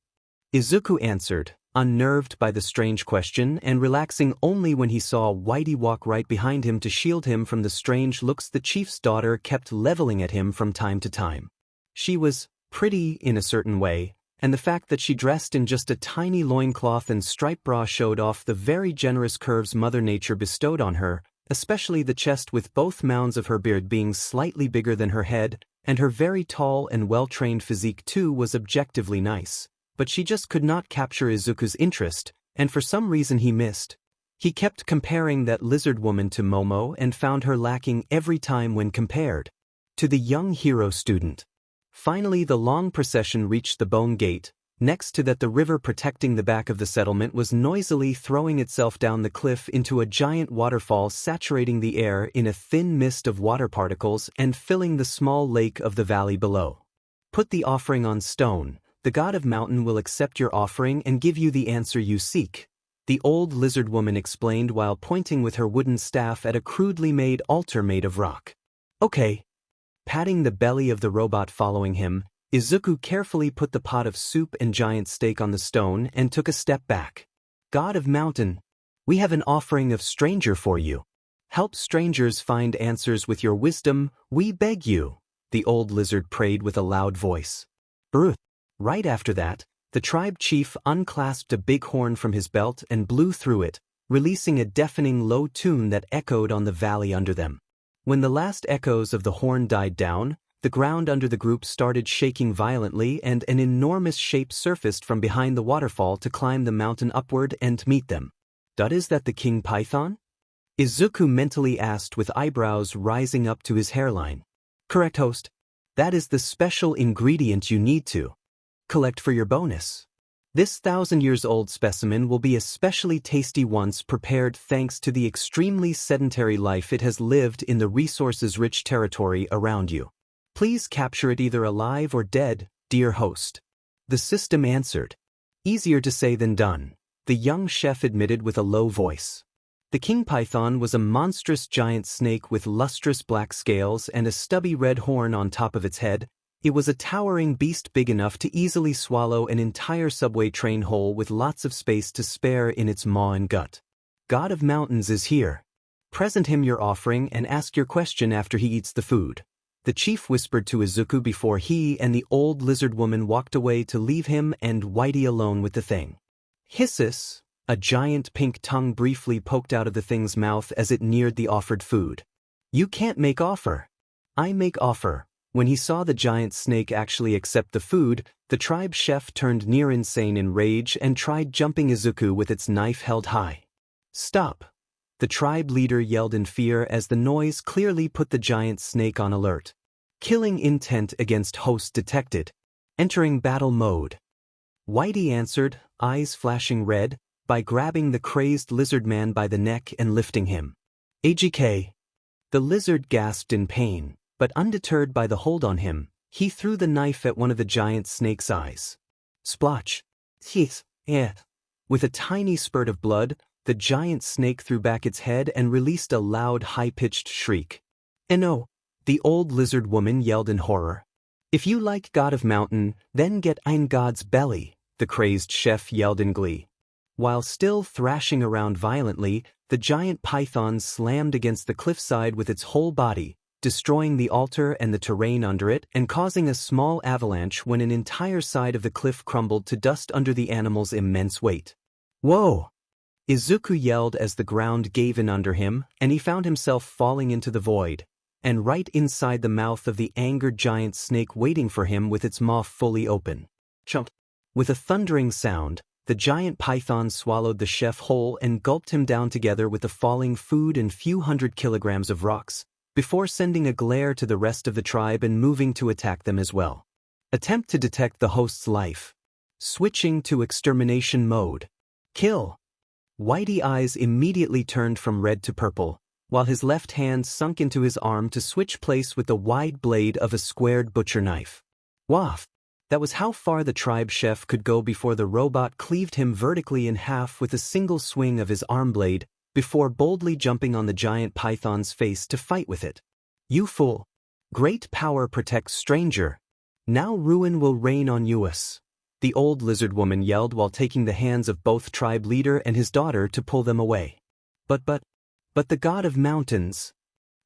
A: Izuku answered, unnerved by the strange question and relaxing only when he saw Whitey walk right behind him to shield him from the strange looks the chief's daughter kept leveling at him from time to time. She was pretty in a certain way, and the fact that she dressed in just a tiny loincloth and striped bra showed off the very generous curves Mother Nature bestowed on her, especially the chest with both mounds of her beard being slightly bigger than her head, and her very tall and well-trained physique too was objectively nice. But she just could not capture Izuku's interest, and for some reason he missed. He kept comparing that lizard woman to Momo and found her lacking every time when compared to the young hero student. Finally the long procession reached the bone gate. Next to that the river protecting the back of the settlement was noisily throwing itself down the cliff into a giant waterfall saturating the air in a thin mist of water particles and filling the small lake of the valley below. Put the offering on stone. The god of mountain will accept your offering and give you the answer you seek, the old lizard woman explained while pointing with her wooden staff at a crudely made altar made of rock. Okay. Patting the belly of the robot following him, Izuku carefully put the pot of soup and giant steak on the stone and took a step back. God of mountain, we have an offering of stranger for you. Help strangers find answers with your wisdom, we beg you, the old lizard prayed with a loud voice. Right after that, the tribe chief unclasped a big horn from his belt and blew through it, releasing a deafening low tune that echoed on the valley under them. When the last echoes of the horn died down, the ground under the group started shaking violently and an enormous shape surfaced from behind the waterfall to climb the mountain upward and meet them. Is that the king python? Izuku mentally asked with eyebrows rising up to his hairline. Correct, host. That is the special ingredient you need to collect for your bonus. This 1,000-year-old specimen will be especially tasty once prepared thanks to the extremely sedentary life it has lived in the resources-rich territory around you. Please capture it either alive or dead, dear host. The system answered. Easier to say than done, the young chef admitted with a low voice. The king python was a monstrous giant snake with lustrous black scales and a stubby red horn on top of its head. It was a towering beast big enough to easily swallow an entire subway train whole with lots of space to spare in its maw and gut. God of Mountains is here. Present him your offering and ask your question after he eats the food. The chief whispered to Izuku before he and the old lizard woman walked away to leave him and Whitey alone with the thing. Hissus, a giant pink tongue briefly poked out of the thing's mouth as it neared the offered food. You can't make offer. I make offer. When he saw the giant snake actually accept the food, the tribe chef turned near insane in rage and tried jumping Izuku with its knife held high. Stop! The tribe leader yelled in fear as the noise clearly put the giant snake on alert. Killing intent against host detected. Entering battle mode. Whitey answered, eyes flashing red, by grabbing the crazed lizard man by the neck and lifting him. AGK. The lizard gasped in pain, but undeterred by the hold on him, he threw the knife at one of the giant snake's eyes. Splotch. Teeth. With a tiny spurt of blood, the giant snake threw back its head and released a loud, high-pitched shriek. "No!" the old lizard woman yelled in horror. "If you like God of Mountain, then get ein God's belly," the crazed chef yelled in glee. While still thrashing around violently, the giant python slammed against the cliffside with its whole body, destroying the altar and the terrain under it and causing a small avalanche when an entire side of the cliff crumbled to dust under the animal's immense weight. "Whoa!" Izuku yelled as the ground gave in under him, and he found himself falling into the void, and right inside the mouth of the angered giant snake waiting for him with its maw fully open. Chomp! With a thundering sound, the giant python swallowed the chef whole and gulped him down together with the falling food and few hundred kilograms of rocks, before sending a glare to the rest of the tribe and moving to attack them as well. Attempt to detect the host's life. Switching to extermination mode. Kill. Whitey's eyes immediately turned from red to purple, while his left hand sunk into his arm to switch place with the wide blade of a squared butcher knife. Waff! That was how far the tribe chef could go before the robot cleaved him vertically in half with a single swing of his arm blade, before boldly jumping on the giant python's face to fight with it. "You fool! Great power protects stranger. Now ruin will reign on us," the old lizard woman yelled while taking the hands of both tribe leader and his daughter to pull them away. But the God of Mountains.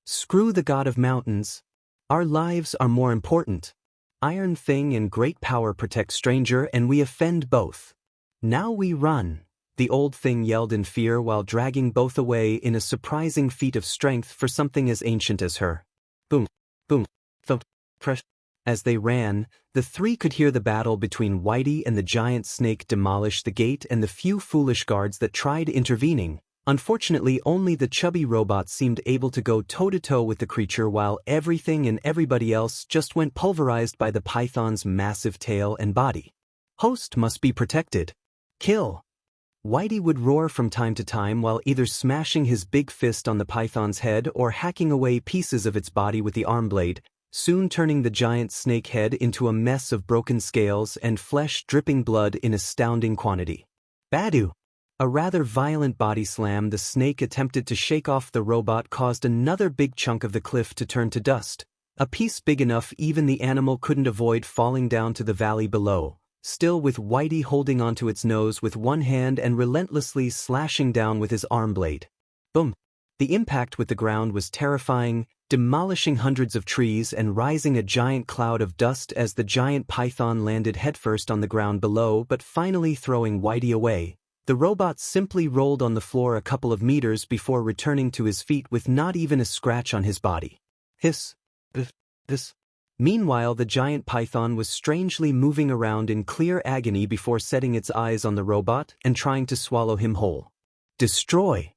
A: Screw the God of Mountains. Our lives are more important. Iron Thing and great power protect stranger and we offend both. Now we run, the old thing yelled in fear while dragging both away in a surprising feat of strength for something as ancient as her. Boom, boom, thump, press. As they ran, the three could hear the battle between Whitey and the giant snake demolish the gate and the few foolish guards that tried intervening. Unfortunately, only the chubby robot seemed able to go toe-to-toe with the creature while everything and everybody else just went pulverized by the python's massive tail and body. Host must be protected. Kill. Whitey would roar from time to time while either smashing his big fist on the python's head or hacking away pieces of its body with the arm blade, soon turning the giant snake head into a mess of broken scales and flesh dripping blood in astounding quantity. Badu! A rather violent body slam the snake attempted to shake off the robot caused another big chunk of the cliff to turn to dust, a piece big enough even the animal couldn't avoid falling down to the valley below, still with Whitey holding onto its nose with one hand and relentlessly slashing down with his arm blade. Boom! The impact with the ground was terrifying, demolishing hundreds of trees and rising a giant cloud of dust as the giant python landed headfirst on the ground below but finally throwing Whitey away. The robot simply rolled on the floor a couple of meters before returning to his feet with not even a scratch on his body. Hiss. This. Meanwhile, the giant python was strangely moving around in clear agony before setting its eyes on the robot and trying to swallow him whole. Destroy.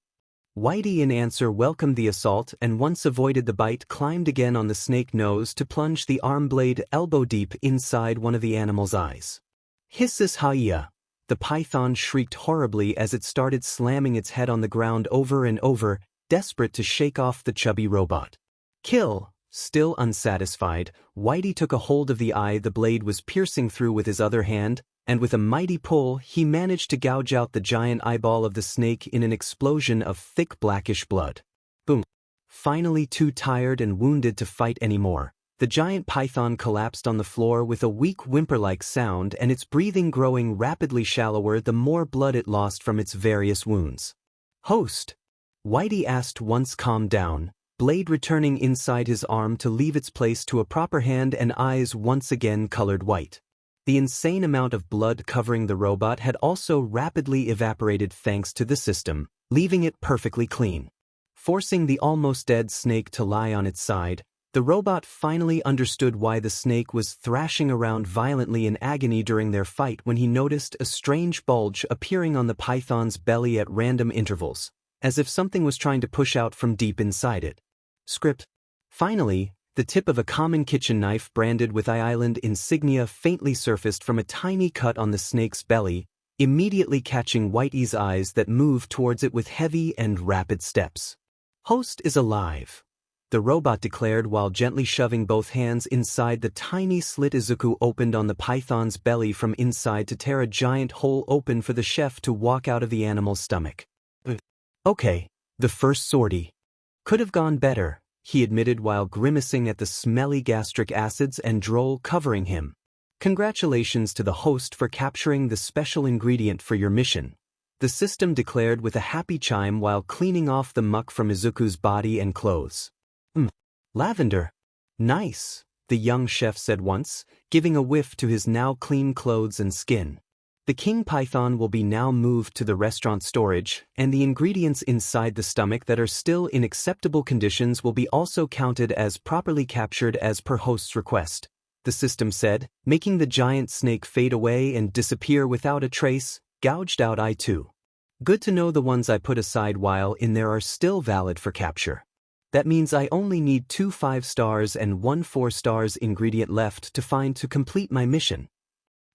A: Whitey in answer welcomed the assault and once avoided the bite climbed again on the snake nose to plunge the arm blade elbow deep inside one of the animal's eyes. Hisses Haya. The python shrieked horribly as it started slamming its head on the ground over and over, desperate to shake off the chubby robot. Kill. Still unsatisfied, Whitey took a hold of the eye the blade was piercing through with his other hand, and with a mighty pull he managed to gouge out the giant eyeball of the snake in an explosion of thick blackish blood. Boom. Finally too tired and wounded to fight anymore, the giant python collapsed on the floor with a weak whimper-like sound and its breathing growing rapidly shallower the more blood it lost from its various wounds. Host. Whitey asked once calmed down, blade returning inside his arm to leave its place to a proper hand and eyes once again colored white. The insane amount of blood covering the robot had also rapidly evaporated thanks to the system, leaving it perfectly clean. Forcing the almost dead snake to lie on its side, the robot finally understood why the snake was thrashing around violently in agony during their fight when he noticed a strange bulge appearing on the python's belly at random intervals, as if something was trying to push out from deep inside it. Script. Finally, the tip of a common kitchen knife branded with island insignia faintly surfaced from a tiny cut on the snake's belly, immediately catching Whitey's eyes that moved towards it with heavy and rapid steps. "Host is alive," the robot declared while gently shoving both hands inside the tiny slit. Izuku opened on the python's belly from inside to tear a giant hole open for the chef to walk out of the animal's stomach. "Okay, the first sortie could have gone better," he admitted while grimacing at the smelly gastric acids and drool covering him. "Congratulations to the host for capturing the special ingredient for your mission," the system declared with a happy chime while cleaning off the muck from Izuku's body and clothes. Lavender. Nice," the young chef said once, giving a whiff to his now clean clothes and skin. "The king python will be now moved to the restaurant storage, and the ingredients inside the stomach that are still in acceptable conditions will be also counted as properly captured as per host's request," the system said, making the giant snake fade away and disappear without a trace, gouged out eye too. "Good to know the ones I put aside while in there are still valid for capture. That means I only need 2 5 stars and 1 4 stars ingredient left to find to complete my mission,"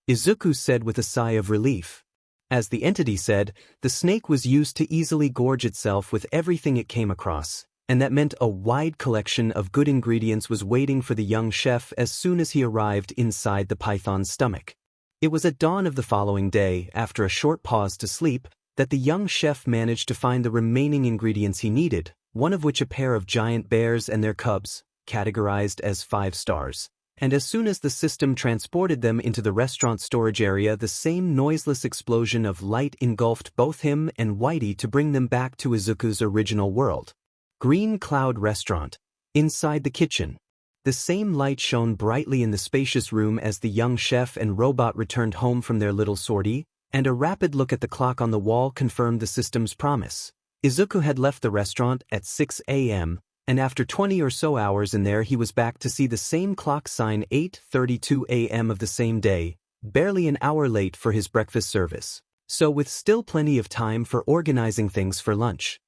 A: Izuku said with a sigh of relief. As the entity said, the snake was used to easily gorge itself with everything it came across, and that meant a wide collection of good ingredients was waiting for the young chef as soon as he arrived inside the python's stomach. It was at dawn of the following day, after a short pause to sleep, that the young chef managed to find the remaining ingredients he needed, one of which a pair of giant bears and their cubs, categorized as 5 stars. And as soon as the system transported them into the restaurant storage area, the same noiseless explosion of light engulfed both him and Whitey to bring them back to Izuku's original world. Green Cloud Restaurant. Inside the kitchen, the same light shone brightly in the spacious room as the young chef and robot returned home from their little sortie, and a rapid look at the clock on the wall confirmed the system's promise. Izuku had left the restaurant at 6 a.m., and after 20 or so hours in there he was back to see the same clock sign 8:32 a.m. of the same day, barely an hour late for his breakfast service, so with still plenty of time for organizing things for lunch.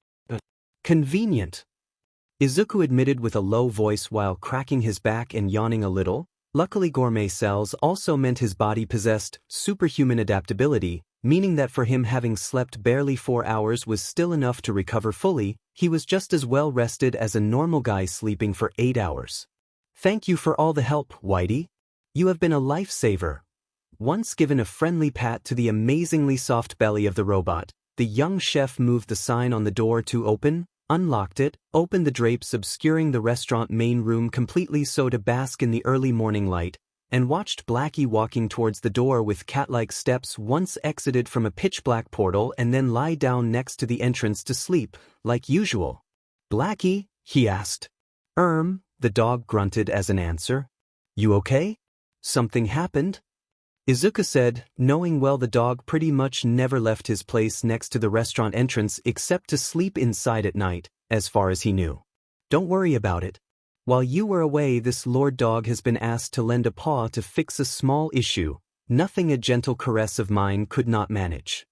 A: Convenient, Izuku admitted with a low voice while cracking his back and yawning a little. Luckily gourmet cells also meant his body possessed superhuman adaptability, meaning that for him having slept barely 4 hours was still enough to recover fully. He was just as well rested as a normal guy sleeping for 8 hours. "Thank you for all the help, Whitey. You have been a lifesaver." Once given a friendly pat to the amazingly soft belly of the robot, the young chef moved the sign on the door to open, unlocked it, opened the drapes obscuring the restaurant main room completely so to bask in the early morning light, and watched Blackie walking towards the door with cat-like steps, once exited from a pitch-black portal and then lie down next to the entrance to sleep, like usual. "Blackie?" he asked. The dog grunted as an answer. "You okay? Something happened?" Izuku said, knowing well the dog pretty much never left his place next to the restaurant entrance except to sleep inside at night, as far as he knew. "Don't worry about it. While you were away, this lord dog has been asked to lend a paw to fix a small issue, nothing a gentle caress of mine could not manage."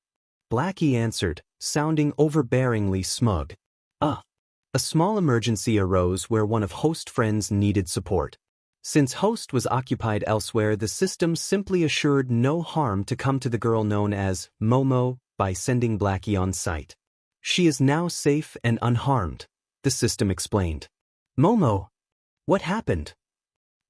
A: Blackie answered, sounding overbearingly smug. A small emergency arose where one of Host's friends needed support. Since Host was occupied elsewhere, the system simply assured no harm to come to the girl known as Momo by sending Blackie on site. "She is now safe and unharmed," the system explained. "Momo? What happened?"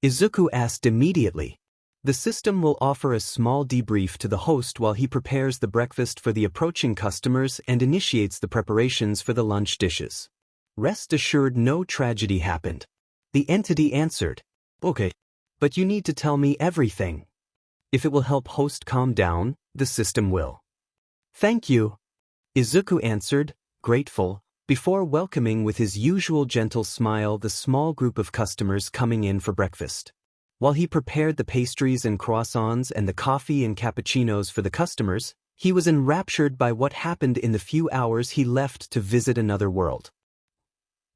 A: Izuku asked immediately. The system will offer a small debrief to the host while he prepares the breakfast for the approaching customers and initiates the preparations for the lunch dishes. "Rest assured no tragedy happened," the entity answered. "Okay, but you need to tell me everything. If it will help host calm down, the system will." "Thank you," Izuku answered, grateful, before welcoming with his usual gentle smile the small group of customers coming in for breakfast. While he prepared the pastries and croissants and the coffee and cappuccinos for the customers, he was enraptured by what happened in the few hours he left to visit another world.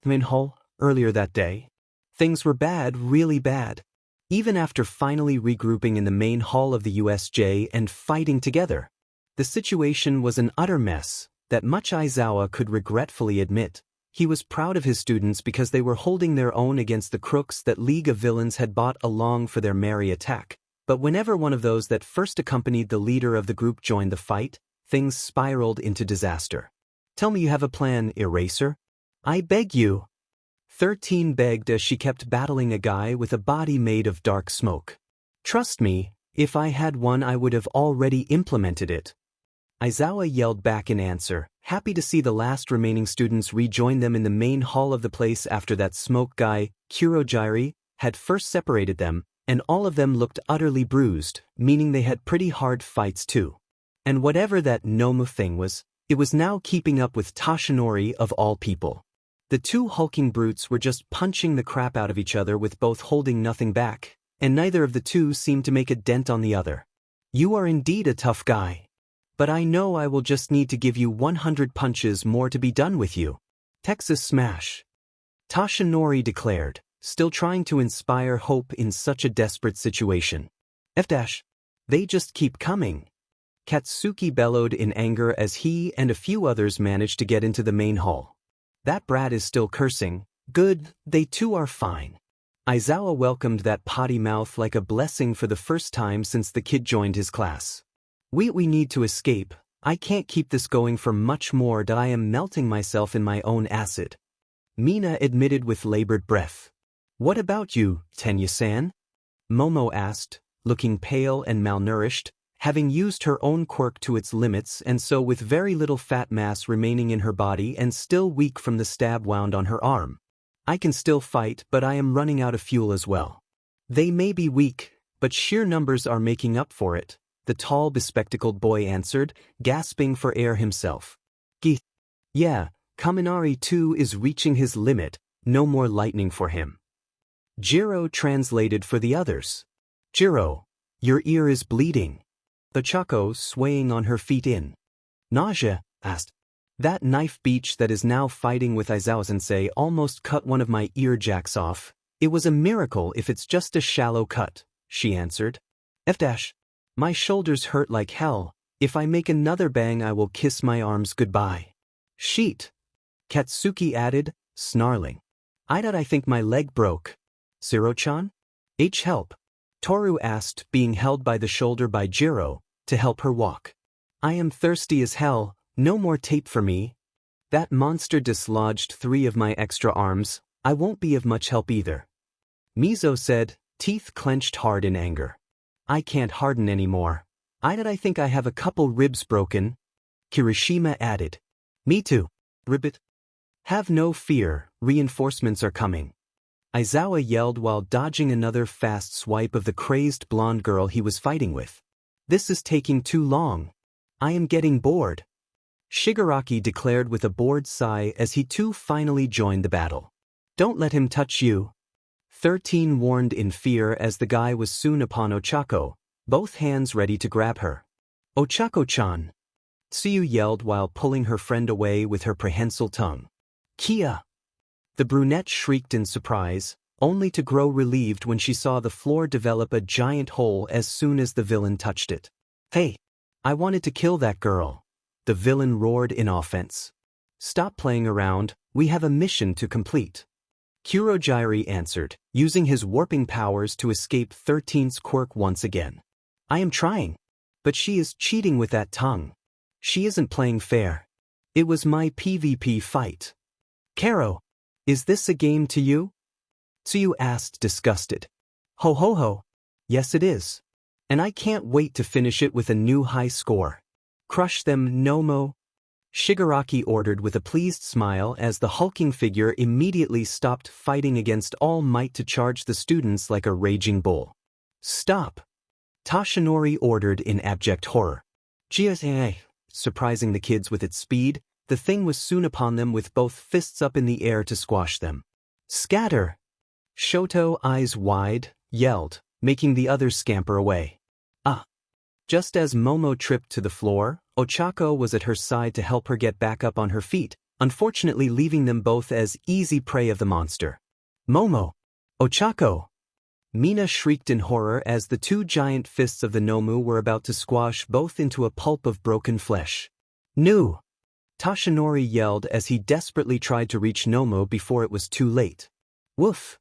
A: In Hull, earlier that day, things were bad, really bad. Even after finally regrouping in the main hall of the USJ and fighting together, the situation was an utter mess that much Aizawa could regretfully admit. He was proud of his students because they were holding their own against the crooks that League of Villains had brought along for their merry attack. But whenever one of those that first accompanied the leader of the group joined the fight, things spiraled into disaster. "Tell me you have a plan, Eraser. I beg you." 13 begged as she kept battling a guy with a body made of dark smoke. "Trust me, if I had one I would have already implemented it." Aizawa yelled back in answer, happy to see the last remaining students rejoin them in the main hall of the place after that smoke guy, Kurojiri, had first separated them, and all of them looked utterly bruised, meaning they had pretty hard fights too. And whatever that Nomu thing was, it was now keeping up with Toshinori of all people. The two hulking brutes were just punching the crap out of each other with both holding nothing back, and neither of the two seemed to make a dent on the other. "You are indeed a tough guy. But I know I will just need to give you 100 punches more to be done with you." Texas Smash. Toshinori declared, still trying to inspire hope in such a desperate situation. They just keep coming." Katsuki bellowed in anger as he and a few others managed to get into the main hall. "That brat is still cursing. Good, they too are fine." Aizawa welcomed that potty mouth like a blessing for the first time since the kid joined his class. We need to escape. I can't keep this going for much more. I am melting myself in my own acid." Mina admitted with labored breath. "What about you, Tenya-san?" Momo asked, looking pale and malnourished, having used her own quirk to its limits and so with very little fat mass remaining in her body and still weak from the stab wound on her arm. "I can still fight, but I am running out of fuel as well." "They may be weak, but sheer numbers are making up for it," the tall bespectacled boy answered, gasping for air himself. Yeah, Kaminari too is reaching his limit, no more lightning for him." Jiro translated for the others. "Jiro, your ear is bleeding." Ochako, swaying on her feet in nausea, asked. "That knife beach that is now fighting with Aizawa-sensei almost cut one of my ear jacks off. It was a miracle if it's just a shallow cut," she answered. "My shoulders hurt like hell. If I make another bang I will kiss my arms goodbye." "Sheet," Katsuki added, snarling. I think my leg broke." "Zero-chan? Help?" Toru asked, being held by the shoulder by Jiro, to help her walk. "I am thirsty as hell, no more tape for me." "That monster dislodged 3 of my extra arms, I won't be of much help either." Mizo said, teeth clenched hard in anger. "I can't harden anymore. I think I have a couple ribs broken." Kirishima added. "Me too. Ribbit." "Have no fear, reinforcements are coming." Aizawa yelled while dodging another fast swipe of the crazed blonde girl he was fighting with. "This is taking too long. I am getting bored." Shigaraki declared with a bored sigh as he too finally joined the battle. "Don't let him touch you." 13 warned in fear as the guy was soon upon Ochako, both hands ready to grab her. "Ochako-chan!" Tsuyu yelled while pulling her friend away with her prehensile tongue. "Kia!" The brunette shrieked in surprise, only to grow relieved when she saw the floor develop a giant hole as soon as the villain touched it. "Hey! I wanted to kill that girl," the villain roared in offense. "Stop playing around, we have a mission to complete." Kurojiri answered, using his warping powers to escape 13's quirk once again. "I am trying. But she is cheating with that tongue. She isn't playing fair. It was my PvP fight." "Karo, is this a game to you?" Tsuyu asked, disgusted. "Ho ho ho. Yes it is. And I can't wait to finish it with a new high score. Crush them, Nomo." Shigaraki ordered with a pleased smile as the hulking figure immediately stopped fighting against all might to charge the students like a raging bull. "Stop!" Toshinori ordered in abject horror. Surprising the kids with its speed, the thing was soon upon them with both fists up in the air to squash them. "Scatter!" Shoto, eyes wide, yelled, making the others scamper away. "Ah!" Just as Momo tripped to the floor, Ochako was at her side to help her get back up on her feet, unfortunately leaving them both as easy prey of the monster. "Momo! Ochako!" Mina shrieked in horror as the 2 giant fists of the Nomu were about to squash both into a pulp of broken flesh. "Nu!" Toshinori yelled as he desperately tried to reach Nomo before it was too late. Woof!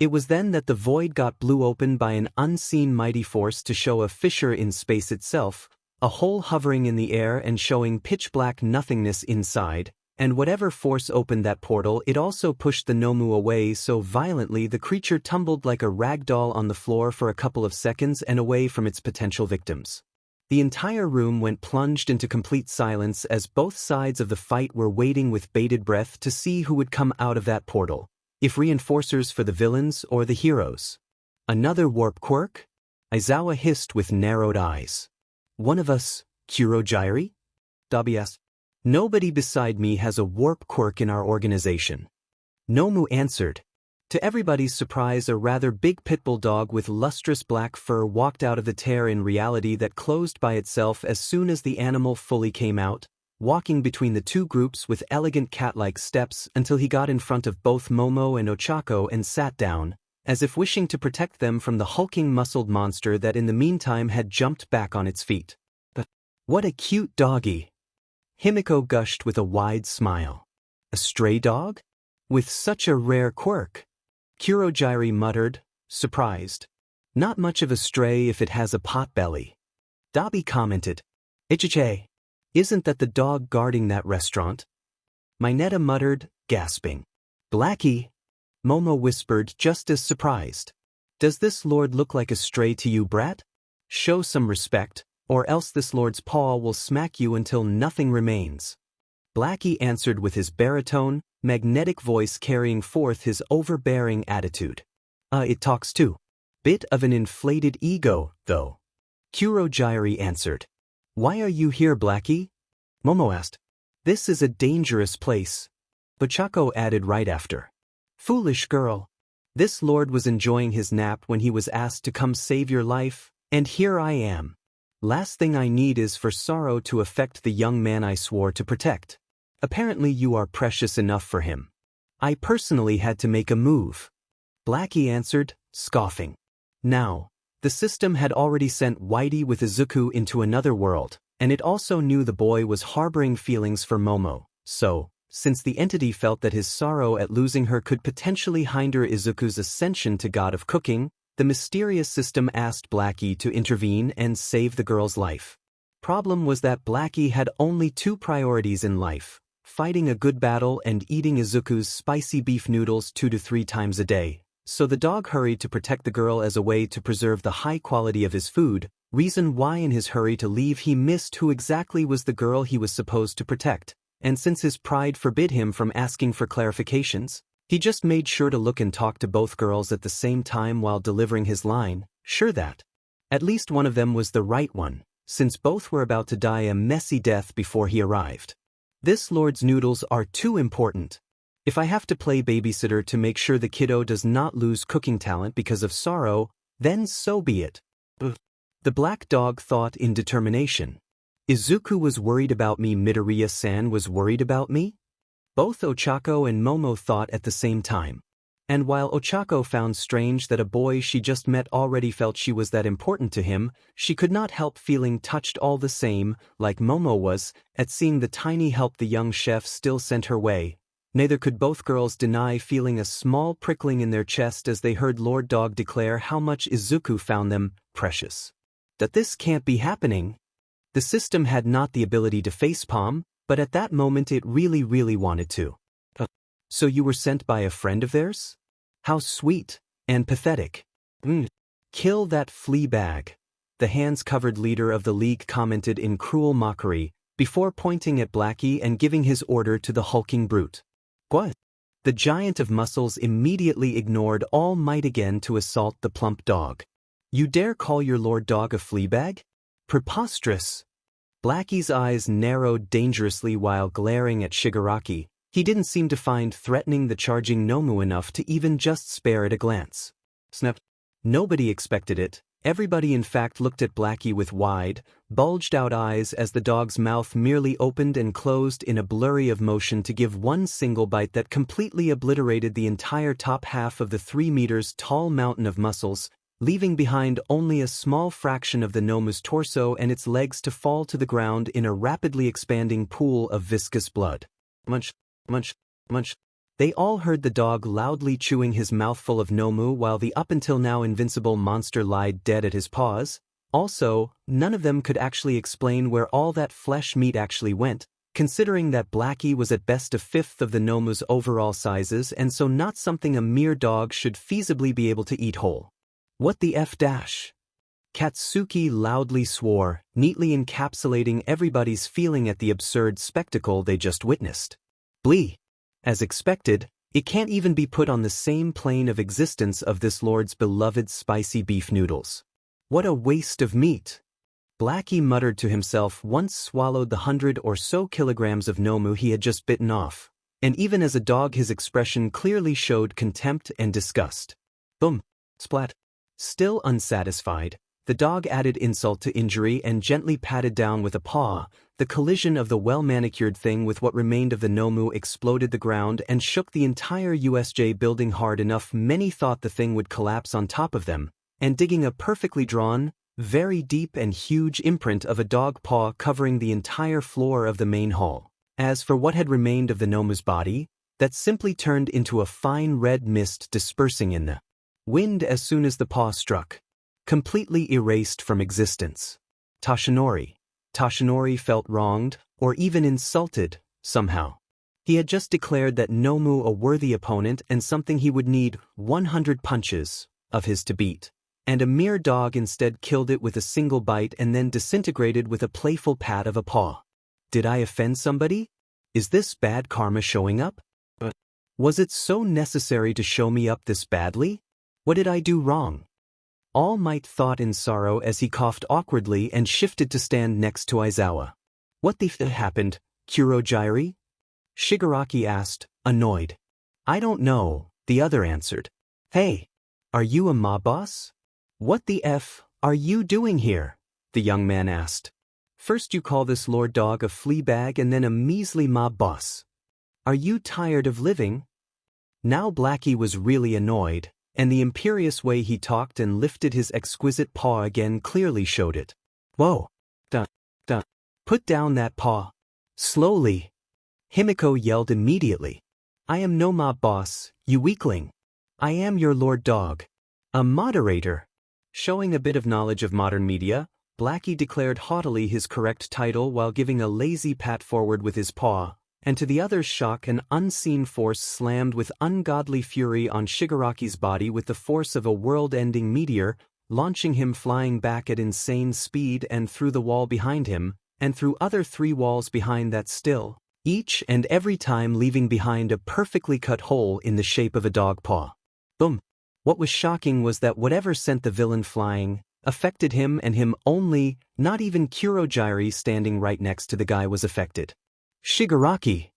A: It was then that the void got blew open by an unseen mighty force to show a fissure in space itself, a hole hovering in the air and showing pitch-black nothingness inside, and whatever force opened that portal, it also pushed the Nomu away so violently the creature tumbled like a rag doll on the floor for a couple of seconds and away from its potential victims. The entire room went plunged into complete silence as both sides of the fight were waiting with bated breath to see who would come out of that portal, if reinforcers for the villains or the heroes. Another warp quirk? Aizawa hissed with narrowed eyes. One of us, Kurogyri? Dabi asked. Nobody beside me has a warp quirk in our organization. Nomu answered. To everybody's surprise, a rather big pitbull dog with lustrous black fur walked out of the tear in reality that closed by itself as soon as the animal fully came out, walking between the two groups with elegant cat-like steps until he got in front of both Momo and Ochako and sat down, as if wishing to protect them from the hulking muscled monster that in the meantime had jumped back on its feet. But what a cute doggy! Himiko gushed with a wide smile. A stray dog? With such a rare quirk? Kurogyri muttered, surprised. Not much of a stray if it has a pot belly. Dabi commented. Ichiche, isn't that the dog guarding that restaurant? Mineta muttered, gasping. Blackie, Momo whispered just as surprised. Does this lord look like a stray to you, brat? Show some respect, or else this lord's paw will smack you until nothing remains. Blackie answered with his baritone, magnetic voice carrying forth his overbearing attitude. It talks too. Bit of an inflated ego, though. Kurogyri answered. Why are you here, Blackie? Momo asked. This is a dangerous place. Ochako added right after. Foolish girl. This lord was enjoying his nap when he was asked to come save your life, and here I am. Last thing I need is for sorrow to affect the young man I swore to protect. Apparently you are precious enough for him. I personally had to make a move. Blackie answered, scoffing. Now, the system had already sent Whitey with Izuku into another world, and it also knew the boy was harboring feelings for Momo, so, since the entity felt that his sorrow at losing her could potentially hinder Izuku's ascension to god of cooking, the mysterious system asked Blackie to intervene and save the girl's life. Problem was that Blackie had only two priorities in life, fighting a good battle and eating Izuku's spicy beef noodles 2 to 3 times a day, so the dog hurried to protect the girl as a way to preserve the high quality of his food, reason why in his hurry to leave he missed who exactly was the girl he was supposed to protect, and since his pride forbid him from asking for clarifications, he just made sure to look and talk to both girls at the same time while delivering his line, sure that at least one of them was the right one, since both were about to die a messy death before he arrived. This lord's noodles are too important. If I have to play babysitter to make sure the kiddo does not lose cooking talent because of sorrow, then so be it. The black dog thought in determination. Izuku was worried about me, Midoriya-san was worried about me? Both Ochako and Momo thought at the same time. And while Ochako found strange that a boy she just met already felt she was that important to him, she could not help feeling touched all the same, like Momo was, at seeing the tiny help the young chef still sent her way. Neither could both girls deny feeling a small prickling in their chest as they heard Lord Dog declare how much Izuku found them precious. That this can't be happening. The system had not the ability to facepalm, but at that moment it really wanted to. So you were sent by a friend of theirs? How sweet and pathetic. Kill that flea bag, the hands-covered leader of the league commented in cruel mockery, before pointing at Blackie and giving his order to the hulking brute. What? The giant of muscles immediately ignored all might again to assault the plump dog. You dare call your lord dog a flea bag? Preposterous. Blackie's eyes narrowed dangerously while glaring at Shigaraki. He didn't seem to find threatening the charging Nomu enough to even just spare it a glance. Snap. Nobody expected it. Everybody in fact looked at Blackie with wide, bulged-out eyes as the dog's mouth merely opened and closed in a blurry of motion to give one single bite that completely obliterated the entire top half of the 3 meters tall mountain of muscles, leaving behind only a small fraction of the Nomu's torso and its legs to fall to the ground in a rapidly expanding pool of viscous blood. Munch, munch, munch. They all heard the dog loudly chewing his mouthful of Nomu while the up-until-now invincible monster lied dead at his paws. Also, none of them could actually explain where all that flesh meat actually went, considering that Blackie was at best a fifth of the Nomu's overall sizes and so not something a mere dog should feasibly be able to eat whole. What the F dash? Katsuki loudly swore, neatly encapsulating everybody's feeling at the absurd spectacle they just witnessed. Blee. As expected, it can't even be put on the same plane of existence of this lord's beloved spicy beef noodles. What a waste of meat! Blackie muttered to himself once swallowed the 100 or so kilograms of Nomu he had just bitten off, and even as a dog his expression clearly showed contempt and disgust. Boom! Splat! Still unsatisfied, the dog added insult to injury and gently patted down with a paw. The collision of the well-manicured thing with what remained of the Nomu exploded the ground and shook the entire USJ building hard enough many thought the thing would collapse on top of them, and digging a perfectly drawn, very deep and huge imprint of a dog paw covering the entire floor of the main hall. As for what had remained of the Nomu's body, that simply turned into a fine red mist dispersing in the wind as soon as the paw struck, completely erased from existence. Toshinori felt wronged, or even insulted, somehow. He had just declared that Nomu a worthy opponent and something he would need 100 punches of his to beat, and a mere dog instead killed it with a single bite and then disintegrated with a playful pat of a paw. Did I offend somebody? Is this bad karma showing up? Was it so necessary to show me up this badly? What did I do wrong? All Might thought in sorrow as he coughed awkwardly and shifted to stand next to Aizawa. What the f happened, Kurogyari? Shigaraki asked, annoyed. I don't know, the other answered. Hey, are you a mob boss? What the F are you doing here? The young man asked. First you call this lord dog a flea bag and then a measly mob boss. Are you tired of living? Now Blackie was really annoyed, and the imperious way he talked and lifted his exquisite paw again clearly showed it. Whoa! Put down that paw. Slowly. Himiko yelled immediately. I am no mob boss, you weakling. I am your lord dog. A moderator. Showing a bit of knowledge of modern media, Blackie declared haughtily his correct title while giving a lazy pat forward with his paw, and to the other's shock an unseen force slammed with ungodly fury on Shigaraki's body with the force of a world-ending meteor, launching him flying back at insane speed and through the wall behind him, and through other 3 walls behind that still, each and every time leaving behind a perfectly cut hole in the shape of a dog paw. Boom! What was shocking was that whatever sent the villain flying affected him and him only, not even Kurogyari standing right next to the guy was affected. Shigaraki!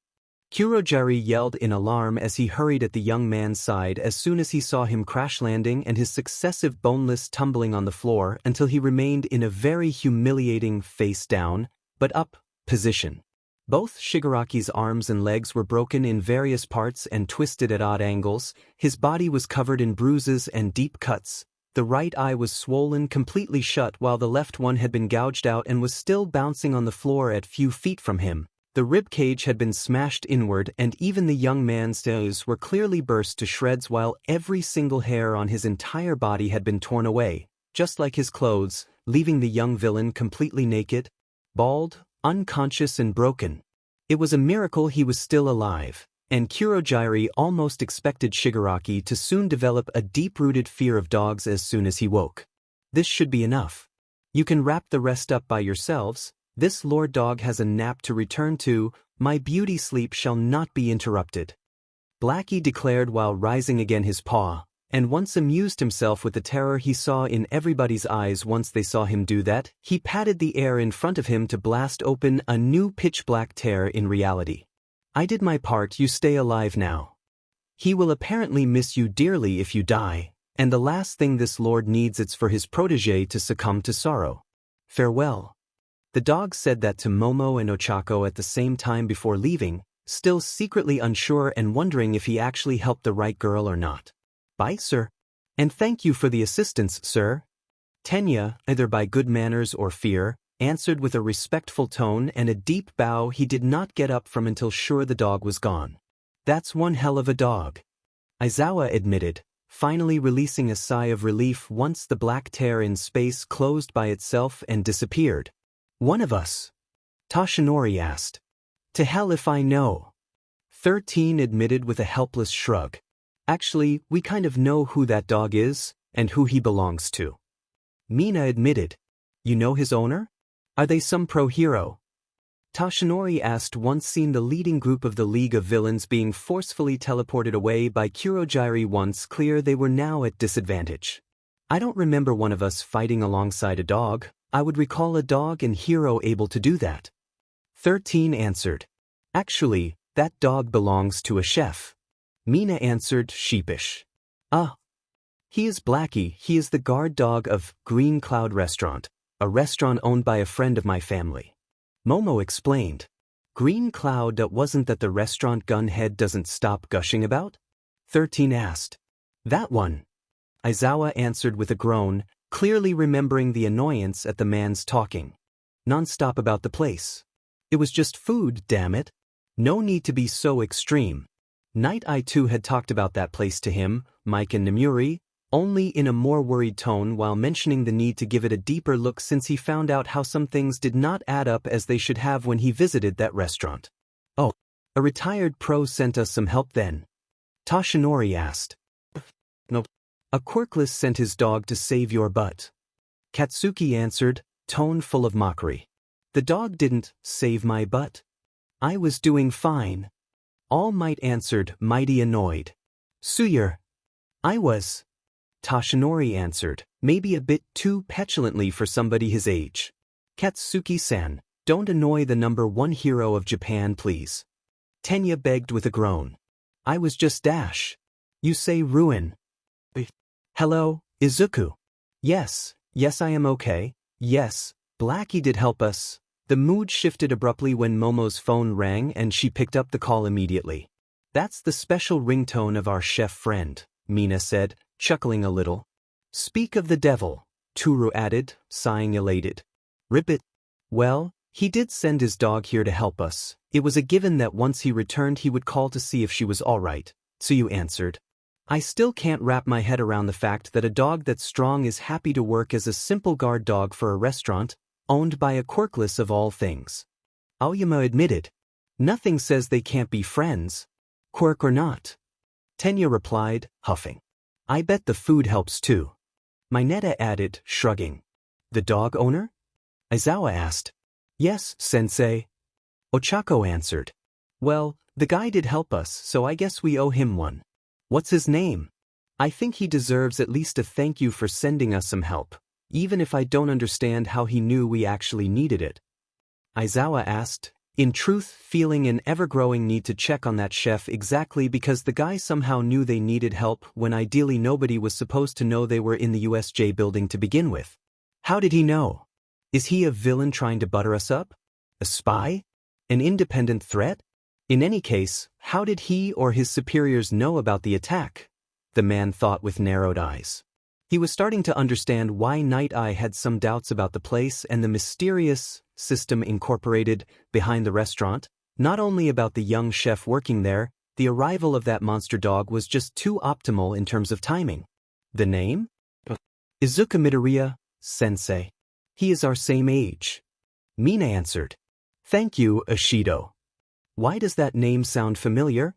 A: Kurogyari yelled in alarm as he hurried at the young man's side as soon as he saw him crash landing and his successive boneless tumbling on the floor until he remained in a very humiliating face-down, but up, position. Both Shigaraki's arms and legs were broken in various parts and twisted at odd angles, his body was covered in bruises and deep cuts, the right eye was swollen completely shut while the left one had been gouged out and was still bouncing on the floor at few feet from him. The rib cage had been smashed inward and even the young man's toes were clearly burst to shreds while every single hair on his entire body had been torn away, just like his clothes, leaving the young villain completely naked, bald, unconscious and broken. It was a miracle he was still alive, and Kurogyari almost expected Shigaraki to soon develop a deep-rooted fear of dogs as soon as he woke. This should be enough. You can wrap the rest up by yourselves. This lord dog has a nap to return to, my beauty sleep shall not be interrupted. Blackie declared while rising again his paw, and once amused himself with the terror he saw in everybody's eyes once they saw him do that, he patted the air in front of him to blast open a new pitch-black tear in reality. I did my part, you stay alive now. He will apparently miss you dearly if you die, and the last thing this lord needs is for his protégé to succumb to sorrow. Farewell. The dog said that to Momo and Ochako at the same time before leaving, still secretly unsure and wondering if he actually helped the right girl or not. Bye, sir. And thank you for the assistance, sir. Tenya, either by good manners or fear, answered with a respectful tone and a deep bow he did not get up from until sure the dog was gone. That's one hell of a dog, Izawa admitted, finally releasing a sigh of relief once the black tear in space closed by itself and disappeared. One of us? Toshinori asked. To hell if I know. 13 admitted with a helpless shrug. Actually, we kind of know who that dog is, and who he belongs to. Mina admitted. You know his owner? Are they some pro-hero? Toshinori asked, once seen the leading group of the League of Villains being forcefully teleported away by Kurogiri once clear they were now at disadvantage. I don't remember one of us fighting alongside a dog. I would recall a dog and hero able to do that. 13 answered. Actually, that dog belongs to a chef. Mina answered, sheepish. Ah. He is Blackie. He is the guard dog of Green Cloud Restaurant, a restaurant owned by a friend of my family. Momo explained. Green Cloud, wasn't that the restaurant Gunhead doesn't stop gushing about? 13 asked. That one. Izawa answered with a groan, clearly remembering the annoyance at the man's talking. Non-stop about the place. It was just food, damn it. No need to be so extreme. Night Eye too had talked about that place to him, Mike and Nemuri, only in a more worried tone while mentioning the need to give it a deeper look since he found out how some things did not add up as they should have when he visited that restaurant. Oh, a retired pro sent us some help then? Toshinori asked. No. A Quirkless sent his dog to save your butt. Katsuki answered, tone full of mockery. The dog didn't save my butt. I was doing fine. All Might answered, mighty annoyed. Suyer. I was. Toshinori answered, maybe a bit too petulantly for somebody his age. Katsuki-san, don't annoy the #1 hero of Japan please. Tenya begged with a groan. I was just dash. You say ruin. Hello, Izuku. Yes I am okay. Yes, Blackie did help us. The mood shifted abruptly when Momo's phone rang and she picked up the call immediately. That's the special ringtone of our chef friend, Mina said, chuckling a little. Speak of the devil, Toru added, sighing elated. Rip it. Well, he did send his dog here to help us. It was a given that once he returned he would call to see if she was all right, Tsuyu answered. I still can't wrap my head around the fact that a dog that's strong is happy to work as a simple guard dog for a restaurant, owned by a Quirkless of all things. Aoyama admitted. Nothing says they can't be friends. Quirk or not. Tenya replied, huffing. I bet the food helps too. Mineta added, shrugging. The dog owner? Izawa asked. Yes, sensei. Ochako answered. Well, the guy did help us, so I guess we owe him one. What's his name? I think he deserves at least a thank you for sending us some help, even if I don't understand how he knew we actually needed it. Izawa asked, in truth feeling an ever-growing need to check on that chef exactly because the guy somehow knew they needed help when ideally nobody was supposed to know they were in the USJ building to begin with. How did he know? Is he a villain trying to butter us up? A spy? An independent threat? In any case, how did he or his superiors know about the attack? The man thought with narrowed eyes. He was starting to understand why Night Eye had some doubts about the place and the mysterious system incorporated behind the restaurant. Not only about the young chef working there, the arrival of that monster dog was just too optimal in terms of timing. The name? Izuku Midoriya, sensei. He is our same age. Mina answered. Thank you, Ishido. Why does that name sound familiar?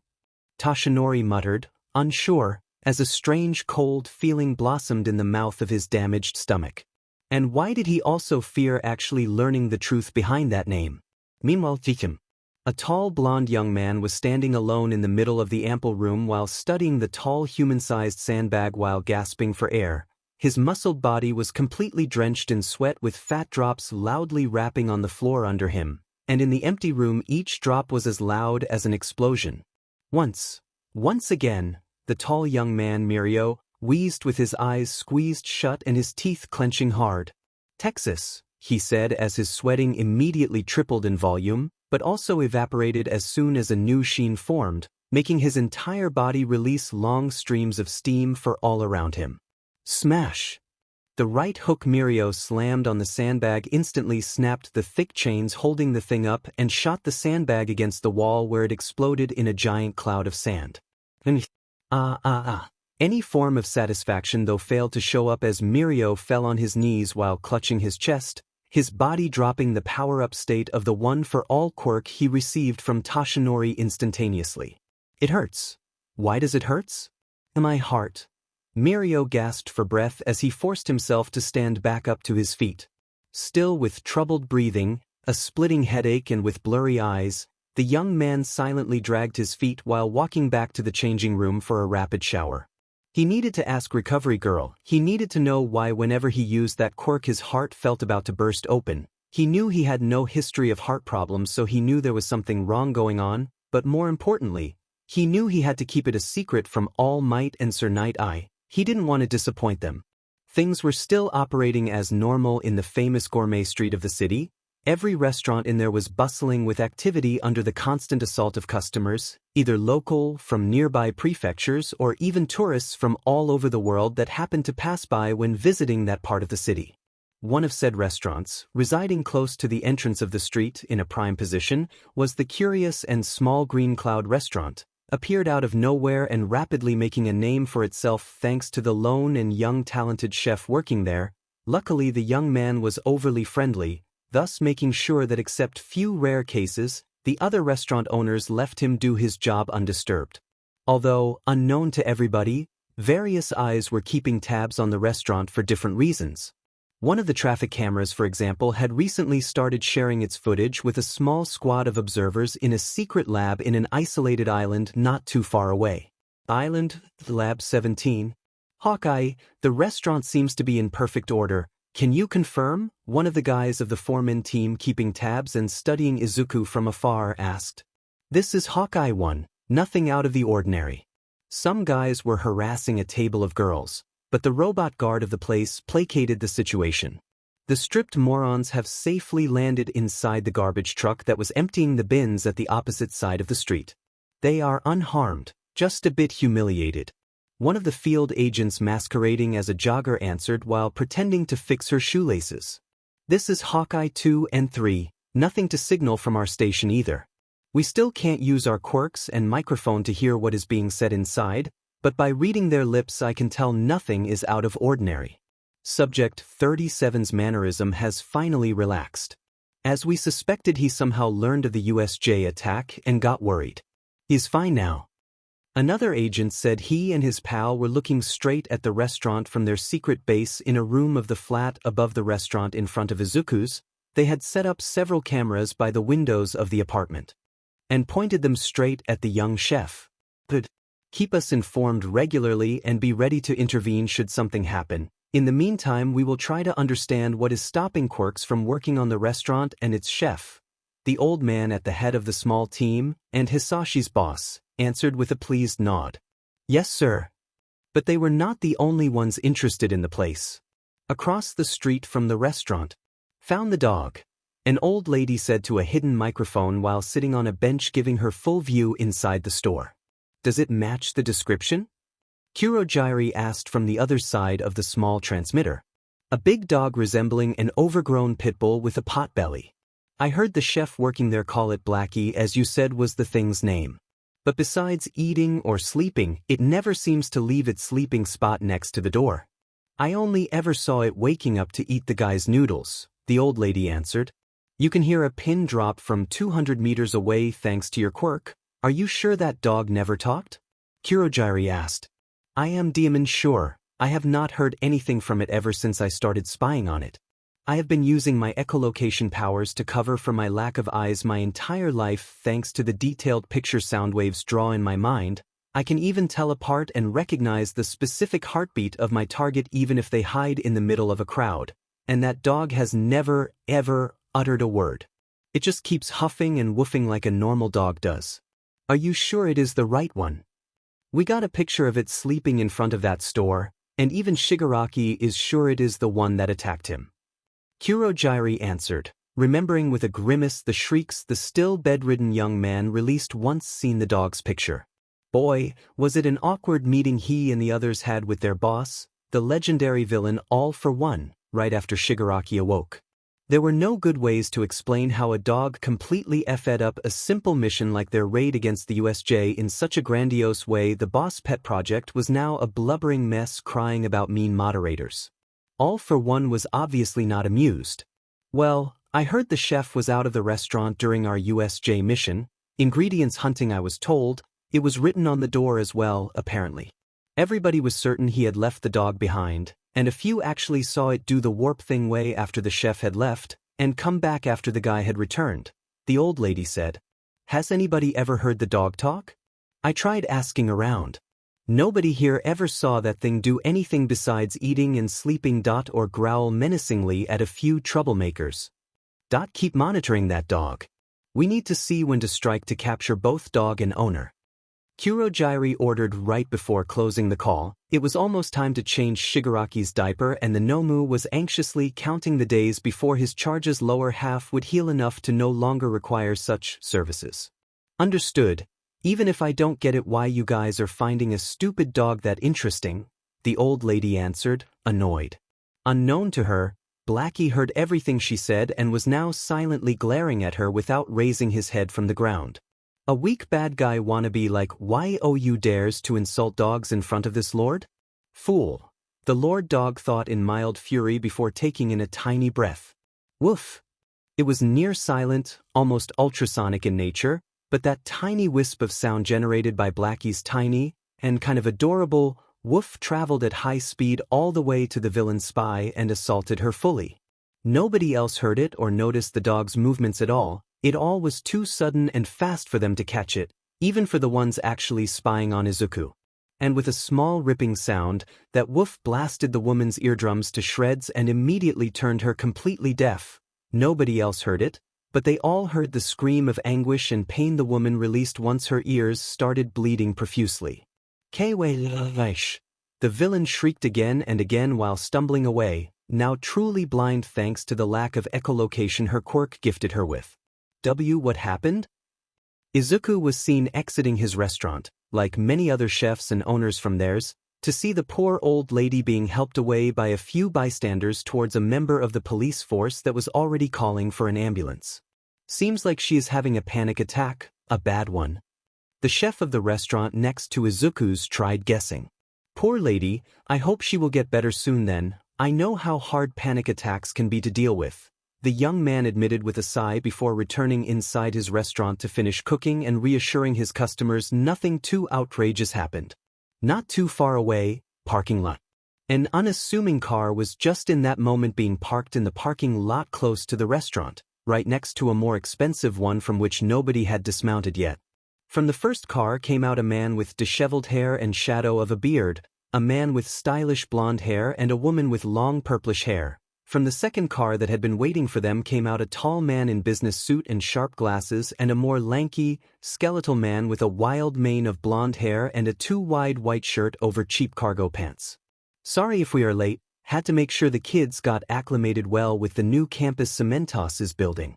A: Toshinori muttered, unsure, as a strange cold feeling blossomed in the mouth of his damaged stomach. And why did he also fear actually learning the truth behind that name? Meanwhile, Tikim, a tall blonde young man was standing alone in the middle of the ample room while studying the tall human-sized sandbag while gasping for air. His muscled body was completely drenched in sweat with fat drops loudly rapping on the floor under him, and in the empty room each drop was as loud as an explosion. Once again, the tall young man Mirio wheezed with his eyes squeezed shut and his teeth clenching hard. Texas, he said as his sweating immediately tripled in volume, but also evaporated as soon as a new sheen formed, making his entire body release long streams of steam for all around him. Smash! The right hook Mirio slammed on the sandbag instantly snapped the thick chains holding the thing up and shot the sandbag against the wall where it exploded in a giant cloud of sand. Any form of satisfaction though failed to show up as Mirio fell on his knees while clutching his chest, his body dropping the power-up state of the one-for-all quirk he received from Toshinori instantaneously. It hurts. Why does it hurt? My heart. Mirio gasped for breath as he forced himself to stand back up to his feet. Still with troubled breathing, a splitting headache and with blurry eyes, the young man silently dragged his feet while walking back to the changing room for a rapid shower. He needed to ask Recovery Girl, he needed to know why whenever he used that quirk his heart felt about to burst open. He knew he had no history of heart problems, so he knew there was something wrong going on, but more importantly, he knew he had to keep it a secret from All Might and Sir Night Eye. He didn't want to disappoint them. Things were still operating as normal in the famous Gourmet street of the city. Every restaurant in there was bustling with activity under the constant assault of customers, either local, from nearby prefectures, or even tourists from all over the world that happened to pass by when visiting that part of the city. One of said restaurants, residing close to the entrance of the street in a prime position, was the curious and small Green Cloud restaurant, appeared out of nowhere and rapidly making a name for itself thanks to the lone and young talented chef working there. Luckily the young man was overly friendly, thus making sure that except few rare cases, the other restaurant owners left him do his job undisturbed. Although, unknown to everybody, various eyes were keeping tabs on the restaurant for different reasons. One of the traffic cameras, for example, had recently started sharing its footage with a small squad of observers in a secret lab in an isolated island not too far away. Island, Lab 17. Hawkeye, the restaurant seems to be in perfect order. Can you confirm? One of the guys of the foreman team keeping tabs and studying Izuku from afar asked. This is Hawkeye 1, nothing out of the ordinary. Some guys were harassing a table of girls, but the robot guard of the place placated the situation. The stripped morons have safely landed inside the garbage truck that was emptying the bins at the opposite side of the street. They are unharmed, just a bit humiliated. One of the field agents masquerading as a jogger answered while pretending to fix her shoelaces. This is Hawkeye 2 and 3, nothing to signal from our station either. We still can't use our quirks and microphone to hear what is being said inside, but by reading their lips I can tell nothing is out of ordinary. Subject 37's mannerism has finally relaxed. As we suspected, he somehow learned of the USJ attack and got worried. He's fine now. Another agent said he and his pal were looking straight at the restaurant from their secret base in a room of the flat above the restaurant in front of Izuku's. They had set up several cameras by the windows of the apartment and pointed them straight at the young chef. Keep us informed regularly and be ready to intervene should something happen. In the meantime, we will try to understand what is stopping Quirks from working on the restaurant and its chef. The old man at the head of the small team, and Hisashi's boss, answered with a pleased nod. Yes, sir. But they were not the only ones interested in the place. Across the street from the restaurant. Found the dog. An old lady said to a hidden microphone while sitting on a bench giving her full view inside the store. Does it match the description? Kurojiri asked from the other side of the small transmitter. A big dog resembling an overgrown pit bull with a pot belly. I heard the chef working there call it Blackie, as you said was the thing's name. But besides eating or sleeping, it never seems to leave its sleeping spot next to the door. I only ever saw it waking up to eat the guy's noodles, the old lady answered. You can hear a pin drop from 200 meters away thanks to your quirk. Are you sure that dog never talked? Kurojiri asked. I am demon sure. I have not heard anything from it ever since I started spying on it. I have been using my echolocation powers to cover for my lack of eyes my entire life thanks to the detailed picture sound waves draw in my mind. I can even tell apart and recognize the specific heartbeat of my target even if they hide in the middle of a crowd. And that dog has never, ever uttered a word. It just keeps huffing and woofing like a normal dog does. Are you sure it is the right one? We got a picture of it sleeping in front of that store, and even Shigaraki is sure it is the one that attacked him. Kurojiri answered, remembering with a grimace the shrieks the still bedridden young man released once seen the dog's picture. Boy, was it an awkward meeting he and the others had with their boss, the legendary villain all for one, right after Shigaraki awoke. There were no good ways to explain how a dog completely effed up a simple mission like their raid against the USJ in such a grandiose way. The Boss Pet Project was now a blubbering mess crying about mean moderators. All for one was obviously not amused. Well, I heard the chef was out of the restaurant during our USJ mission. Ingredients hunting, I was told. It was written on the door as well, apparently. Everybody was certain he had left the dog behind, and a few actually saw it do the warp thing way after the chef had left, and come back after the guy had returned. The old lady said, "Has anybody ever heard the dog talk?" I tried asking around. Nobody here ever saw that thing do anything besides eating and sleeping. Or growl menacingly at a few troublemakers. Keep monitoring that dog. We need to see when to strike to capture both dog and owner. Kurogiri ordered right before closing the call. It was almost time to change Shigaraki's diaper, and the Nomu was anxiously counting the days before his charge's lower half would heal enough to no longer require such services. Understood, even if I don't get it why you guys are finding a stupid dog that interesting, the old lady answered, annoyed. Unknown to her, Blackie heard everything she said and was now silently glaring at her without raising his head from the ground. A weak bad guy wannabe like you dares to insult dogs in front of this lord? Fool. The lord dog thought in mild fury before taking in a tiny breath. Woof. It was near silent, almost ultrasonic in nature, but that tiny wisp of sound generated by Blackie's tiny, and kind of adorable, woof traveled at high speed all the way to the villain's spy and assaulted her fully. Nobody else heard it or noticed the dog's movements at all. It all was too sudden and fast for them to catch it, even for the ones actually spying on Izuku. And with a small ripping sound, that woof blasted the woman's eardrums to shreds and immediately turned her completely deaf. Nobody else heard it, but they all heard the scream of anguish and pain the woman released once her ears started bleeding profusely. The villain shrieked again and again while stumbling away, now truly blind thanks to the lack of echolocation her quirk gifted her with. What happened? Izuku was seen exiting his restaurant, like many other chefs and owners from theirs, to see the poor old lady being helped away by a few bystanders towards a member of the police force that was already calling for an ambulance. Seems like she is having a panic attack, a bad one. The chef of the restaurant next to Izuku's tried guessing. Poor lady, I hope she will get better soon then. I know how hard panic attacks can be to deal with. The young man admitted with a sigh before returning inside his restaurant to finish cooking and reassuring his customers nothing too outrageous happened. Not too far away, parking lot. An unassuming car was just in that moment being parked in the parking lot close to the restaurant, right next to a more expensive one from which nobody had dismounted yet. From the first car came out a man with disheveled hair and shadow of a beard, a man with stylish blonde hair and a woman with long purplish hair. From the second car that had been waiting for them came out a tall man in business suit and sharp glasses and a more lanky, skeletal man with a wild mane of blonde hair and a too-wide white shirt over cheap cargo pants. Sorry if we are late, had to make sure the kids got acclimated well with the new campus Cementos is building.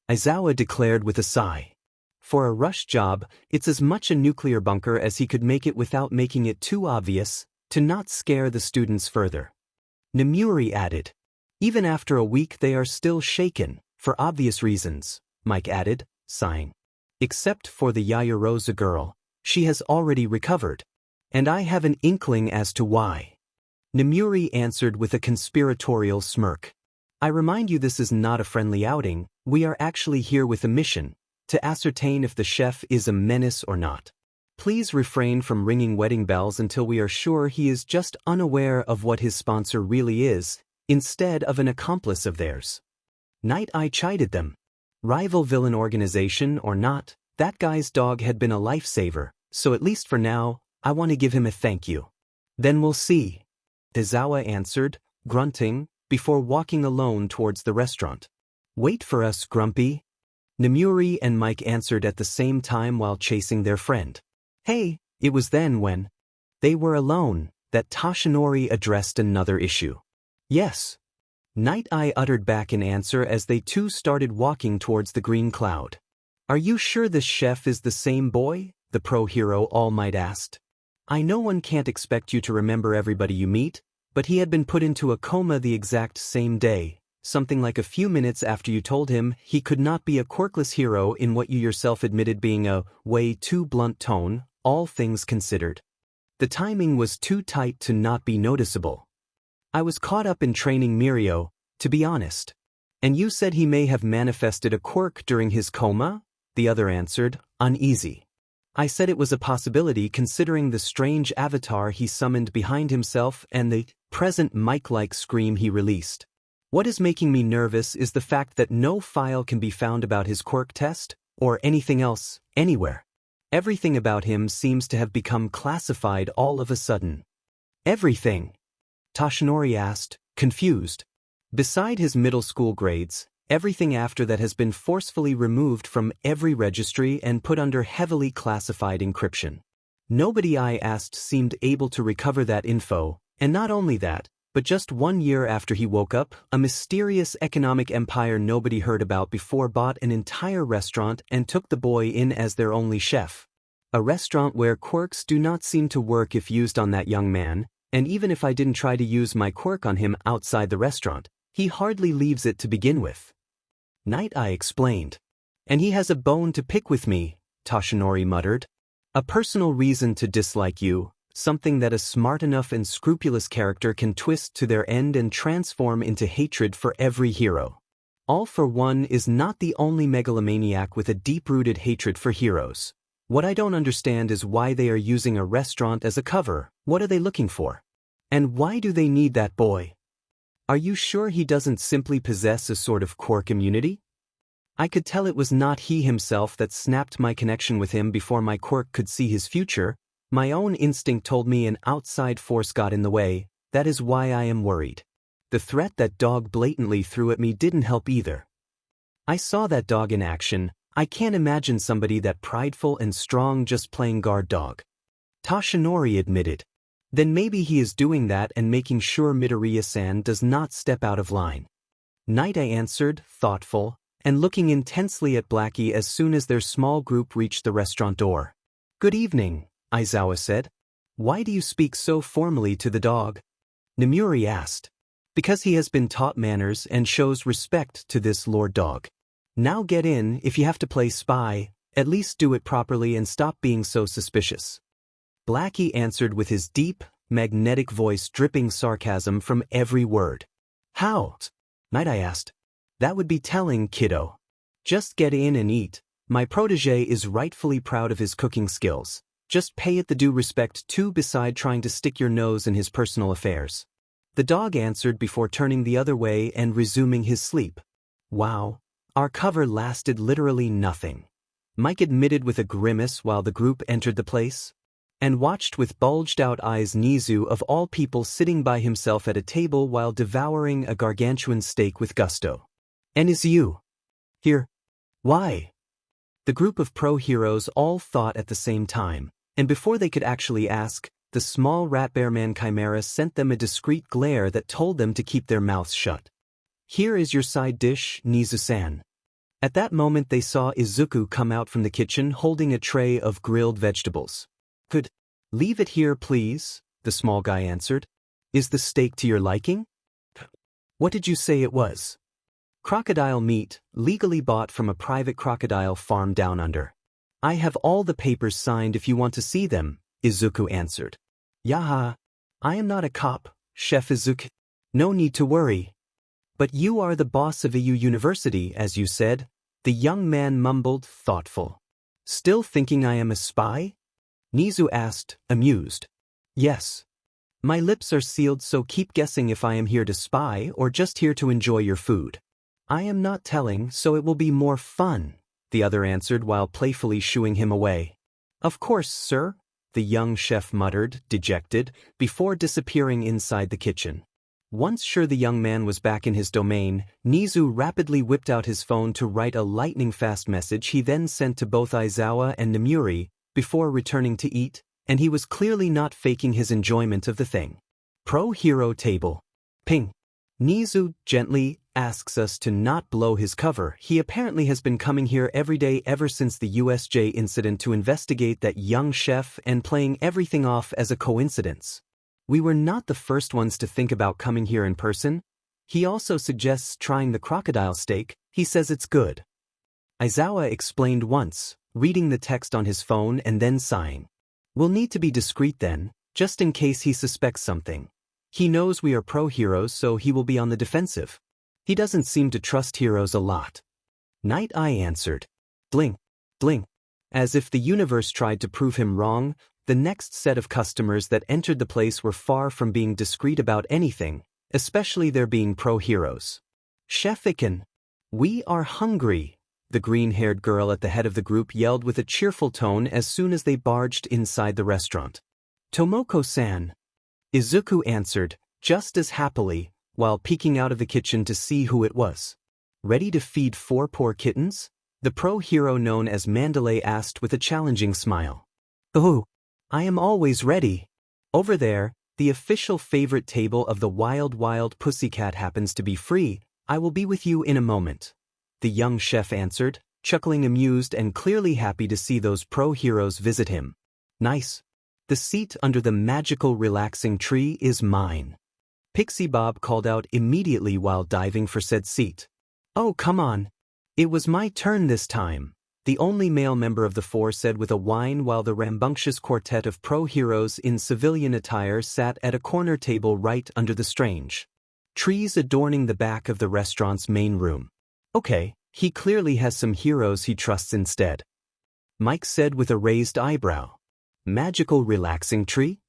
A: Aizawa declared with a sigh. For a rush job, it's as much a nuclear bunker as he could make it without making it too obvious, to not scare the students further. Nemuri added. Even after a week they are still shaken, for obvious reasons, Mike added, sighing. Except for the Yayarosa girl, she has already recovered. And I have an inkling as to why. Nemuri answered with a conspiratorial smirk. I remind you this is not a friendly outing, we are actually here with a mission, to ascertain if the chef is a menace or not. Please refrain from ringing wedding bells until we are sure he is just unaware of what his sponsor really is, instead of an accomplice of theirs. Night Eye chided them. Rival villain organization or not, that guy's dog had been a lifesaver, so at least for now, I want to give him a thank you. Then we'll see. Dezawa answered, grunting, before walking alone towards the restaurant. Wait for us, Grumpy. Nemuri and Mike answered at the same time while chasing their friend. Hey, it was then when they were alone that Toshinori addressed another issue. Yes. Night Eye uttered back in answer as they too started walking towards the green cloud. Are you sure this chef is the same boy? The pro hero All Might asked. I know one can't expect you to remember everybody you meet, But he had been put into a coma the exact same day, something like a few minutes after you told him he could not be a quirkless hero in what you yourself admitted being a way too blunt tone, all things considered. The timing was too tight to not be noticeable. I was caught up in training Mirio, to be honest. And you said he may have manifested a quirk during his coma? The other answered, uneasy. I said it was a possibility considering the strange avatar he summoned behind himself and the present mic-like scream he released. What is making me nervous is the fact that no file can be found about his quirk test, or anything else, anywhere. Everything about him seems to have become classified all of a sudden. Everything? Toshinori asked, confused. Beside his middle school grades, everything after that has been forcefully removed from every registry and put under heavily classified encryption. Nobody I asked seemed able to recover that info, and not only that, but just 1 year after he woke up, a mysterious economic empire nobody heard about before bought an entire restaurant and took the boy in as their only chef. A restaurant where quirks do not seem to work if used on that young man, and even if I didn't try to use my quirk on him outside the restaurant, he hardly leaves it to begin with. Night Eye explained. And he has a bone to pick with me, Toshinori muttered. A personal reason to dislike you, something that a smart enough and scrupulous character can twist to their end and transform into hatred for every hero. All for One is not the only megalomaniac with a deep-rooted hatred for heroes. What I don't understand is why they are using a restaurant as a cover. What are they looking for? And why do they need that boy? Are you sure he doesn't simply possess a sort of quirk immunity? I could tell it was not he himself that snapped my connection with him before my quirk could see his future. My own instinct told me an outside force got in the way. That is why I am worried. The threat that dog blatantly threw at me didn't help either. I saw that dog in action. I can't imagine somebody that prideful and strong just playing guard dog. Toshinori admitted. Then maybe he is doing that and making sure Midoriya-san does not step out of line. Night Eye answered, thoughtful, and looking intensely at Blackie as soon as their small group reached the restaurant door. Good evening, Aizawa said. Why do you speak so formally to the dog? Nemuri asked. Because he has been taught manners and shows respect to this Lord Dog. Now get in. If you have to play spy, at least do it properly and stop being so suspicious. Blackie answered with his deep, magnetic voice dripping sarcasm from every word. How? Night Eye asked. That would be telling, kiddo. Just get in and eat. My protege is rightfully proud of his cooking skills. Just pay it the due respect too beside trying to stick your nose in his personal affairs. The dog answered before turning the other way and resuming his sleep. Wow. Our cover lasted literally nothing. Mike admitted with a grimace while the group entered the place. And watched with bulged-out eyes Nizu of all people sitting by himself at a table while devouring a gargantuan steak with gusto. And is you here? Why? The group of pro-heroes all thought at the same time, and before they could actually ask, the small rat-bear-man chimera sent them a discreet glare that told them to keep their mouths shut. Here is your side dish, Nizu-san. At that moment they saw Izuku come out from the kitchen holding a tray of grilled vegetables. Could leave it here, please, the small guy answered. Is the steak to your liking? What did you say it was? Crocodile meat, legally bought from a private crocodile farm down under. I have all the papers signed if you want to see them, Izuku answered. Yaha. I am not a cop, Chef Izuku. No need to worry. But you are the boss of EU University, as you said, the young man mumbled, thoughtful. Still thinking I am a spy? Nizu asked, amused. Yes. My lips are sealed, so keep guessing if I am here to spy or just here to enjoy your food. I am not telling, so it will be more fun, the other answered while playfully shooing him away. Of course, sir, the young chef muttered, dejected, before disappearing inside the kitchen. Once sure the young man was back in his domain, Nizu rapidly whipped out his phone to write a lightning-fast message he then sent to both Aizawa and Nemuri, before returning to eat, and he was clearly not faking his enjoyment of the thing. Pro-hero table. Ping. Nizu gently asks us to not blow his cover. He apparently has been coming here every day ever since the USJ incident to investigate that young chef and playing everything off as a coincidence. We were not the first ones to think about coming here in person. He also suggests trying the crocodile steak. He says it's good. Aizawa explained once, reading the text on his phone and then sighing. We'll need to be discreet then, just in case he suspects something. He knows we are pro-heroes, so he will be on the defensive. He doesn't seem to trust heroes a lot. Night Eye answered. Bling, bling. As if the universe tried to prove him wrong, the next set of customers that entered the place were far from being discreet about anything, especially their being pro-heroes. Chef Iken, we are hungry, the green-haired girl at the head of the group yelled with a cheerful tone as soon as they barged inside the restaurant. Tomoko-san, Izuku answered, just as happily, while peeking out of the kitchen to see who it was. Ready to feed 4 poor kittens? The pro-hero known as Mandalay asked with a challenging smile. Oh, I am always ready. Over there, the official favorite table of the Wild Pussycat happens to be free. I will be with you in a moment. The young chef answered, chuckling amused and clearly happy to see those pro-heroes visit him. Nice. The seat under the magical relaxing tree is mine. Pixie Bob called out immediately while diving for said seat. Oh, come on. It was my turn this time, the only male member of the 4 said with a whine while the rambunctious quartet of pro-heroes in civilian attire sat at a corner table right under the strange trees adorning the back of the restaurant's main room. Okay, he clearly has some heroes he trusts instead. Mike said with a raised eyebrow. Magical relaxing tree?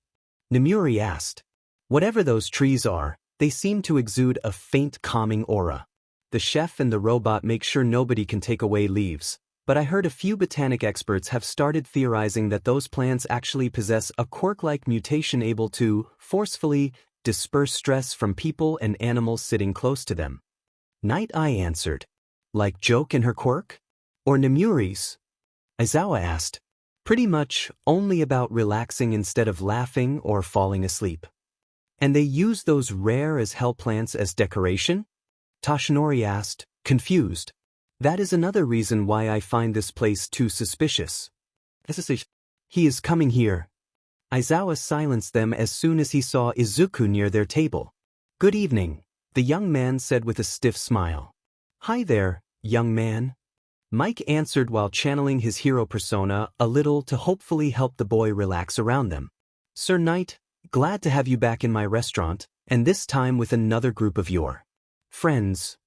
A: Nemuri asked. Whatever those trees are, they seem to exude a faint calming aura. The chef and the robot make sure nobody can take away leaves, but I heard a few botanic experts have started theorizing that those plants actually possess a quirk-like mutation able to, forcefully, disperse stress from people and animals sitting close to them. Night Eye answered. Like Joke and her quirk? Or Nemuri's? Aizawa asked. Pretty much only about relaxing instead of laughing or falling asleep. And they use those rare as hell plants as decoration? Toshinori asked, confused. That is another reason why I find this place too suspicious. He is coming here. Aizawa silenced them as soon as he saw Izuku near their table. Good evening, the young man said with a stiff smile. Hi there, young man. Mike answered while channeling his hero persona a little to hopefully help the boy relax around them. Sir Knight, glad to have you back in my restaurant, and this time with another group of your friends.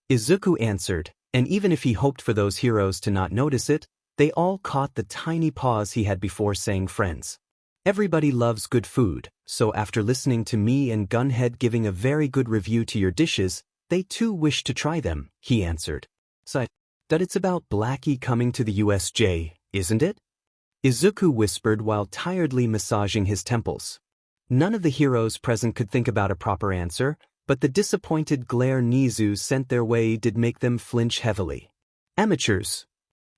A: Izuku answered, and even if he hoped for those heroes to not notice it, they all caught the tiny pause he had before saying friends. Everybody loves good food, so after listening to me and Gunhead giving a very good review to your dishes, they too wish to try them, he answered. So, that it's about Blackie coming to the USJ, isn't it? Izuku whispered while tiredly massaging his temples. None of the heroes present could think about a proper answer, but the disappointed glare Nizu sent their way did make them flinch heavily. Amateurs.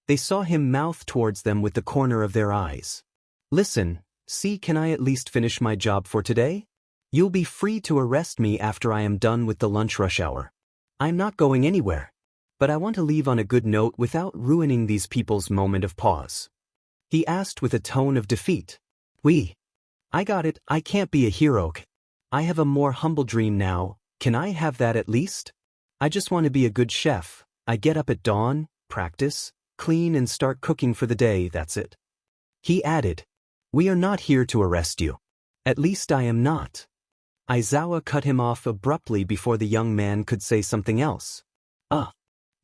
A: They saw him mouth towards them with the corner of their eyes. Listen, see, can I at least finish my job for today? You'll be free to arrest me after I am done with the lunch rush hour. I'm not going anywhere. But I want to leave on a good note without ruining these people's moment of pause. He asked with a tone of defeat. I got it, I can't be a hero. I have a more humble dream now, can I have that at least? I just want to be a good chef. I get up at dawn, practice, clean and start cooking for the day, that's it. He added. We are not here to arrest you. At least I am not. Aizawa cut him off abruptly before the young man could say something else.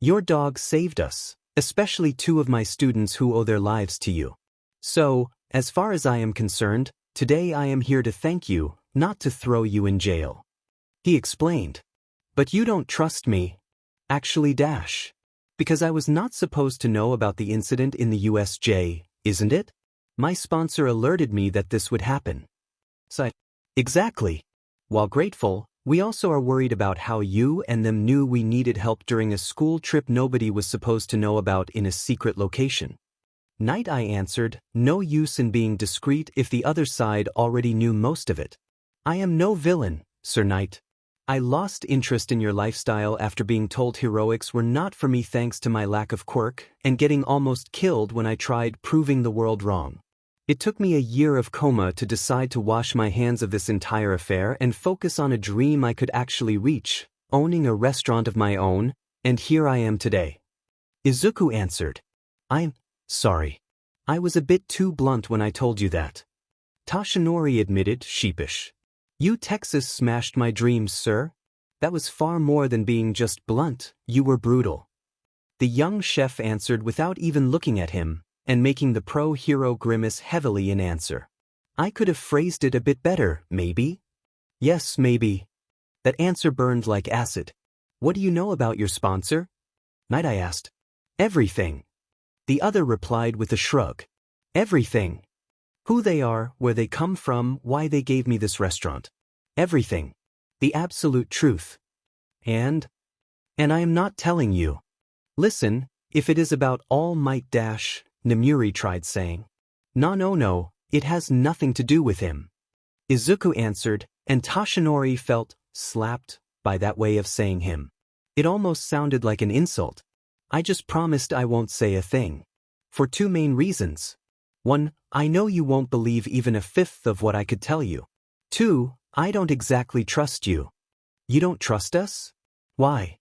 A: Your dog saved us, especially 2 of my students who owe their lives to you. So, as far as I am concerned, today I am here to thank you, not to throw you in jail. He explained. But you don't trust me. Actually, because I was not supposed to know about the incident in the USJ, isn't it? My sponsor alerted me that this would happen. So, exactly. While grateful, we also are worried about how you and them knew we needed help during a school trip nobody was supposed to know about in a secret location. Night Eye answered, no use in being discreet if the other side already knew most of it. I am no villain, Sir Knight. I lost interest in your lifestyle after being told heroics were not for me thanks to my lack of quirk and getting almost killed when I tried proving the world wrong. It took me a year of coma to decide to wash my hands of this entire affair and focus on a dream I could actually reach, owning a restaurant of my own, and here I am today. Izuku answered. I'm sorry. I was a bit too blunt when I told you that. Tashinori admitted, sheepish. You Texas smashed my dreams, sir. That was far more than being just blunt, you were brutal. The young chef answered without even looking at him, and making the pro-hero grimace heavily in answer. I could have phrased it a bit better, maybe? Yes, maybe. That answer burned like acid. What do you know about your sponsor? Night, I asked. Everything. The other replied with a shrug. Everything. Who they are, where they come from, why they gave me this restaurant. Everything. The absolute truth. And I am not telling you. Listen, if it is about All Might dash, Nemuri tried saying. No, it has nothing to do with him. Izuku answered, and Tashinori felt slapped by that way of saying him. It almost sounded like an insult. I just promised I won't say a thing. For two main reasons. 1, I know you won't believe even a fifth of what I could tell you. 2, I don't exactly trust you. You don't trust us? Why?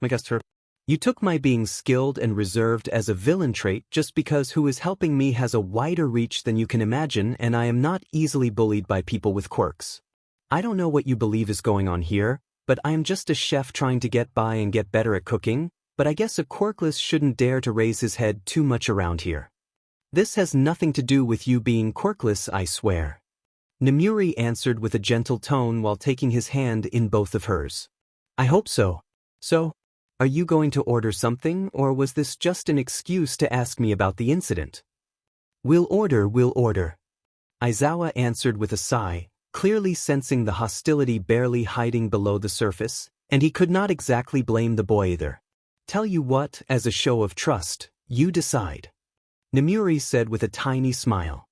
A: I guess her. You took my being skilled and reserved as a villain trait just because who is helping me has a wider reach than you can imagine, and I am not easily bullied by people with quirks. I don't know what you believe is going on here, but I am just a chef trying to get by and get better at cooking, but I guess a quirkless shouldn't dare to raise his head too much around here. This has nothing to do with you being quirkless, I swear. Nemuri answered with a gentle tone while taking his hand in both of hers. I hope so. So, are you going to order something, or was this just an excuse to ask me about the incident? We'll order. Aizawa answered with a sigh, clearly sensing the hostility barely hiding below the surface, and he could not exactly blame the boy either. Tell you what, as a show of trust, you decide. Nemuri said with a tiny smile.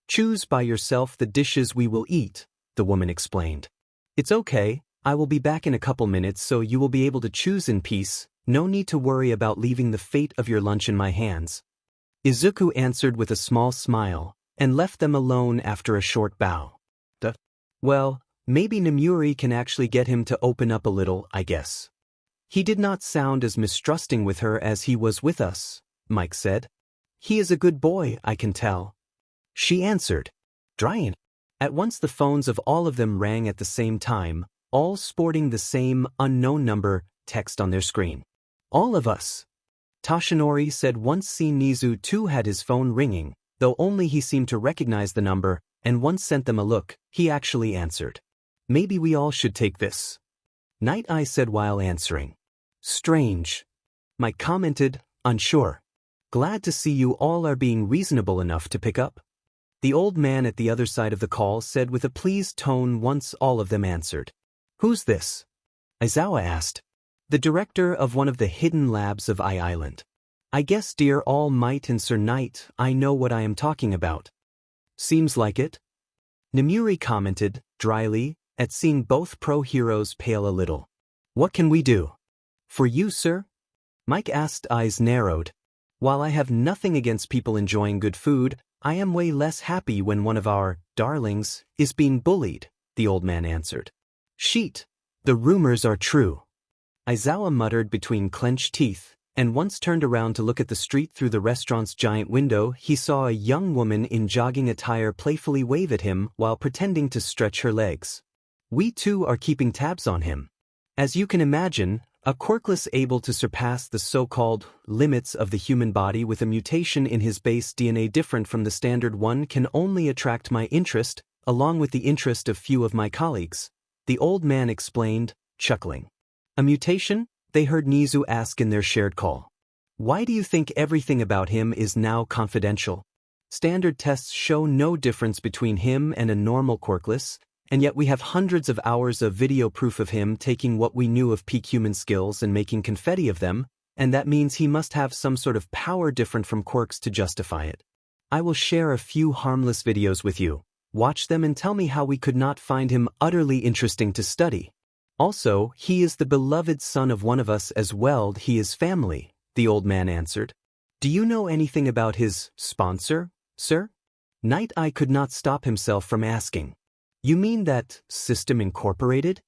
A: Choose by yourself the dishes we will eat, the woman explained. It's okay, I will be back in a couple minutes so you will be able to choose in peace, no need to worry about leaving the fate of your lunch in my hands. Izuku answered with a small smile, and left them alone after a short bow. Well, maybe Nemuri can actually get him to open up a little, I guess. He did not sound as mistrusting with her as he was with us, Mike said. He is a good boy, I can tell. She answered. Drying. At once the phones of all of them rang at the same time, all sporting the same unknown number text on their screen. All of us. Tashinori said once seen Nizu too had his phone ringing, though only he seemed to recognize the number, and once sent them a look, he actually answered. Maybe we all should take this. Night Eye said while answering. Strange. Mike commented, unsure. Glad to see you all are being reasonable enough to pick up. The old man at the other side of the call said with a pleased tone once all of them answered. Who's this? Aizawa asked. The director of one of the hidden labs of Island. I guess dear All Might and Sir Knight, I know what I am talking about. Seems like it. Nemuri commented, dryly, at seeing both pro-heroes pale a little. What can we do? For you, sir? Mike asked, eyes narrowed. While I have nothing against people enjoying good food, I am way less happy when one of our darlings is being bullied, the old man answered. Sheet. The rumors are true. Aizawa muttered between clenched teeth, and once turned around to look at the street through the restaurant's giant window, he saw a young woman in jogging attire playfully wave at him while pretending to stretch her legs. We too are keeping tabs on him. As you can imagine, a quirkless able to surpass the so-called limits of the human body with a mutation in his base DNA different from the standard one can only attract my interest, along with the interest of few of my colleagues, the old man explained, chuckling. A mutation? They heard Nizu ask in their shared call. Why do you think everything about him is now confidential? Standard tests show no difference between him and a normal quirkless, and yet we have hundreds of hours of video proof of him taking what we knew of peak human skills and making confetti of them, and that means he must have some sort of power different from quirks to justify it. I will share a few harmless videos with you. Watch them and tell me how we could not find him utterly interesting to study. Also, he is the beloved son of one of us as well, he is family, the old man answered. Do you know anything about his sponsor, sir? Night Eye could not stop himself from asking. You mean that System Incorporated?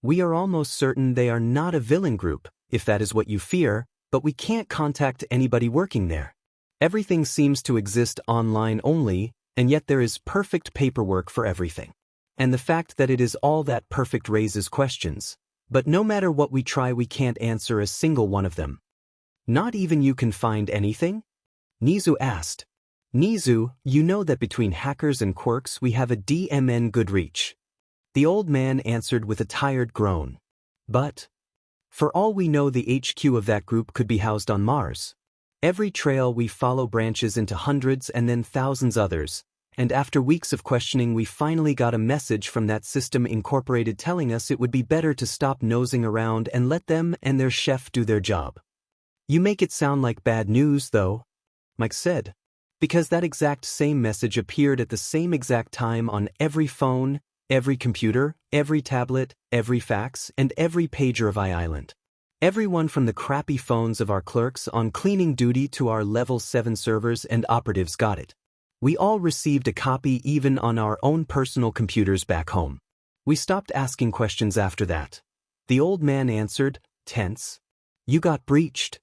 A: We are almost certain they are not a villain group, if that is what you fear, but we can't contact anybody working there. Everything seems to exist online only, and yet there is perfect paperwork for everything. And the fact that it is all that perfect raises questions. But no matter what we try, we can't answer a single one of them. Not even you can find anything? Nizu asked. Nizu, you know that between hackers and quirks we have a DMN good reach. The old man answered with a tired groan. But, for all we know, the HQ of that group could be housed on Mars. Every trail we follow branches into hundreds and then thousands others, and after weeks of questioning we finally got a message from that System Incorporated telling us it would be better to stop nosing around and let them and their chef do their job. You make it sound like bad news, though, Mike said, because that exact same message appeared at the same exact time on every phone, every computer, every tablet, every fax, and every pager of I-Island. Everyone from the crappy phones of our clerks on cleaning duty to our level 7 servers and operatives got it. We all received a copy even on our own personal computers back home. We stopped asking questions after that. The old man answered, tense. You got breached.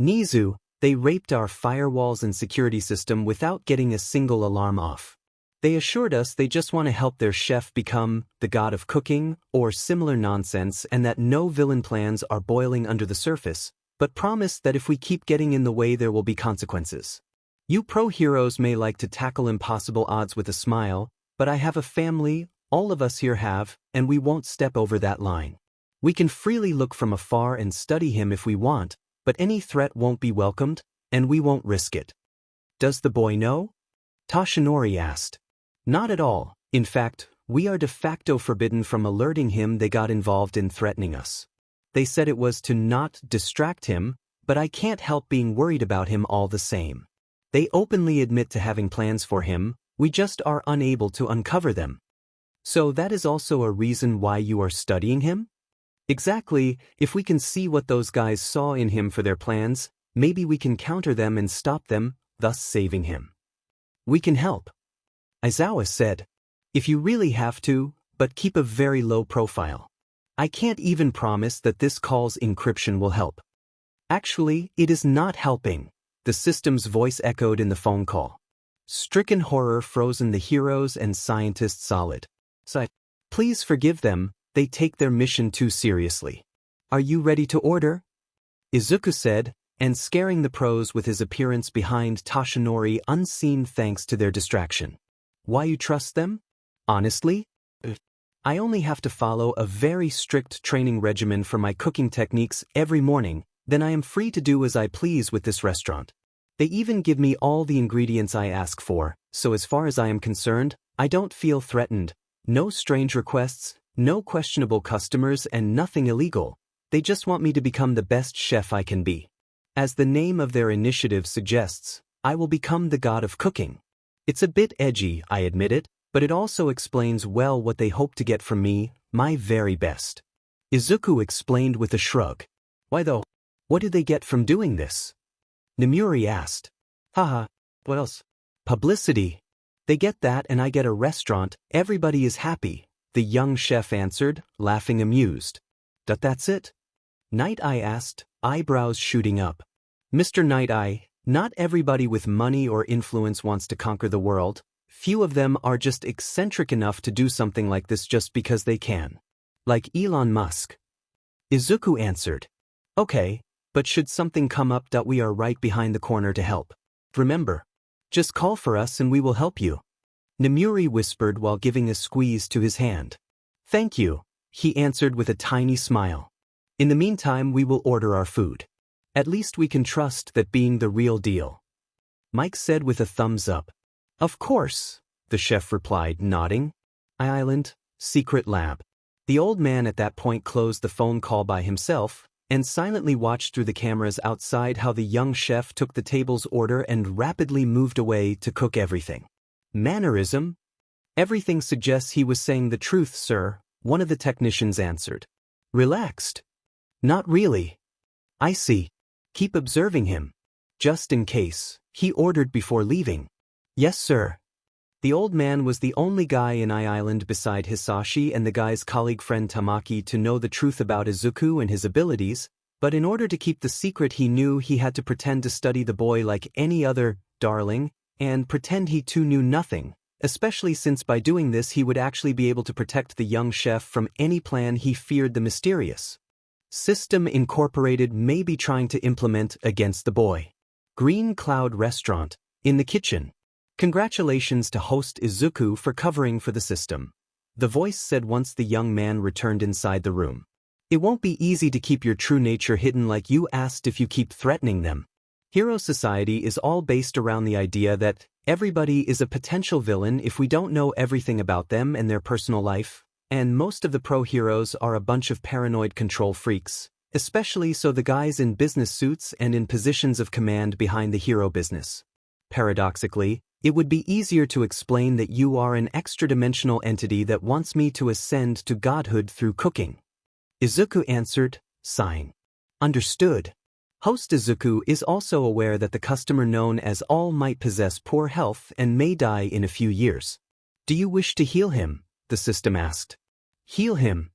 A: Nizu, they raped our firewalls and security system without getting a single alarm off. They assured us they just want to help their chef become the god of cooking or similar nonsense, and that no villain plans are boiling under the surface, but promised that if we keep getting in the way there will be consequences. You pro-heroes may like to tackle impossible odds with a smile, but I have a family, all of us here have, and we won't step over that line. We can freely look from afar and study him if we want, but any threat won't be welcomed, and we won't risk it. Does the boy know? Toshinori asked. Not at all. In fact, we are de facto forbidden from alerting him they got involved in threatening us. They said it was to not distract him, but I can't help being worried about him all the same. They openly admit to having plans for him, we just are unable to uncover them. So that is also a reason why you are studying him? Exactly. If we can see what those guys saw in him for their plans, maybe we can counter them and stop them, thus saving him. We can help. Izawa said. If you really have to, but keep a very low profile. I can't even promise that this call's encryption will help. Actually, it is not helping, the system's voice echoed in the phone call. Stricken horror frozen the heroes and scientists solid. Please forgive them, they take their mission too seriously. Are you ready to order? Izuku said, and scaring the pros with his appearance behind Toshinori unseen thanks to their distraction. Why you trust them? Honestly? I only have to follow a very strict training regimen for my cooking techniques every morning, then I am free to do as I please with this restaurant. They even give me all the ingredients I ask for, so as far as I am concerned, I don't feel threatened. No strange requests, no questionable customers, and nothing illegal. They just want me to become the best chef I can be. As the name of their initiative suggests, I will become the god of cooking. It's a bit edgy, I admit it, but it also explains well what they hope to get from me, my very best. Izuku explained with a shrug. Why though? What do they get from doing this? Nemuri asked. Haha, what else? Publicity. They get that and I get a restaurant, everybody is happy, the young chef answered, laughing amused. That's it? Night Eye asked, eyebrows shooting up. Mr. Night Eye, not everybody with money or influence wants to conquer the world. Few of them are just eccentric enough to do something like this just because they can. Like Elon Musk. Izuku answered. Okay, but should something come up, we are right behind the corner to help. Remember, just call for us and we will help you. Nemuri whispered while giving a squeeze to his hand. Thank you, he answered with a tiny smile. In the meantime, we will order our food. At least we can trust that being the real deal. Mike said with a thumbs up. Of course, the chef replied, nodding. Island, secret lab. The old man at that point closed the phone call by himself and silently watched through the cameras outside how the young chef took the table's order and rapidly moved away to cook everything. Mannerism? Everything suggests he was saying the truth, sir, one of the technicians answered. Relaxed? Not really. I see. Keep observing him. Just in case, he ordered before leaving. Yes, sir. The old man was the only guy in Island beside Hisashi and the guy's colleague friend Tamaki to know the truth about Izuku and his abilities, but in order to keep the secret he knew he had to pretend to study the boy like any other darling, and pretend he too knew nothing, especially since by doing this he would actually be able to protect the young chef from any plan he feared the mysterious System Incorporated may be trying to implement against the boy. Green Cloud Restaurant, in the kitchen. Congratulations to host Izuku for covering for the system. The voice said once the young man returned inside the room. It won't be easy to keep your true nature hidden like you asked if you keep threatening them. Hero society is all based around the idea that everybody is a potential villain if we don't know everything about them and their personal life, and most of the pro-heroes are a bunch of paranoid control freaks, especially so the guys in business suits and in positions of command behind the hero business. Paradoxically, it would be easier to explain that you are an extra-dimensional entity that wants me to ascend to godhood through cooking. Izuku answered, sighing. Understood. Host Izuku is also aware that the customer known as All might possess poor health and may die in a few years. Do you wish to heal him? The system asked. Heal him?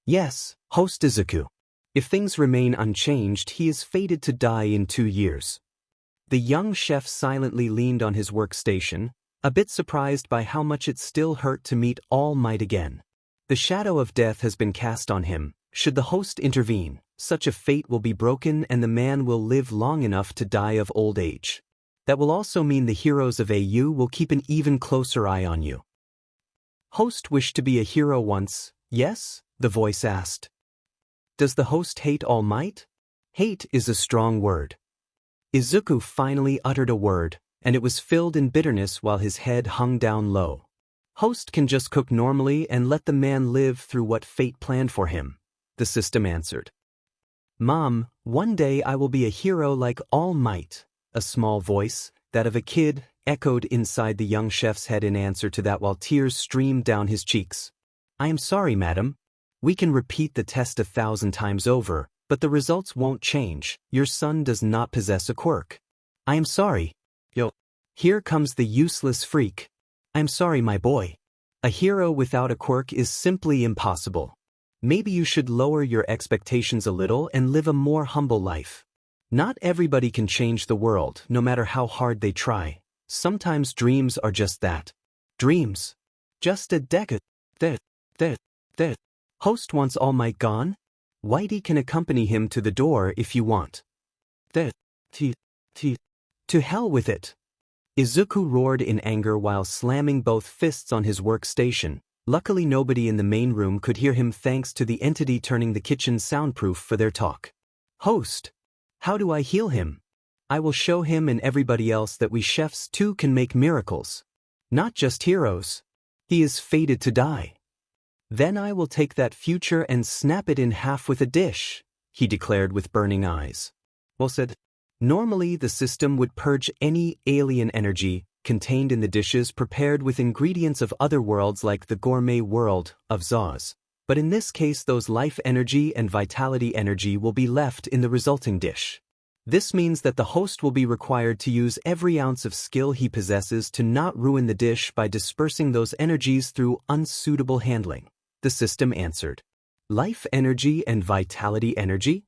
A: Yes, host Izuku. If things remain unchanged, he is fated to die in 2 years. The young chef silently leaned on his workstation, a bit surprised by how much it still hurt to meet All Might again. The shadow of death has been cast on him. Should the host intervene, such a fate will be broken and the man will live long enough to die of old age. That will also mean the heroes of AU will keep an even closer eye on you. Host wished to be a hero once, yes? The voice asked. Does the host hate All Might? Hate is a strong word. Izuku finally uttered a word, and it was filled in bitterness while his head hung down low. Host can just cook normally and let the man live through what fate planned for him, the system answered. Mom, one day I will be a hero like All Might, a small voice, that of a kid, echoed inside the young chef's head in answer to that while tears streamed down his cheeks. I am sorry, madam. We can repeat the test 1,000 times over, but the results won't change. Your son does not possess a quirk. I am sorry. Yo. Here comes the useless freak. I'm sorry, my boy. A hero without a quirk is simply impossible. Maybe you should lower your expectations a little and live a more humble life. Not everybody can change the world, no matter how hard they try. Sometimes dreams are just that. Dreams. Just a decade. Host wants All Might gone? Whitey can accompany him to the door if you want. To hell with it. Izuku roared in anger while slamming both fists on his workstation. Luckily nobody in the main room could hear him thanks to the entity turning the kitchen soundproof for their talk. Host. How do I heal him? I will show him and everybody else that we chefs too can make miracles. Not just heroes. He is fated to die. Then I will take that future and snap it in half with a dish, he declared with burning eyes. Well said. Normally the system would purge any alien energy contained in the dishes prepared with ingredients of other worlds like the gourmet world of Zaus. But in this case those life energy and vitality energy will be left in the resulting dish. This means that the host will be required to use every ounce of skill he possesses to not ruin the dish by dispersing those energies through unsuitable handling, the system answered. Life energy and vitality energy?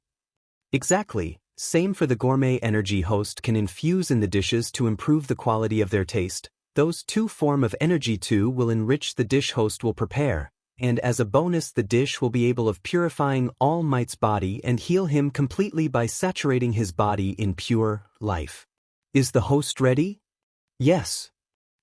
A: Exactly. Same for the gourmet energy host can infuse in the dishes to improve the quality of their taste. Those two form of energy too will enrich the dish host will prepare, and as a bonus the dish will be able of purifying All Might's body and heal him completely by saturating his body in pure life. Is the host ready? Yes.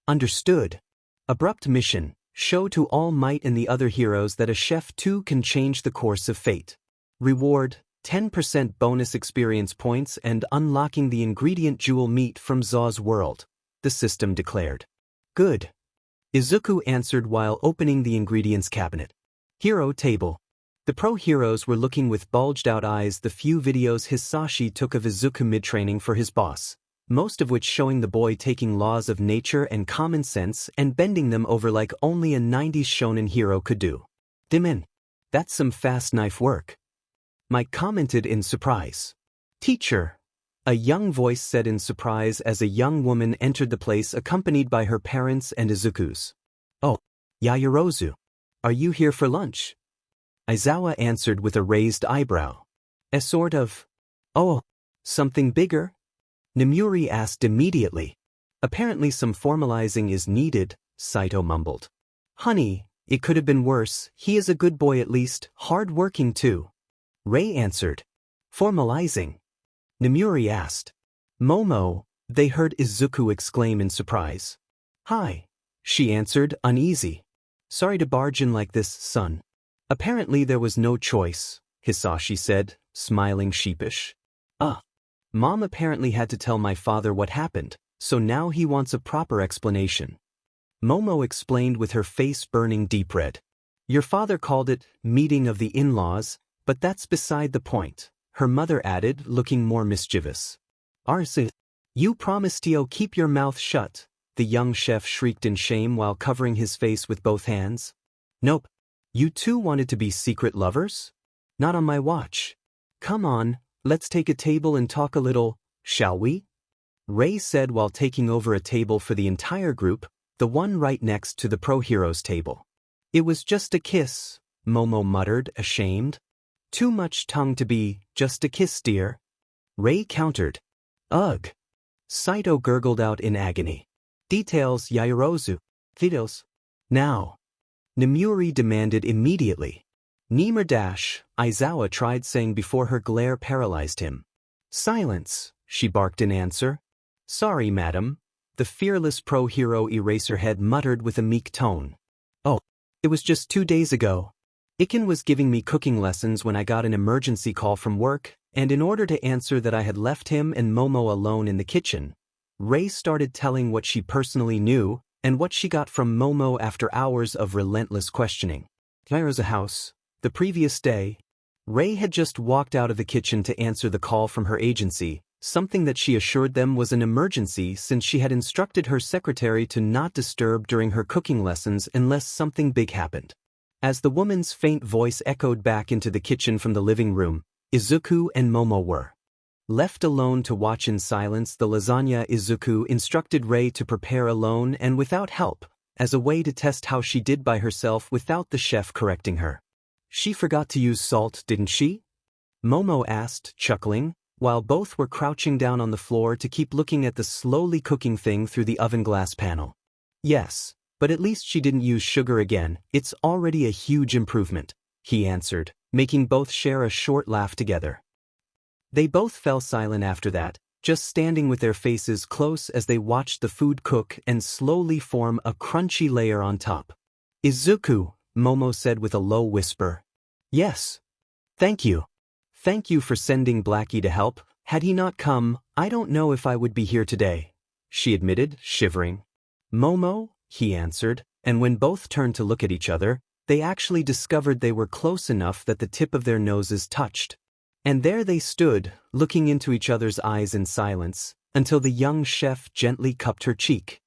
A: Understood. Abrupt mission. Show to All Might and the other heroes that a chef too can change the course of fate. Reward. 10% bonus experience points and unlocking the ingredient jewel meat from Za's world, the system declared. Good. Izuku answered while opening the ingredients cabinet. Hero table. The pro-heroes were looking with bulged-out eyes the few videos Hisashi took of Izuku mid-training for his boss, most of which showing the boy taking laws of nature and common sense and bending them over like only a 90s shonen hero could do. Dimin. That's some fast knife work. Mike commented in surprise. Teacher. A young voice said in surprise as a young woman entered the place accompanied by her parents and Izuku's. "Oh, Yaoyorozu. Are you here for lunch?" Aizawa answered with a raised eyebrow. "A sort of. Oh, something bigger?" Nemuri asked immediately. "Apparently some formalizing is needed," Saito mumbled. "Honey, it could have been worse. He is a good boy at least, hard-working too." Rei answered. "Formalizing?" Nemuri asked. "Momo," they heard Izuku exclaim in surprise. "Hi," she answered, uneasy. "Sorry to barge in like this, son." "Apparently there was no choice," Hisashi said, smiling sheepish. Mom apparently had to tell my father what happened, so now he wants a proper explanation." Momo explained with her face burning deep red. "Your father called it meeting of the in-laws, but that's beside the point," her mother added, looking more mischievous. "Arsu, you promised to keep your mouth shut," the young chef shrieked in shame while covering his face with both hands. "Nope. You two wanted to be secret lovers? Not on my watch. Come on, let's take a table and talk a little, shall we?" Rei said while taking over a table for the entire group, the one right next to the pro heroes table. "It was just a kiss," Momo muttered, ashamed. "Too much tongue to be just a kiss, dear." Rei countered. "Ugh." Saito gurgled out in agony. "Details, Yaoyorozu. Details. Now." Nemuri demanded immediately. "Nemur dash," Aizawa tried saying before her glare paralyzed him. "Silence," she barked in answer. "Sorry, madam," the fearless pro-hero Eraserhead muttered with a meek tone. "Oh, it was just 2 days ago. Iken was giving me cooking lessons when I got an emergency call from work, and in order to answer that I had left him and Momo alone in the kitchen, Rei started telling what she personally knew and what she got from Momo after hours of relentless questioning. Clara's house. The previous day, Rei had just walked out of the kitchen to answer the call from her agency, something that she assured them was an emergency since she had instructed her secretary to not disturb during her cooking lessons unless something big happened. As the woman's faint voice echoed back into the kitchen from the living room, Izuku and Momo were left alone to watch in silence the lasagna Izuku instructed Rei to prepare alone and without help, as a way to test how she did by herself without the chef correcting her. "She forgot to use salt, didn't she?" Momo asked, chuckling, while both were crouching down on the floor to keep looking at the slowly cooking thing through the oven glass panel. "Yes, but at least she didn't use sugar again. It's already a huge improvement," he answered, making both share a short laugh together. They both fell silent after that, just standing with their faces close as they watched the food cook and slowly form a crunchy layer on top. "Izuku," Momo said with a low whisper. "Yes. Thank you. Thank you for sending Blackie to help. Had he not come, I don't know if I would be here today," she admitted, shivering. "Momo," he answered, and when both turned to look at each other, they actually discovered they were close enough that the tip of their noses touched. And there they stood, looking into each other's eyes in silence, until the young chef gently cupped her cheek.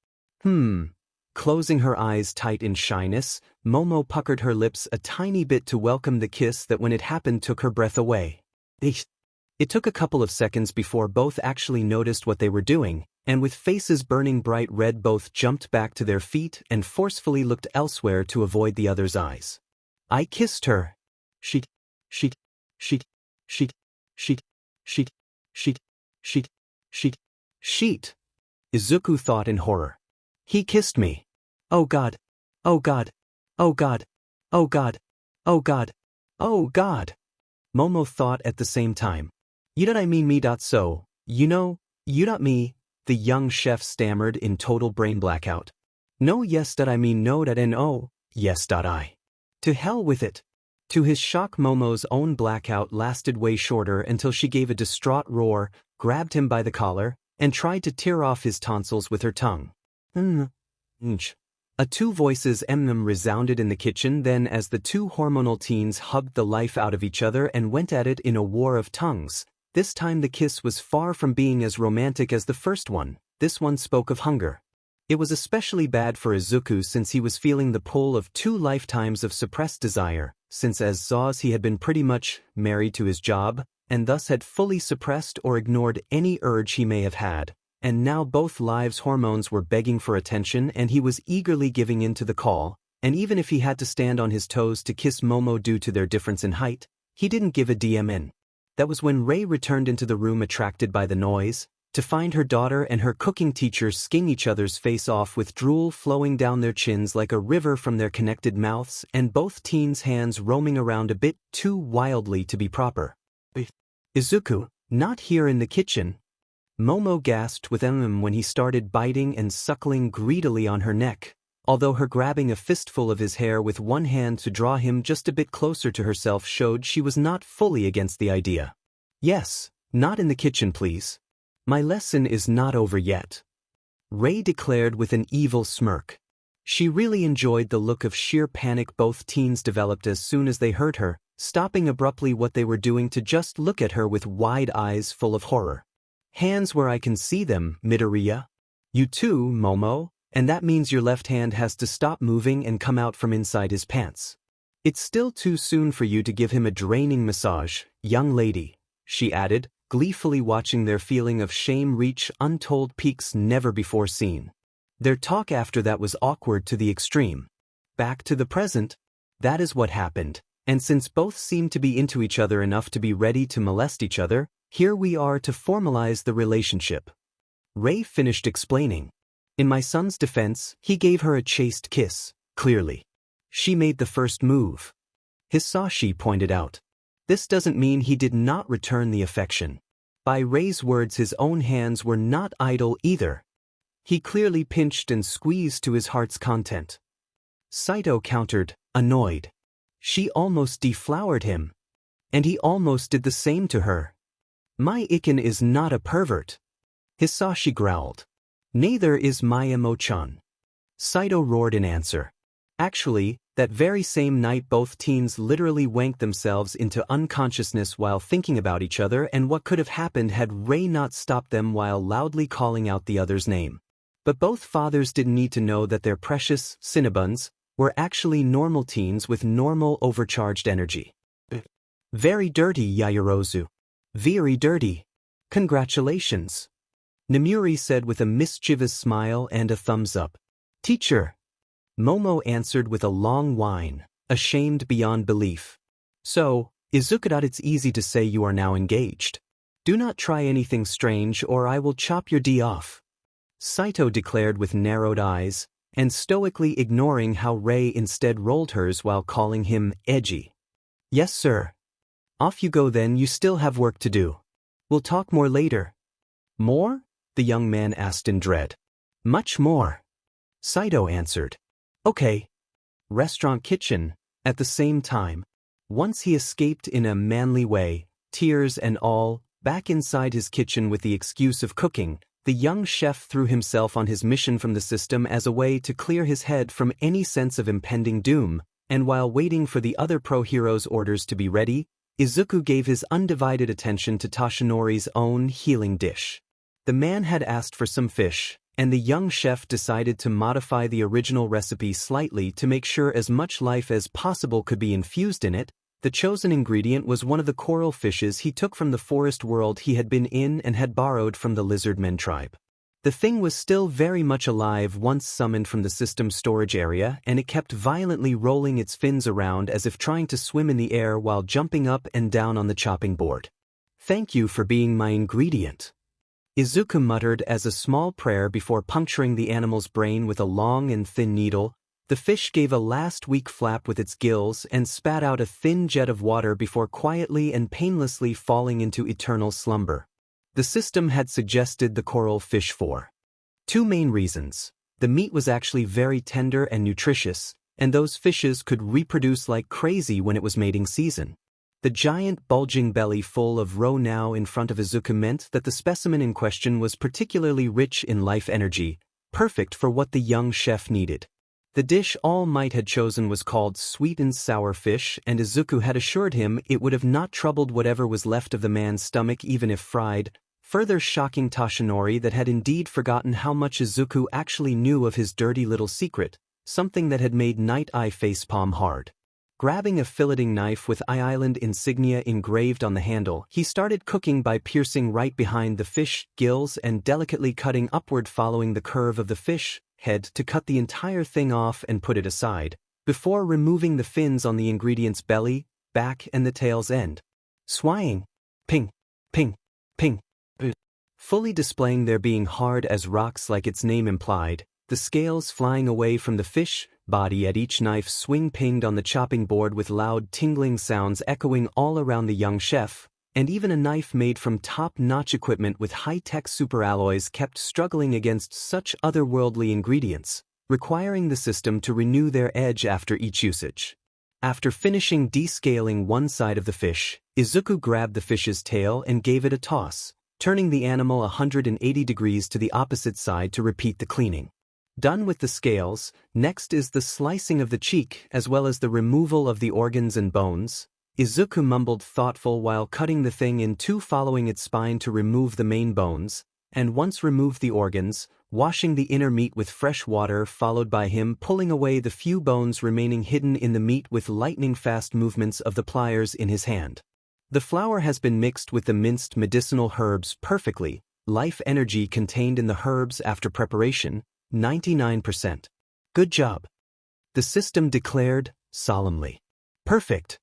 A: Closing her eyes tight in shyness, Momo puckered her lips a tiny bit to welcome the kiss that when it happened took her breath away. It took a couple of seconds before both actually noticed what they were doing, and with faces burning bright red both jumped back to their feet and forcefully looked elsewhere to avoid the other's eyes. "I kissed her. Sheet. Izuku thought in horror. "He kissed me. Oh God. Oh God. Oh God. Oh God. Oh God. Oh God." Momo thought at the same time. "You don't mean me. So, you don't me," the young chef stammered in total brain blackout. "No, yes, I mean no, no, yes, I. To hell with it." To his shock, Momo's own blackout lasted way shorter until she gave a distraught roar, grabbed him by the collar, and tried to tear off his tonsils with her tongue. A two voices resounded in the kitchen then as the two hormonal teens hugged the life out of each other and went at it in a war of tongues. This time the kiss was far from being as romantic as the first one. This one spoke of hunger. It was especially bad for Izuku since he was feeling the pull of 2 lifetimes of suppressed desire, since as Zaus he had been pretty much married to his job, and thus had fully suppressed or ignored any urge he may have had, and now both lives' hormones were begging for attention and he was eagerly giving in to the call, and even if he had to stand on his toes to kiss Momo due to their difference in height, he didn't give a damn. That was when Rei returned into the room attracted by the noise, to find her daughter and her cooking teacher sking each other's face off with drool flowing down their chins like a river from their connected mouths and both teens' hands roaming around a bit too wildly to be proper. Izuku, not here in the kitchen. Momo gasped with when he started biting and suckling greedily on her neck, although her grabbing a fistful of his hair with one hand to draw him just a bit closer to herself showed she was not fully against the idea. Yes, not in the kitchen please. My lesson is not over yet. Rei declared with an evil smirk. She really enjoyed the look of sheer panic both teens developed as soon as they heard her, stopping abruptly what they were doing to just look at her with wide eyes full of horror. Hands where I can see them, Midoriya. You too, Momo, and that means your left hand has to stop moving and come out from inside his pants. It's still too soon for you to give him a draining massage, young lady, she added, gleefully watching their feeling of shame reach untold peaks never before seen. Their talk after that was awkward to the extreme. Back to the present. That is what happened, and since both seemed to be into each other enough to be ready to molest each other, here we are to formalize the relationship. Rei finished explaining. In my son's defense, he gave her a chaste kiss, clearly. She made the first move. Hisashi pointed out. This doesn't mean he did not return the affection. By Rei's words, his own hands were not idle either. He clearly pinched and squeezed to his heart's content. Saito countered, annoyed. She almost deflowered him. And he almost did the same to her. My Iken is not a pervert. Hisashi growled. Neither is Mayamo-chan. Saito roared in answer. Actually, that very same night both teens literally wanked themselves into unconsciousness while thinking about each other and what could have happened had Rei not stopped them while loudly calling out the other's name. But both fathers didn't need to know that their precious Cinnabuns were actually normal teens with normal overcharged energy. Very dirty, Yaoyorozu. Very dirty. Congratulations. Namuri said with a mischievous smile and a thumbs up. Teacher. Momo answered with a long whine, ashamed beyond belief. So, Izuku, it's easy to say you are now engaged. Do not try anything strange or I will chop your D off. Saito declared with narrowed eyes, and stoically ignoring how Rei instead rolled hers while calling him edgy. Yes sir. Off you go then, you still have work to do. We'll talk more later. More? The young man asked in dread. Much more. Saito answered. Okay. Restaurant kitchen, at the same time. Once he escaped in a manly way, tears and all, back inside his kitchen with the excuse of cooking, the young chef threw himself on his mission from the system as a way to clear his head from any sense of impending doom, and while waiting for the other pro-heroes' orders to be ready, Izuku gave his undivided attention to Toshinori's own healing dish. The man had asked for some fish, and the young chef decided to modify the original recipe slightly to make sure as much life as possible could be infused in it. The chosen ingredient was one of the coral fishes he took from the forest world he had been in and had borrowed from the lizardmen tribe. The thing was still very much alive once summoned from the system's storage area, and it kept violently rolling its fins around as if trying to swim in the air while jumping up and down on the chopping board. Thank you for being my ingredient. Izuku muttered as a small prayer before puncturing the animal's brain with a long and thin needle. The fish gave a last weak flap with its gills and spat out a thin jet of water before quietly and painlessly falling into eternal slumber. The system had suggested the coral fish for two main reasons. The meat was actually very tender and nutritious, and those fishes could reproduce like crazy when it was mating season. The giant bulging belly full of roe now in front of Izuku meant that the specimen in question was particularly rich in life energy, perfect for what the young chef needed. The dish All Might had chosen was called sweet and sour fish, and Izuku had assured him it would have not troubled whatever was left of the man's stomach even if fried, further shocking Toshinori that had indeed forgotten how much Izuku actually knew of his dirty little secret, something that had made Night Eye facepalm hard. Grabbing a filleting knife with island insignia engraved on the handle, he started cooking by piercing right behind the fish gills and delicately cutting upward following the curve of the fish head to cut the entire thing off and put it aside, before removing the fins on the ingredient's belly, back and the tail's end. Swaying. Ping. Ping. Ping. Fully displaying their being hard as rocks like its name implied, the scales flying away from the fish body at each knife swing pinged on the chopping board with loud tingling sounds echoing all around the young chef, and even a knife made from top-notch equipment with high-tech superalloys kept struggling against such otherworldly ingredients, requiring the system to renew their edge after each usage. After finishing descaling one side of the fish, Izuku grabbed the fish's tail and gave it a toss, turning the animal 180 degrees to the opposite side to repeat the cleaning. Done with the scales, next is the slicing of the cheek as well as the removal of the organs and bones. Izuku mumbled thoughtful while cutting the thing in two, following its spine to remove the main bones, and once removed the organs, washing the inner meat with fresh water, followed by him pulling away the few bones remaining hidden in the meat with lightning-fast movements of the pliers in his hand. The flour has been mixed with the minced medicinal herbs perfectly, life energy contained in the herbs after preparation, 99%. Good job. The system declared, solemnly. Perfect.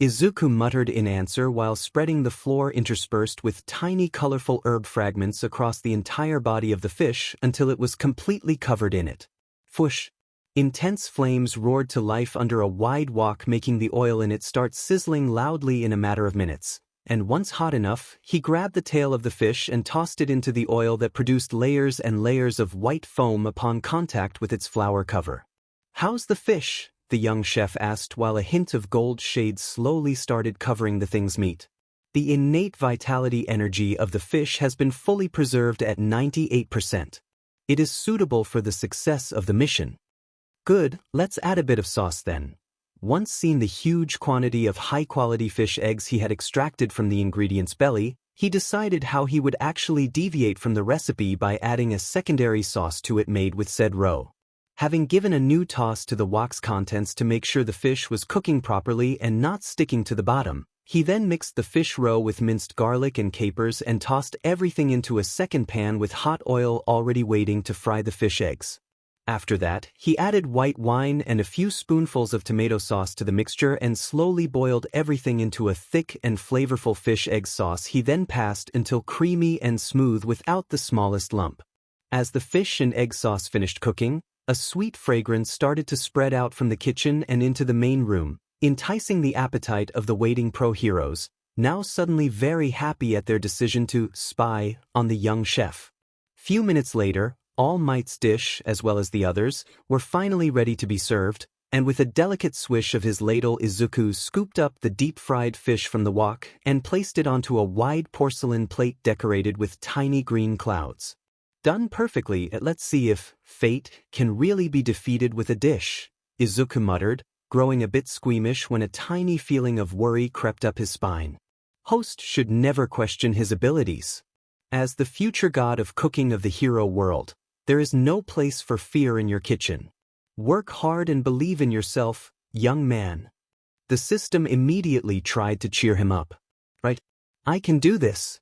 A: Izuku muttered in answer while spreading the flour interspersed with tiny colorful herb fragments across the entire body of the fish until it was completely covered in it. Fush. Intense flames roared to life under a wide wok, making the oil in it start sizzling loudly in a matter of minutes. And once hot enough, he grabbed the tail of the fish and tossed it into the oil that produced layers and layers of white foam upon contact with its flour cover. "How's the fish?" the young chef asked while a hint of gold shade slowly started covering the thing's meat. "The innate vitality energy of the fish has been fully preserved at 98%. It is suitable for the success of the mission." "Good, let's add a bit of sauce then." Once seen the huge quantity of high-quality fish eggs he had extracted from the ingredient's belly, he decided how he would actually deviate from the recipe by adding a secondary sauce to it made with said roe. Having given a new toss to the wok's contents to make sure the fish was cooking properly and not sticking to the bottom, he then mixed the fish roe with minced garlic and capers and tossed everything into a second pan with hot oil already waiting to fry the fish eggs. After that, he added white wine and a few spoonfuls of tomato sauce to the mixture and slowly boiled everything into a thick and flavorful fish egg sauce he then passed until creamy and smooth without the smallest lump. As the fish and egg sauce finished cooking, a sweet fragrance started to spread out from the kitchen and into the main room, enticing the appetite of the waiting pro-heroes, now suddenly very happy at their decision to spy on the young chef. Few minutes later, All Might's dish, as well as the others, were finally ready to be served, and with a delicate swish of his ladle, Izuku scooped up the deep-fried fish from the wok and placed it onto a wide porcelain plate decorated with tiny green clouds. "Done perfectly. Let's see if fate can really be defeated with a dish," Izuku muttered, growing a bit squeamish when a tiny feeling of worry crept up his spine. Host should never question his abilities. As the future god of cooking of the hero world, there is no place for fear in your kitchen. Work hard and believe in yourself, young man. The system immediately tried to cheer him up. "Right? I can do this."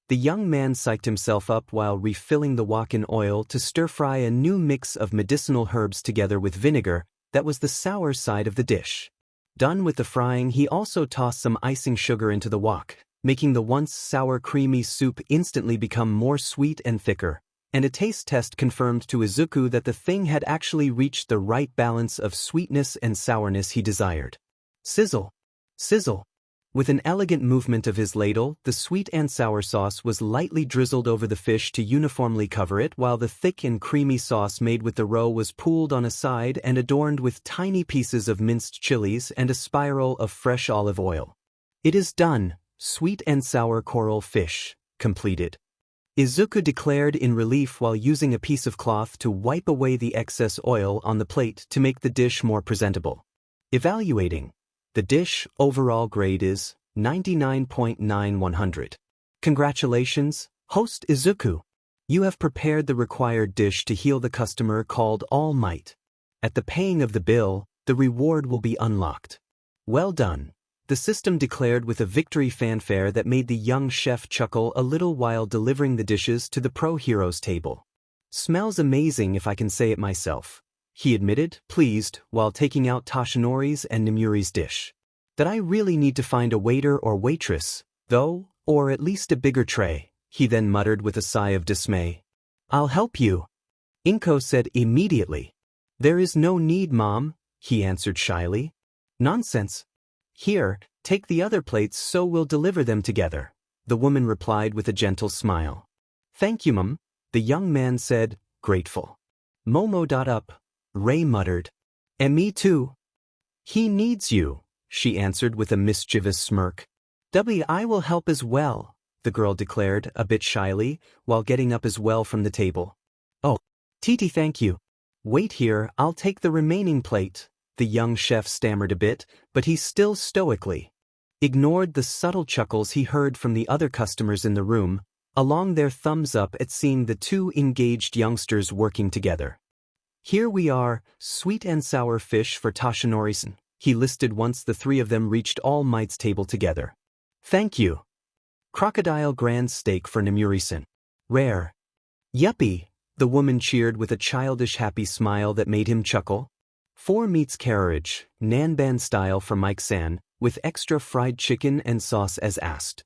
A: The young man psyched himself up while refilling the wok in oil to stir-fry a new mix of medicinal herbs together with vinegar that was the sour side of the dish. Done with the frying, he also tossed some icing sugar into the wok, making the once sour creamy soup instantly become more sweet and thicker, and a taste test confirmed to Izuku that the thing had actually reached the right balance of sweetness and sourness he desired. Sizzle! Sizzle! With an elegant movement of his ladle, the sweet and sour sauce was lightly drizzled over the fish to uniformly cover it, while the thick and creamy sauce made with the roe was pooled on a side and adorned with tiny pieces of minced chilies and a spiral of fresh olive oil. "It is done, sweet and sour coral fish, completed," Izuku declared in relief while using a piece of cloth to wipe away the excess oil on the plate to make the dish more presentable. Evaluating. The dish overall grade is 99.9100. Congratulations, host Izuku. You have prepared the required dish to heal the customer called All Might. At the paying of the bill, the reward will be unlocked. Well done. The system declared with a victory fanfare that made the young chef chuckle a little while delivering the dishes to the pro hero's table. Smells amazing if I can say it myself, he admitted, pleased, while taking out Toshinori's and Nemuri's dish. That I really need to find a waiter or waitress, though, or at least a bigger tray, he then muttered with a sigh of dismay. I'll help you, Inko said immediately. There is no need, Mom, he answered shyly. Nonsense. Here, take the other plates so we'll deliver them together, the woman replied with a gentle smile. Thank you, Mum, the young man said, grateful. Up, Ray muttered. And me too. He needs you, she answered with a mischievous smirk. I will help as well, the girl declared, a bit shyly, while getting up as well from the table. Oh, Titi, thank you. Wait here, I'll take the remaining plate. The young chef stammered a bit, but he still stoically ignored the subtle chuckles he heard from the other customers in the room, along their thumbs up at seeing the two engaged youngsters working together. Here we are, sweet and sour fish for Toshinori-san, he listed once the three of them reached All Might's table together. Thank you. Crocodile grand steak for Nemuri-san. Rare. Yuppie, the woman cheered with a childish happy smile that made him chuckle. 4 meats carriage, Nanban style for Mike-san, with extra fried chicken and sauce as asked.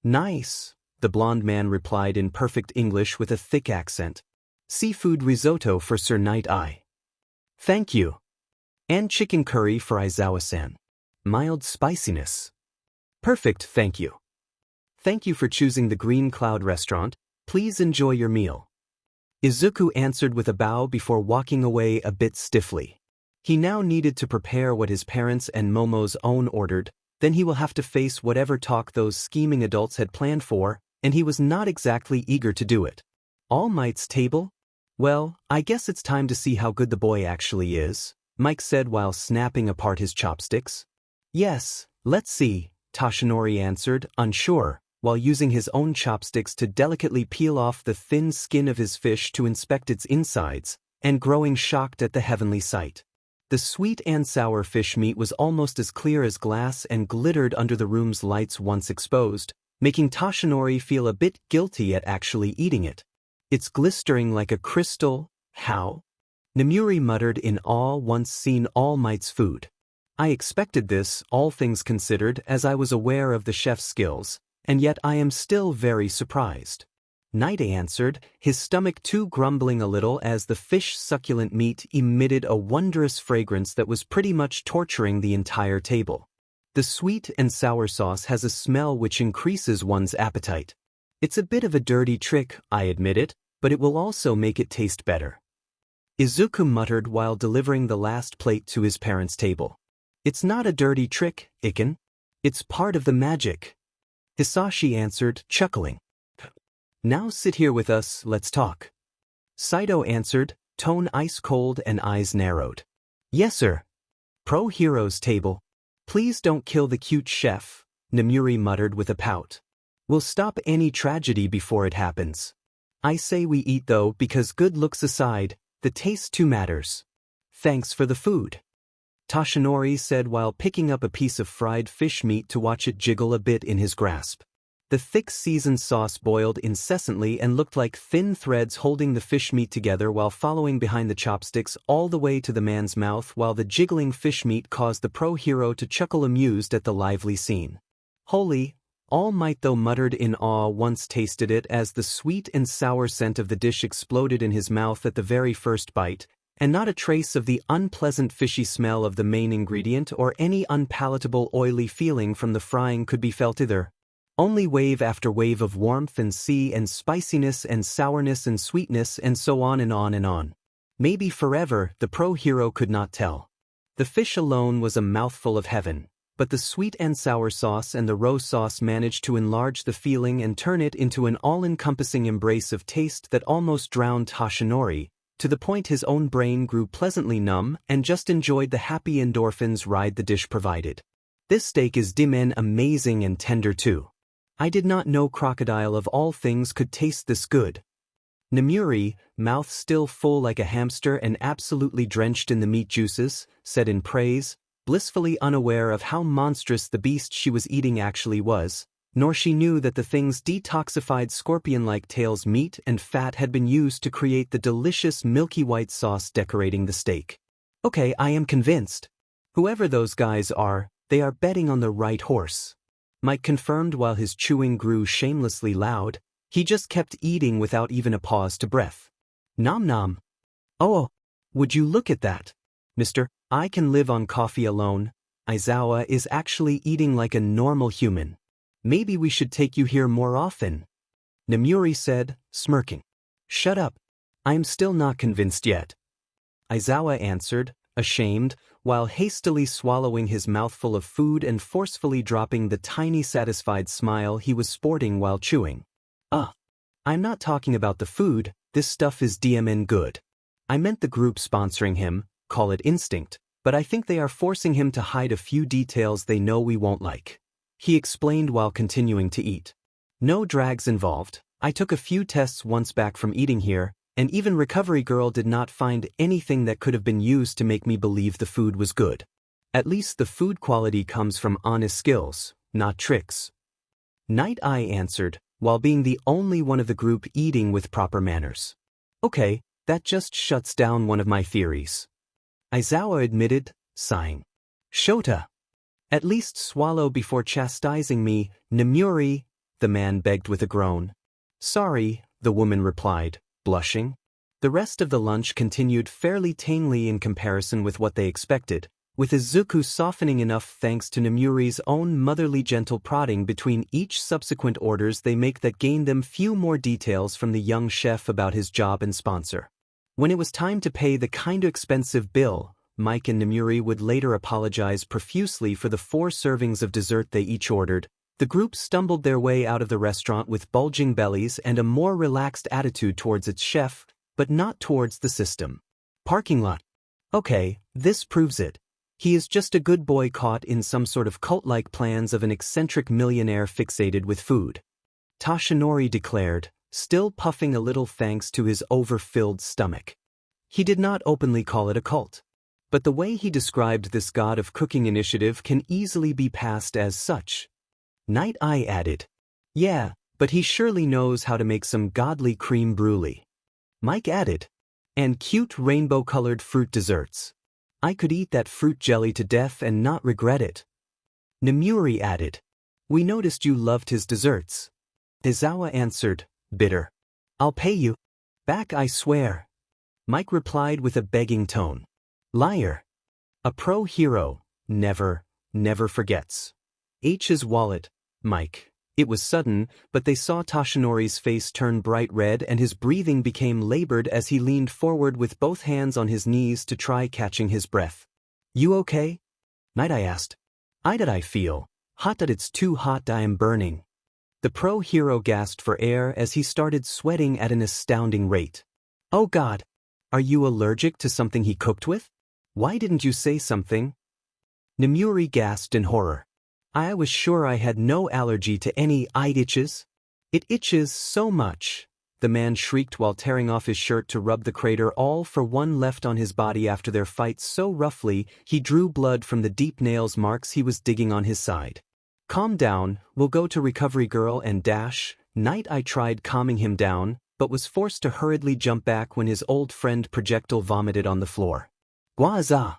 A: Nice, the blond man replied in perfect English with a thick accent. Seafood risotto for Sir Night Eye. Thank you. And chicken curry for Aizawa-san. Mild spiciness. Perfect, thank you. Thank you for choosing the Green Cloud restaurant, please enjoy your meal. Izuku answered with a bow before walking away a bit stiffly. He now needed to prepare what his parents and Momo's own ordered, then he will have to face whatever talk those scheming adults had planned for, and he was not exactly eager to do it. All Might's table? Well, I guess it's time to see how good the boy actually is, Mike said while snapping apart his chopsticks. Yes, let's see, Toshinori answered, unsure, while using his own chopsticks to delicately peel off the thin skin of his fish to inspect its insides, and growing shocked at the heavenly sight. The sweet and sour fish meat was almost as clear as glass and glittered under the room's lights once exposed, making Toshinori feel a bit guilty at actually eating it. It's glistering like a crystal, how? Nemuri muttered in awe once seen All Might's food. I expected this, all things considered, as I was aware of the chef's skills, and yet I am still very surprised. Night answered, his stomach too grumbling a little as the fish's succulent meat emitted a wondrous fragrance that was pretty much torturing the entire table. The sweet and sour sauce has a smell which increases one's appetite. It's a bit of a dirty trick, I admit it, but it will also make it taste better. Izuku muttered while delivering the last plate to his parents' table. It's not a dirty trick, Iken. It's part of the magic. Hisashi answered, chuckling. Now sit here with us, let's talk. Saito answered, tone ice-cold and eyes narrowed. Yes, sir. Pro Hero's table. Please don't kill the cute chef, Nemuri muttered with a pout. We'll stop any tragedy before it happens. I say we eat though because good looks aside, the taste too matters. Thanks for the food. Toshinori said while picking up a piece of fried fish meat to watch it jiggle a bit in his grasp. The thick seasoned sauce boiled incessantly and looked like thin threads holding the fish meat together while following behind the chopsticks all the way to the man's mouth while the jiggling fish meat caused the pro hero to chuckle amused at the lively scene. Holy, All Might though muttered in awe once tasted it as the sweet and sour scent of the dish exploded in his mouth at the very first bite, and not a trace of the unpleasant fishy smell of the main ingredient or any unpalatable oily feeling from the frying could be felt either. Only wave after wave of warmth and sea and spiciness and sourness and sweetness and so on and on and on. Maybe forever, the pro hero could not tell. The fish alone was a mouthful of heaven, but the sweet and sour sauce and the roe sauce managed to enlarge the feeling and turn it into an all-encompassing embrace of taste that almost drowned Toshinori, to the point his own brain grew pleasantly numb and just enjoyed the happy endorphins ride the dish provided. This steak is amazing and tender too. I did not know crocodile of all things could taste this good. Nemuri, mouth still full like a hamster and absolutely drenched in the meat juices, said in praise, blissfully unaware of how monstrous the beast she was eating actually was, nor she knew that the thing's detoxified scorpion-like tail's meat and fat had been used to create the delicious milky white sauce decorating the steak. Okay, I am convinced. Whoever those guys are, they are betting on the right horse. Mike confirmed while his chewing grew shamelessly loud. He just kept eating without even a pause to breath. Nom nom. Oh, would you look at that? Mister, I can live on coffee alone. Aizawa is actually eating like a normal human. Maybe we should take you here more often. Nemuri said, smirking. Shut up. I am still not convinced yet. Aizawa answered, ashamed, while hastily swallowing his mouthful of food and forcefully dropping the tiny satisfied smile he was sporting while chewing. I'm not talking about the food, this stuff is DMN good. I meant the group sponsoring him, call it instinct, but I think they are forcing him to hide a few details they know we won't like. He explained while continuing to eat. No drags involved. I took a few tests once back from eating here, and even Recovery Girl did not find anything that could have been used to make me believe the food was good. At least the food quality comes from honest skills, not tricks. Night Eye answered, while being the only one of the group eating with proper manners. Okay, that just shuts down one of my theories. Aizawa admitted, sighing. Shota. At least swallow before chastising me, Nemuri, the man begged with a groan. Sorry, the woman replied, blushing. The rest of the lunch continued fairly tamely in comparison with what they expected, with Izuku softening enough thanks to Nemuri's own motherly gentle prodding between each subsequent orders they make that gained them few more details from the young chef about his job and sponsor. When it was time to pay the kinda expensive bill, Mike and Nemuri would later apologize profusely for the 4 servings of dessert they each ordered. The group stumbled their way out of the restaurant with bulging bellies and a more relaxed attitude towards its chef, but not towards the system. Parking lot. Okay, this proves it. He is just a good boy caught in some sort of cult-like plans of an eccentric millionaire fixated with food. Toshinori declared, still puffing a little thanks to his overfilled stomach. He did not openly call it a cult, but the way he described this god of cooking initiative can easily be passed as such. Night Eye added, yeah, but he surely knows how to make some godly creme brulee. Mike added, and cute rainbow-colored fruit desserts. I could eat that fruit jelly to death and not regret it. Nemuri added, we noticed you loved his desserts. Aizawa answered, bitter. I'll pay you back, I swear. Mike replied with a begging tone. Liar. A pro hero never forgets. H's wallet, Mike. It was sudden, but they saw Toshinori's face turn bright red and his breathing became labored as he leaned forward with both hands on his knees to try catching his breath. You okay? Night Eye asked. I feel hot that it's too hot I am burning. The pro hero gasped for air as he started sweating at an astounding rate. Oh God, are you allergic to something he cooked with? Why didn't you say something? Nemuri gasped in horror. I was sure I had no allergy to any. It itches. It itches so much, the man shrieked while tearing off his shirt to rub the crater all for one left on his body after their fight so roughly he drew blood from the deep nails marks he was digging on his side. Calm down, we'll go to Recovery Girl and dash. Night Eye tried calming him down, but was forced to hurriedly jump back when his old friend projectile vomited on the floor. Gwaza!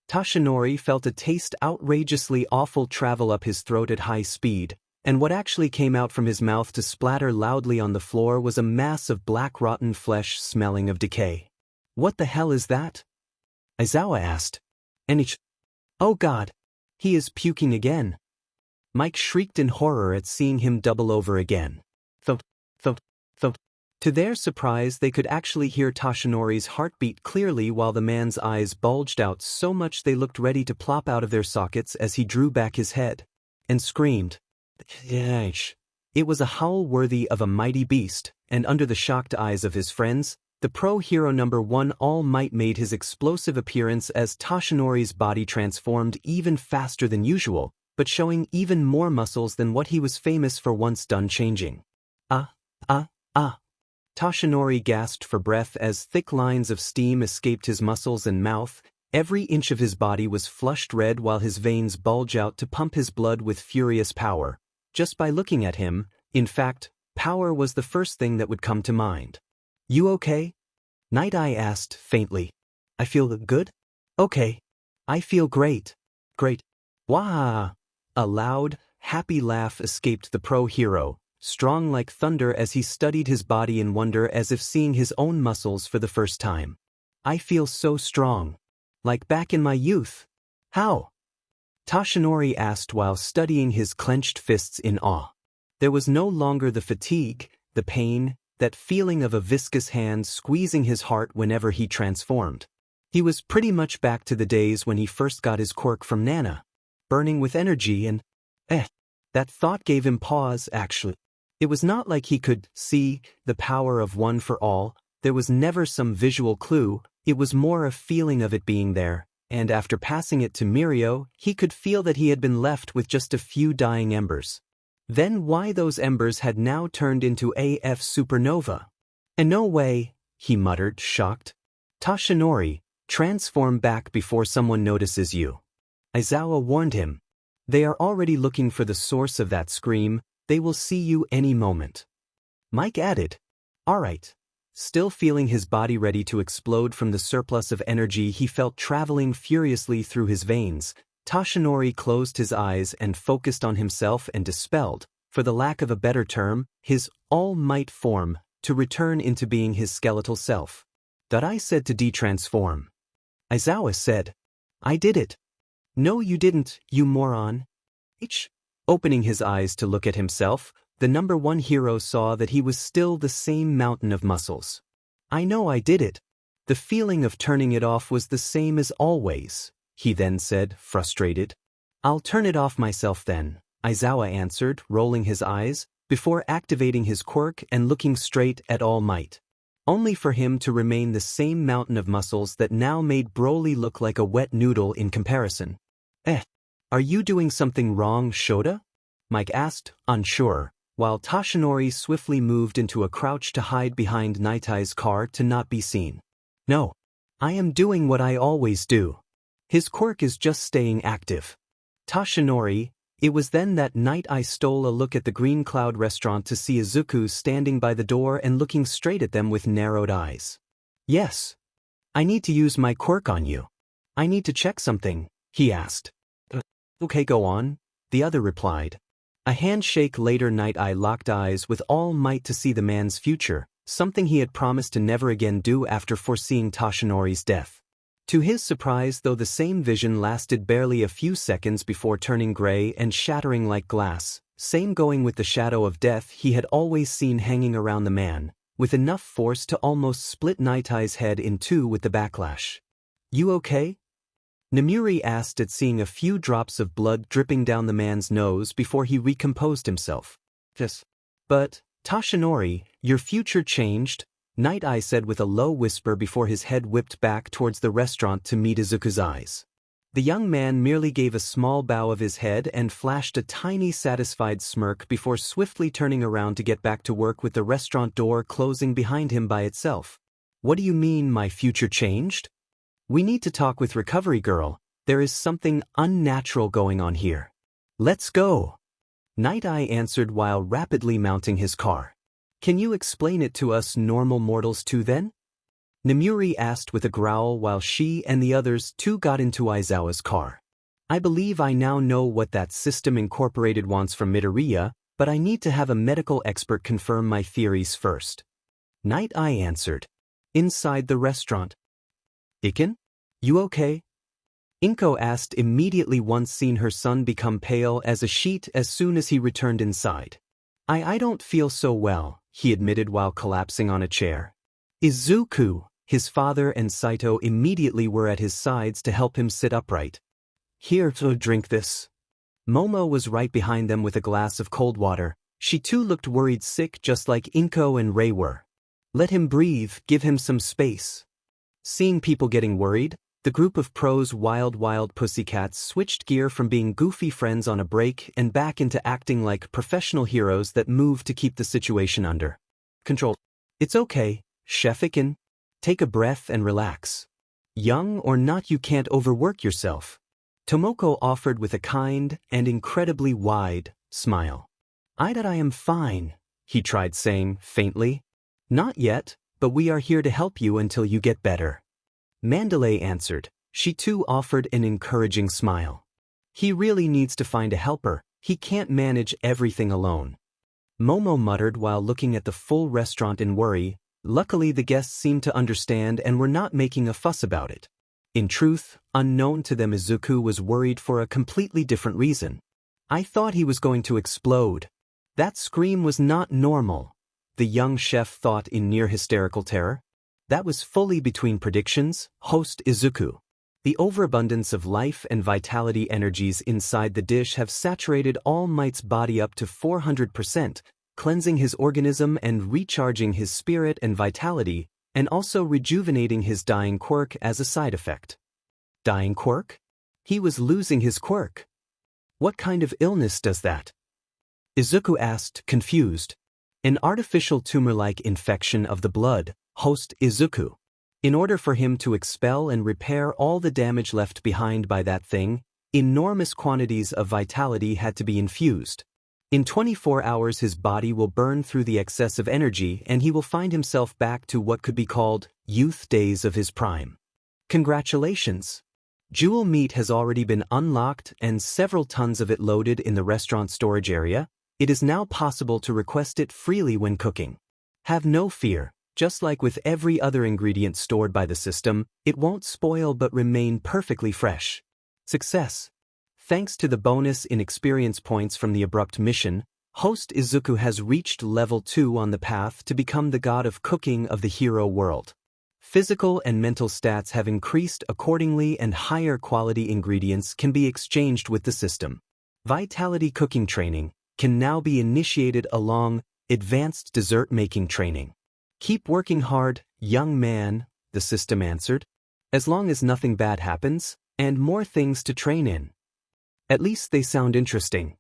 A: Toshinori felt a taste outrageously awful travel up his throat at high speed, and what actually came out from his mouth to splatter loudly on the floor was a mass of black rotten flesh smelling of decay. What the hell is that? Aizawa asked. Oh God! He is puking again. Mike shrieked in horror at seeing him double over again. Thump, thump, thump. To their surprise they could actually hear Toshinori's heartbeat clearly while the man's eyes bulged out so much they looked ready to plop out of their sockets as he drew back his head and screamed. It was a howl worthy of a mighty beast, and under the shocked eyes of his friends, the pro hero number 1 All Might made his explosive appearance as Toshinori's body transformed even faster than usual, but showing even more muscles than what he was famous for once done changing. Toshinori gasped for breath as thick lines of steam escaped his muscles and mouth, Every inch of his body was flushed red while his veins bulge out to pump his blood with furious power. Just by looking at him, in fact, power was the first thing that would come to mind. "You okay?" Night Eye asked faintly. "I feel good? Okay. I feel great. Great." Wah! A loud, happy laugh escaped the pro-hero, strong like thunder as he studied his body in wonder as if seeing his own muscles for the first time. "I feel so strong. Like back in my youth." "How?" Toshinori asked while studying his clenched fists in awe. There was no longer the fatigue, the pain, that feeling of a viscous hand squeezing his heart whenever he transformed. He was pretty much back to the days when he first got his quirk from Nana, burning with energy and, that thought gave him pause actually. It was not like he could see the power of one for all, there was never some visual clue, it was more a feeling of it being there, and after passing it to Mirio, he could feel that he had been left with just a few dying embers. Then why those embers had now turned into AF supernova? "And no way," he muttered, shocked. "Toshinori, transform back before someone notices you." Aizawa warned him. "They are already looking for the source of that scream, they will see you any moment." Mike added, "Alright." Still feeling his body ready to explode from the surplus of energy he felt traveling furiously through his veins, Toshinori closed his eyes and focused on himself and dispelled, for the lack of a better term, his all-might form, to return into being his skeletal self. "That I said to de-transform." Aizawa said. "I did it." "No you didn't, you moron." Opening his eyes to look at himself, the number one hero saw that he was still the same mountain of muscles. "I know I did it. The feeling of turning it off was the same as always," he then said, frustrated. "I'll turn it off myself then," Aizawa answered, rolling his eyes, before activating his quirk and looking straight at All Might. Only for him to remain the same mountain of muscles that now made Broly look like a wet noodle in comparison. Are you doing something wrong, Shota?" Mike asked, unsure, while Toshinori swiftly moved into a crouch to hide behind Night Eye's car to not be seen. "No. I am doing what I always do. His quirk is just staying active." Toshinori. It was then that Night Eye stole a look at the Green Cloud restaurant to see Izuku standing by the door and looking straight at them with narrowed eyes. "Yes. I need to use my quirk on you. I need to check something," he asked. "Okay, go on," the other replied. A handshake later, Night Eye locked eyes with All Might to see the man's future, something he had promised to never again do after foreseeing Toshinori's death. To his surprise, though, the same vision lasted barely a few seconds before turning gray and shattering like glass, same going with the shadow of death he had always seen hanging around the man, with enough force to almost split Night Eye's head in two with the backlash. "You okay?" Nemuri asked at seeing a few drops of blood dripping down the man's nose before he recomposed himself. "Yes. But, Toshinori, your future changed," Night Eye said with a low whisper before his head whipped back towards the restaurant to meet Izuku's eyes. The young man merely gave a small bow of his head and flashed a tiny satisfied smirk before swiftly turning around to get back to work with the restaurant door closing behind him by itself. "What do you mean my future changed?" "We need to talk with Recovery Girl, there is something unnatural going on here." "Let's go," Night Eye answered while rapidly mounting his car. "Can you explain it to us normal mortals too then?" Nemuri asked with a growl while she and the others too got into Aizawa's car. "I believe I now know what that system incorporated wants from Midoriya, but I need to have a medical expert confirm my theories first." Night Eye answered. Inside the restaurant. "Iken? You okay?" Inko asked immediately once seen her son become pale as a sheet as soon as he returned inside. I don't feel so well," he admitted while collapsing on a chair. Izuku, his father and Saito immediately were at his sides to help him sit upright. "Here, drink this." Momo was right behind them with a glass of cold water. She too looked worried sick just like Inko and Rei were. "Let him breathe, give him some space." Seeing people getting worried, the group of pros wild pussycats switched gear from being goofy friends on a break and back into acting like professional heroes that moved to keep the situation under control. "It's okay, Chef Iken. Take a breath and relax." Young or not, you can't overwork yourself. Tomoko offered with a kind and incredibly wide smile. I am fine, he tried saying, faintly. Not yet, but we are here to help you until you get better. Mandalay answered. She too offered an encouraging smile. He really needs to find a helper, he can't manage everything alone. Momo muttered while looking at the full restaurant in worry. Luckily the guests seemed to understand and were not making a fuss about it. In truth, unknown to them, Izuku was worried for a completely different reason. I thought he was going to explode. That scream was not normal, the young chef thought in near hysterical terror. That was fully between predictions, host Izuku. The overabundance of life and vitality energies inside the dish have saturated All Might's body up to 400%, cleansing his organism and recharging his spirit and vitality, and also rejuvenating his dying quirk as a side effect. Dying quirk? He was losing his quirk. What kind of illness does that? Izuku asked, confused. An artificial tumor-like infection of the blood, host Izuku. In order for him to expel and repair all the damage left behind by that thing, enormous quantities of vitality had to be infused. In 24 hours his body will burn through the excess of energy and he will find himself back to what could be called youth days of his prime. Congratulations! Jewel meat has already been unlocked and several tons of it loaded in the restaurant storage area. It is now possible to request it freely when cooking. Have no fear. Just like with every other ingredient stored by the system, it won't spoil but remain perfectly fresh. Success. Thanks to the bonus in experience points from the abrupt mission, host Izuku has reached level 2 on the path to become the god of cooking of the hero world. Physical and mental stats have increased accordingly and higher quality ingredients can be exchanged with the system. Vitality cooking training can now be initiated along advanced dessert making training. Keep working hard, young man, the system answered. As long as nothing bad happens, and more things to train in. At least they sound interesting.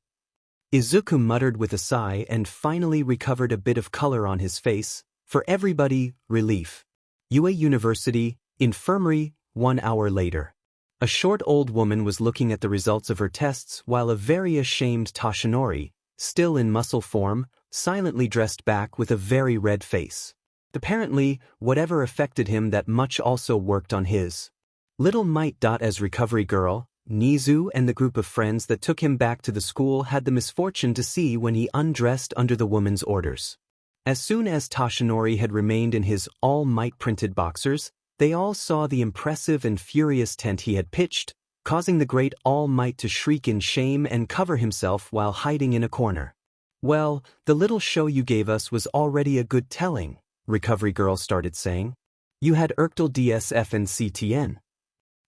A: Izuku muttered with a sigh and finally recovered a bit of color on his face. For everybody, relief. UA University, infirmary, 1 hour later. A short old woman was looking at the results of her tests while a very ashamed Toshinori, still in muscle form, silently dressed back with a very red face. Apparently, whatever affected him that much also worked on his. Little Might. As recovery girl, Nizu and the group of friends that took him back to the school had the misfortune to see when he undressed under the woman's orders. As soon as Toshinori had remained in his All Might printed boxers, they all saw the impressive and furious tent he had pitched, causing the great All Might to shriek in shame and cover himself while hiding in a corner. Well, the little show you gave us was already a good telling, recovery girl started saying. You had Urkel DSF and CTN.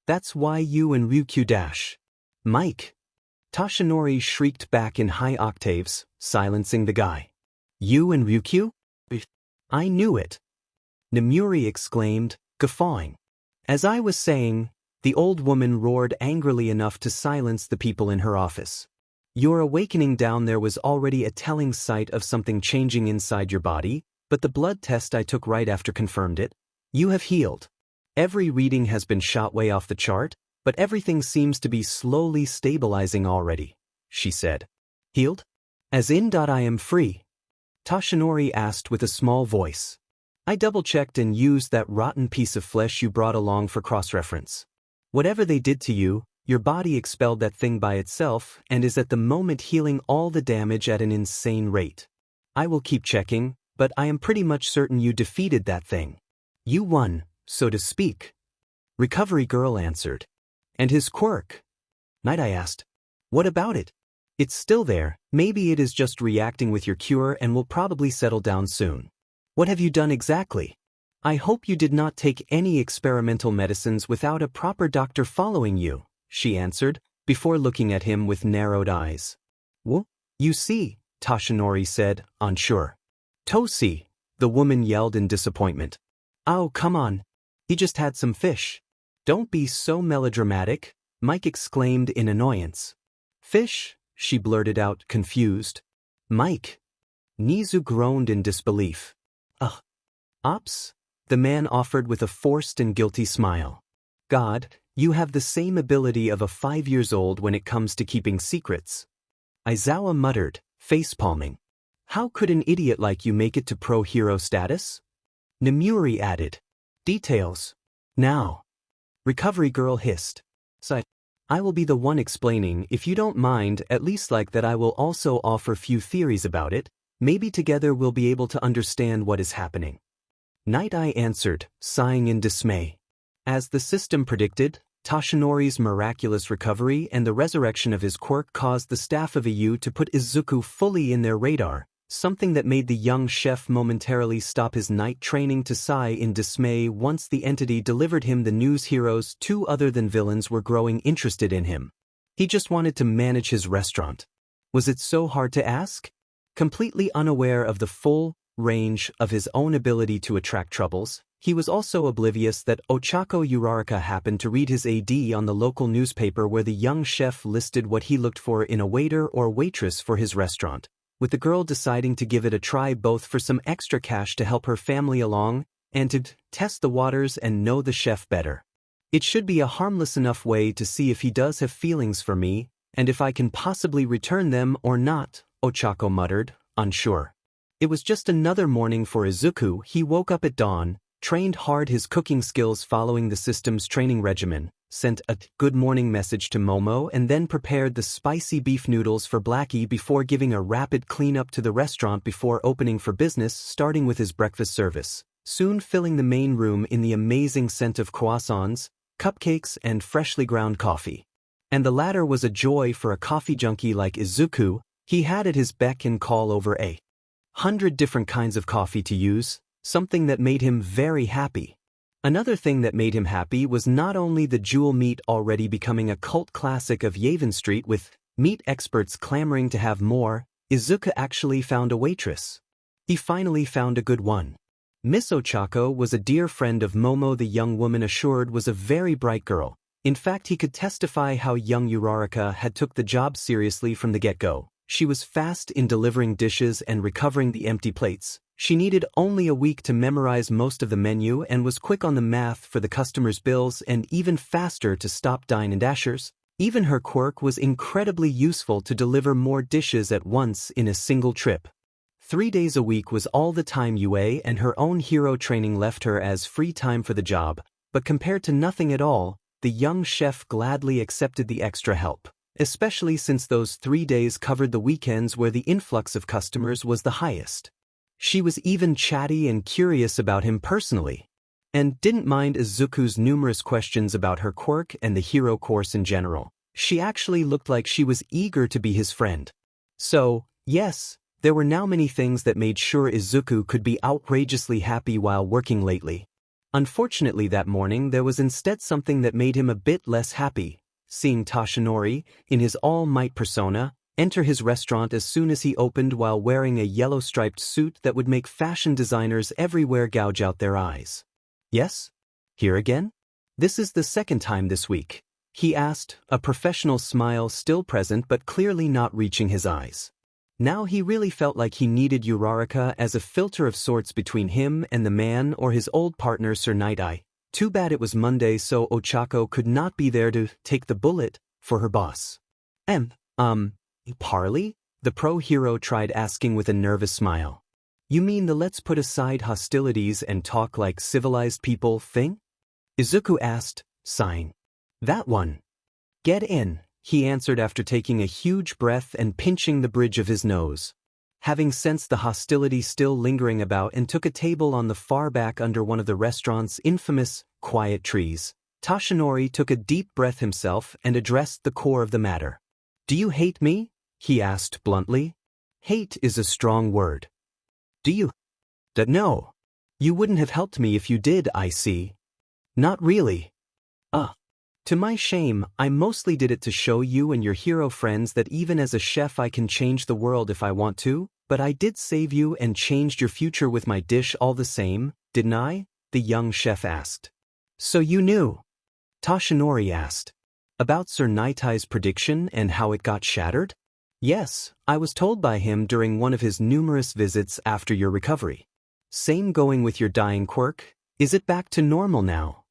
A: That's why you and Ryukyu dash. Mike. Toshinori shrieked back in high octaves, silencing the guy. You and Ryukyu? I knew it. Nemuri exclaimed, guffawing. As I was saying, the old woman roared angrily enough to silence the people in her office. Your awakening down there was already a telling sight of something changing inside your body, but the blood test I took right after confirmed it. You have healed. Every reading has been shot way off the chart, but everything seems to be slowly stabilizing already, she said. Healed? As in. I am free? Toshinori asked with a small voice. I double-checked and used that rotten piece of flesh you brought along for cross-reference. Whatever they did to you, your body expelled that thing by itself and is at the moment healing all the damage at an insane rate. I will keep checking, but I am pretty much certain you defeated that thing. You won, so to speak. Recovery girl answered. And his quirk? Night, I asked. What about it? It's still there, maybe it is just reacting with your cure and will probably settle down soon. What have you done exactly? I hope you did not take any experimental medicines without a proper doctor following you, she answered, before looking at him with narrowed eyes. Well, you see, Toshinori said, unsure. Tosi, the woman yelled in disappointment. Oh, come on. He just had some fish. Don't be so melodramatic, Mike exclaimed in annoyance. Fish? She blurted out, confused. Mike. Nizu groaned in disbelief. Ugh. Ops? The man offered with a forced and guilty smile. God, you have the same ability of a 5-year-old when it comes to keeping secrets. Izawa muttered, face-palming. How could an idiot like you make it to pro-hero status? Nemuri added. Details. Now. Recovery girl hissed. Sigh. I will be the one explaining, if you don't mind, at least like that. I will also offer few theories about it. Maybe together we'll be able to understand what is happening. Night Eye answered, sighing in dismay. As the system predicted, Toshinori's miraculous recovery and the resurrection of his quirk caused the staff of EU to put Izuku fully in their radar, something that made the young chef momentarily stop his night training to sigh in dismay once the entity delivered him the news. Heroes, two other than villains, were growing interested in him. He just wanted to manage his restaurant. Was it so hard to ask? Completely unaware of the full range of his own ability to attract troubles, he was also oblivious that Ochako Uraraka happened to read his AD on the local newspaper where the young chef listed what he looked for in a waiter or waitress for his restaurant, with the girl deciding to give it a try, both for some extra cash to help her family along and to test the waters and know the chef better. It should be a harmless enough way to see if he does have feelings for me, and if I can possibly return them or not, Ochako muttered, unsure. It was just another morning for Izuku. He woke up at dawn, trained hard his cooking skills following the system's training regimen, sent a good morning message to Momo, and then prepared the spicy beef noodles for Blackie before giving a rapid cleanup to the restaurant before opening for business, starting with his breakfast service, soon filling the main room in the amazing scent of croissants, cupcakes, and freshly ground coffee. And the latter was a joy for a coffee junkie like Izuku. He had at his beck and call over 100 different kinds of coffee to use, something that made him very happy. Another thing that made him happy was not only the jewel meat already becoming a cult classic of Yavin Street with meat experts clamoring to have more, Izuku actually found a waitress. He finally found a good one. Miss Ochako was a dear friend of Momo. The young woman assured was a very bright girl. In fact, he could testify how young Uraraka had took the job seriously from the get-go. She was fast in delivering dishes and recovering the empty plates. She needed only a week to memorize most of the menu and was quick on the math for the customers' bills and even faster to stop dine and dashers. Even her quirk was incredibly useful to deliver more dishes at once in a single trip. 3 days a week was all the time UA and her own hero training left her as free time for the job, but compared to nothing at all, the young chef gladly accepted the extra help, especially since those 3 days covered the weekends where the influx of customers was the highest. She was even chatty and curious about him personally, and didn't mind Izuku's numerous questions about her quirk and the hero course in general. She actually looked like she was eager to be his friend. So, yes, there were now many things that made sure Izuku could be outrageously happy while working lately. Unfortunately, that morning there was instead something that made him a bit less happy, seeing Toshinori, in his all-might persona, enter his restaurant as soon as he opened while wearing a yellow-striped suit that would make fashion designers everywhere gouge out their eyes. Yes? Here again? This is the second time this week, he asked, a professional smile still present but clearly not reaching his eyes. Now he really felt like he needed Uraraka as a filter of sorts between him and the man or his old partner Sir Night-Eye. Too bad it was Monday so Ochako could not be there to take the bullet for her boss. Parley? The pro-hero tried asking with a nervous smile. You mean the let's put aside hostilities and talk like civilized people thing? Izuku asked, sighing. That one. Get in, he answered after taking a huge breath and pinching the bridge of his nose. Having sensed the hostility still lingering about and took a table on the far back under one of the restaurant's infamous, quiet trees, Toshinori took a deep breath himself and addressed the core of the matter. Do you hate me? He asked bluntly. Hate is a strong word. Do you? No. You wouldn't have helped me if you did, I see. Not really. To my shame, I mostly did it to show you and your hero friends that even as a chef I can change the world if I want to, but I did save you and changed your future with my dish all the same, didn't I? The young chef asked. So you knew? Toshinori asked. About Sir Night-Eye's prediction and how it got shattered? Yes, I was told by him during one of his numerous visits after your recovery. Same going with your dying quirk? Is it back to normal now?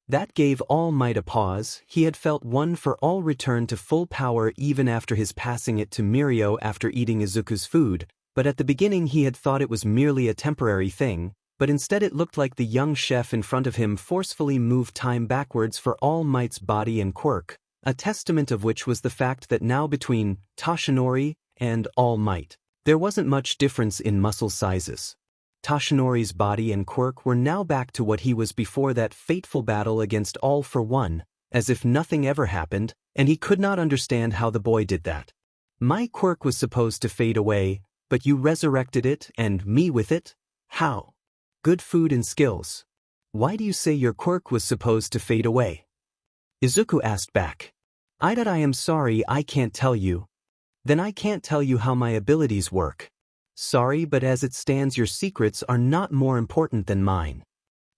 A: That gave All Might a pause. He had felt One for All return to full power even after his passing it to Mirio after eating Izuku's food, but at the beginning he had thought it was merely a temporary thing, but instead it looked like the young chef in front of him forcefully moved time backwards for All Might's body and Quirk, a testament of which was the fact that now between Toshinori and All Might, there wasn't much difference in muscle sizes. Toshinori's body and Quirk were now back to what he was before that fateful battle against All for One, as if nothing ever happened, and he could not understand how the boy did that. My Quirk was supposed to fade away, but you resurrected it and me with it? How? Good food and skills. Why do you say your Quirk was supposed to fade away? Izuku asked back. I am sorry, I can't tell you. Then I can't tell you how my abilities work. Sorry, but as it stands your secrets are not more important than mine.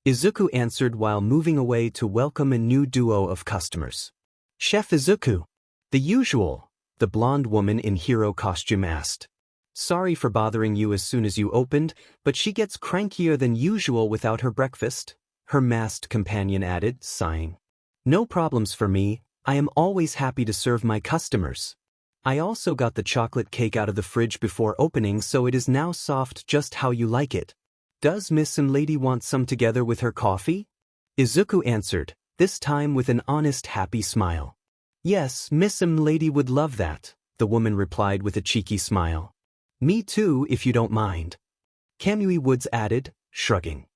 A: Izuku answered while moving away to welcome a new duo of customers. Chef Izuku. The usual, the blonde woman in hero costume asked. Sorry for bothering you as soon as you opened, but she gets crankier than usual without her breakfast, her masked companion added, sighing. No problems for me, I am always happy to serve my customers. I also got the chocolate cake out of the fridge before opening, so it is now soft just how you like it. Does Miss Lady want some together with her coffee? Izuku answered, this time with an honest happy smile. Yes, Miss Lady would love that, the woman replied with a cheeky smile. Me too, if you don't mind. Kamui Woods added, shrugging.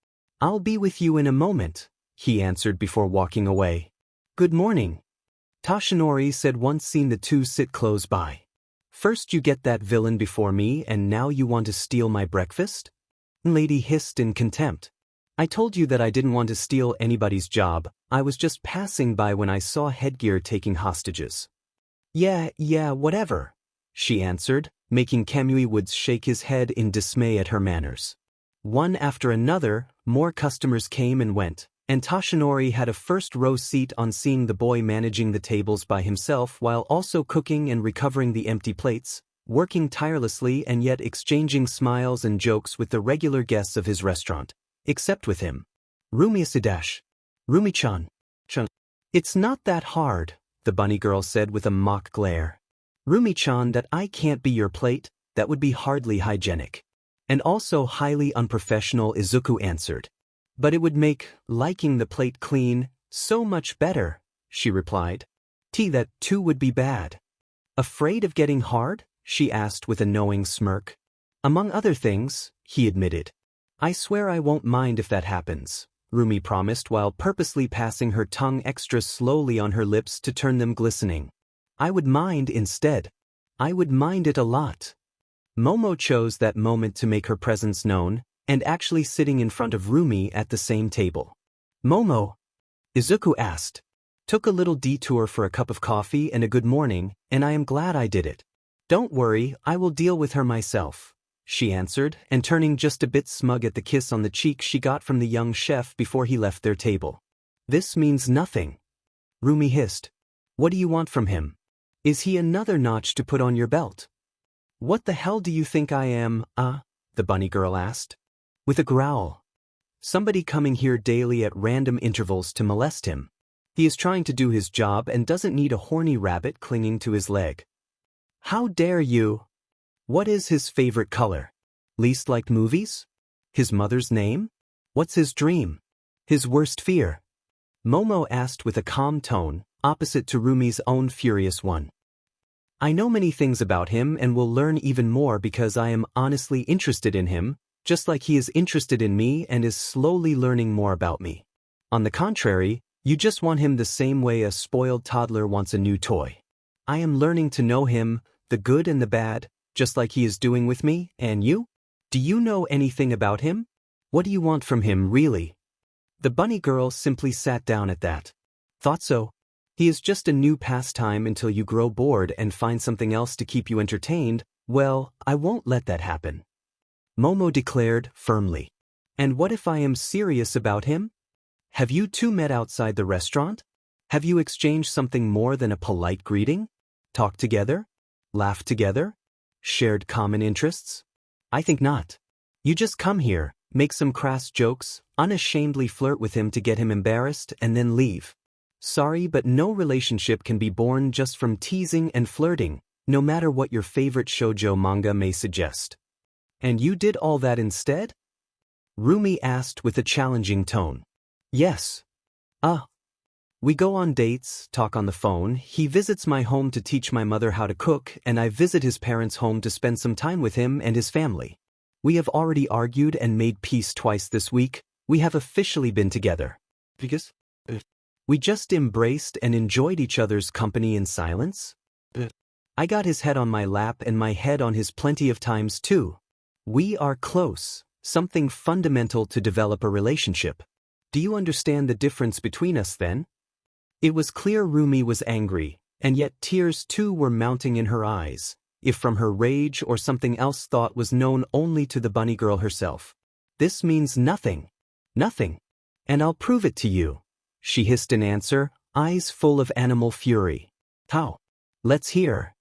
A: I'll be with you in a moment, he answered before walking away. Good morning. Toshinori said once seen the two sit close by. First you get that villain before me and now you want to steal my breakfast? Lady hissed in contempt. I told you that I didn't want to steal anybody's job, I was just passing by when I saw Headgear taking hostages. Yeah, whatever, she answered, making Kamui Woods shake his head in dismay at her manners. One after another, more customers came and went, and Toshinori had a first-row seat on seeing the boy managing the tables by himself while also cooking and recovering the empty plates, working tirelessly and yet exchanging smiles and jokes with the regular guests of his restaurant, except with him. Rumi-Sidash. Rumi-chan. It's not that hard, the bunny girl said with a mock glare. Rumi-chan, that I can't be your plate, that would be hardly hygienic. And also highly unprofessional, Izuku answered. But it would make liking the plate clean so much better, she replied. That too would be bad. Afraid of getting hard? She asked with a knowing smirk. Among other things, he admitted. I swear I won't mind if that happens, Rumi promised while purposely passing her tongue extra slowly on her lips to turn them glistening. I would mind instead. I would mind it a lot. Momo chose that moment to make her presence known, and actually sitting in front of Rumi at the same table. Momo? Izuku asked. Took a little detour for a cup of coffee and a good morning, and I am glad I did it. Don't worry, I will deal with her myself, she answered, and turning just a bit smug at the kiss on the cheek she got from the young chef before he left their table. This means nothing. Rumi hissed. What do you want from him? Is he another notch to put on your belt? What the hell do you think I am, the bunny girl asked. With a growl. Somebody coming here daily at random intervals to molest him. He is trying to do his job and doesn't need a horny rabbit clinging to his leg. How dare you? What is his favorite color? Least liked movies? His mother's name? What's his dream? His worst fear? Momo asked with a calm tone, opposite to Rumi's own furious one. I know many things about him and will learn even more because I am honestly interested in him, just like he is interested in me and is slowly learning more about me. On the contrary, you just want him the same way a spoiled toddler wants a new toy. I am learning to know him, the good and the bad, just like he is doing with me, and you? Do you know anything about him? What do you want from him, really? The bunny girl simply sat down at that. Thought so. He is just a new pastime until you grow bored and find something else to keep you entertained. Well, I won't let that happen. Momo declared firmly. And what if I am serious about him? Have you two met outside the restaurant? Have you exchanged something more than a polite greeting? Talked together? Laughed together? Shared common interests? I think not. You just come here, make some crass jokes, unashamedly flirt with him to get him embarrassed, and then leave. Sorry, but no relationship can be born just from teasing and flirting, no matter what your favorite shoujo manga may suggest. And you did all that instead? Rumi asked with a challenging tone. Yes. We go on dates, talk on the phone, he visits my home to teach my mother how to cook, and I visit his parents' home to spend some time with him and his family. We have already argued and made peace twice this week. We have officially been together. Because we just embraced and enjoyed each other's company in silence. I got his head on my lap and my head on his plenty of times too. We are close, something fundamental to develop a relationship. Do you understand the difference between us then? It was clear Rumi was angry, and yet tears too were mounting in her eyes, if from her rage or something else thought was known only to the bunny girl herself. This means nothing. Nothing. And I'll prove it to you, she hissed in answer, eyes full of animal fury. How? Let's hear.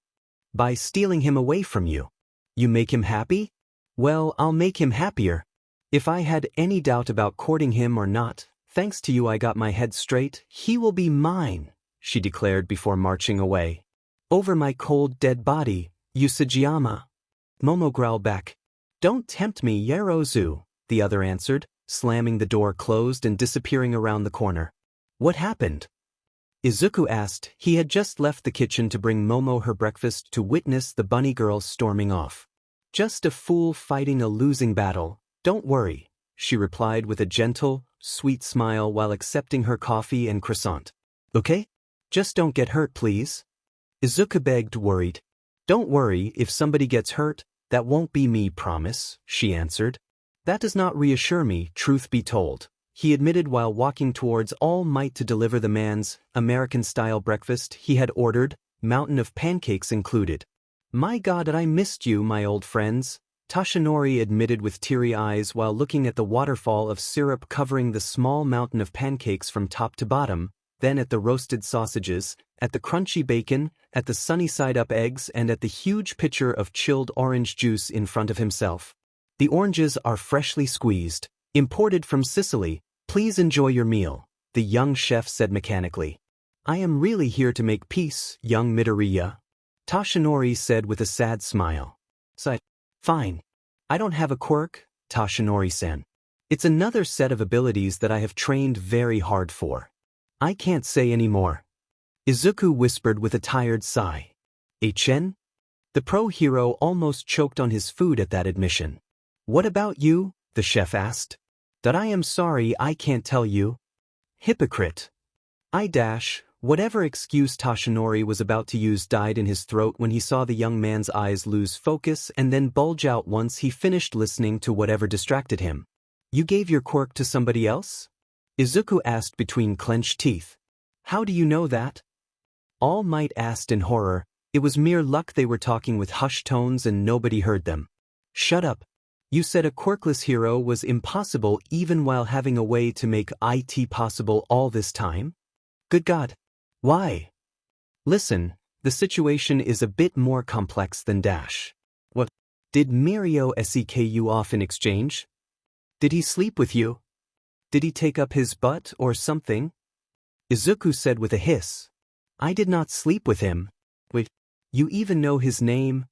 A: By stealing him away from you. You make him happy? Well, I'll make him happier. If I had any doubt about courting him or not, thanks to you I got my head straight. He will be mine, she declared before marching away. Over my cold dead body, Usajiyama. Momo growled back. Don't tempt me, Yarozu, the other answered, slamming the door closed and disappearing around the corner. What happened? Izuku asked. He had just left the kitchen to bring Momo her breakfast to witness the bunny girl storming off. Just a fool fighting a losing battle. Don't worry, she replied with a gentle, sweet smile while accepting her coffee and croissant. Okay? Just don't get hurt, please. Izuku begged, worried. Don't worry, if somebody gets hurt, that won't be me, promise, she answered. That does not reassure me, truth be told, he admitted while walking towards All Might to deliver the man's American-style breakfast he had ordered, mountain of pancakes included. My God, I missed you, my old friends, Toshinori admitted with teary eyes while looking at the waterfall of syrup covering the small mountain of pancakes from top to bottom, then at the roasted sausages, at the crunchy bacon, at the sunny-side-up eggs, and at the huge pitcher of chilled orange juice in front of himself. The oranges are freshly squeezed, imported from Sicily. Please enjoy your meal, the young chef said mechanically. I am really here to make peace, young Midoriya, Toshinori said with a sad smile. Fine. I don't have a quirk, Toshinori-san. It's another set of abilities that I have trained very hard for. I can't say any more. Izuku whispered with a tired sigh. HN? The pro-hero almost choked on his food at that admission. What about you? The chef asked. That I am sorry I can't tell you. Hypocrite. Whatever excuse Toshinori was about to use died in his throat when he saw the young man's eyes lose focus and then bulge out once he finished listening to whatever distracted him. You gave your quirk to somebody else? Izuku asked between clenched teeth. How do you know that? All Might asked in horror. It was mere luck they were talking with hushed tones and nobody heard them. Shut up. You said a quirkless hero was impossible even while having a way to make it possible all this time? Good God. Why? Listen, the situation is a bit more complex than Dash. What? Did Mirio sek you off in exchange? Did he sleep with you? Did he take up his butt or something? Izuku said with a hiss. I did not sleep with him. Wait, you even know his name?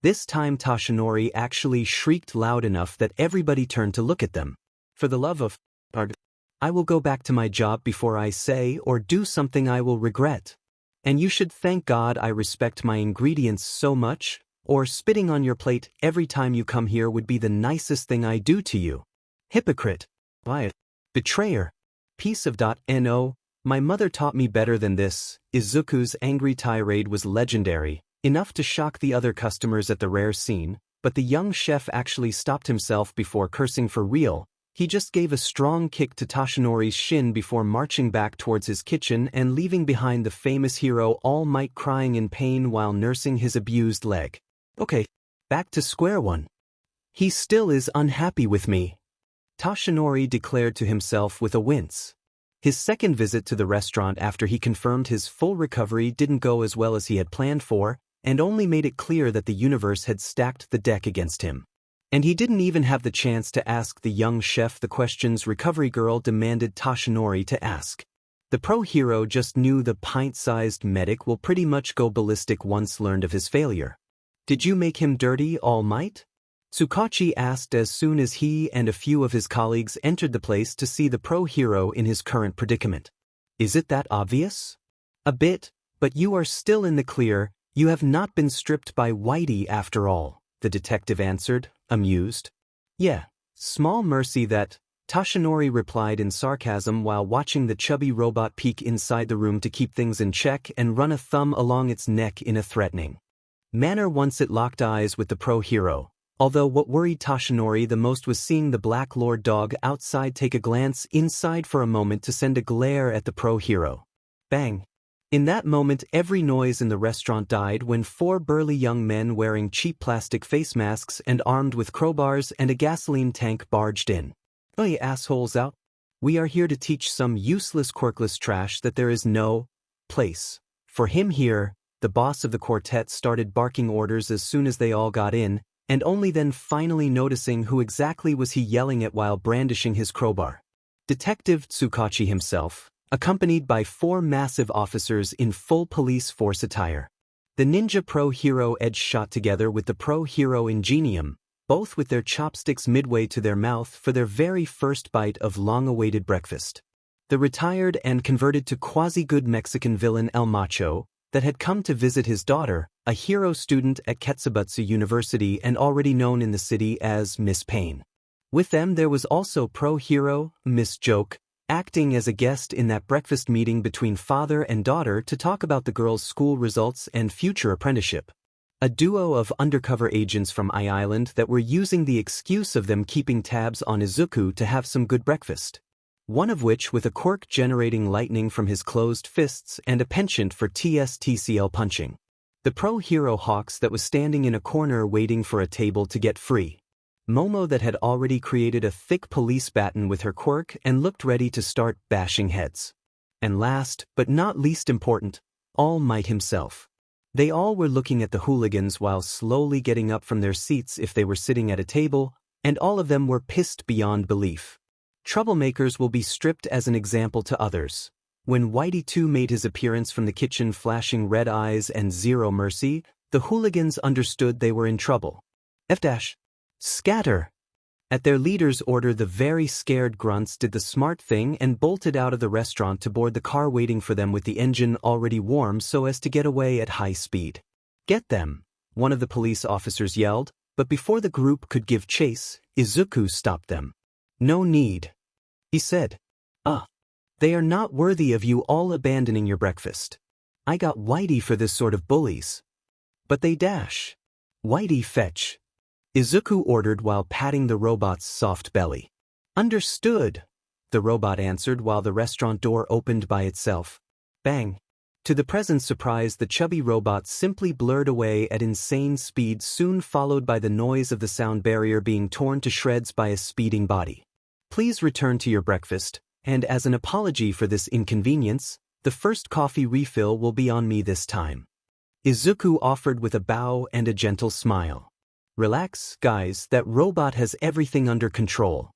A: This time Toshinori actually shrieked loud enough that everybody turned to look at them. For the love of... I will go back to my job before I say or do something I will regret. And you should thank God I respect my ingredients so much, or spitting on your plate every time you come here would be the nicest thing I do to you. Hypocrite. Betrayer. Piece of .no. My mother taught me better than this. Izuku's angry tirade was legendary, enough to shock the other customers at the rare scene, but the young chef actually stopped himself before cursing for real. He just gave a strong kick to Toshinori's shin before marching back towards his kitchen and leaving behind the famous hero All Might crying in pain while nursing his abused leg. Okay, back to square one. He still is unhappy with me, Toshinori declared to himself with a wince. His second visit to the restaurant after he confirmed his full recovery didn't go as well as he had planned for, and only made it clear that the universe had stacked the deck against him. And he didn't even have the chance to ask the young chef the questions Recovery Girl demanded Toshinori to ask. The pro-hero just knew the pint-sized medic will pretty much go ballistic once learned of his failure. "Did you make him dirty, All Might?" Tsukachi asked as soon as he and a few of his colleagues entered the place to see the pro-hero in his current predicament. "Is it that obvious?" "A bit, but you are still in the clear. You have not been stripped by Whitey after all," the detective answered, amused. "Yeah, small mercy that," Toshinori replied in sarcasm while watching the chubby robot peek inside the room to keep things in check and run a thumb along its neck in a threatening manner once it locked eyes with the pro-hero. Although what worried Toshinori the most was seeing the Black Lord dog outside take a glance inside for a moment to send a glare at the pro-hero. Bang! In that moment every noise in the restaurant died when 4 burly young men wearing cheap plastic face masks and armed with crowbars and a gasoline tank barged in. "Oi, assholes out. We are here to teach some useless quirkless trash that there is no place for him here." The boss of the quartet started barking orders as soon as they all got in, and only then finally noticing who exactly was he yelling at while brandishing his crowbar. Detective Tsukachi himself, accompanied by 4 massive officers in full police force attire. The ninja pro-hero edge shot together with the pro-hero ingenium, both with their chopsticks midway to their mouth for their very first bite of long-awaited breakfast. The retired and converted to quasi-good Mexican villain El Macho, that had come to visit his daughter, a hero student at Ketsubutsu University and already known in the city as Miss Payne. With them there was also pro-hero, Miss Joke, acting as a guest in that breakfast meeting between father and daughter to talk about the girl's school results and future apprenticeship. A duo of undercover agents from I-Island that were using the excuse of them keeping tabs on Izuku to have some good breakfast. One of which with a quirk generating lightning from his closed fists and a penchant for TSTCL punching. The pro-hero Hawks that was standing in a corner waiting for a table to get free. Momo that had already created a thick police baton with her quirk and looked ready to start bashing heads. And last, but not least important, All Might himself. They all were looking at the hooligans while slowly getting up from their seats if they were sitting at a table, and all of them were pissed beyond belief. Troublemakers will be stripped as an example to others. When Whitey 2 made his appearance from the kitchen flashing red eyes and zero mercy, the hooligans understood they were in trouble. Scatter! At their leader's order the very scared grunts did the smart thing and bolted out of the restaurant to board the car waiting for them with the engine already warm so as to get away at high speed. "Get them!" one of the police officers yelled, but before the group could give chase, Izuku stopped them. "No need," he said. They are not worthy of you all abandoning your breakfast. I got Whitey for this sort of bullies." But they dash. "Whitey, fetch," Izuku ordered while patting the robot's soft belly. "Understood," the robot answered while the restaurant door opened by itself. Bang. To the present's surprise the chubby robot simply blurred away at insane speed, soon followed by the noise of the sound barrier being torn to shreds by a speeding body. "Please return to your breakfast, and as an apology for this inconvenience, the first coffee refill will be on me this time," Izuku offered with a bow and a gentle smile. "Relax, guys, that robot has everything under control."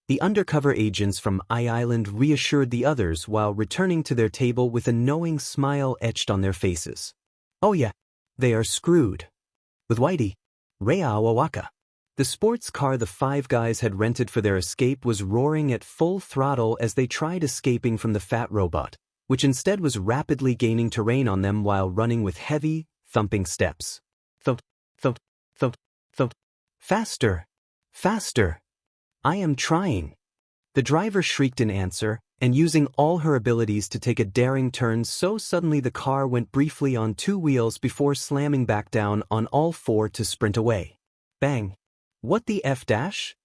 A: The undercover agents from I-Island reassured the others while returning to their table with a knowing smile etched on their faces. "Oh yeah, they are screwed. With Whitey, Reawawaka." The sports car the 5 guys had rented for their escape was roaring at full throttle as they tried escaping from the fat robot, which instead was rapidly gaining terrain on them while running with heavy, thumping steps. Thump, thump, thump, thump. "Faster! Faster! I am trying!" The driver shrieked in answer, and using all her abilities to take a daring turn so suddenly the car went briefly on 2 wheels before slamming back down on all 4 to sprint away. Bang! What the F dash?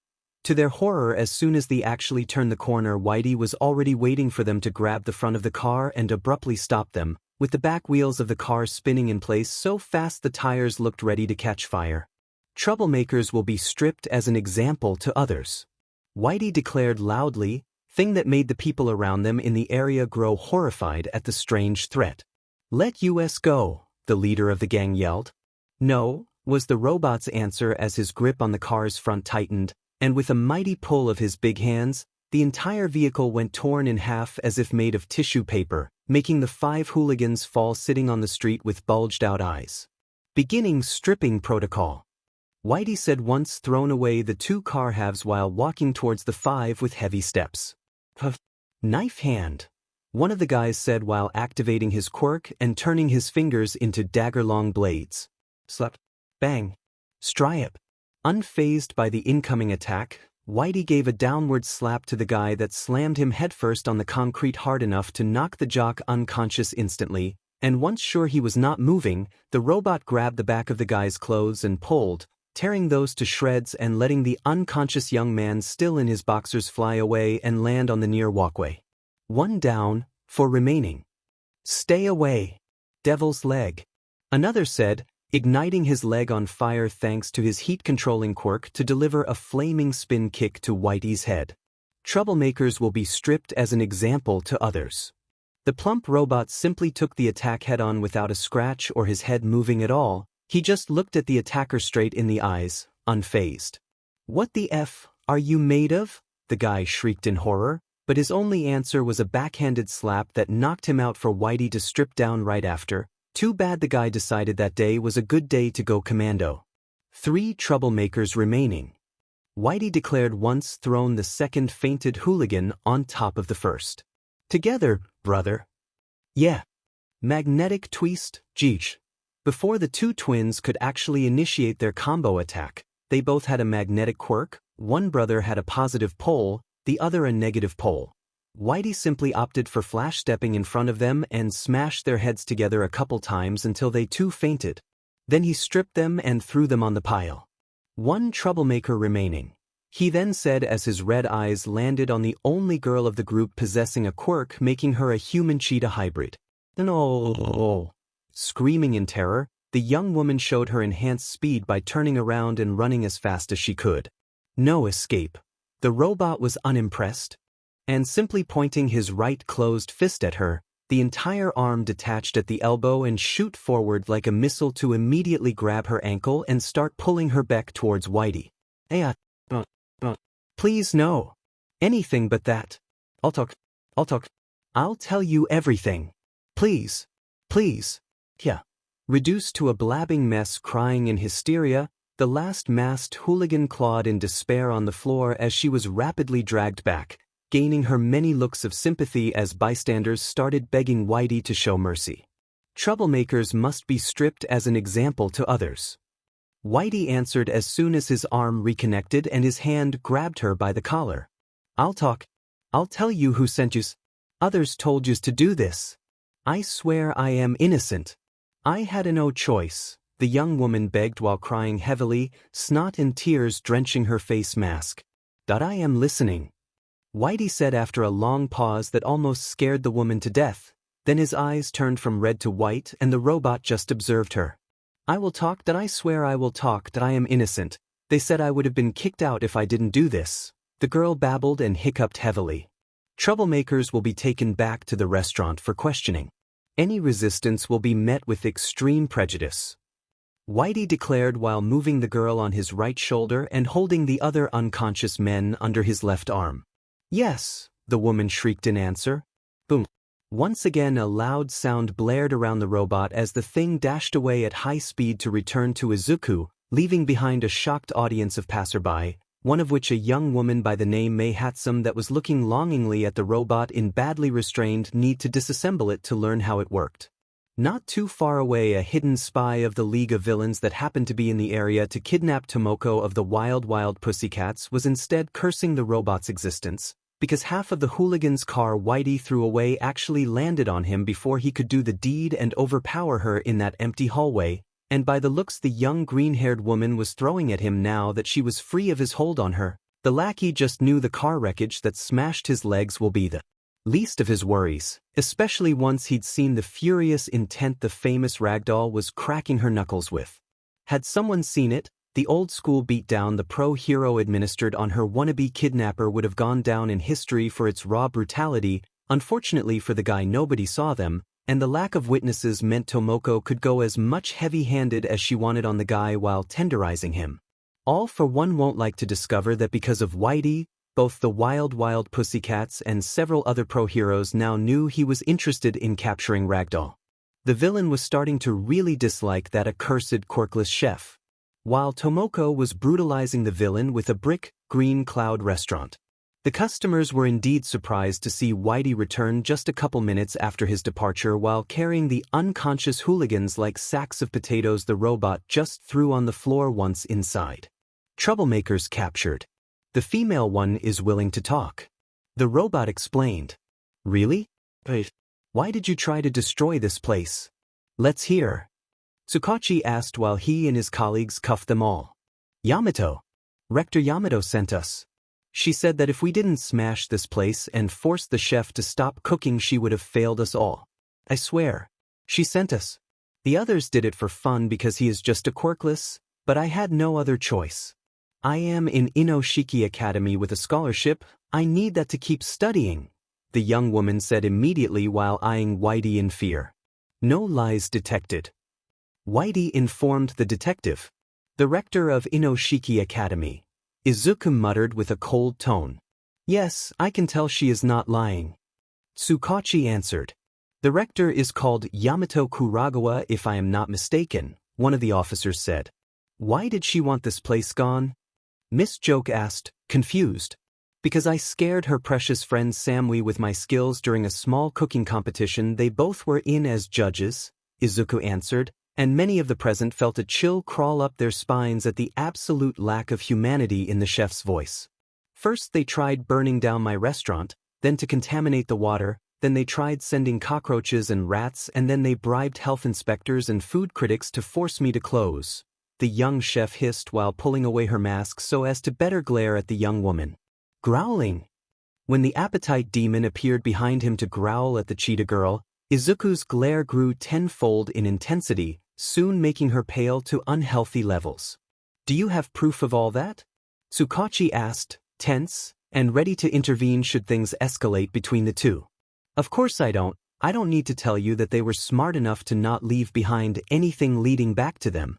A: To their horror, as soon as they actually turned the corner, Whitey was already waiting for them to grab the front of the car and abruptly stop them, with the back wheels of the car spinning in place so fast the tires looked ready to catch fire. "Troublemakers will be stripped as an example to others," Whitey declared loudly, thing that made the people around them in the area grow horrified at the strange threat. "Let us go," the leader of the gang yelled. "No, was the robot's answer as his grip on the car's front tightened, and with a mighty pull of his big hands, the entire vehicle went torn in half as if made of tissue paper, making the 5 hooligans fall sitting on the street with bulged-out eyes. Beginning stripping protocol. Whitey said once thrown away the 2 car halves while walking towards the 5 with heavy steps. Knife hand. One of the guys said while activating his quirk and turning his fingers into dagger-long blades. Slap. Bang. Stripe. Unfazed by the incoming attack, Whitey gave a downward slap to the guy that slammed him headfirst on the concrete hard enough to knock the jock unconscious instantly, and once sure he was not moving, the robot grabbed the back of the guy's clothes and pulled, tearing those to shreds and letting the unconscious young man still in his boxers fly away and land on the near walkway. 1 down, 4 remaining. Stay away. Devil's leg. Another said, igniting his leg on fire thanks to his heat-controlling quirk to deliver a flaming spin kick to Whitey's head. Troublemakers will be stripped as an example to others. The plump robot simply took the attack head-on without a scratch or his head moving at all. He just looked at the attacker straight in the eyes, unfazed. "What the F are you made of?" the guy shrieked in horror, but his only answer was a backhanded slap that knocked him out for Whitey to strip down right after. Too bad the guy decided that day was a good day to go commando. 3 troublemakers remaining. Whitey declared once thrown the second fainted hooligan on top of the first. "Together, brother." "Yeah." Magnetic twist, jeesh. Before the 2 twins could actually initiate their combo attack, they both had a magnetic quirk. One brother had a positive pole, the other a negative pole. Whitey simply opted for flash stepping in front of them and smashed their heads together a couple times until they too fainted. Then he stripped them and threw them on the pile. 1 troublemaker remaining. He then said as his red eyes landed on the only girl of the group possessing a quirk making her a human-cheetah hybrid. "No!" Screaming in terror, the young woman showed her enhanced speed by turning around and running as fast as she could. No escape. The robot was unimpressed, and simply pointing his right closed fist at her, the entire arm detached at the elbow and shoot forward like a missile to immediately grab her ankle and start pulling her back towards Whitey. Please no. Anything but that. I'll talk. I'll tell you everything. Please. Yeah. Reduced to a blabbing mess crying in hysteria, the last masked hooligan clawed in despair on the floor as she was rapidly dragged back, gaining her many looks of sympathy as bystanders started begging Whitey to show mercy. Troublemakers must be stripped as an example to others. Whitey answered as soon as his arm reconnected and his hand grabbed her by the collar. "I'll talk. I'll tell you who sent yous. Others told yous to do this. I swear I am innocent. I had no choice," the young woman begged while crying heavily, snot and tears drenching her face mask. "That I am listening," Whitey said after a long pause that almost scared the woman to death. Then his eyes turned from red to white and the robot just observed her. "I will talk that I swear I will talk that I am innocent. They said I would have been kicked out if I didn't do this," the girl babbled and hiccuped heavily. Troublemakers will be taken back to the restaurant for questioning. Any resistance will be met with extreme prejudice. Whitey declared while moving the girl on his right shoulder and holding the other unconscious men under his left arm. "Yes," the woman shrieked in answer. Boom. Once again a loud sound blared around the robot as the thing dashed away at high speed to return to Izuku, leaving behind a shocked audience of passerby, one of which a young woman by the name Mei Hatsum that was looking longingly at the robot in badly restrained need to disassemble it to learn how it worked. Not too far away, a hidden spy of the League of Villains that happened to be in the area to kidnap Tomoko of the Wild Wild Pussycats was instead cursing the robot's existence, because half of the hooligan's car Whitey threw away actually landed on him before he could do the deed and overpower her in that empty hallway, and by the looks the young green-haired woman was throwing at him now that she was free of his hold on her, the lackey just knew the car wreckage that smashed his legs will be the least of his worries, especially once he'd seen the furious intent the famous ragdoll was cracking her knuckles with. Had someone seen it, the old-school beatdown the pro-hero administered on her wannabe kidnapper would have gone down in history for its raw brutality. Unfortunately for the guy, nobody saw them, and the lack of witnesses meant Tomoko could go as much heavy-handed as she wanted on the guy while tenderizing him. All for one won't like to discover that because of Whitey, both the Wild Pussycats and several other pro-heroes now knew he was interested in capturing Ragdoll. The villain was starting to really dislike that accursed quirkless chef, while Tomoko was brutalizing the villain with a brick, green cloud restaurant. The customers were indeed surprised to see Whitey return just a couple minutes after his departure while carrying the unconscious hooligans like sacks of potatoes the robot just threw on the floor once inside. Troublemakers captured. The female one is willing to talk. The robot explained. Really? Why did you try to destroy this place? Let's hear. Tsukachi asked while he and his colleagues cuffed them all. Yamato. Rector Yamato sent us. She said that if we didn't smash this place and force the chef to stop cooking, she would have failed us all. I swear. She sent us. The others did it for fun because he is just a quirkless, but I had no other choice. I am in Inoshiki Academy with a scholarship. I need that to keep studying, the young woman said immediately while eyeing Whitey in fear. No lies detected. Whitey informed the detective. The rector of Inoshiki Academy. Izuku muttered with a cold tone. Yes, I can tell she is not lying. Tsukachi answered. The rector is called Yamato Kuragawa if I am not mistaken, one of the officers said. Why did she want this place gone? Miss Joke asked, confused. Because I scared her precious friend Samui with my skills during a small cooking competition they both were in as judges, Izuku answered, and many of the present felt a chill crawl up their spines at the absolute lack of humanity in the chef's voice. First they tried burning down my restaurant, then to contaminate the water, then they tried sending cockroaches and rats, and then they bribed health inspectors and food critics to force me to close, the young chef hissed while pulling away her mask so as to better glare at the young woman. Growling. When the appetite demon appeared behind him to growl at the cheetah girl, Izuku's glare grew tenfold in intensity, soon making her pale to unhealthy levels. Do you have proof of all that? Tsukachi asked, tense, and ready to intervene should things escalate between the two. Of course I don't. I don't need to tell you that they were smart enough to not leave behind anything leading back to them.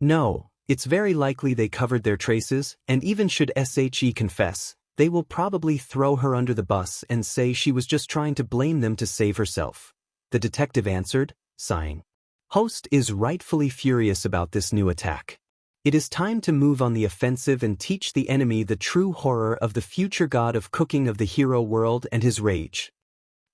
A: No, it's very likely they covered their traces, and even should SHE confess, they will probably throw her under the bus and say she was just trying to blame them to save herself. The detective answered, sighing. Host is rightfully furious about this new attack. It is time to move on the offensive and teach the enemy the true horror of the future god of cooking of the hero world and his rage.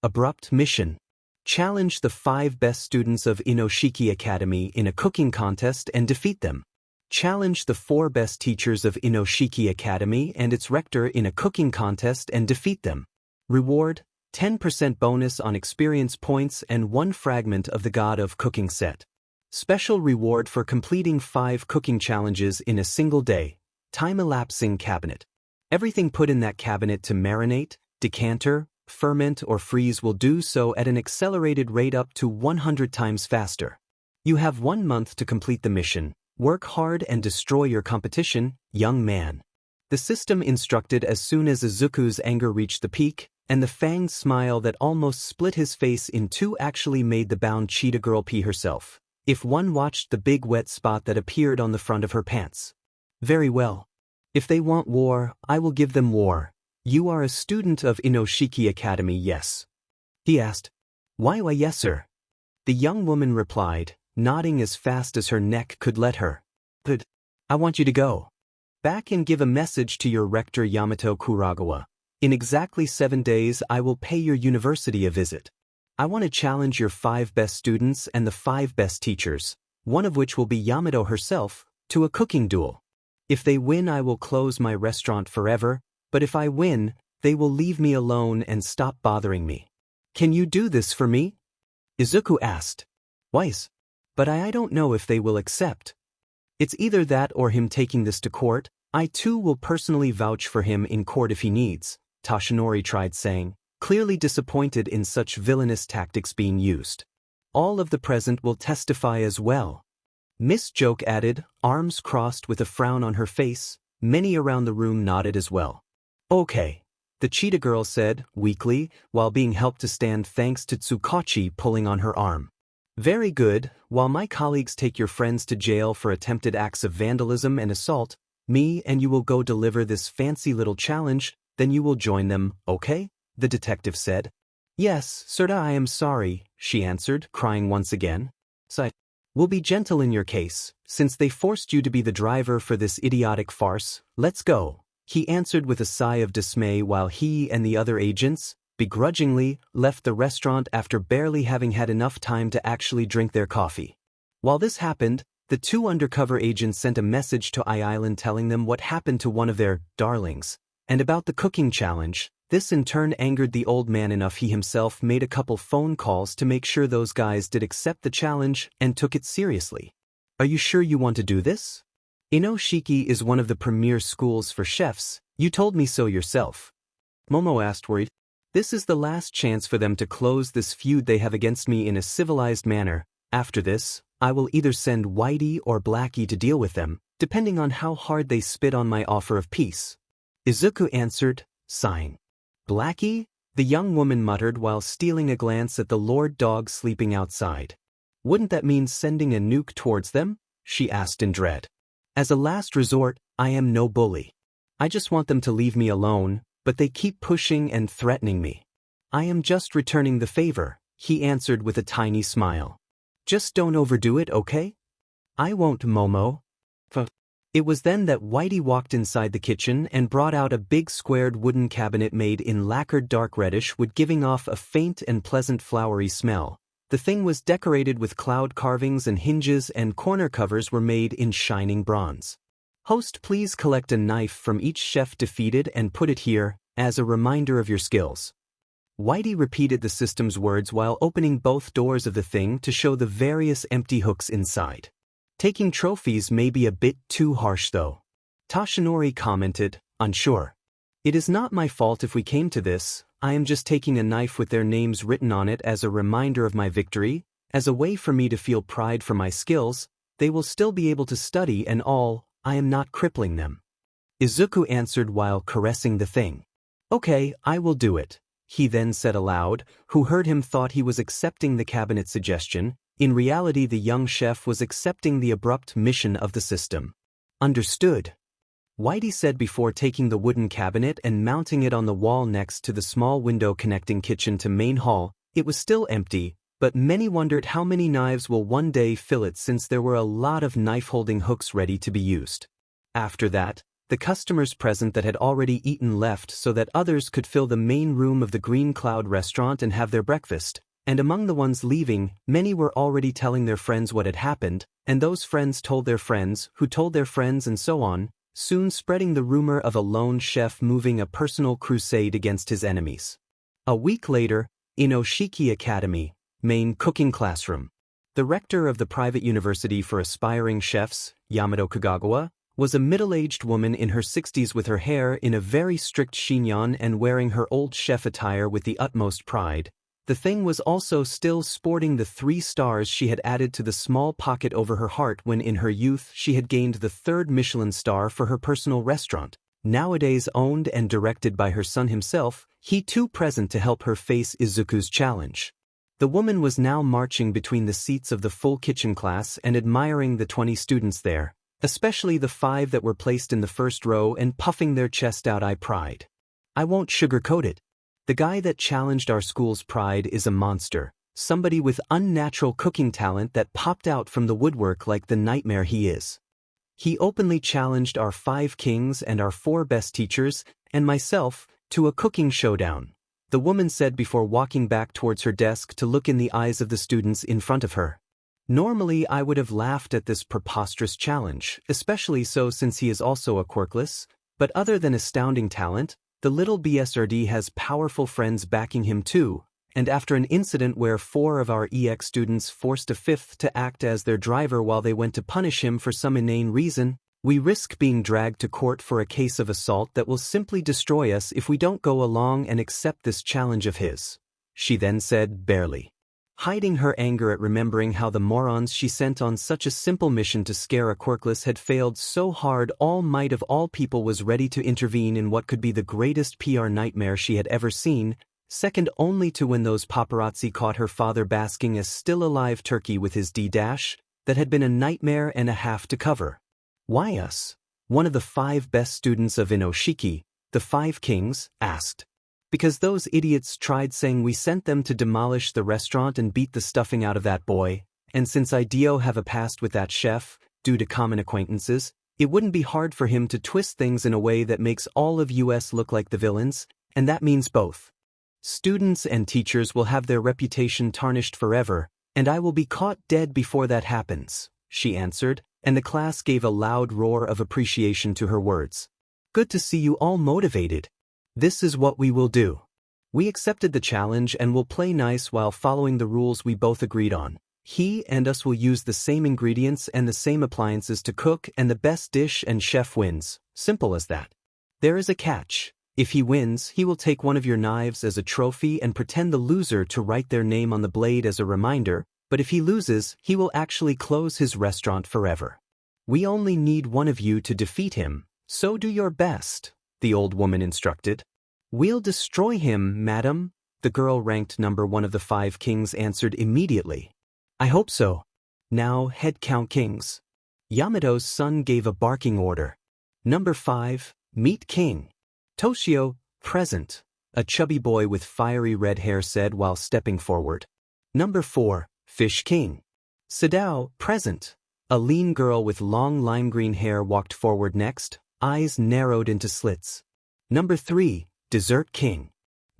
A: Abrupt mission. Challenge the 5 best students of Inoshiki Academy in a cooking contest and defeat them. Challenge the 4 best teachers of Inoshiki Academy and its rector in a cooking contest and defeat them. Reward, 10% bonus on experience points and 1 fragment of the God of Cooking set. Special reward for completing 5 cooking challenges in a single day. Time-elapsing cabinet. Everything put in that cabinet to marinate, decanter, ferment or freeze will do so at an accelerated rate up to 100 times faster. You have 1 month to complete the mission. Work hard and destroy your competition, young man. The system instructed as soon as Izuku's anger reached the peak, and the fanged smile that almost split his face in two actually made the bound cheetah girl pee herself, if one watched the big wet spot that appeared on the front of her pants. Very well. If they want war, I will give them war. You are a student of Inoshiki Academy, yes? He asked. Why yes, sir? The young woman replied, nodding as fast as her neck could let her. But I want you to go back and give a message to your rector Yamato Kuragawa. In exactly 7 days I will pay your university a visit. I want to challenge your 5 best students and the 5 best teachers, one of which will be Yamato herself, to a cooking duel. If they win I will close my restaurant forever, but if I win, they will leave me alone and stop bothering me. Can you do this for me? Izuku asked. Wise. But I don't know if they will accept. It's either that or him taking this to court. I too will personally vouch for him in court if he needs, Toshinori tried saying, clearly disappointed in such villainous tactics being used. All of the present will testify as well. Miss Joke added, arms crossed with a frown on her face. Many around the room nodded as well. Okay. the cheetah girl said, weakly, while being helped to stand thanks to Tsukachi pulling on her arm. Very good, while my colleagues take your friends to jail for attempted acts of vandalism and assault, me and you will go deliver this fancy little challenge, then you will join them, okay? The detective said. Yes, Serta, I am sorry, she answered, crying once again. So, we'll be gentle in your case, since they forced you to be the driver for this idiotic farce. Let's go, he answered with a sigh of dismay while he and the other agents, begrudgingly, left the restaurant after barely having had enough time to actually drink their coffee. While this happened, the two undercover agents sent a message to Island telling them what happened to one of their darlings, and about the cooking challenge. This in turn angered the old man enough he himself made a couple phone calls to make sure those guys did accept the challenge and took it seriously. Are you sure you want to do this? Inoshiki is one of the premier schools for chefs, you told me so yourself. Momo asked worried. This is the last chance for them to close this feud they have against me in a civilized manner. After this, I will either send Whitey or Blackie to deal with them, depending on how hard they spit on my offer of peace. Izuku answered, sighing. Blackie? The young woman muttered while stealing a glance at the lord dog sleeping outside. Wouldn't that mean sending a nuke towards them? She asked in dread. As a last resort, I am no bully. I just want them to leave me alone, but they keep pushing and threatening me. I am just returning the favor, he answered with a tiny smile. Just don't overdo it, okay? I won't, Momo. It was then that Whitey walked inside the kitchen and brought out a big squared wooden cabinet made in lacquered dark reddish wood, giving off a faint and pleasant flowery smell. The thing was decorated with cloud carvings and hinges, and corner covers were made in shining bronze. Host, please collect a knife from each chef defeated and put it here, as a reminder of your skills. Whitey repeated the system's words while opening both doors of the thing to show the various empty hooks inside. Taking trophies may be a bit too harsh though. Tashinori commented, unsure. It is not my fault if we came to this, I am just taking a knife with their names written on it as a reminder of my victory, as a way for me to feel pride for my skills. They will still be able to study and all, I am not crippling them. Izuku answered while caressing the thing. Okay, I will do it, he then said aloud. Who heard him thought he was accepting the cabinet suggestion. In reality, the young chef was accepting the abrupt mission of the system. Understood, Whitey said before taking the wooden cabinet and mounting it on the wall next to the small window connecting kitchen to main hall. It was still empty, but many wondered how many knives will one day fill it, since there were a lot of knife-holding hooks ready to be used. After that, the customers present that had already eaten left so that others could fill the main room of the Green Cloud restaurant and have their breakfast. And among the ones leaving, many were already telling their friends what had happened, and those friends told their friends, who told their friends, and so on, soon spreading the rumor of a lone chef moving a personal crusade against his enemies. A week later, Inoshiki Academy, main cooking classroom. The rector of the private university for aspiring chefs, Yamato Kagagawa, was a middle-aged woman in her 60s with her hair in a very strict chignon and wearing her old chef attire with the utmost pride. The thing was also still sporting the 3 stars she had added to the small pocket over her heart when in her youth she had gained the 3rd Michelin star for her personal restaurant, nowadays owned and directed by her son himself, he too present to help her face Izuku's challenge. The woman was now marching between the seats of the full kitchen class and admiring the 20 students there, especially the 5 that were placed in the first row, and puffing their chest out. I pride. I won't sugarcoat it. The guy that challenged our school's pride is a monster, somebody with unnatural cooking talent that popped out from the woodwork like the nightmare he is. He openly challenged our 5 kings and our 4 best teachers, and myself, to a cooking showdown, the woman said before walking back towards her desk to look in the eyes of the students in front of her. Normally I would have laughed at this preposterous challenge, especially so since he is also a quirkless, but other than astounding talent, the little BSRD has powerful friends backing him too, and after an incident where 4 of our EX students forced a 5th to act as their driver while they went to punish him for some inane reason, we risk being dragged to court for a case of assault that will simply destroy us if we don't go along and accept this challenge of his. She then said, barely. hiding her anger at remembering how the morons she sent on such a simple mission to scare a Quirkless had failed so hard All Might of all people was ready to intervene in what could be the greatest PR nightmare she had ever seen, second only to when those paparazzi caught her father basking a still-alive turkey with his D-dash, that had been a nightmare and a half to cover. Why us? One of the 5 best students of Inoshiki, the 5 kings, asked. Because those idiots tried saying we sent them to demolish the restaurant and beat the stuffing out of that boy, and since I have a past with that chef, due to common acquaintances, it wouldn't be hard for him to twist things in a way that makes all of US look like the villains, and that means both. Students and teachers will have their reputation tarnished forever, and I will be caught dead before that happens, she answered, and the class gave a loud roar of appreciation to her words. Good to see you all motivated. This is what we will do. We accepted the challenge and will play nice while following the rules we both agreed on. He and us will use the same ingredients and the same appliances to cook, and the best dish and chef wins. Simple as that. There is a catch. If he wins, he will take one of your knives as a trophy and pretend the loser to write their name on the blade as a reminder, but if he loses, he will actually close his restaurant forever. We only need one of you to defeat him, so do your best, the old woman instructed. We'll destroy him, madam, the girl ranked number 1 of the 5 kings answered immediately. I hope so. Now head count kings. Yamato's son gave a barking order. Number 5, meet king. Toshio, present, a chubby boy with fiery red hair said while stepping forward. Number 4, fish king. Sadao, present. A lean girl with long lime green hair walked forward next, eyes narrowed into slits. Number 3, dessert king.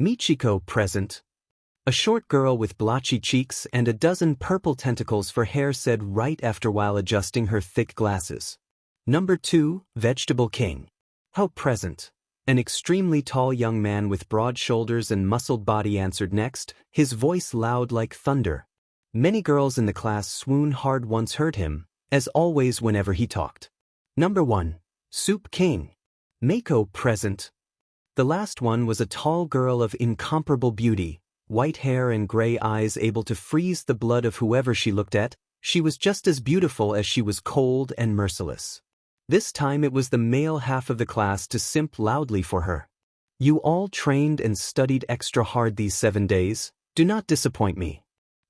A: Michiko, present. A short girl with blotchy cheeks and a dozen purple tentacles for hair said right after while adjusting her thick glasses. Number 2, vegetable king. How present. An extremely tall young man with broad shoulders and muscled body answered next, his voice loud like thunder. Many girls in the class swooned hard once heard him, as always whenever he talked. Number 1, soup king. Mako, present. The last one was a tall girl of incomparable beauty, white hair and gray eyes able to freeze the blood of whoever she looked at. She was just as beautiful as she was cold and merciless. This time it was the male half of the class to simp loudly for her. You all trained and studied extra hard these 7 days, do not disappoint me.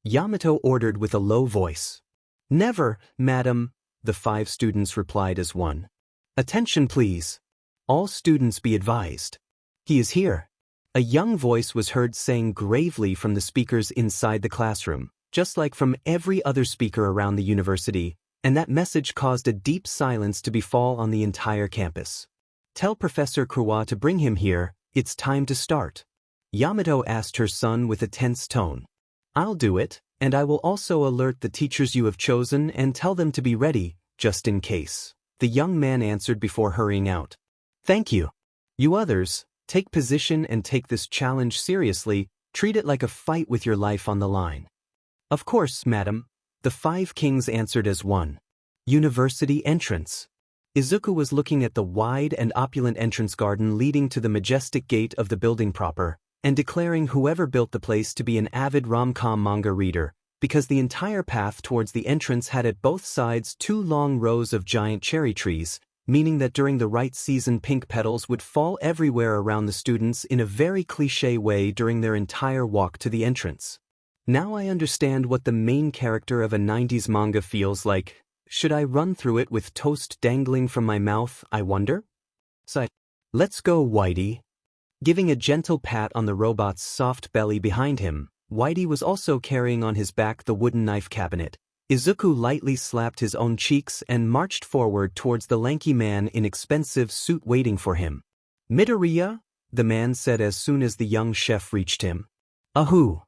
A: Yamato ordered with a low voice. Never, madam, the 5 students replied as one. Attention please. All students be advised. He is here. A young voice was heard saying gravely from the speakers inside the classroom, just like from every other speaker around the university, and that message caused a deep silence to befall on the entire campus. Tell Professor Kurwa to bring him here, it's time to start. Yamato asked her son with a tense tone. I'll do it, and I will also alert the teachers you have chosen and tell them to be ready, just in case. The young man answered before hurrying out. Thank you. You others, take position and take this challenge seriously, treat it like a fight with your life on the line. Of course, madam. The 5 kings answered as one. University entrance. Izuku was looking at the wide and opulent entrance garden leading to the majestic gate of the building proper, and declaring whoever built the place to be an avid rom-com manga reader, because the entire path towards the entrance had at both sides 2 long rows of giant cherry trees, meaning that during the right season pink petals would fall everywhere around the students in a very cliché way during their entire walk to the entrance. Now I understand what the main character of a 90s manga feels like. Should I run through it with toast dangling from my mouth, I wonder? Sigh. Let's go, Whitey. Giving a gentle pat on the robot's soft belly behind him, Whitey was also carrying on his back the wooden knife cabinet. Izuku lightly slapped his own cheeks and marched forward towards the lanky man in expensive suit waiting for him. Midoriya? The man said as soon as the young chef reached him. Ahoo!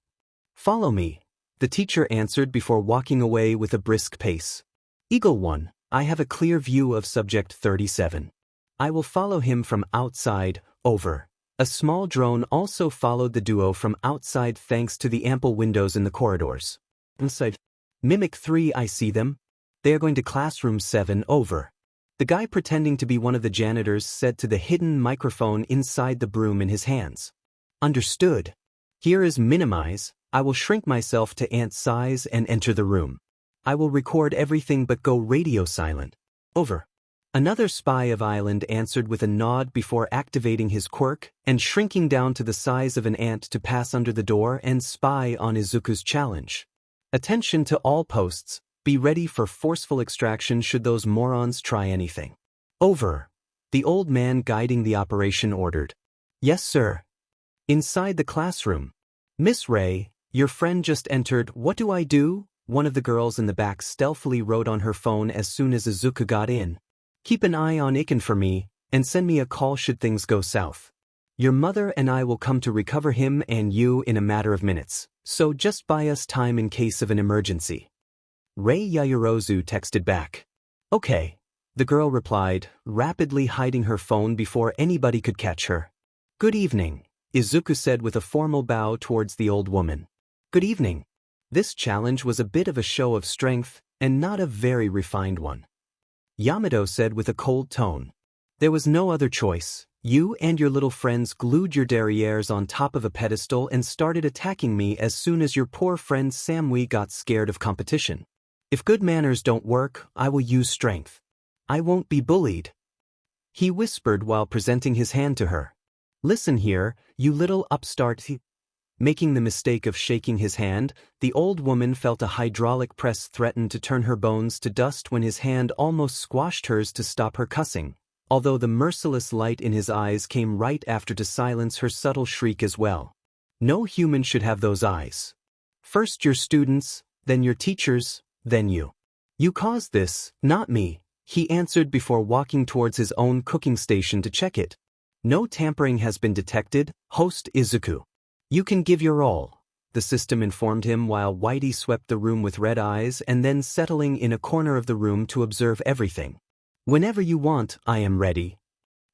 A: Follow me, the teacher answered before walking away with a brisk pace. Eagle 1, I have a clear view of subject 37. I will follow him from outside, over. A small drone also followed the duo from outside thanks to the ample windows in the corridors. Inside. Mimic 3, I see them. They are going to classroom 7, over. The guy pretending to be one of the janitors said to the hidden microphone inside the broom in his hands. Understood. Here is minimize. I will shrink myself to ant size and enter the room. I will record everything but go radio silent. Over. Another spy of Island answered with a nod before activating his quirk and shrinking down to the size of an ant to pass under the door and spy on Izuku's challenge. Attention to all posts, be ready for forceful extraction should those morons try anything. Over. The old man guiding the operation ordered. Yes, sir. Inside the classroom. Miss Ray, your friend just entered. What do I do? One of the girls in the back stealthily wrote on her phone as soon as Izuku got in. Keep an eye on Iken for me, and send me a call should things go south. Your mother and I will come to recover him and you in a matter of minutes, so just buy us time in case of an emergency. Rei Yaoyorozu texted back. Okay. The girl replied, rapidly hiding her phone before anybody could catch her. Good evening, Izuku said with a formal bow towards the old woman. Good evening. This challenge was a bit of a show of strength, and not a very refined one. Yamato said with a cold tone. There was no other choice. You and your little friends glued your derrieres on top of a pedestal and started attacking me as soon as your poor friend Samui got scared of competition. If good manners don't work, I will use strength. I won't be bullied. He whispered while presenting his hand to her. Listen here, you little upstart. Making the mistake of shaking his hand, the old woman felt a hydraulic press threaten to turn her bones to dust when his hand almost squashed hers to stop her cussing, although the merciless light in his eyes came right after to silence her subtle shriek as well. No human should have those eyes. First your students, then your teachers, then you. You caused this, not me, he answered before walking towards his own cooking station to check it. No tampering has been detected, host Izuku. You can give your all, the system informed him while Whitey swept the room with red eyes and then settling in a corner of the room to observe everything. Whenever you want, I am ready,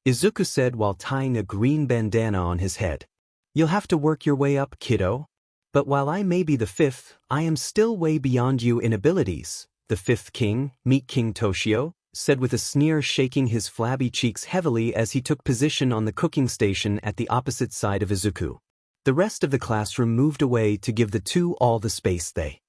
A: Izuku said while tying a green bandana on his head. You'll have to work your way up, kiddo. But while I may be the fifth, I am still way beyond you in abilities, the fifth king, Meat King Toshio, said with a sneer, shaking his flabby cheeks heavily as he took position on the cooking station at the opposite side of Izuku. The rest of the classroom moved away to give the two all the space they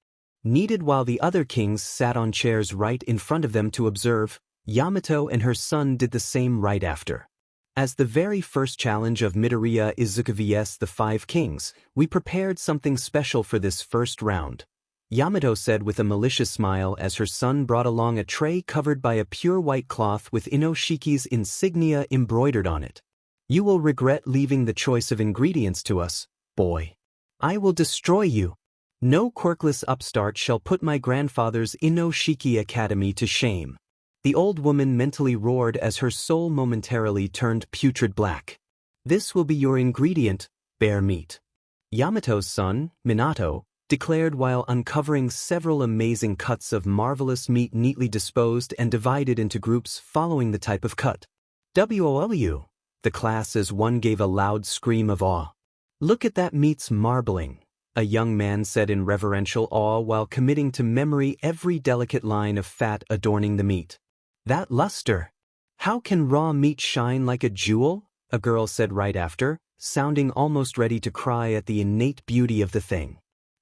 A: needed while the other kings sat on chairs right in front of them to observe. Yamato and her son did the same right after. As the very first challenge of Midoriya Izuku vs the Five Kings, we prepared something special for this first round, Yamato said with a malicious smile as her son brought along a tray covered by a pure white cloth with Inoshiki's insignia embroidered on it. You will regret leaving the choice of ingredients to us, boy. I will destroy you. No quirkless upstart shall put my grandfather's Inoshiki Academy to shame. The old woman mentally roared as her soul momentarily turned putrid black. This will be your ingredient, bear meat. Yamato's son, Minato, declared while uncovering several amazing cuts of marvelous meat neatly disposed and divided into groups following the type of cut. WOW! The class as one gave a loud scream of awe. Look at that meat's marbling, a young man said in reverential awe while committing to memory every delicate line of fat adorning the meat. That luster! How can raw meat shine like a jewel? A girl said right after, sounding almost ready to cry at the innate beauty of the thing.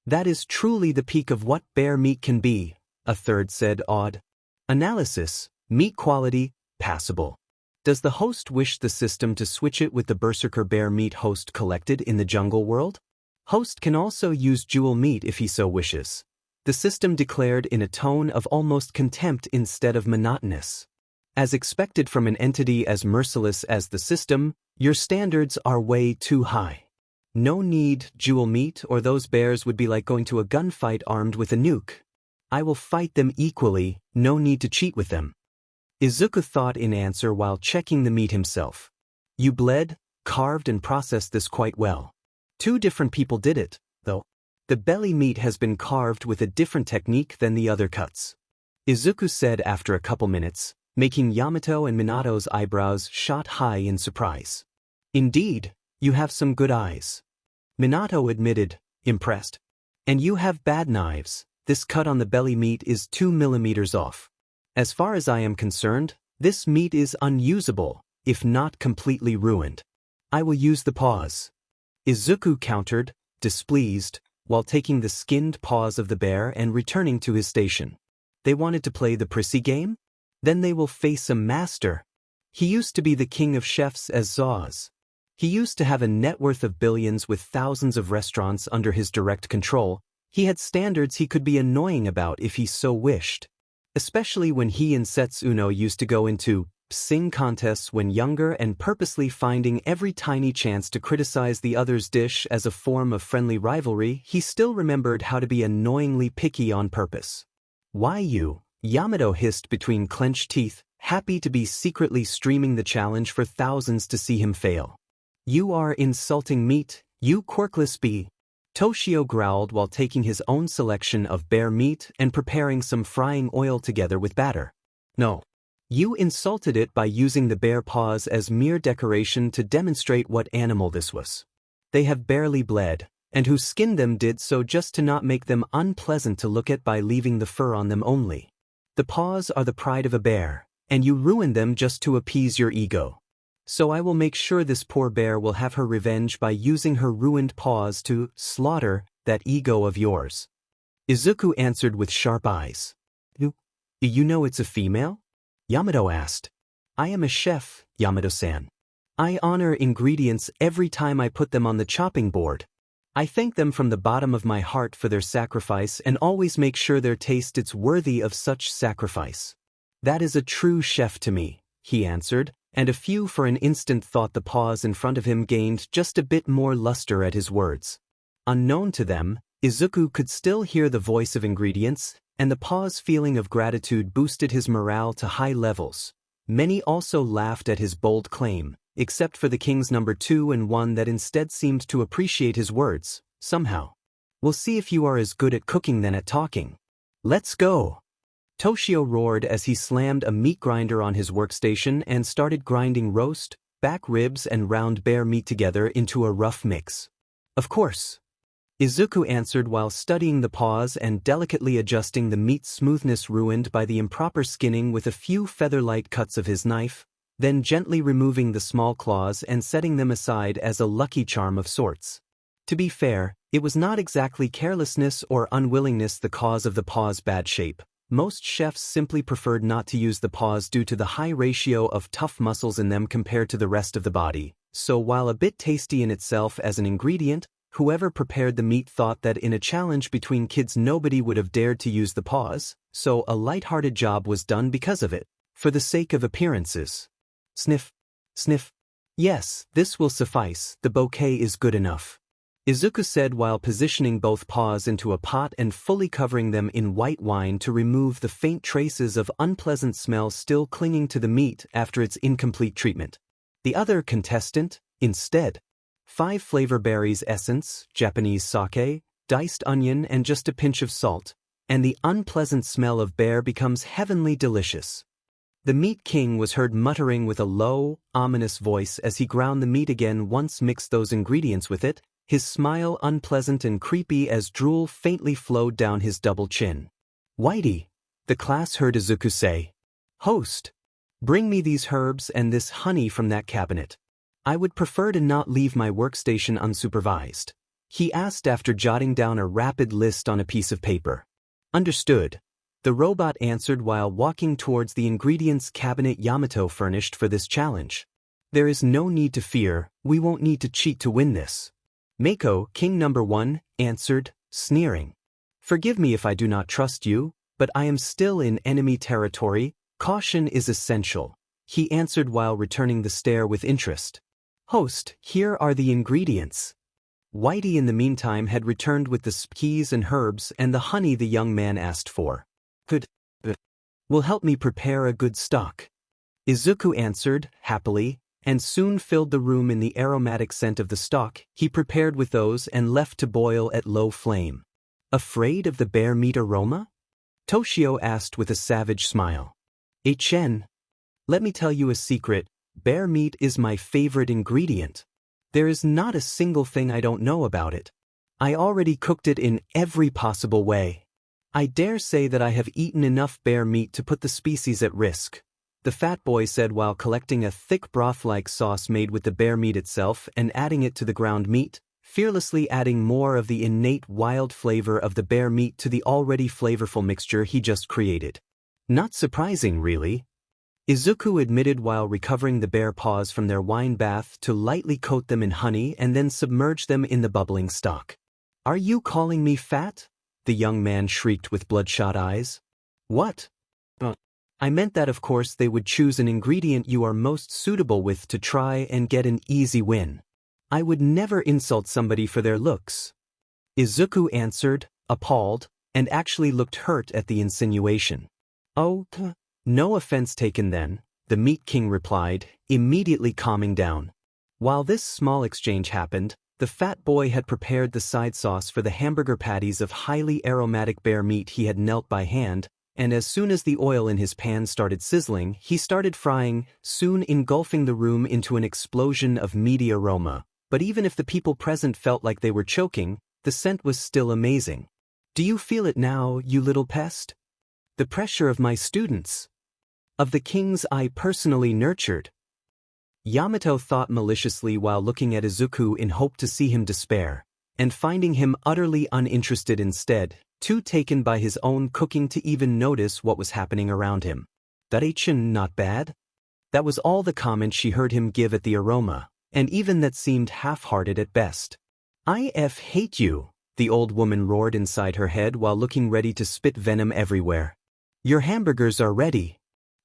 A: That is truly the peak of what bear meat can be, a third said awed. Analysis, meat quality, passable. Does the host wish the system to switch it with the berserker bear meat host collected in the jungle world? Host can also use jewel meat if he so wishes. The system declared in a tone of almost contempt instead of monotonous. As expected from an entity as merciless as the system, your standards are way too high. No need, jewel meat, or those bears would be like going to a gunfight armed with a nuke. I will fight them equally, no need to cheat with them. Izuku thought in answer while checking the meat himself. You bled, carved and processed this quite well. 2 different people did it, though. The belly meat has been carved with a different technique than the other cuts, Izuku said after a couple minutes, making Yamato and Minato's eyebrows shot high in surprise. Indeed, you have some good eyes, Minato admitted, impressed. And you have bad knives. This cut on the belly meat is 2 millimeters off. As far as I am concerned, this meat is unusable, if not completely ruined. I will use the paws, Izuku countered, displeased. while taking the skinned paws of the bear and returning to his station. They wanted to play the prissy game? Then they will face a master. He used to be the king of chefs as Zaus. He used to have a net worth of billions with thousands of restaurants under his direct control. He had standards he could be annoying about if he so wished. Especially when he and Setsuno used to go into sing contests when younger and purposely finding every tiny chance to criticize the other's dish as a form of friendly rivalry, he still remembered how to be annoyingly picky on purpose. "Why you?" Yamato hissed between clenched teeth, happy to be secretly streaming the challenge for thousands to see him fail. "You are insulting meat, you quirkless bee." Toshio growled while taking his own selection of bear meat and preparing some frying oil together with batter. "No. You insulted it by using the bear paws as mere decoration to demonstrate what animal this was. They have barely bled, and who skinned them did so just to not make them unpleasant to look at by leaving the fur on them only. The paws are the pride of a bear, and you ruined them just to appease your ego. So I will make sure this poor bear will have her revenge by using her ruined paws to slaughter that ego of yours." Izuku answered with sharp eyes. Do you know it's a female?" Yamato asked. "I am a chef, Yamato-san. I honor ingredients every time I put them on the chopping board. I thank them from the bottom of my heart for their sacrifice and always make sure their taste is worthy of such sacrifice. That is a true chef to me," he answered, and a few for an instant thought the paws in front of him gained just a bit more luster at his words. Unknown to them, Izuku could still hear the voice of ingredients, and the paw's feeling of gratitude boosted his morale to high levels. Many also laughed at his bold claim, except for the king's number 2 and one that instead seemed to appreciate his words, somehow. "We'll see if you are as good at cooking than at talking. Let's go!" Toshio roared as he slammed a meat grinder on his workstation and started grinding roast, back ribs and round bear meat together into a rough mix. "Of course," Izuku answered while studying the paws and delicately adjusting the meat's smoothness ruined by the improper skinning with a few feather-light cuts of his knife, then gently removing the small claws and setting them aside as a lucky charm of sorts. To be fair, it was not exactly carelessness or unwillingness the cause of the paw's bad shape. Most chefs simply preferred not to use the paws due to the high ratio of tough muscles in them compared to the rest of the body, so while a bit tasty in itself as an ingredient, whoever prepared the meat thought that in a challenge between kids nobody would have dared to use the paws, so a light-hearted job was done because of it, for the sake of appearances. Sniff. Sniff. "Yes, this will suffice, the bouquet is good enough," Izuku said while positioning both paws into a pot and fully covering them in white wine to remove the faint traces of unpleasant smell still clinging to the meat after its incomplete treatment. The other contestant, instead, 5 flavor berries essence, Japanese sake, diced onion and just a pinch of salt, and the unpleasant smell of bear becomes heavenly delicious. The Meat King was heard muttering with a low, ominous voice as he ground the meat again once mixed those ingredients with it, his smile unpleasant and creepy as drool faintly flowed down his double chin. "Whitey," the class heard Izuku say. "Host, bring me these herbs and this honey from that cabinet. I would prefer to not leave my workstation unsupervised," he asked after jotting down a rapid list on a piece of paper. "Understood," the robot answered while walking towards the ingredients cabinet Yamato furnished for this challenge. "There is no need to fear, we won't need to cheat to win this," Mako, King number 1, answered, sneering. "Forgive me if I do not trust you, but I am still in enemy territory, caution is essential," he answered while returning the stare with interest. "Host, here are the ingredients." Whitey in the meantime had returned with the spices and herbs and the honey the young man asked for. "Good. Will help me prepare a good stock," Izuku answered, happily, and soon filled the room in the aromatic scent of the stock he prepared with those and left to boil at low flame. "Afraid of the bear meat aroma?" Toshio asked with a savage smile. "Chen, let me tell you a secret. Bear meat is my favorite ingredient. There is not a single thing I don't know about it. I already cooked it in every possible way. I dare say that I have eaten enough bear meat to put the species at risk," the fat boy said while collecting a thick broth-like sauce made with the bear meat itself and adding it to the ground meat, fearlessly adding more of the innate wild flavor of the bear meat to the already flavorful mixture he just created. Not surprising, really. Izuku admitted while recovering the bear paws from their wine bath to lightly coat them in honey and then submerge them in the bubbling stock. "Are you calling me fat?" the young man shrieked with bloodshot eyes. "What? I meant that of course they would choose an ingredient you are most suitable with to try and get an easy win. I would never insult somebody for their looks." Izuku answered, appalled, and actually looked hurt at the insinuation. "Oh, no offense taken then," the Meat King replied, immediately calming down. While this small exchange happened, the fat boy had prepared the side sauce for the hamburger patties of highly aromatic bear meat he had knelt by hand, and as soon as the oil in his pan started sizzling, he started frying, soon engulfing the room into an explosion of meaty aroma. But even if the people present felt like they were choking, the scent was still amazing. "Do you feel it now, you little pest? The pressure of my students. Of the kings I personally nurtured." Yamato thought maliciously while looking at Izuku in hope to see him despair, and finding him utterly uninterested instead, too taken by his own cooking to even notice what was happening around him. "That Achin not bad?" That was all the comment she heard him give at the aroma, and even that seemed half-hearted at best. "I hate you," the old woman roared inside her head while looking ready to spit venom everywhere. "Your hamburgers are ready,"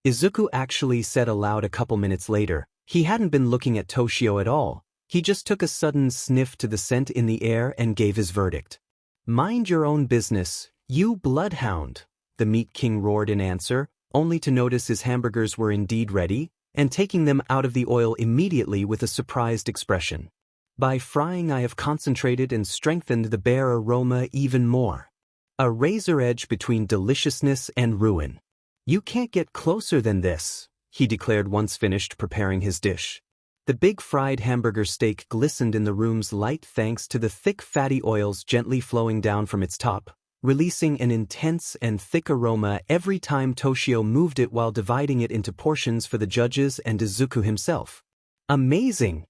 A: Izuku actually said aloud a couple minutes later. He hadn't been looking at Toshio at all. He just took a sudden sniff to the scent in the air and gave his verdict. "Mind your own business, you bloodhound," the Meat King roared in answer, only to notice his hamburgers were indeed ready, and taking them out of the oil immediately with a surprised expression. "By frying I have concentrated and strengthened the bear aroma even more. A razor edge between deliciousness and ruin. You can't get closer than this," he declared once finished preparing his dish. The big fried hamburger steak glistened in the room's light thanks to the thick fatty oils gently flowing down from its top, releasing an intense and thick aroma every time Toshio moved it while dividing it into portions for the judges and Izuku himself. Amazing!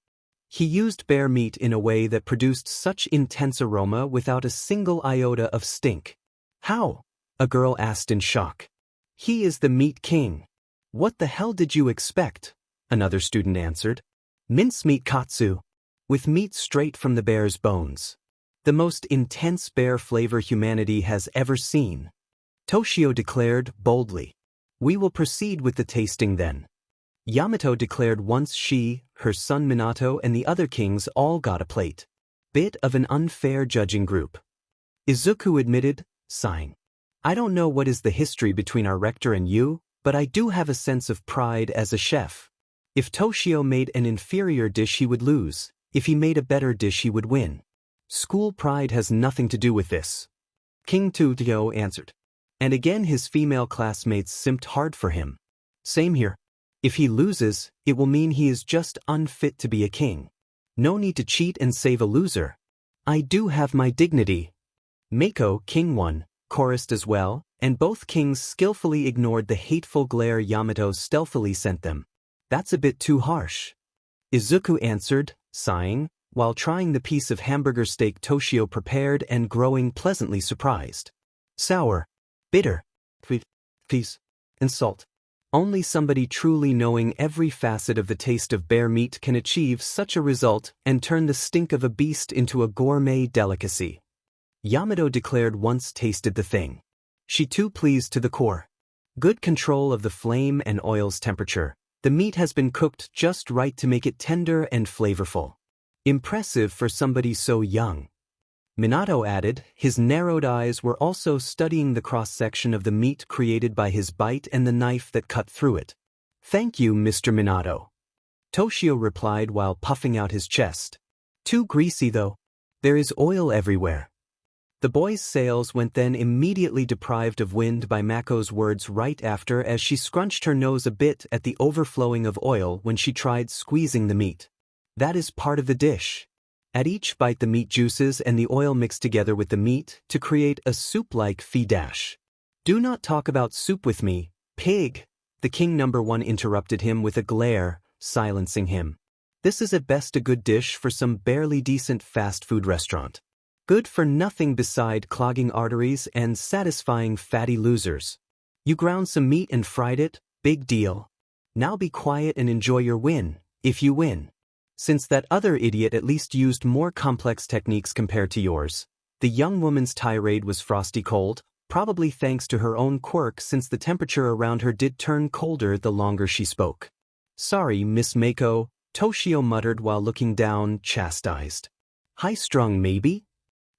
A: He used bear meat in a way that produced such intense aroma without a single iota of stink. "How?" a girl asked in shock. "He is the Meat King." "What the hell did you expect?" another student answered. "Mincemeat katsu, with meat straight from the bear's bones. The most intense bear flavor humanity has ever seen," Toshio declared boldly. "We will proceed with the tasting then," Yamato declared once she, her son Minato and the other kings all got a plate. "Bit of an unfair judging group," Izuku admitted, sighing. "I don't know what is the history between our rector and you, but I do have a sense of pride as a chef. If Toshio made an inferior dish he would lose, if he made a better dish he would win. School pride has nothing to do with this," King Tutio answered. And again his female classmates simped hard for him. "Same here. If he loses, it will mean he is just unfit to be a king. No need to cheat and save a loser. I do have my dignity." Mako, King 1, chorused as well, and both kings skillfully ignored the hateful glare Yamato stealthily sent them. "That's a bit too harsh," Izuku answered, sighing, while trying the piece of hamburger steak Toshio prepared and growing pleasantly surprised. "Sour, bitter, sweet, and salt. Only somebody truly knowing every facet of the taste of bear meat can achieve such a result and turn the stink of a beast into a gourmet delicacy," Yamato declared once tasted the thing. She too pleased to the core. Good control of the flame and oil's temperature. The meat has been cooked just right to make it tender and flavorful. Impressive for somebody so young. Minato added, his narrowed eyes were also studying the cross-section of the meat created by his bite and the knife that cut through it. "Thank you, Mr. Minato," Toshio replied while puffing out his chest. "Too greasy though. There is oil everywhere." The boy's sails went then immediately deprived of wind by Mako's words right after as she scrunched her nose a bit at the overflowing of oil when she tried squeezing the meat. "That is part of the dish. At each bite the meat juices and the oil mix together with the meat to create a soup-like dash. Do not talk about soup with me, pig," the king number 1 interrupted him with a glare, silencing him. This is at best a good dish for some barely decent fast food restaurant. Good for nothing beside clogging arteries and satisfying fatty losers. You ground some meat and fried it, big deal. Now be quiet and enjoy your win, if you win. Since that other idiot at least used more complex techniques compared to yours, the young woman's tirade was frosty cold, probably thanks to her own quirk since the temperature around her did turn colder the longer she spoke. Sorry, Miss Mako, Toshio muttered while looking down, chastised. High-strung maybe?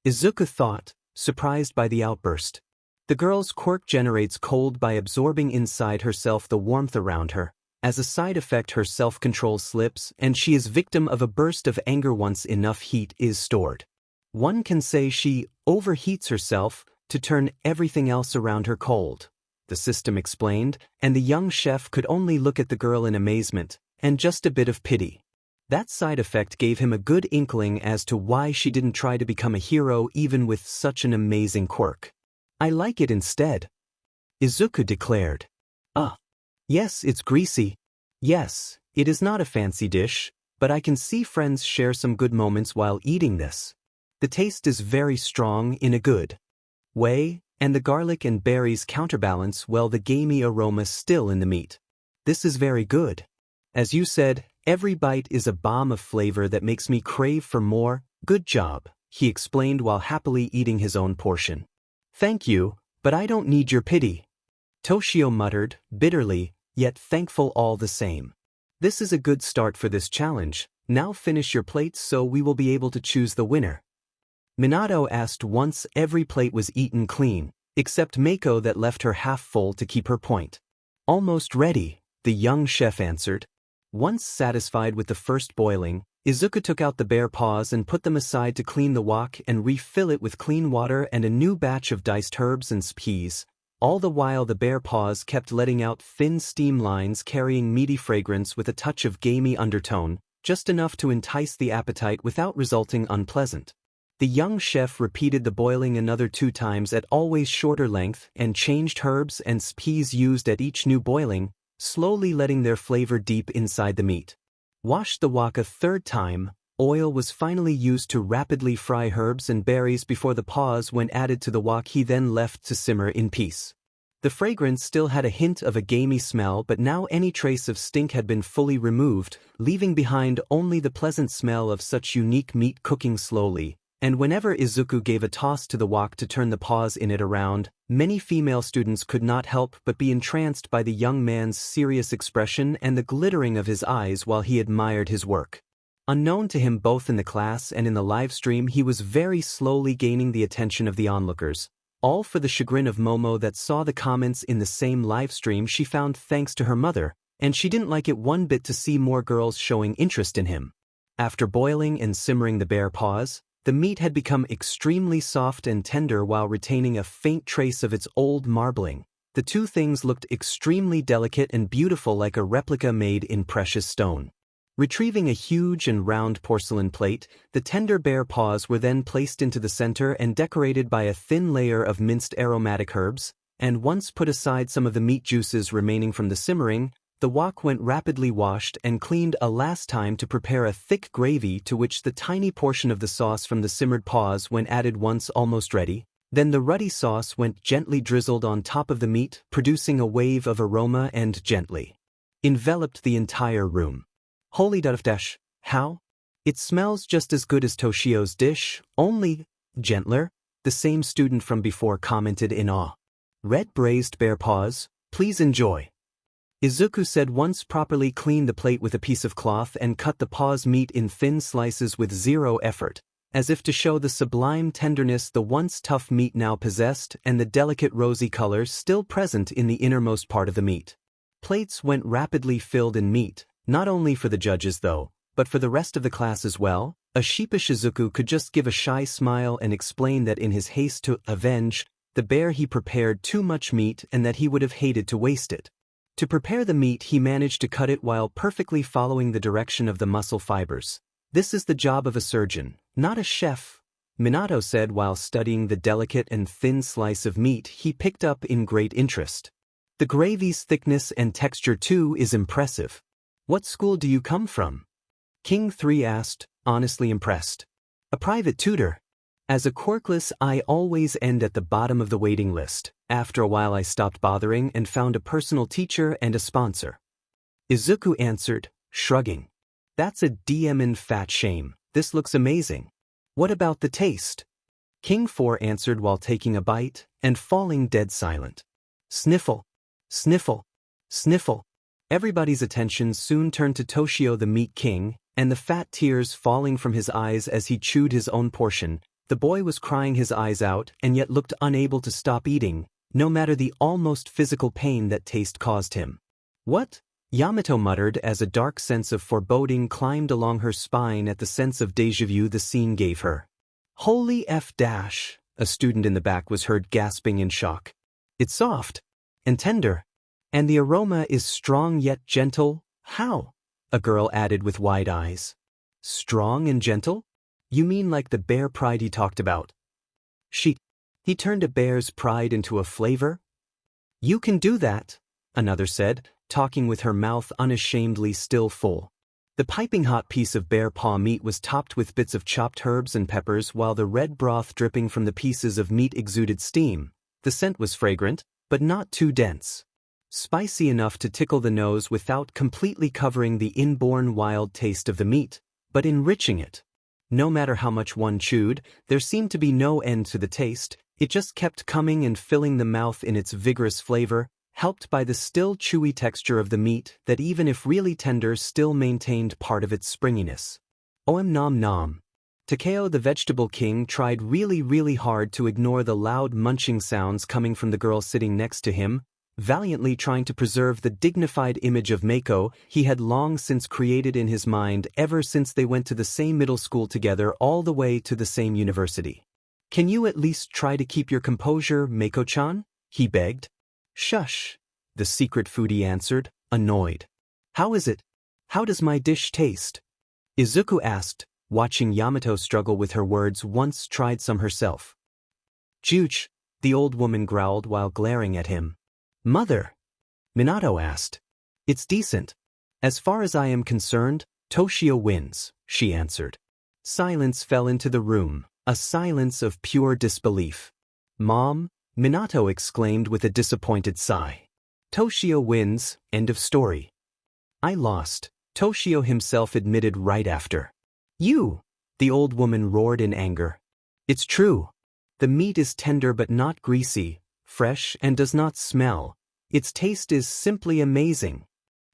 A: Izuku thought, surprised by the outburst. The girl's quirk generates cold by absorbing inside herself the warmth around her. As a side effect, her self-control slips and she is victim of a burst of anger once enough heat is stored. One can say she overheats herself to turn everything else around her cold, the system explained, and the young chef could only look at the girl in amazement and just a bit of pity. That side effect gave him a good inkling as to why she didn't try to become a hero even with such an amazing quirk. I like it instead, Izuku declared. Yes, it's greasy. Yes, it is not a fancy dish, but I can see friends share some good moments while eating this. The taste is very strong in a good way, and the garlic and berries counterbalance well the gamey aroma still in the meat. This is very good. As you said, every bite is a bomb of flavor that makes me crave for more. Good job, he explained while happily eating his own portion. Thank you, but I don't need your pity, Toshio muttered, bitterly, yet thankful all the same. This is a good start for this challenge. Now finish your plates so we will be able to choose the winner. Minato asked once every plate was eaten clean, except Mako that left her half full to keep her point. Almost ready, the young chef answered. Once satisfied with the first boiling, Izuku took out the bear paws and put them aside to clean the wok and refill it with clean water and a new batch of diced herbs and peas. All the while the bear paws kept letting out thin steam lines carrying meaty fragrance with a touch of gamey undertone, just enough to entice the appetite without resulting unpleasant. The young chef repeated the boiling another 2 times at always shorter length and changed herbs and peas used at each new boiling, slowly letting their flavor deep inside the meat. Washed the wok a 3rd time, oil was finally used to rapidly fry herbs and berries before the paws when added to the wok he then left to simmer in peace. The fragrance still had a hint of a gamey smell, but now any trace of stink had been fully removed, leaving behind only the pleasant smell of such unique meat cooking slowly. And whenever Izuku gave a toss to the wok to turn the paws in it around, many female students could not help but be entranced by the young man's serious expression and the glittering of his eyes while he admired his work. Unknown to him both in the class and in the live stream, he was very slowly gaining the attention of the onlookers, all for the chagrin of Momo that saw the comments in the same live stream she found thanks to her mother, and she didn't like it one bit to see more girls showing interest in him. After boiling and simmering the bear paws, the meat had become extremely soft and tender while retaining a faint trace of its old marbling. The 2 things looked extremely delicate and beautiful, like a replica made in precious stone. Retrieving a huge and round porcelain plate, the tender bear paws were then placed into the center and decorated by a thin layer of minced aromatic herbs, and once put aside some of the meat juices remaining from the simmering, the wok went rapidly washed and cleaned a last time to prepare a thick gravy to which the tiny portion of the sauce from the simmered paws when added once almost ready. Then the ruddy sauce went gently drizzled on top of the meat, producing a wave of aroma and gently enveloped the entire room. Holy dash, how? It smells just as good as Toshio's dish, only gentler, the same student from before commented in awe. Red braised bear paws, please enjoy. Izuku said once properly cleaned the plate with a piece of cloth and cut the paws meat in thin slices with 0 effort, as if to show the sublime tenderness the once tough meat now possessed and the delicate rosy color still present in the innermost part of the meat. Plates went rapidly filled in meat, not only for the judges though, but for the rest of the class as well. A sheepish Izuku could just give a shy smile and explain that in his haste to avenge the bear he prepared too much meat and that he would have hated to waste it. To prepare the meat he managed to cut it while perfectly following the direction of the muscle fibers. This is the job of a surgeon, not a chef, Minato said while studying the delicate and thin slice of meat he picked up in great interest. The gravy's thickness and texture too is impressive. What school do you come from? King 3 asked, honestly impressed. A private tutor. As a quirkless, I always end at the bottom of the waiting list. After a while I stopped bothering and found a personal teacher and a sponsor. Izuku answered, shrugging. That's a demon fat shame. This looks amazing. What about the taste? King 4 answered while taking a bite and falling dead silent. Sniffle. Sniffle. Sniffle. Everybody's attention soon turned to Toshio the Meat King, and the fat tears falling from his eyes as he chewed his own portion. The boy was crying his eyes out and yet looked unable to stop eating, no matter the almost physical pain that taste caused him. What? Yamato muttered as a dark sense of foreboding climbed along her spine at the sense of déjà vu the scene gave her. Holy F dash, a student in the back was heard gasping in shock. It's soft and tender, and the aroma is strong yet gentle. How? A girl added with wide eyes. Strong and gentle? You mean like the bear pride he talked about? He turned a bear's pride into a flavor? You can do that, another said, talking with her mouth unashamedly still full. The piping hot piece of bear paw meat was topped with bits of chopped herbs and peppers while the red broth dripping from the pieces of meat exuded steam. The scent was fragrant, but not too dense. Spicy enough to tickle the nose without completely covering the inborn wild taste of the meat, but enriching it. No matter how much one chewed, there seemed to be no end to the taste. It just kept coming and filling the mouth in its vigorous flavor, helped by the still chewy texture of the meat that even if really tender still maintained part of its springiness. Om nom nom. Takeo the Vegetable King tried really hard to ignore the loud munching sounds coming from the girl sitting next to him, valiantly trying to preserve the dignified image of Mako he had long since created in his mind ever since they went to the same middle school together all the way to the same university. Can you at least try to keep your composure, Mako-chan? He begged. Shush, the secret foodie answered, annoyed. How is it? How does my dish taste? Izuku asked, watching Yamato struggle with her words once tried some herself. Juch, the old woman growled while glaring at him. Mother? Minato asked. It's decent. As far as I am concerned, Toshio wins, she answered. Silence fell into the room, a silence of pure disbelief. Mom? Minato exclaimed with a disappointed sigh. Toshio wins, end of story. I lost, Toshio himself admitted right after. You! The old woman roared in anger. It's true. The meat is tender but not greasy, fresh and does not smell. Its taste is simply amazing.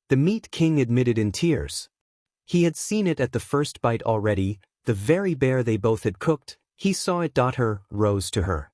A: The Meat King admitted in tears. He had seen it at the first bite already, the very bear they both had cooked. He saw it. Her rose to her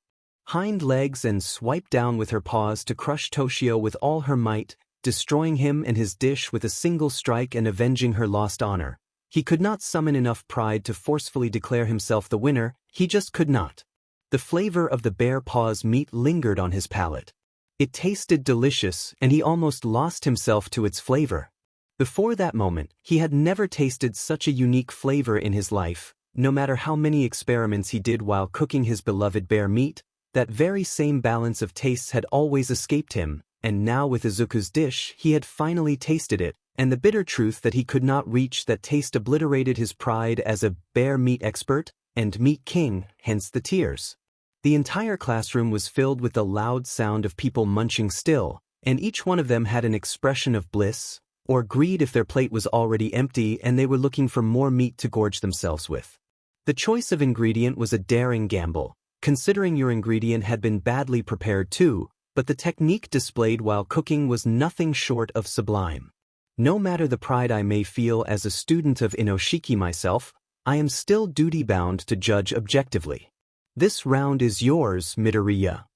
A: hind legs and swiped down with her paws to crush Toshio with all her might, destroying him and his dish with a single strike and avenging her lost honor. He could not summon enough pride to forcefully declare himself the winner, he just could not. The flavor of the bear paw's meat lingered on his palate. It tasted delicious and he almost lost himself to its flavor. Before that moment, he had never tasted such a unique flavor in his life. No matter how many experiments he did while cooking his beloved bear meat, that very same balance of tastes had always escaped him, and now with Izuku's dish he had finally tasted it, and the bitter truth that he could not reach that taste obliterated his pride as a bear meat expert and meat king, hence the tears. The entire classroom was filled with the loud sound of people munching still, and each one of them had an expression of bliss, or greed if their plate was already empty and they were looking for more meat to gorge themselves with. The choice of ingredient was a daring gamble, considering your ingredient had been badly prepared too, but the technique displayed while cooking was nothing short of sublime. No matter the pride I may feel as a student of Inoshiki myself, I am still duty-bound to judge objectively. This round is yours, Midoriya,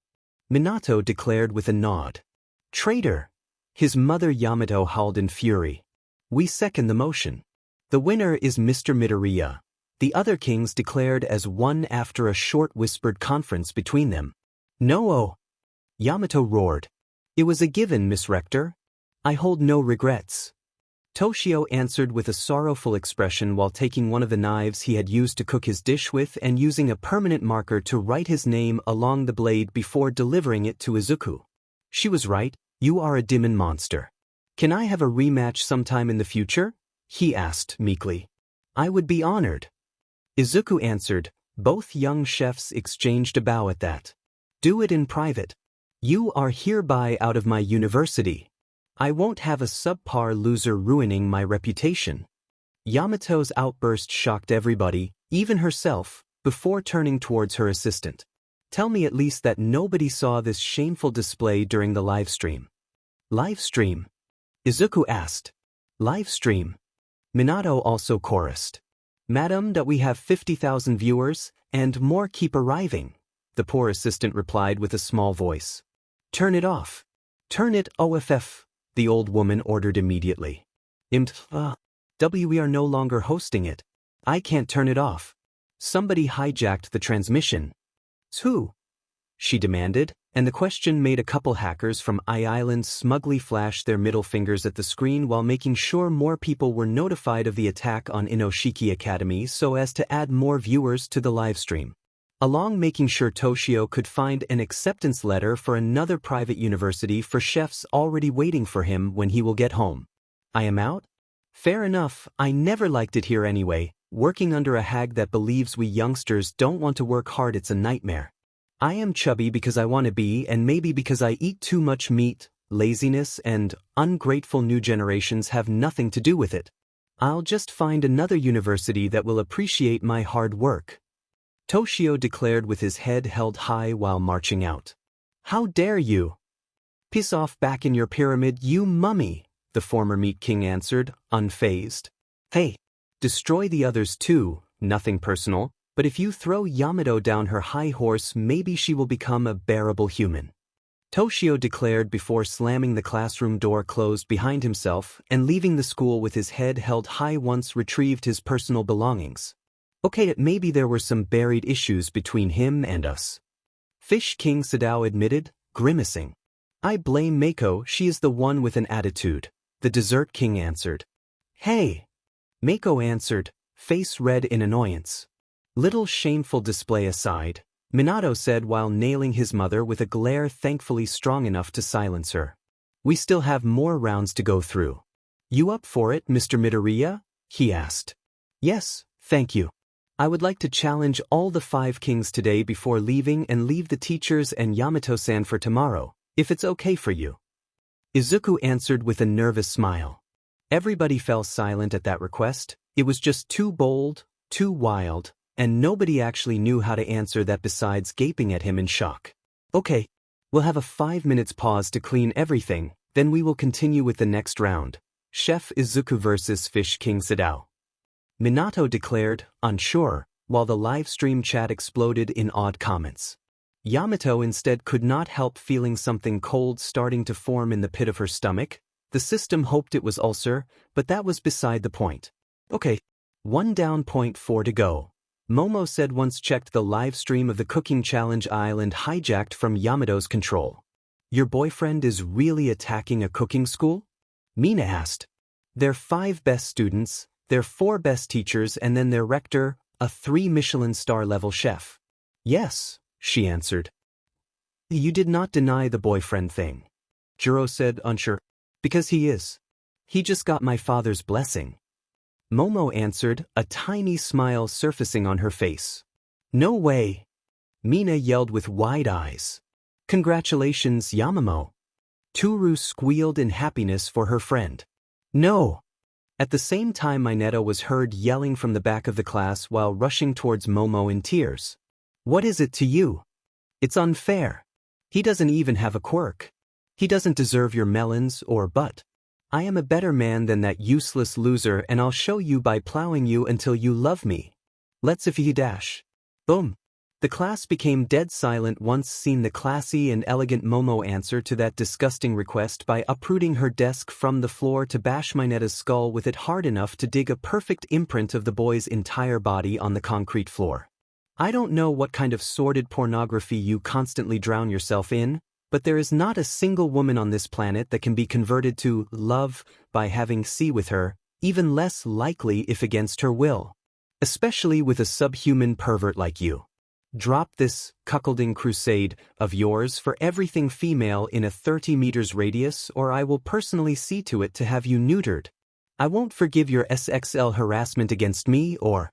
A: Minato declared with a nod. Traitor! His mother Yamato howled in fury. We second the motion. The winner is Mr. Midoriya, the other kings declared as one after a short whispered conference between them. No-oh! Yamato roared. It was a given, Miss Rector. I hold no regrets. Toshio answered with a sorrowful expression while taking one of the knives he had used to cook his dish with and using a permanent marker to write his name along the blade before delivering it to Izuku. She was right, you are a demon monster. Can I have a rematch sometime in the future? He asked meekly. I would be honored. Izuku answered. Both young chefs exchanged a bow at that. Do it in private. You are hereby out of my university. I won't have a subpar loser ruining my reputation. Yamato's outburst shocked everybody, even herself, before turning towards her assistant. Tell me at least that nobody saw this shameful display during the live stream. Live stream? Izuku asked. Live stream. Minato also chorused. Madam, that we have 50,000 viewers, and more keep arriving, the poor assistant replied with a small voice. Turn it off. Turn it off, the old woman ordered immediately. We are no longer hosting it. I can't turn it off. Somebody hijacked the transmission. Who? She demanded, and the question made a couple hackers from I-Island smugly flash their middle fingers at the screen while making sure more people were notified of the attack on Inoshiki Academy so as to add more viewers to the livestream. Along making sure Toshio could find an acceptance letter for another private university for chefs already waiting for him when he will get home. I am out? Fair enough, I never liked it here anyway. Working under a hag that believes we youngsters don't want to work hard, it's a nightmare. I am chubby because I want to be, and maybe because I eat too much meat. Laziness and ungrateful new generations have nothing to do with it. I'll just find another university that will appreciate my hard work. Toshio declared with his head held high while marching out. How dare you? Piss off back in your pyramid, you mummy, the former meat king answered, unfazed. Hey, destroy the others too, nothing personal. But if you throw Yamato down her high horse, maybe she will become a bearable human. Toshio declared before slamming the classroom door closed behind himself and leaving the school with his head held high once retrieved his personal belongings. Okay, maybe there were some buried issues between him and us. Fish King Sadao admitted, grimacing. I blame Mako, she is the one with an attitude, the Dessert King answered. Hey! Mako answered, face red in annoyance. Little shameful display aside, Minato said while nailing his mother with a glare thankfully strong enough to silence her. We still have more rounds to go through. You up for it, Mr. Midoriya? He asked. Yes, thank you. I would like to challenge all the 5 kings today before leaving and leave the teachers and Yamato-san for tomorrow, if it's okay for you. Izuku answered with a nervous smile. Everybody fell silent at that request. It was just too bold, too wild, and nobody actually knew how to answer that besides gaping at him in shock. Okay, we'll have a 5 minutes pause to clean everything, then we will continue with the next round. Chef Izuku vs. Fish King Sadao. Minato declared, unsure, while the live stream chat exploded in odd comments. Yamato instead could not help feeling something cold starting to form in the pit of her stomach. The system hoped it was ulcer, but that was beside the point. Okay, 1 down, 0.4 to go. Momo said once checked the live stream of the cooking challenge island hijacked from Yamato's control. Your boyfriend is really attacking a cooking school? Mina asked. Their 5 best students, their 4 best teachers, and then their rector, a 3 Michelin star level chef. Yes, she answered. You did not deny the boyfriend thing. Juro said, unsure. Because he is. He just got my father's blessing. Momo answered, a tiny smile surfacing on her face. No way. Mina yelled with wide eyes. Congratulations, Yamamo. Toru squealed in happiness for her friend. No. At the same time, Minato was heard yelling from the back of the class while rushing towards Momo in tears. What is it to you? It's unfair. He doesn't even have a quirk. He doesn't deserve your melons or butt. I am a better man than that useless loser, and I'll show you by plowing you until you love me. Let's if he dash. Boom. The class became dead silent once seen the classy and elegant Momo answer to that disgusting request by uprooting her desk from the floor to bash Mineta's skull with it hard enough to dig a perfect imprint of the boy's entire body on the concrete floor. I don't know what kind of sordid pornography you constantly drown yourself in, but there is not a single woman on this planet that can be converted to love by having sex with her, even less likely if against her will. Especially with a subhuman pervert like you. Drop this cuckolding crusade of yours for everything female in a 30 meters radius, or I will personally see to it to have you neutered. I won't forgive your SXL harassment against me or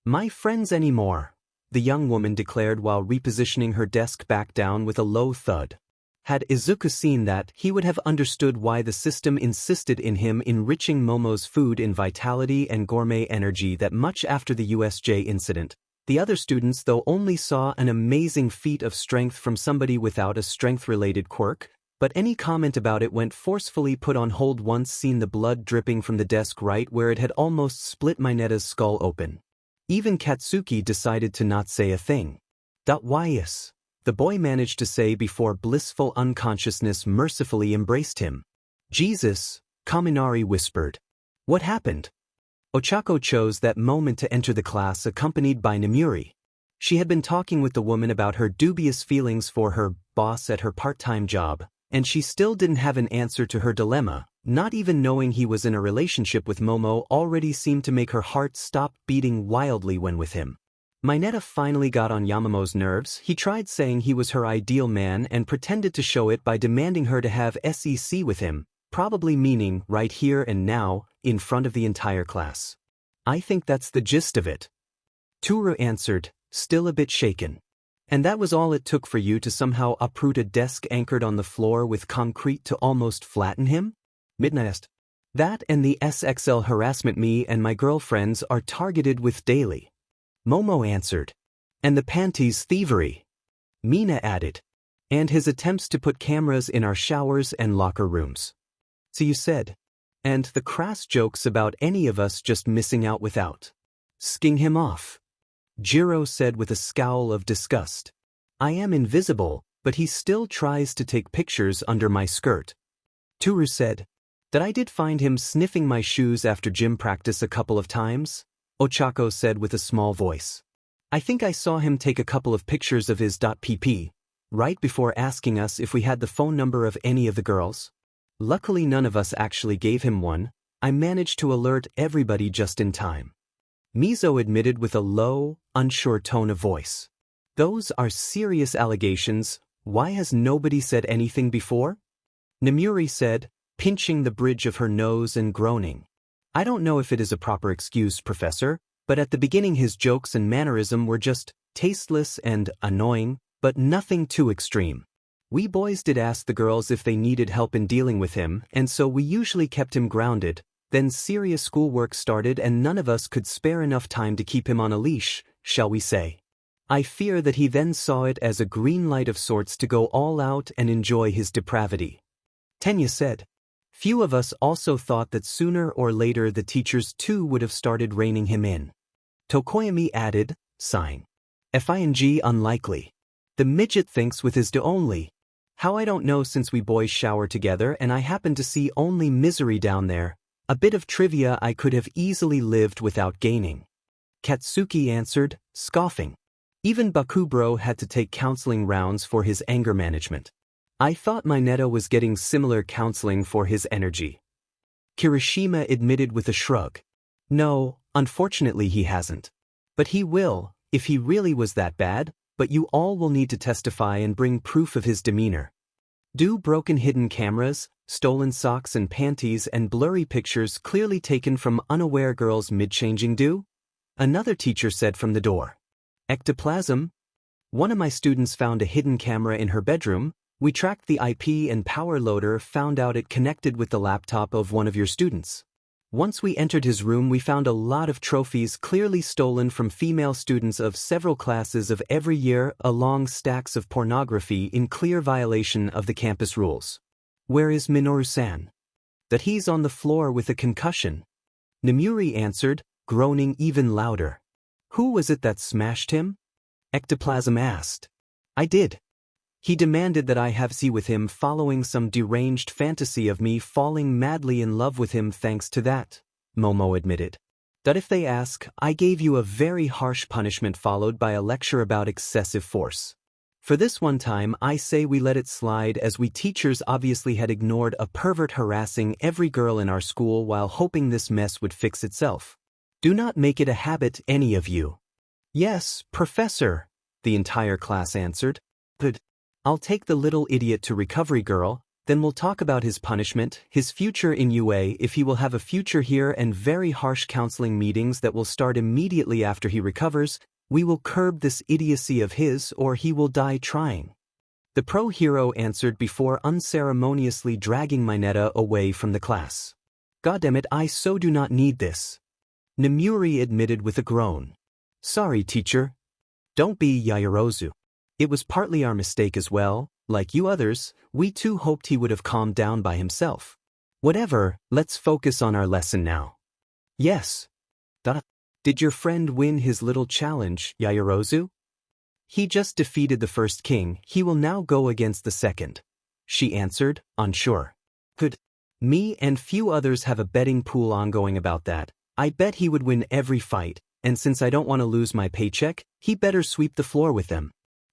A: my friends anymore, the young woman declared while repositioning her desk back down with a low thud. Had Izuku seen that, he would have understood why the system insisted in him enriching Momo's food in vitality and gourmet energy that much after the USJ incident. The other students though only saw an amazing feat of strength from somebody without a strength-related quirk, but any comment about it went forcefully put on hold once seen the blood dripping from the desk right where it had almost split Mineta's skull open. Even Katsuki decided to not say a thing. Why the boy managed to say before blissful unconsciousness mercifully embraced him. Jesus, Kaminari whispered. What happened? Ochako chose that moment to enter the class accompanied by Namuri. She had been talking with the woman about her dubious feelings for her boss at her part-time job, and she still didn't have an answer to her dilemma. Not even knowing he was in a relationship with Momo already seemed to make her heart stop beating wildly when with him. Mineta finally got on Yamamo's nerves. He tried saying he was her ideal man and pretended to show it by demanding her to have SEC with him, probably meaning right here and now, in front of the entire class. I think that's the gist of it. Toru answered, still a bit shaken. And that was all it took for you to somehow uproot a desk anchored on the floor with concrete to almost flatten him? Midnight asked. That and the SXL harassment me and my girlfriends are targeted with daily. Momo answered. And the panties thievery. Mina added. And his attempts to put cameras in our showers and locker rooms. So you said. And the crass jokes about any of us just missing out without sking him off. Jiro said with a scowl of disgust. I am invisible, but he still tries to take pictures under my skirt. Toru said. That I did find him sniffing my shoes after gym practice a couple of times, Ochako said with a small voice. I think I saw him take a couple of pictures of his .pp, right before asking us if we had the phone number of any of the girls. Luckily none of us actually gave him one. I managed to alert everybody just in time. Mizo admitted with a low, unsure tone of voice. Those are serious allegations. Why has nobody said anything before? Namuri said, pinching the bridge of her nose and groaning. I don't know if it is a proper excuse, Professor, but at the beginning his jokes and mannerism were just tasteless and annoying, but nothing too extreme. We boys did ask the girls if they needed help in dealing with him, and so we usually kept him grounded. Then serious schoolwork started and none of us could spare enough time to keep him on a leash, shall we say. I fear that he then saw it as a green light of sorts to go all out and enjoy his depravity. Tenya said. Few of us also thought that sooner or later the teachers too would have started reining him in. Tokoyami added, sighing. Fing unlikely. The midget thinks with his do only. How I don't know since we boys shower together and I happen to see only misery down there. A bit of trivia I could have easily lived without gaining. Katsuki answered, scoffing. Even Bakubro had to take counseling rounds for his anger management. I thought Mineta was getting similar counseling for his energy. Kirishima admitted with a shrug. No, unfortunately he hasn't. But he will, if he really was that bad, but you all will need to testify and bring proof of his demeanor. Do broken hidden cameras, stolen socks and panties and blurry pictures clearly taken from unaware girls mid-changing do? Another teacher said from the door. Ectoplasm? One of my students found a hidden camera in her bedroom. We tracked the IP and power loader, found out it connected with the laptop of one of your students. Once we entered his room we found a lot of trophies clearly stolen from female students of several classes of every year, along stacks of pornography in clear violation of the campus rules. Where is Minoru-san? That he's on the floor with a concussion. Namuri answered, groaning even louder. Who was it that smashed him? Ectoplasm asked. I did. He demanded that I have sex with him following some deranged fantasy of me falling madly in love with him thanks to that, Momo admitted. That if they ask, I gave you a very harsh punishment followed by a lecture about excessive force. For this one time I say we let it slide as we teachers obviously had ignored a pervert harassing every girl in our school while hoping this mess would fix itself. Do not make it a habit, any of you. Yes, Professor, the entire class answered. Good. I'll take the little idiot to recovery girl, Then we'll talk about his punishment, his future in UA if he will have a future here, and very harsh counseling meetings that will start immediately after he recovers. We will curb this idiocy of his or he will die trying. The pro-hero answered before unceremoniously dragging Mineta away from the class. Goddammit, I so do not need this. Nemuri admitted with a groan. Sorry, teacher. Don't be Yaoyorozu. It was partly our mistake as well. Like you others, we too hoped he would have calmed down by himself. Whatever, let's focus on our lesson now. Yes. Did your friend win his little challenge, Yaoyorozu? He just defeated the first king, he will now go against the second. She answered, unsure. Could me and few others have a betting pool ongoing about that? I bet he would win every fight, and since I don't want to lose my paycheck, he better sweep the floor with them.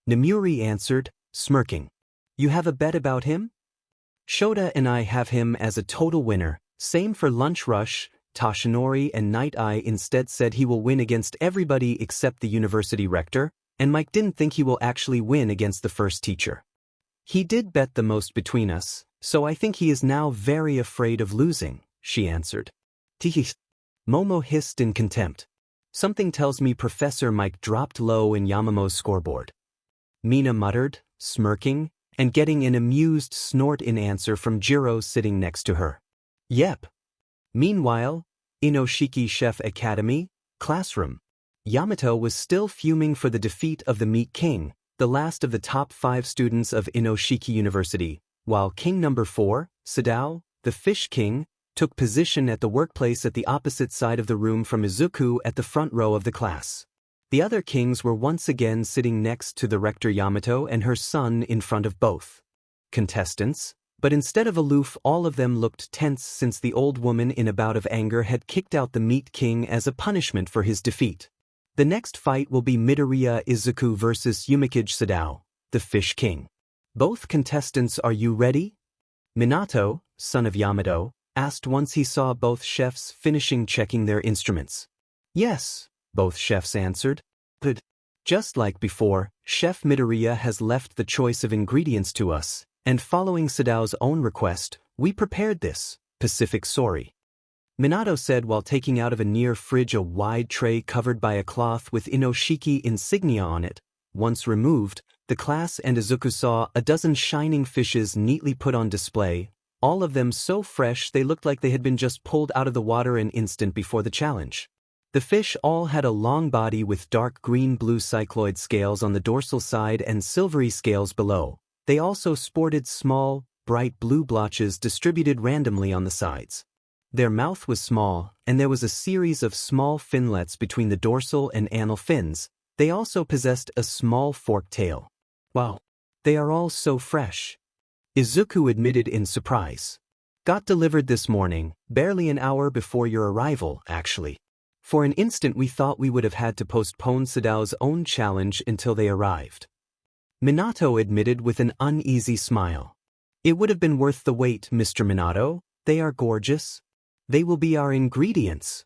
A: Nemuri answered, smirking. You have a bet about him? Shota and I have him as a total winner, same for Lunch Rush. Toshinori and Night Eye instead said he will win against everybody except the university rector, and Mike didn't think he will actually win against the first teacher. He did bet the most between us, so I think he is now very afraid of losing, she answered. Tihis. Momo hissed in contempt. Something tells me Professor Mike dropped low in Yamamo's scoreboard. Mina muttered, smirking, and getting an amused snort in answer from Jiro sitting next to her. Yep. Meanwhile, Inoshiki Chef Academy, classroom. Yamato was still fuming for the defeat of the Meat King, the last of the top 5 students of Inoshiki University, while King number 4, Sadao, the Fish King, took position at the workplace at the opposite side of the room from Izuku at the front row of the class. The other kings were once again sitting next to the rector Yamato and her son in front of both contestants, but instead of aloof all of them looked tense since the old woman in a bout of anger had kicked out the Meat King as a punishment for his defeat. The next fight will be Midoriya Izuku versus Yumikage Sadao, the Fish King. Both contestants, are you ready? Minato, son of Yamato, asked once he saw both chefs finishing checking their instruments. Yes, both chefs answered. Good. Just like before, Chef Midoriya has left the choice of ingredients to us, and following Sadao's own request, we prepared this Pacific Sori. Minato said while taking out of a near fridge a wide tray covered by a cloth with Inoshiki insignia on it. Once removed, the class and Izuku saw a dozen shining fishes neatly put on display, all of them so fresh they looked like they had been just pulled out of the water an instant before the challenge. The fish all had a long body with dark green-blue cycloid scales on the dorsal side and silvery scales below. They also sported small, bright blue blotches distributed randomly on the sides. Their mouth was small, and there was a series of small finlets between the dorsal and anal fins. They also possessed a small forked tail. Wow! They are all so fresh. Izuku admitted in surprise. Got delivered this morning, barely an hour before your arrival, actually. For an instant we thought we would have had to postpone Sadao's own challenge until they arrived. Minato admitted with an uneasy smile. It would have been worth the wait, Mr. Minato. They are gorgeous. They will be our ingredients.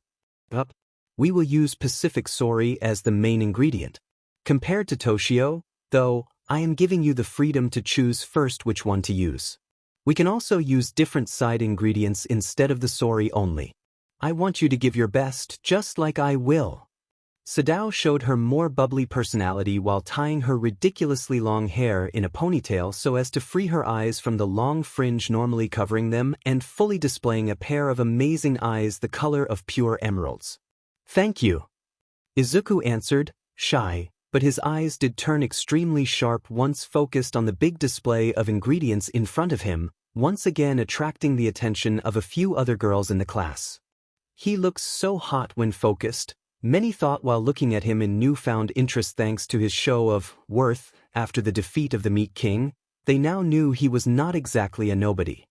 A: We will use Pacific Sori as the main ingredient. Compared to Toshio, though, I am giving you the freedom to choose first which one to use. We can also use different side ingredients instead of the Sori only. I want you to give your best, just like I will. Sadao showed her more bubbly personality while tying her ridiculously long hair in a ponytail so as to free her eyes from the long fringe normally covering them and fully displaying a pair of amazing eyes the color of pure emeralds. Thank you. Izuku answered, shy, but his eyes did turn extremely sharp once focused on the big display of ingredients in front of him, once again attracting the attention of a few other girls in the class. He looks so hot when focused, many thought while looking at him in newfound interest thanks to his show of worth after the defeat of the Meat King. They now knew he was not exactly a nobody.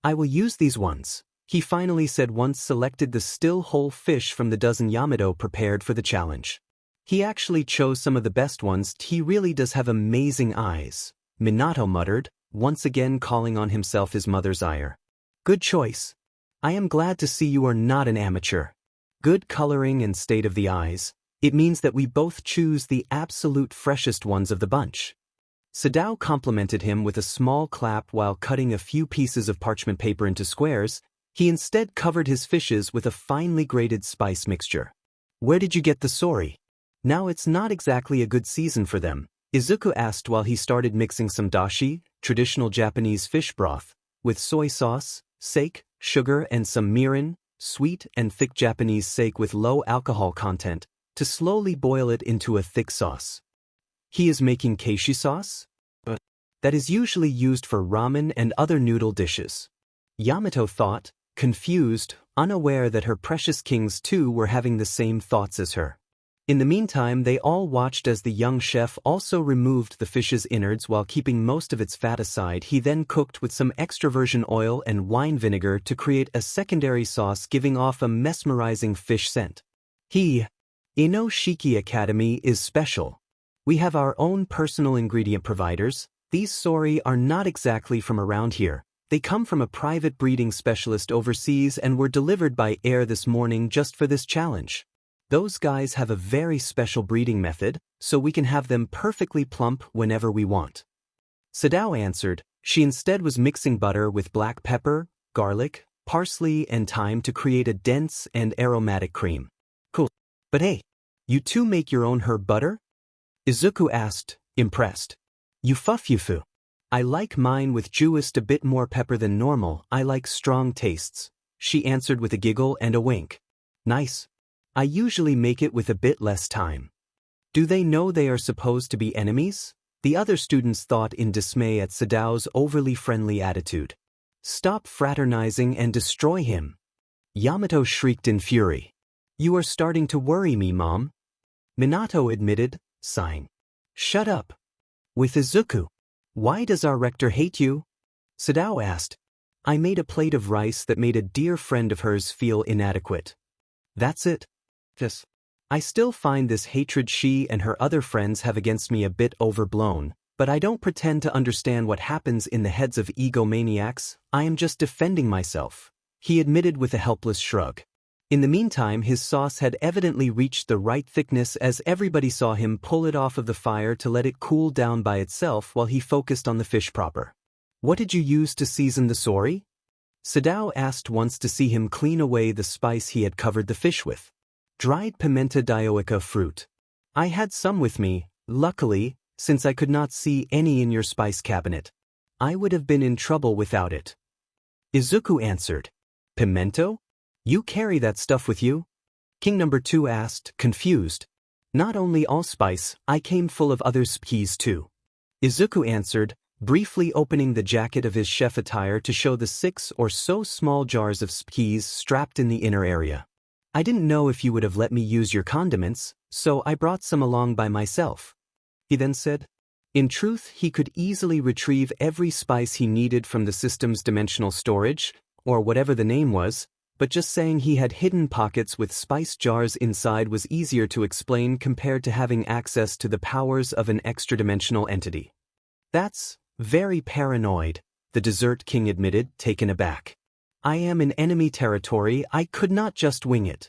A: I will use these ones, he finally said once selected the still whole fish from the dozen Yamato prepared for the challenge. He actually chose some of the best ones. He really does have amazing eyes, Minato muttered, once again calling on himself his mother's ire. Good choice. I am glad to see you are not an amateur. Good coloring and state of the eyes. It means that we both choose the absolute freshest ones of the bunch. Sadao complimented him with a small clap while cutting a few pieces of parchment paper into squares. He instead covered his fishes with a finely grated spice mixture. Where did you get the sori? Now it's not exactly a good season for them, Izuku asked while he started mixing some dashi, traditional Japanese fish broth, with soy sauce, sake, sugar and some mirin, sweet and thick Japanese sake with low alcohol content, to slowly boil it into a thick sauce. He is making keishi sauce? That is usually used for ramen and other noodle dishes. Yamato thought, confused, unaware that her precious kings too were having the same thoughts as her. In the meantime, they all watched as the young chef also removed the fish's innards while keeping most of its fat aside. He then cooked with some extra virgin oil and wine vinegar to create a secondary sauce giving off a mesmerizing fish scent. Inoshiki Academy is special. We have our own personal ingredient providers. These sori are not exactly from around here. They come from a private breeding specialist overseas and were delivered by air this morning just for this challenge. Those guys have a very special breeding method, so we can have them perfectly plump whenever we want. Sadao answered. She instead was mixing butter with black pepper, garlic, parsley and thyme to create a dense and aromatic cream. Cool. But hey, you two make your own herb butter? Izuku asked, impressed. Yufu. I like mine with just a bit more pepper than normal. I like strong tastes, she answered with a giggle and a wink. Nice. I usually make it with a bit less time. Do they know they are supposed to be enemies? The other students thought in dismay at Sadao's overly friendly attitude. Stop fraternizing and destroy him. Yamato shrieked in fury. You are starting to worry me, Mom. Minato admitted, sighing. Shut up. With Izuku. Why does our rector hate you? Sadao asked. I made a plate of rice that made a dear friend of hers feel inadequate. That's it. Yes. I still find this hatred she and her other friends have against me a bit overblown, but I don't pretend to understand what happens in the heads of egomaniacs. I am just defending myself, he admitted with a helpless shrug. In the meantime, his sauce had evidently reached the right thickness as everybody saw him pull it off of the fire to let it cool down by itself while he focused on the fish proper. What did you use to season the sori? Sadao asked once to see him clean away the spice he had covered the fish with. Dried pimenta dioica fruit. I had some with me, luckily, since I could not see any in your spice cabinet. I would have been in trouble without it. Izuku answered. Pimento? You carry that stuff with you? King number 2 asked, confused. Not only allspice, I came full of other spices too. Izuku answered, briefly opening the jacket of his chef attire to show the 6 or so small jars of spices strapped in the inner area. I didn't know if you would have let me use your condiments, so I brought some along by myself. He then said. In truth, he could easily retrieve every spice he needed from the system's dimensional storage, or whatever the name was, but just saying he had hidden pockets with spice jars inside was easier to explain compared to having access to the powers of an extra-dimensional entity. That's very paranoid, the Dessert King admitted, taken aback. I am in enemy territory, I could not just wing it.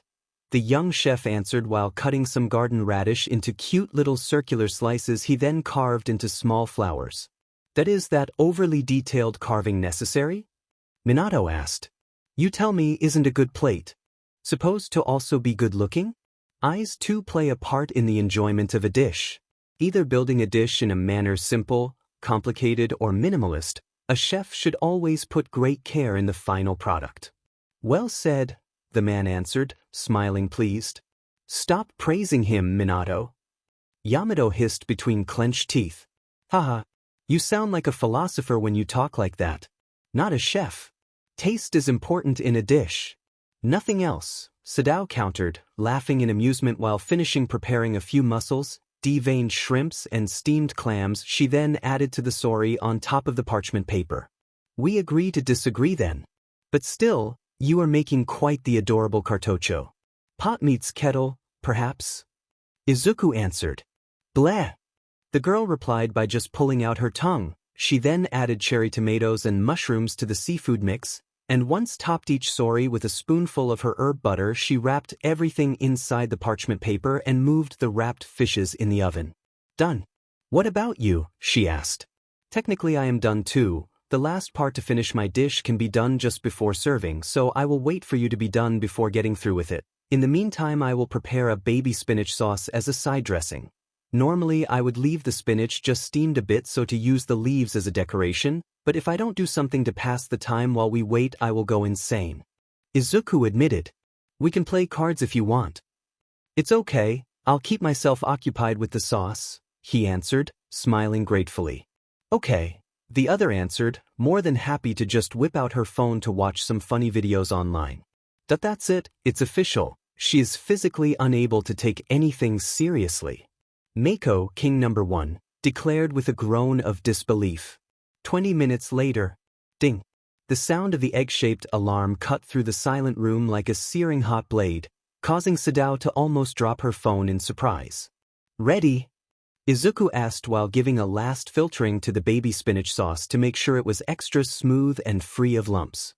A: The young chef answered while cutting some garden radish into cute little circular slices he then carved into small flowers. That is that overly detailed carving necessary? Minato asked. You tell me isn't a good plate supposed to also be good-looking? Eyes too play a part in the enjoyment of a dish. Either building a dish in a manner simple, complicated, or minimalist, a chef should always put great care in the final product. Well said, the man answered, smiling pleased. Stop praising him, Minato. Yamato hissed between clenched teeth. Haha, you sound like a philosopher when you talk like that. Not a chef. Taste is important in a dish. Nothing else, Sadao countered, laughing in amusement while finishing preparing a few mussels, deveined shrimps and steamed clams. She then added to the sori on top of the parchment paper. We agree to disagree then. But still, you are making quite the adorable cartoccio. Pot meets kettle, perhaps? Izuku answered. Bleh. The girl replied by just pulling out her tongue. She then added cherry tomatoes and mushrooms to the seafood mix, and once topped each sori with a spoonful of her herb butter, she wrapped everything inside the parchment paper and moved the wrapped fishes in the oven. Done. What about you? She asked. Technically I am done too. The last part to finish my dish can be done just before serving, so I will wait for you to be done before getting through with it. In the meantime I will prepare a baby spinach sauce as a side dressing. Normally I would leave the spinach just steamed a bit so to use the leaves as a decoration, but if I don't do something to pass the time while we wait I will go insane. Izuku admitted. We can play cards if you want. It's okay, I'll keep myself occupied with the sauce, he answered, smiling gratefully. Okay, the other answered, more than happy to just whip out her phone to watch some funny videos online. That's it, it's official, she is physically unable to take anything seriously. Mako, King Number 1, declared with a groan of disbelief. 20 minutes later, ding. The sound of the egg-shaped alarm cut through the silent room like a searing hot blade, causing Sadao to almost drop her phone in surprise. Ready? Izuku asked while giving a last filtering to the baby spinach sauce to make sure it was extra smooth and free of lumps.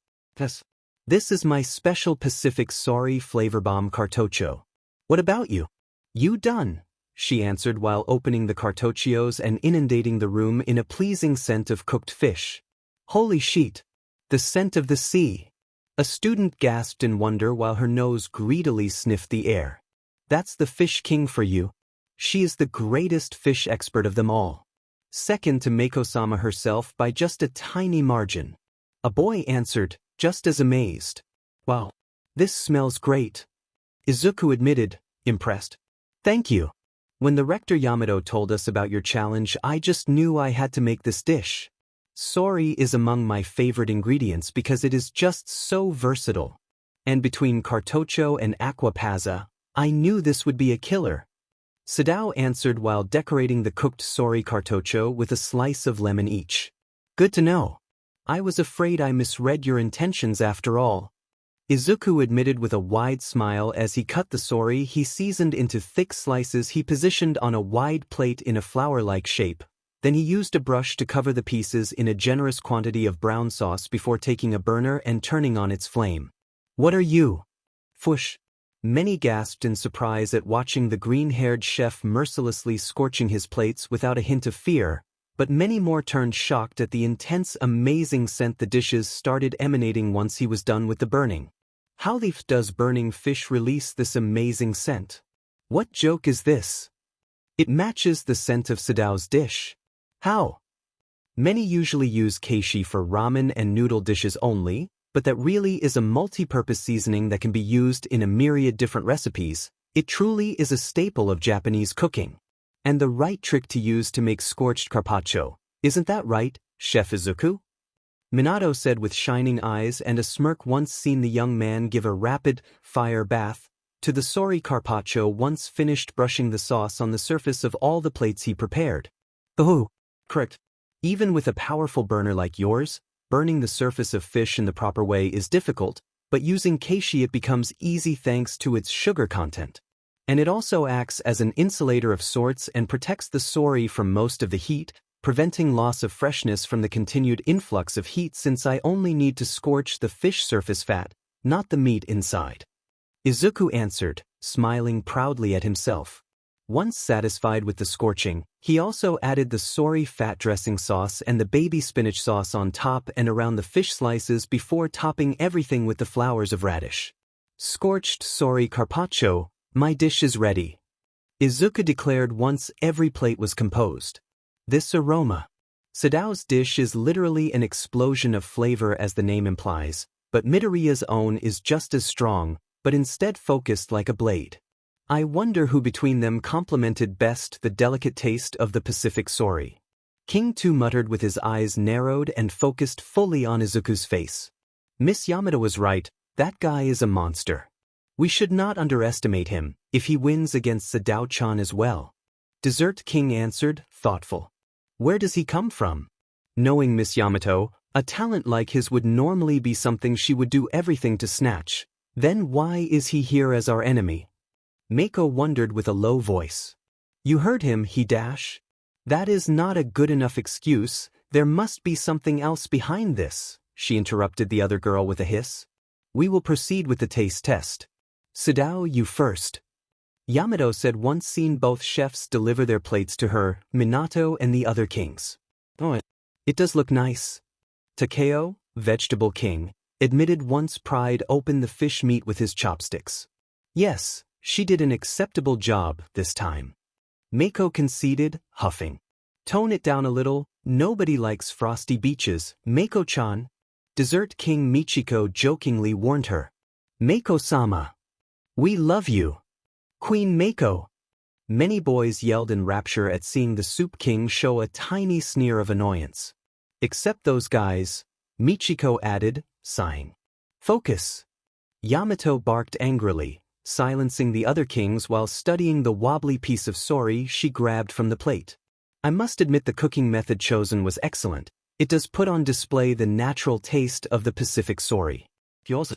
A: This is my special Pacific Soy flavor bomb cartoccio. What about you? You done? She answered while opening the cartoccios and inundating the room in a pleasing scent of cooked fish. Holy shit! The scent of the sea! A student gasped in wonder while her nose greedily sniffed the air. That's the fish king for you. She is the greatest fish expert of them all. Second to Mako-sama herself by just a tiny margin. A boy answered, just as amazed. Wow, this smells great. Izuku admitted, impressed. Thank you. When the Rector Yamato told us about your challenge, I just knew I had to make this dish. Soy is among my favorite ingredients because it is just so versatile. And between cartoccio and aqua pazza, I knew this would be a killer. Sadao answered while decorating the cooked soy cartoccio with a slice of lemon each. Good to know. I was afraid I misread your intentions after all. Izuku admitted with a wide smile as he cut the soy he seasoned into thick slices he positioned on a wide plate in a flower-like shape. Then he used a brush to cover the pieces in a generous quantity of brown sauce before taking a burner and turning on its flame. What are you? Fush. Many gasped in surprise at watching the green-haired chef mercilessly scorching his plates without a hint of fear, but many more turned shocked at the intense, amazing scent the dishes started emanating once he was done with the burning. How does burning fish release this amazing scent? What joke is this? It matches the scent of Sadao's dish. How? Many usually use keishi for ramen and noodle dishes only, but that really is a multi-purpose seasoning that can be used in a myriad different recipes. It truly is a staple of Japanese cooking. And the right trick to use to make scorched carpaccio, isn't that right, Chef Izuku? Minato said with shining eyes and a smirk once seen the young man give a rapid-fire bath to the soy carpaccio once finished brushing the sauce on the surface of all the plates he prepared. Oh, correct. Even with a powerful burner like yours, burning the surface of fish in the proper way is difficult, but using keishi it becomes easy thanks to its sugar content. And it also acts as an insulator of sorts and protects the soy from most of the heat, preventing loss of freshness from the continued influx of heat since I only need to scorch the fish surface fat, not the meat inside. Izuku answered, smiling proudly at himself. Once satisfied with the scorching, he also added the soy fat dressing sauce and the baby spinach sauce on top and around the fish slices before topping everything with the flowers of radish. Scorched soy carpaccio, my dish is ready. Izuku declared once every plate was composed. This aroma. Sadao's dish is literally an explosion of flavor as the name implies, but Midoriya's own is just as strong, but instead focused like a blade. I wonder who between them complemented best the delicate taste of the Pacific soy. King 2 muttered with his eyes narrowed and focused fully on Izuku's face. Miss Yamada was right, that guy is a monster. We should not underestimate him, if he wins against Sadao-chan as well. Dessert King answered, thoughtful. Where does he come from? Knowing Miss Yamato, a talent like his would normally be something she would do everything to snatch. Then why is he here as our enemy? Mako wondered with a low voice. You heard him, he dash. That is not a good enough excuse, there must be something else behind this, she interrupted the other girl with a hiss. We will proceed with the taste test. Sadao, you first. Yamato said once seen both chefs deliver their plates to her, Minato and the other kings. Oh, it does look nice. Takeo, vegetable king, admitted once pried open the fish meat with his chopsticks. Yes, she did an acceptable job this time. Mako conceded, huffing. Tone it down a little, nobody likes frosty beaches, Mako-chan. Dessert King Michiko jokingly warned her. Mako-sama. We love you. Queen Mako. Many boys yelled in rapture at seeing the Soup King show a tiny sneer of annoyance. Except those guys, Michiko added, sighing. Focus. Yamato barked angrily, silencing the other kings while studying the wobbly piece of sori she grabbed from the plate. I must admit the cooking method chosen was excellent. It does put on display the natural taste of the Pacific sori. You also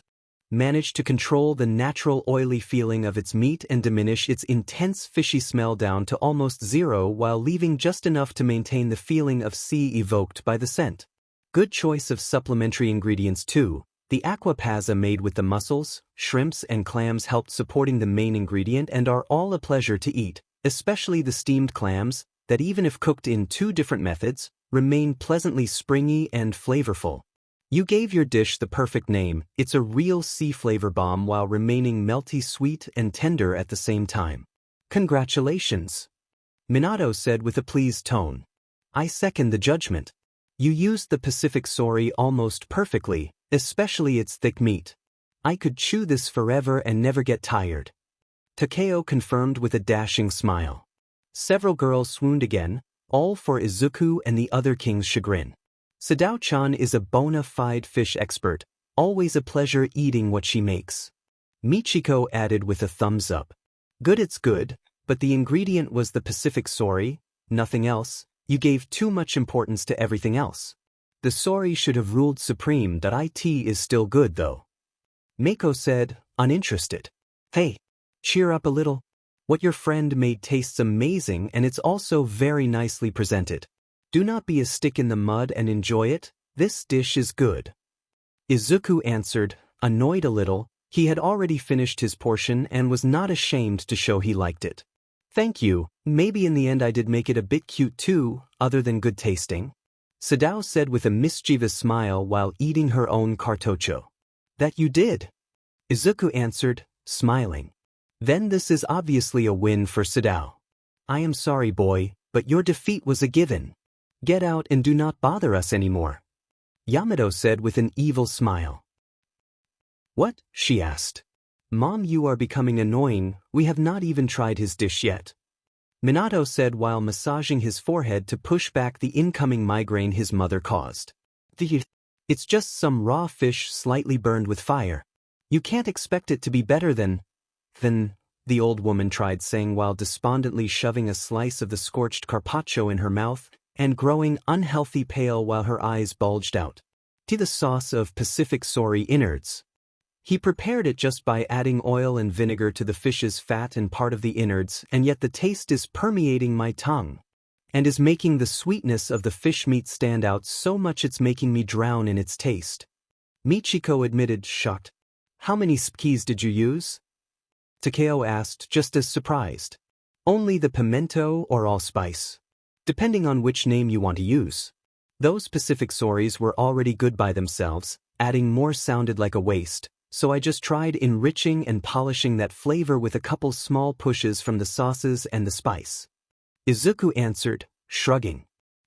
A: managed to control the natural oily feeling of its meat and diminish its intense fishy smell down to almost zero while leaving just enough to maintain the feeling of sea evoked by the scent. Good choice of supplementary ingredients too. The aquapazza made with the mussels, shrimps and clams helped supporting the main ingredient and are all a pleasure to eat, especially the steamed clams, that even if cooked in 2 different methods, remain pleasantly springy and flavorful. You gave your dish the perfect name. It's a real sea flavor bomb while remaining melty sweet and tender at the same time. Congratulations. Minato said with a pleased tone. I second the judgment. You used the Pacific sori almost perfectly, especially its thick meat. I could chew this forever and never get tired. Takeo confirmed with a dashing smile. Several girls swooned again, all for Izuku and the other king's chagrin. Sadao-chan is a bona fide fish expert, always a pleasure eating what she makes. Michiko added with a thumbs up. Good, it's good, but the ingredient was the Pacific sori, nothing else. You gave too much importance to everything else. The sori should have ruled supreme. It is still good though. Mako said, uninterested. Hey, cheer up a little. What your friend made tastes amazing and it's also very nicely presented. Do not be a stick in the mud and enjoy it. This dish is good. Izuku answered, annoyed a little. He had already finished his portion and was not ashamed to show he liked it. Thank you, maybe in the end I did make it a bit cute too, other than good tasting. Sadao said with a mischievous smile while eating her own cartoccio. That you did. Izuku answered, smiling. Then this is obviously a win for Sadao. I am sorry boy, but your defeat was a given. Get out and do not bother us anymore. Yamato said with an evil smile. What? She asked. Mom, you are becoming annoying, we have not even tried his dish yet. Minato said while massaging his forehead to push back the incoming migraine his mother caused. It's just some raw fish slightly burned with fire. You can't expect it to be better than, the old woman tried saying while despondently shoving a slice of the scorched carpaccio in her mouth and growing unhealthy pale while her eyes bulged out. To the sauce of Pacific sori innards. He prepared it just by adding oil and vinegar to the fish's fat and part of the innards, and yet the taste is permeating my tongue and is making the sweetness of the fish meat stand out so much it's making me drown in its taste. Michiko admitted, shocked. How many spikes did you use? Takeo asked, just as surprised. Only the pimento or allspice. Depending on which name you want to use. Those Pacific soris were already good by themselves, adding more sounded like a waste. So I just tried enriching and polishing that flavor with a couple small pushes from the sauces and the spice. Izuku answered, shrugging.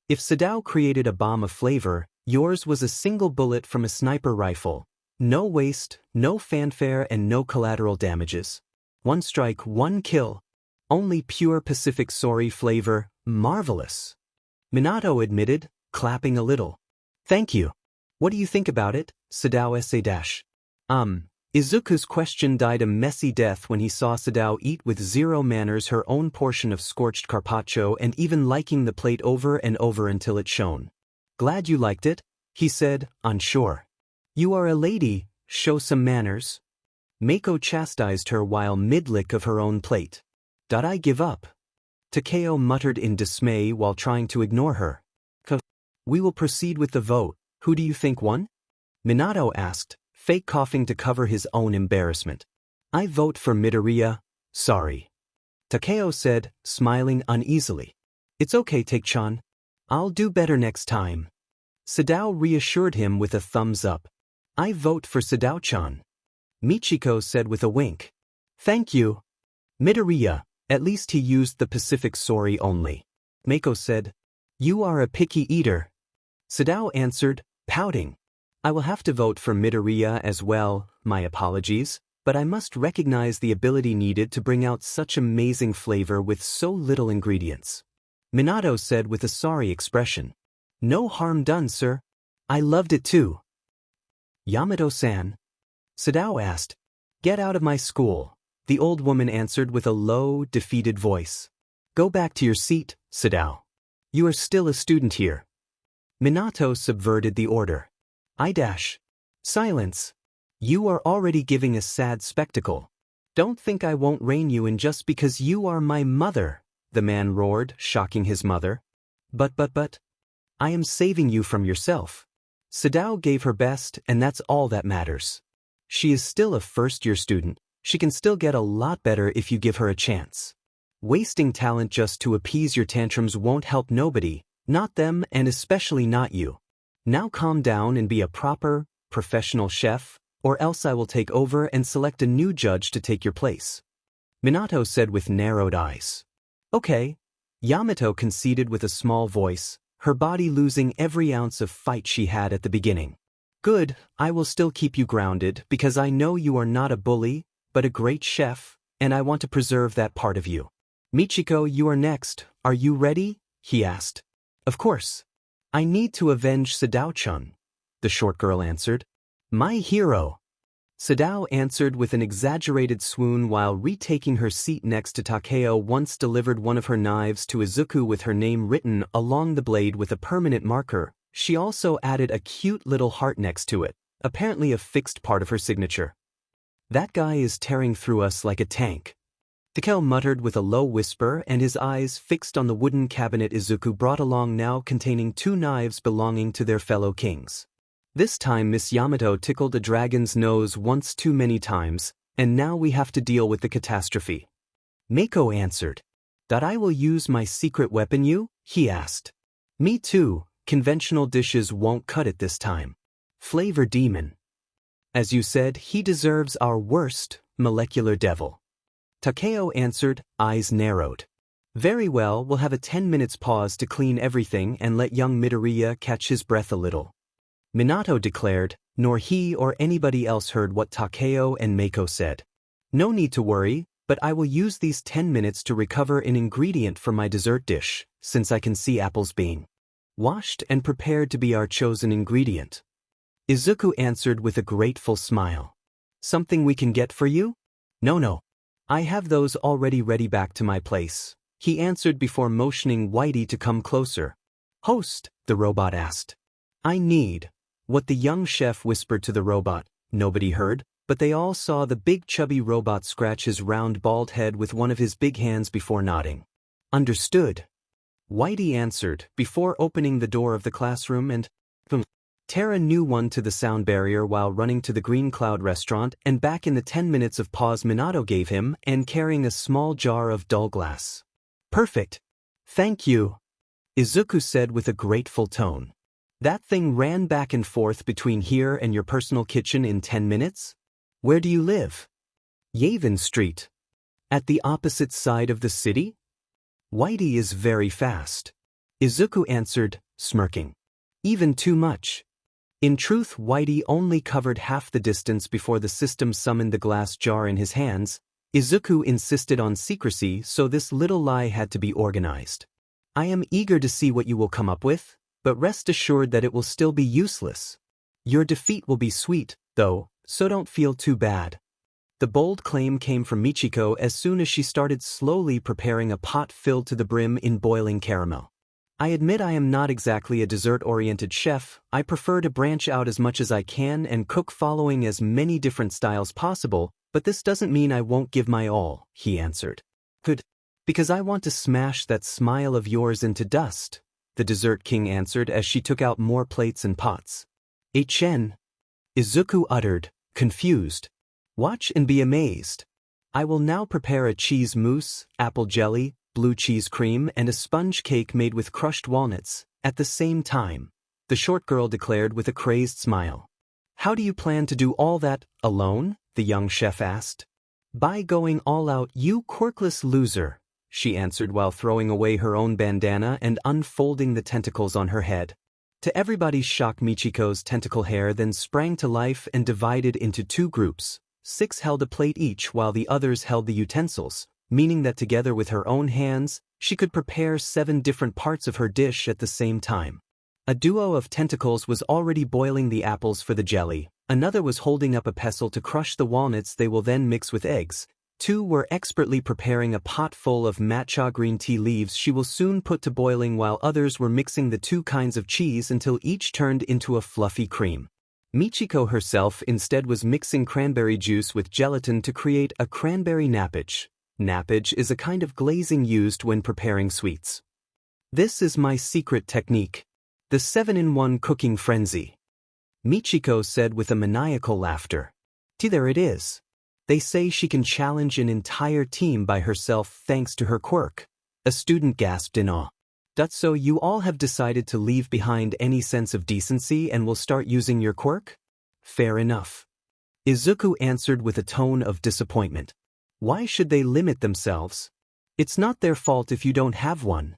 A: If Sadao created a bomb of flavor, yours was a single bullet from a sniper rifle. No waste, no fanfare and no collateral damages. One strike, one kill. Only pure Pacific sori flavor, marvelous. Minato admitted, clapping a little. Thank you. What do you think about it, Sadao sa-? Izuku's question died a messy death when he saw Sadao eat with zero manners her own portion of scorched carpaccio and even liking the plate over and over until it shone. Glad you liked it, he said, unsure. You are a lady, show some manners. Mako chastised her while mid-lick of her own plate. Did I give up? Takeo muttered in dismay while trying to ignore her. We will proceed with the vote. Who do you think won? Minato asked, fake coughing to cover his own embarrassment. I vote for Midoriya, sorry. Takeo said, smiling uneasily. It's okay, Take-chan. I'll do better next time. Sadao reassured him with a thumbs up. I vote for Sadao-chan. Michiko said with a wink. Thank you. Midoriya, at least he used the Pacific sorry only. Mako said. You are a picky eater. Sadao answered, pouting. I will have to vote for Midoriya as well, my apologies, but I must recognize the ability needed to bring out such amazing flavor with so little ingredients. Minato said with a sorry expression. No harm done, sir. I loved it too. Yamato-san? Sadao asked. Get out of my school, the old woman answered with a low, defeated voice. Go back to your seat, Sadao. You are still a student here. Minato subverted the order. Silence. You are already giving a sad spectacle. Don't think I won't rein you in just because you are my mother, the man roared, shocking his mother. But. I am saving you from yourself. Sadao gave her best, and that's all that matters. She is still a first-year student. She can still get a lot better if you give her a chance. Wasting talent just to appease your tantrums won't help nobody, not them and especially not you. Now calm down and be a proper, professional chef, or else I will take over and select a new judge to take your place. Minato said with narrowed eyes. Okay. Yamato conceded with a small voice, her body losing every ounce of fight she had at the beginning. Good, I will still keep you grounded because I know you are not a bully, but a great chef, and I want to preserve that part of you. Michiko, you are next. Are you ready? He asked. Of course. I need to avenge Sadao-chan, the short girl answered. My hero. Sadao answered with an exaggerated swoon while retaking her seat next to Takeo. Once delivered one of her knives to Izuku with her name written along the blade with a permanent marker. She also added a cute little heart next to it, apparently a fixed part of her signature. That guy is tearing through us like a tank. Takeo muttered with a low whisper and his eyes fixed on the wooden cabinet Izuku brought along now containing 2 knives belonging to their fellow kings. This time Miss Yamato tickled a dragon's nose once too many times, and now we have to deal with the catastrophe. Mako answered. That I will use my secret weapon you? He asked. Me too, conventional dishes won't cut it this time. Flavor demon. As you said, he deserves our worst, molecular devil. Takeo answered, eyes narrowed. Very well, we'll have a 10 minutes pause to clean everything and let young Midoriya catch his breath a little. Minato declared, nor he or anybody else heard what Takeo and Mako said. No need to worry, but I will use these 10 minutes to recover an ingredient for my dessert dish, since I can see apples being washed and prepared to be our chosen ingredient. Izuku answered with a grateful smile. Something we can get for you? No. I have those already ready back to my place, he answered before motioning Whitey to come closer. Host, the robot asked. I need. What the young chef whispered to the robot, nobody heard, but they all saw the big chubby robot scratch his round bald head with one of his big hands before nodding. Understood. Whitey answered before opening the door of the classroom and Tara knew one to the sound barrier while running to the Green Cloud restaurant and back in the 10 minutes of pause Minato gave him and carrying a small jar of dull glass. Perfect. Thank you. Izuku said with a grateful tone. That thing ran back and forth between here and your personal kitchen in 10 minutes? Where do you live? Yavin Street. At the opposite side of the city? Whitey is very fast. Izuku answered, smirking. Even too much. In truth, Whitey only covered half the distance before the system summoned the glass jar in his hands. Izuku insisted on secrecy, so this little lie had to be organized. I am eager to see what you will come up with, but rest assured that it will still be useless. Your defeat will be sweet, though, so don't feel too bad. The bold claim came from Michiko as soon as she started slowly preparing a pot filled to the brim in boiling caramel. I admit I am not exactly a dessert-oriented chef. I prefer to branch out as much as I can and cook following as many different styles possible, but this doesn't mean I won't give my all, he answered. Good. Because I want to smash that smile of yours into dust, the dessert king answered as she took out more plates and pots. Chen. Izuku uttered, confused. Watch and be amazed. I will now prepare a cheese mousse, apple jelly, blue cheese cream, and a sponge cake made with crushed walnuts, at the same time, the short girl declared with a crazed smile. How do you plan to do all that, alone? The young chef asked. By going all out, you quirkless loser, she answered while throwing away her own bandana and unfolding the tentacles on her head. To everybody's shock, Michiko's tentacle hair then sprang to life and divided into two groups. 6 held a plate each while the others held the utensils, meaning that together with her own hands, she could prepare 7 different parts of her dish at the same time. A duo of tentacles was already boiling the apples for the jelly, another was holding up a pestle to crush the walnuts they will then mix with eggs, 2 were expertly preparing a pot full of matcha green tea leaves she will soon put to boiling, while others were mixing the 2 kinds of cheese until each turned into a fluffy cream. Michiko herself instead was mixing cranberry juice with gelatin to create a cranberry nappage. Nappage is a kind of glazing used when preparing sweets. This is my secret technique. The 7-in-1 cooking frenzy. Michiko said with a maniacal laughter. There it is. They say she can challenge an entire team by herself thanks to her quirk. A student gasped in awe. So you all have decided to leave behind any sense of decency and will start using your quirk? Fair enough. Izuku answered with a tone of disappointment. Why should they limit themselves? It's not their fault if you don't have one.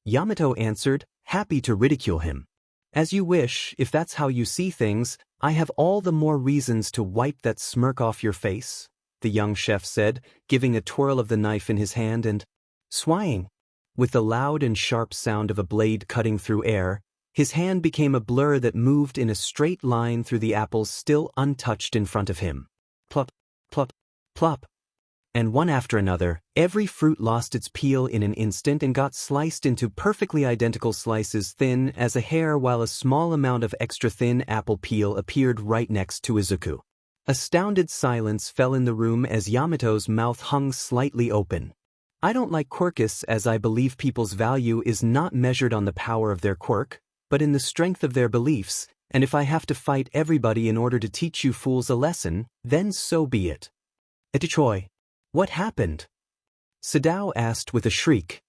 A: Yamato answered, happy to ridicule him. As you wish, if that's how you see things, I have all the more reasons to wipe that smirk off your face, the young chef said, giving a twirl of the knife in his hand and swaying. With the loud and sharp sound of a blade cutting through air, his hand became a blur that moved in a straight line through the apples still untouched in front of him. Plop, plop, plop. And one after another, every fruit lost its peel in an instant and got sliced into perfectly identical slices thin as a hair, while a small amount of extra thin apple peel appeared right next to Izuku. Astounded silence fell in the room as Yamato's mouth hung slightly open. I don't like quirkists, as I believe people's value is not measured on the power of their quirk, but in the strength of their beliefs, and if I have to fight everybody in order to teach you fools a lesson, then so be it. Etichoy. What happened? Sadao asked with a shriek.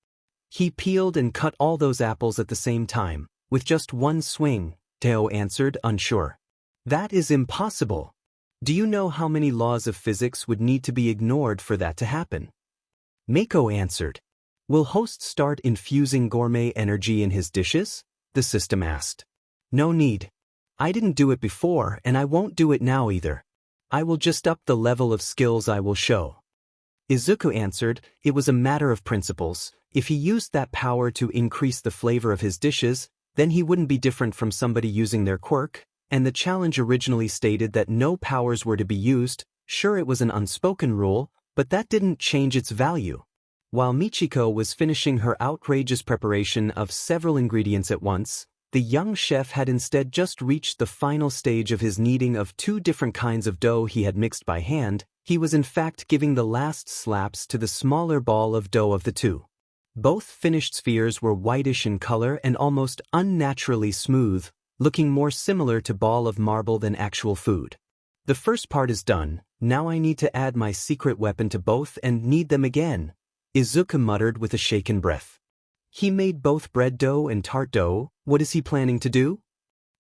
A: He peeled and cut all those apples at the same time, with just one swing, Teo answered, unsure. That is impossible. Do you know how many laws of physics would need to be ignored for that to happen? Mako answered. Will host start infusing gourmet energy in his dishes? The system asked. No need. I didn't do it before and I won't do it now either. I will just up the level of skills I will show. Izuku answered, it was a matter of principles. If he used that power to increase the flavor of his dishes, then he wouldn't be different from somebody using their quirk, and the challenge originally stated that no powers were to be used. Sure, it was an unspoken rule, but that didn't change its value. While Michiko was finishing her outrageous preparation of several ingredients at once, the young chef had instead just reached the final stage of his kneading of 2 different kinds of dough he had mixed by hand. He was in fact giving the last slaps to the smaller ball of dough of the 2. Both finished spheres were whitish in color and almost unnaturally smooth, looking more similar to ball of marble than actual food. The first part is done, now I need to add my secret weapon to both and knead them again, Izuku muttered with a shaken breath. He made both bread dough and tart dough, what is he planning to do?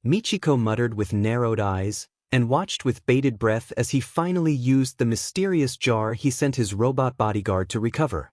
A: Michiko muttered with narrowed eyes, and watched with bated breath as he finally used the mysterious jar he sent his robot bodyguard to recover.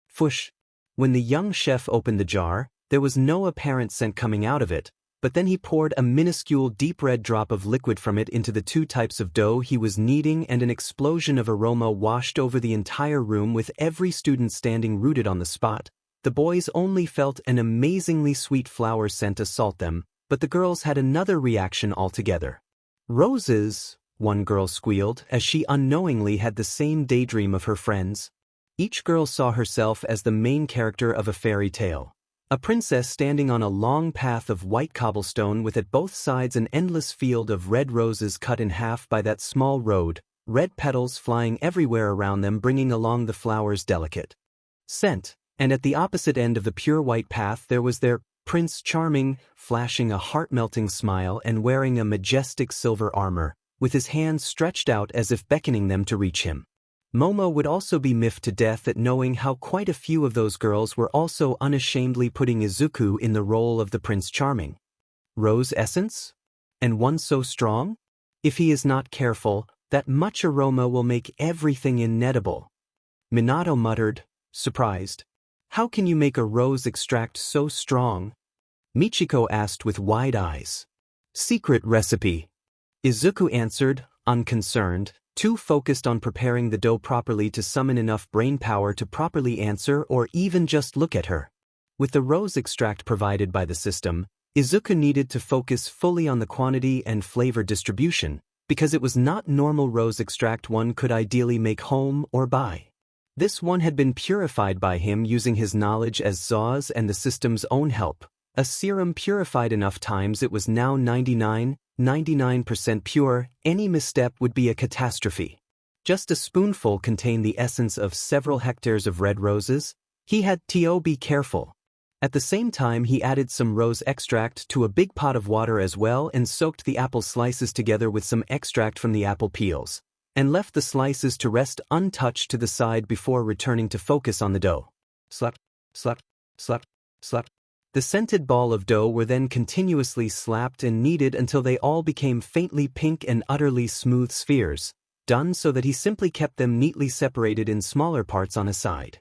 A: Fush. When the young chef opened the jar, there was no apparent scent coming out of it, but then he poured a minuscule deep red drop of liquid from it into the 2 types of dough he was kneading, and an explosion of aroma washed over the entire room with every student standing rooted on the spot. The boys only felt an amazingly sweet flower scent assault them, but the girls had another reaction altogether. Roses, one girl squealed as she unknowingly had the same daydream of her friends. Each girl saw herself as the main character of a fairy tale. A princess standing on a long path of white cobblestone with at both sides an endless field of red roses cut in half by that small road, red petals flying everywhere around them bringing along the flower's delicate scent. And at the opposite end of the pure white path there was their Prince Charming, flashing a heart-melting smile and wearing a majestic silver armor, with his hands stretched out as if beckoning them to reach him. Momo would also be miffed to death at knowing how quite a few of those girls were also unashamedly putting Izuku in the role of the Prince Charming. Rose essence? And one so strong? If he is not careful, that much aroma will make everything inedible. Minato muttered, surprised. How can you make a rose extract so strong? Michiko asked with wide eyes. Secret recipe. Izuku answered, unconcerned, too focused on preparing the dough properly to summon enough brain power to properly answer or even just look at her. With the rose extract provided by the system, Izuku needed to focus fully on the quantity and flavor distribution, because it was not normal rose extract one could ideally make home or buy. This one had been purified by him using his knowledge as Zaus and the system's own help. A serum purified enough times it was now 99% pure, any misstep would be a catastrophe. Just a spoonful contained the essence of several hectares of red roses. He had to be careful. At the same time he added some rose extract to a big pot of water as well and soaked the apple slices together with some extract from the apple peels, and left the slices to rest untouched to the side before returning to focus on the dough. Slap, slap, slap, slap. The scented ball of dough were then continuously slapped and kneaded until they all became faintly pink and utterly smooth spheres, done so that he simply kept them neatly separated in smaller parts on a side.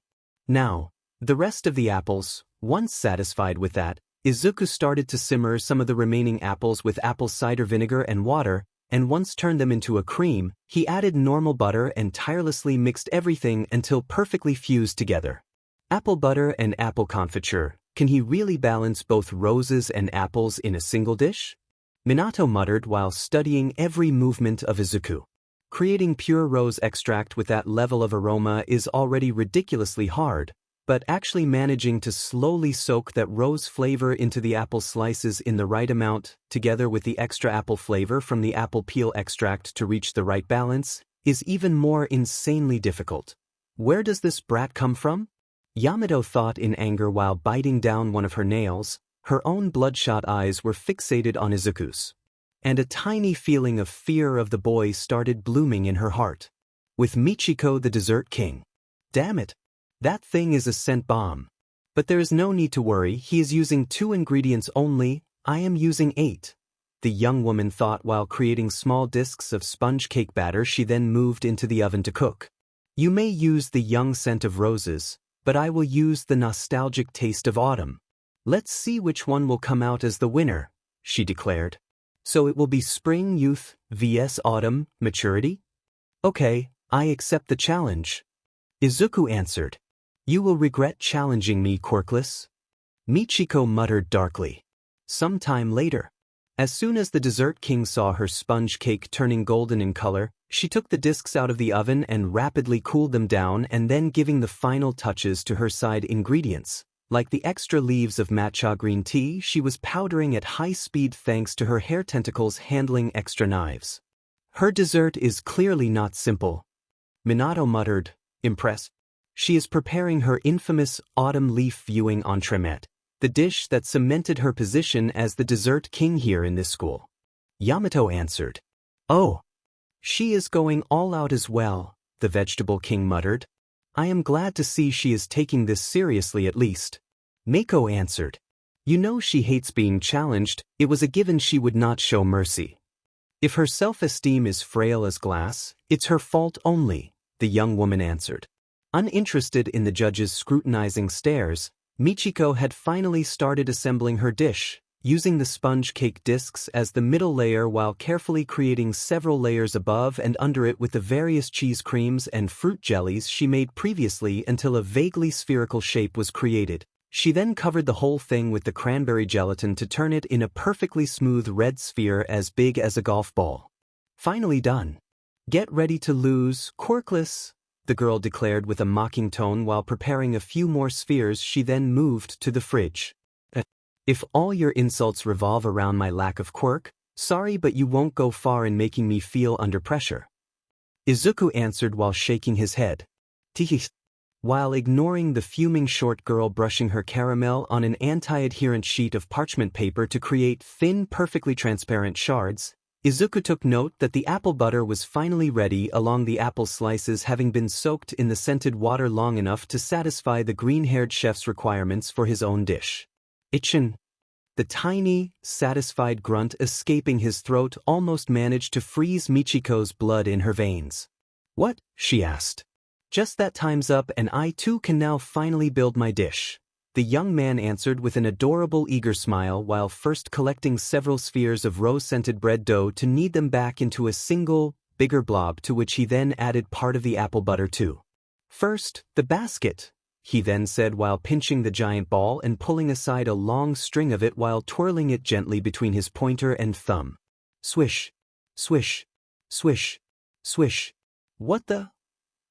A: Now, the rest of the apples, once satisfied with that, Izuku started to simmer some of the remaining apples with apple cider vinegar and water, and once turned them into a cream, he added normal butter and tirelessly mixed everything until perfectly fused together. Apple butter and apple confiture. Can he really balance both roses and apples in a single dish? Minato muttered while studying every movement of Izuku. Creating pure rose extract with that level of aroma is already ridiculously hard, but actually managing to slowly soak that rose flavor into the apple slices in the right amount, together with the extra apple flavor from the apple peel extract to reach the right balance, is even more insanely difficult. Where does this brat come from? Yamato thought in anger while biting down one of her nails. Her own bloodshot eyes were fixated on Izuku's. And a tiny feeling of fear of the boy started blooming in her heart. With Michiko the dessert king. Damn it. That thing is a scent bomb. But there is no need to worry, he is using 2 ingredients only, I am using 8. The young woman thought while creating small discs of sponge cake batter she then moved into the oven to cook. You may use the young scent of roses, but I will use the nostalgic taste of autumn. Let's see which one will come out as the winner, she declared. So it will be spring youth vs autumn maturity? Okay, I accept the challenge. Izuku answered. You will regret challenging me, Quirkless. Michiko muttered darkly. Some time later, as soon as the dessert king saw her sponge cake turning golden in color, she took the discs out of the oven and rapidly cooled them down and then giving the final touches to her side ingredients. Like the extra leaves of matcha green tea, she was powdering at high speed thanks to her hair tentacles handling extra knives. Her dessert is clearly not simple. Minato muttered, impressed. She is preparing her infamous autumn leaf viewing entremet, the dish that cemented her position as the dessert king here in this school. Yamato answered. Oh. She is going all out as well, the vegetable king muttered. I am glad to see she is taking this seriously at least. Mako answered. You know she hates being challenged, it was a given she would not show mercy. If her self-esteem is frail as glass, it's her fault only, the young woman answered. Uninterested in the judge's scrutinizing stares, Michiko had finally started assembling her dish, using the sponge cake discs as the middle layer while carefully creating several layers above and under it with the various cheese creams and fruit jellies she made previously until a vaguely spherical shape was created. She then covered the whole thing with the cranberry gelatin to turn it in a perfectly smooth red sphere as big as a golf ball. Finally done. Get ready to lose, Quirkless, the girl declared with a mocking tone while preparing a few more spheres. She then moved to the fridge. If all your insults revolve around my lack of quirk, sorry but you won't go far in making me feel under pressure. Izuku answered while shaking his head. Tihis. While ignoring the fuming short girl brushing her caramel on an anti-adherent sheet of parchment paper to create thin, perfectly transparent shards, Izuku took note that the apple butter was finally ready along the apple slices having been soaked in the scented water long enough to satisfy the green-haired chef's requirements for his own dish. Ichin. The tiny, satisfied grunt escaping his throat almost managed to freeze Michiko's blood in her veins. What? She asked. Just that time's up and I too can now finally build my dish. The young man answered with an adorable eager smile while first collecting several spheres of rose-scented bread dough to knead them back into a single, bigger blob to which he then added part of the apple butter too. First, the basket, he then said while pinching the giant ball and pulling aside a long string of it while twirling it gently between his pointer and thumb. Swish, swish, swish, swish. What the?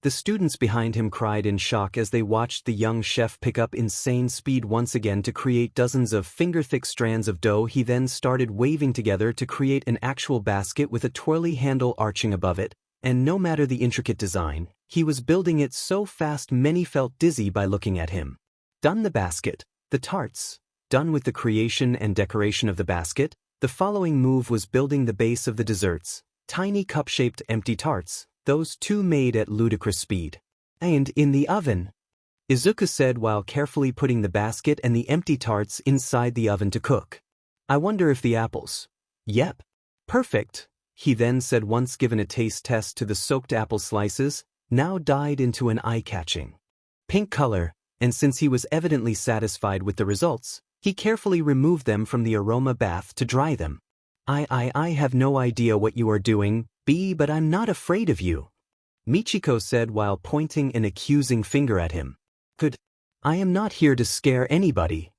A: The students behind him cried in shock as they watched the young chef pick up insane speed once again to create dozens of finger-thick strands of dough. He then started waving together to create an actual basket with a twirly handle arching above it, and no matter the intricate design, he was building it so fast many felt dizzy by looking at him. Done the basket, the tarts. Done with the creation and decoration of the basket, the following move was building the base of the desserts, tiny cup-shaped empty tarts. Those two made at ludicrous speed. And in the oven, Izuku said while carefully putting the basket and the empty tarts inside the oven to cook. I wonder if the apples. Yep. Perfect, he then said once given a taste test to the soaked apple slices, now dyed into an eye-catching pink color, and since he was evidently satisfied with the results, he carefully removed them from the aroma bath to dry them. I have no idea what you are doing, but I'm not afraid of you, Michiko said while pointing an accusing finger at him. Good. I am not here to scare anybody,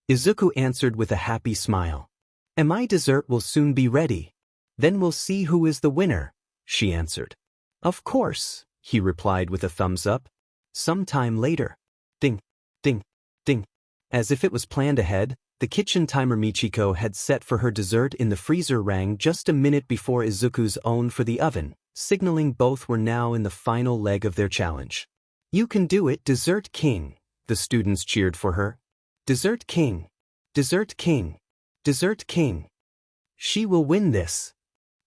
A: Izuku answered with a happy smile. And my dessert will soon be ready. Then we'll see who is the winner, she answered. Of course, he replied with a thumbs up. Sometime later. Ding, ding, ding. As if it was planned ahead, the kitchen timer Michiko had set for her dessert in the freezer rang just a minute before Izuku's own for the oven, signaling both were now in the final leg of their challenge. You can do it, Dessert King, the students cheered for her. Dessert King, Dessert King, Dessert King. She will win this.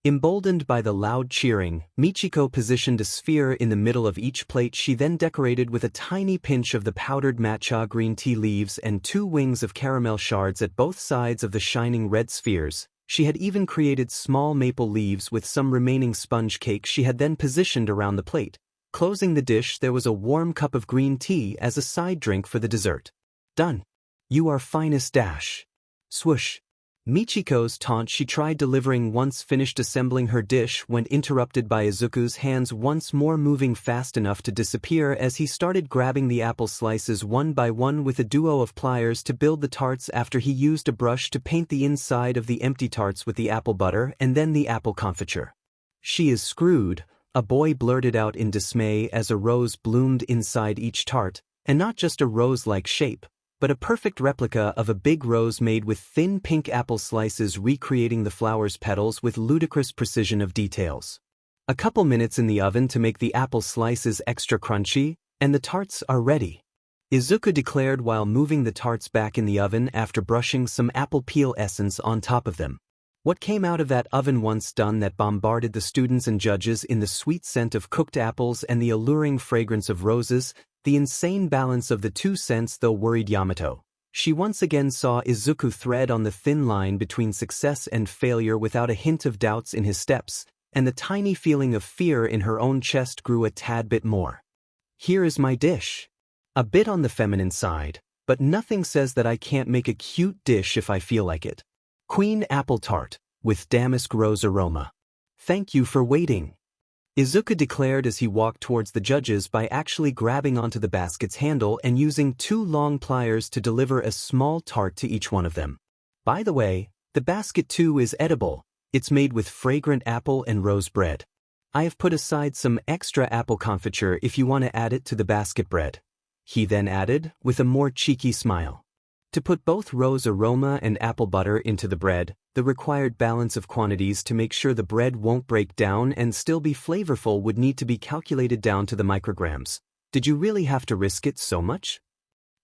A: Emboldened by the loud cheering, Michiko positioned a sphere in the middle of each plate. She then decorated with a tiny pinch of the powdered matcha green tea leaves and 2 wings of caramel shards at both sides of the shining red spheres. She had even created small maple leaves with some remaining sponge cake she had then positioned around the plate. Closing the dish, there was a warm cup of green tea as a side drink for the dessert. Done. You are finest dash. Swoosh. Michiko's taunt she tried delivering once finished assembling her dish when interrupted by Izuku's hands once more moving fast enough to disappear as he started grabbing the apple slices one by one with a duo of pliers to build the tarts after he used a brush to paint the inside of the empty tarts with the apple butter and then the apple confiture. She is screwed, a boy blurted out in dismay as a rose bloomed inside each tart, and not just a rose-like shape, but a perfect replica of a big rose made with thin pink apple slices recreating the flower's petals with ludicrous precision of details. A couple minutes in the oven to make the apple slices extra crunchy, and the tarts are ready, Izuku declared while moving the tarts back in the oven after brushing some apple peel essence on top of them. What came out of that oven once done that bombarded the students and judges in the sweet scent of cooked apples and the alluring fragrance of roses, the insane balance of the 2 scents though worried Yamato. She once again saw Izuku thread on the thin line between success and failure without a hint of doubts in his steps, and the tiny feeling of fear in her own chest grew a tad bit more. Here is my dish. A bit on the feminine side, but nothing says that I can't make a cute dish if I feel like it. Queen Apple Tart, with damask rose aroma. Thank you for waiting, Izuku declared as he walked towards the judges by actually grabbing onto the basket's handle and using 2 long pliers to deliver a small tart to each one of them. By the way, the basket too is edible. It's made with fragrant apple and rose bread. I have put aside some extra apple confiture if you want to add it to the basket bread, he then added, with a more cheeky smile. To put both rose aroma and apple butter into the bread, the required balance of quantities to make sure the bread won't break down and still be flavorful would need to be calculated down to the micrograms. Did you really have to risk it so much?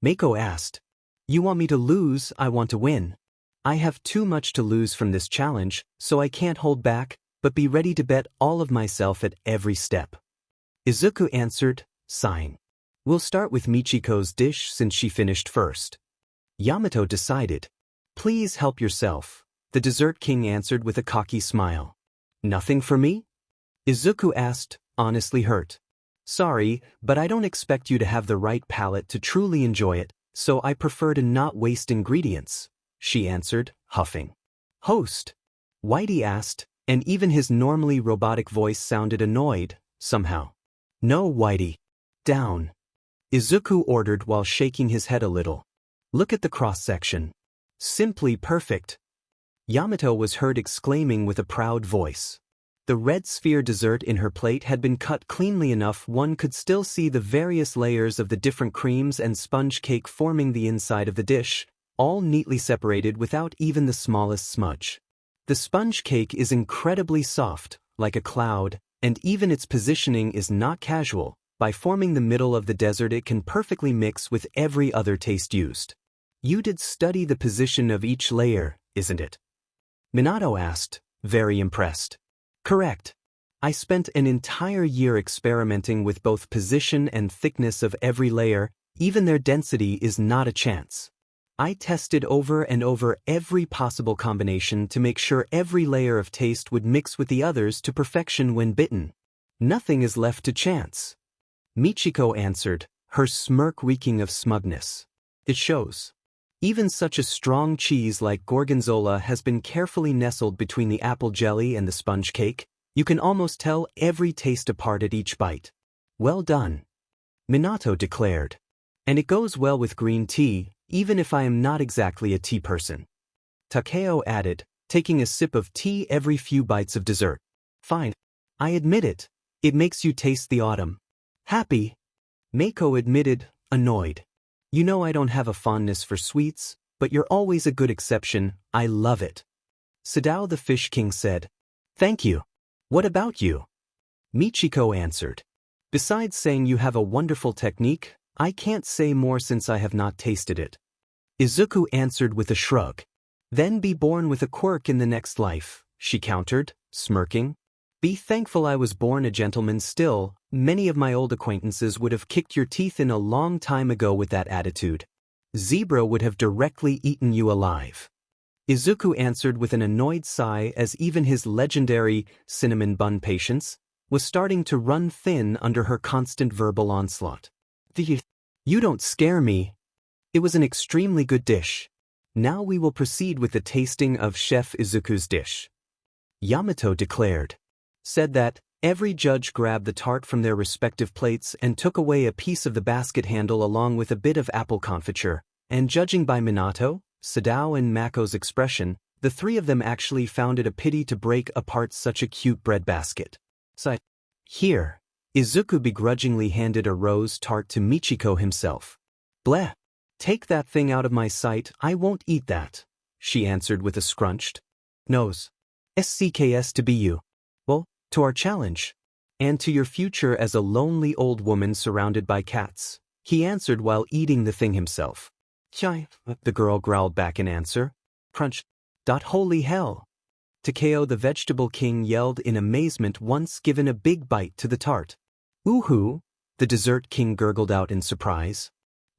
A: Mako asked. You want me to lose, I want to win. I have too much to lose from this challenge, so I can't hold back, but be ready to bet all of myself at every step. Izuku answered, sighing. We'll start with Michiko's dish since she finished first. Yamato decided. Please help yourself, the dessert king answered with a cocky smile. Nothing for me? Izuku asked, honestly hurt. Sorry, but I don't expect you to have the right palate to truly enjoy it, so I prefer to not waste ingredients, she answered, huffing. Host? Whitey asked, and even his normally robotic voice sounded annoyed, somehow. No, Whitey. Down. Izuku ordered while shaking his head a little. Look at the cross-section. Simply perfect. Yamato was heard exclaiming with a proud voice. The red sphere dessert in her plate had been cut cleanly enough one could still see the various layers of the different creams and sponge cake forming the inside of the dish, all neatly separated without even the smallest smudge. The sponge cake is incredibly soft, like a cloud, and even its positioning is not casual. By forming the middle of the dessert it can perfectly mix with every other taste used. You did study the position of each layer, isn't it? Minato asked, very impressed. Correct. I spent an entire year experimenting with both position and thickness of every layer, even their density is not a chance. I tested over and over every possible combination to make sure every layer of taste would mix with the others to perfection when bitten. Nothing is left to chance. Michiko answered, her smirk reeking of smugness. It shows. Even such a strong cheese like gorgonzola has been carefully nestled between the apple jelly and the sponge cake. You can almost tell every taste apart at each bite. Well done. Minato declared. And it goes well with green tea, even if I am not exactly a tea person. Takeo added, taking a sip of tea every few bites of dessert. Fine. I admit it. It makes you taste the autumn. Happy. Meiko admitted, annoyed. You know I don't have a fondness for sweets, but you're always a good exception, I love it. Sadao the Fish King said. Thank you. What about you? Michiko answered. Besides saying you have a wonderful technique, I can't say more since I have not tasted it. Izuku answered with a shrug. Then be born with a quirk in the next life, she countered, smirking. Be thankful I was born a gentleman still. Many of my old acquaintances would have kicked your teeth in a long time ago with that attitude. Zebra would have directly eaten you alive. Izuku answered with an annoyed sigh as even his legendary cinnamon bun patience was starting to run thin under her constant verbal onslaught. You don't scare me. It was an extremely good dish. Now we will proceed with the tasting of Chef Izuku's dish. Yamato declared. Said that, every judge grabbed the tart from their respective plates and took away a piece of the basket handle along with a bit of apple confiture, and judging by Minato, Sadao and Mako's expression, the three of them actually found it a pity to break apart such a cute bread basket. So, here, Izuku begrudgingly handed a rose tart to Michiko himself. Bleh. Take that thing out of my sight, I won't eat that, she answered with a scrunched nose. SCKS to be you. Well, to our challenge. And to your future as a lonely old woman surrounded by cats, he answered while eating the thing himself. Chai, the girl growled back in answer. Crunch. Holy hell. Takeo the Vegetable King yelled in amazement once given a big bite to the tart. Ooh-hoo, the Dessert King gurgled out in surprise.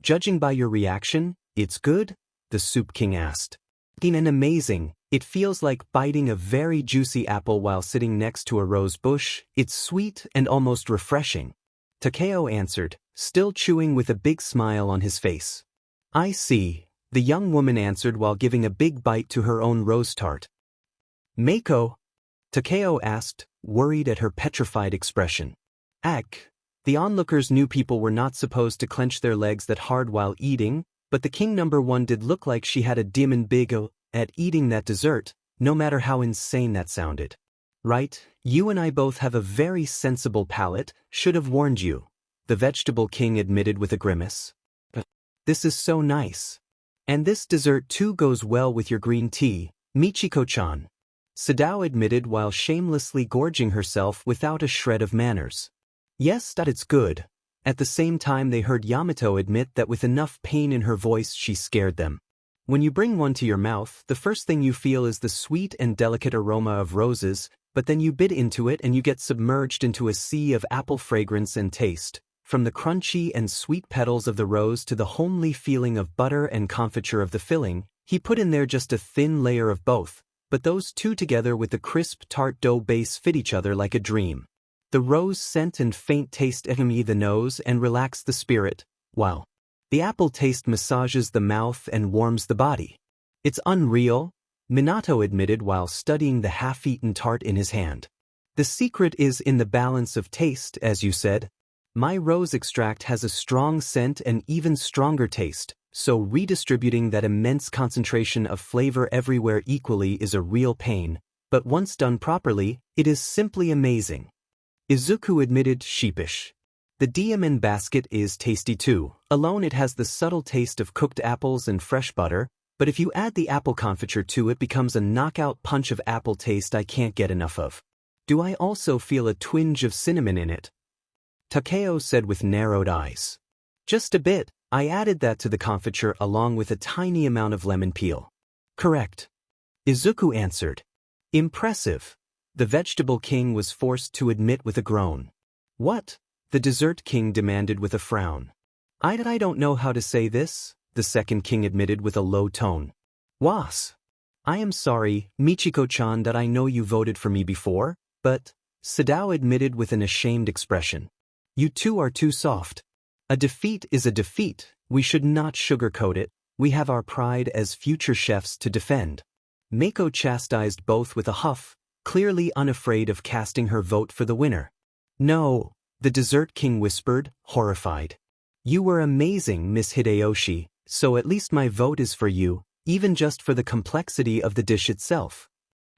A: Judging by your reaction, it's good? The Soup King asked. And amazing. It feels like biting a very juicy apple while sitting next to a rose bush. It's sweet and almost refreshing. Takeo answered, still chewing with a big smile on his face. I see, the young woman answered while giving a big bite to her own rose tart. Meiko? Takeo asked, worried at her petrified expression. The onlookers knew people were not supposed to clench their legs that hard while eating, but the king number one did look like she had a demon big at eating that dessert, no matter how insane that sounded. Right, you and I both have a very sensible palate, should have warned you, the Vegetable King admitted with a grimace. But this is so nice. And this dessert too goes well with your green tea, Michiko-chan. Sadao admitted while shamelessly gorging herself without a shred of manners. Yes, that it's good. At the same time they heard Yamato admit that with enough pain in her voice she scared them. When you bring one to your mouth, the first thing you feel is the sweet and delicate aroma of roses, but then you bit into it and you get submerged into a sea of apple fragrance and taste. From the crunchy and sweet petals of the rose to the homely feeling of butter and confiture of the filling, he put in there just a thin layer of both, but those two together with the crisp tart dough base fit each other like a dream. The rose scent and faint taste ease the nose and relax the spirit, while the apple taste massages the mouth and warms the body. It's unreal, Minato admitted while studying the half-eaten tart in his hand. The secret is in the balance of taste, as you said. My rose extract has a strong scent and even stronger taste, so redistributing that immense concentration of flavor everywhere equally is a real pain, but once done properly, it is simply amazing. Izuku admitted, sheepish. The diamond basket is tasty too. Alone it has the subtle taste of cooked apples and fresh butter, but if you add the apple confiture to it becomes a knockout punch of apple taste I can't get enough of. Do I also feel a twinge of cinnamon in it? Takeo said with narrowed eyes. Just a bit. I added that to the confiture along with a tiny amount of lemon peel. Correct. Izuku answered. Impressive. The vegetable king was forced to admit with a groan. What? The dessert king demanded with a frown. I don't know how to say this, the second king admitted with a low tone. Was. I am sorry, Michiko-chan, that I know you voted for me before, but, Sadao admitted with an ashamed expression. You two are too soft. A defeat is a defeat, we should not sugarcoat it, we have our pride as future chefs to defend. Mako chastised both with a huff, clearly unafraid of casting her vote for the winner. No, the dessert king whispered, horrified. You were amazing, Miss Hideyoshi, so at least my vote is for you, even just for the complexity of the dish itself.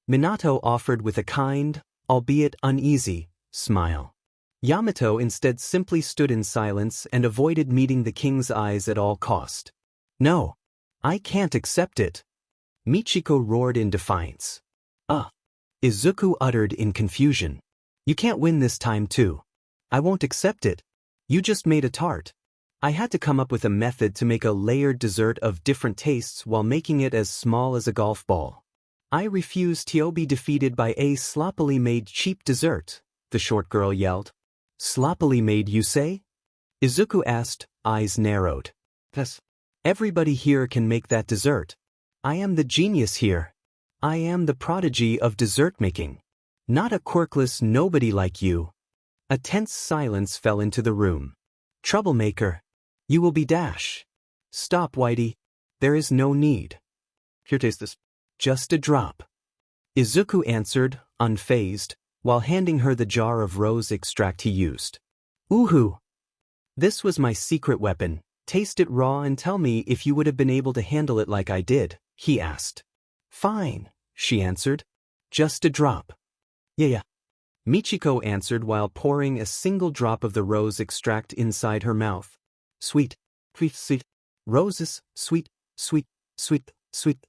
A: Minato offered with a kind, albeit uneasy, smile. Yamato instead simply stood in silence and avoided meeting the king's eyes at all cost. No, I can't accept it. Michiko roared in defiance. Izuku uttered in confusion. You can't win this time too. I won't accept it. You just made a tart. I had to come up with a method to make a layered dessert of different tastes while making it as small as a golf ball. I refuse to be defeated by a sloppily made cheap dessert, the short girl yelled. Sloppily made, you say? Izuku asked, eyes narrowed. Yes. Everybody here can make that dessert. I am the genius here. I am the prodigy of dessert making. Not a quirkless nobody like you. A tense silence fell into the room. Troublemaker. You will be dash. Stop, Whitey. There is no need. Here, taste this. Just a drop. Izuku answered, unfazed, while handing her the jar of rose extract he used. Ooh-hoo! This was my secret weapon. Taste it raw and tell me if you would have been able to handle it like I did, he asked. Fine, she answered. Just a drop. Yeah. Michiko answered while pouring a single drop of the rose extract inside her mouth. Sweet, sweet, roses, sweet, sweet, sweet, sweet,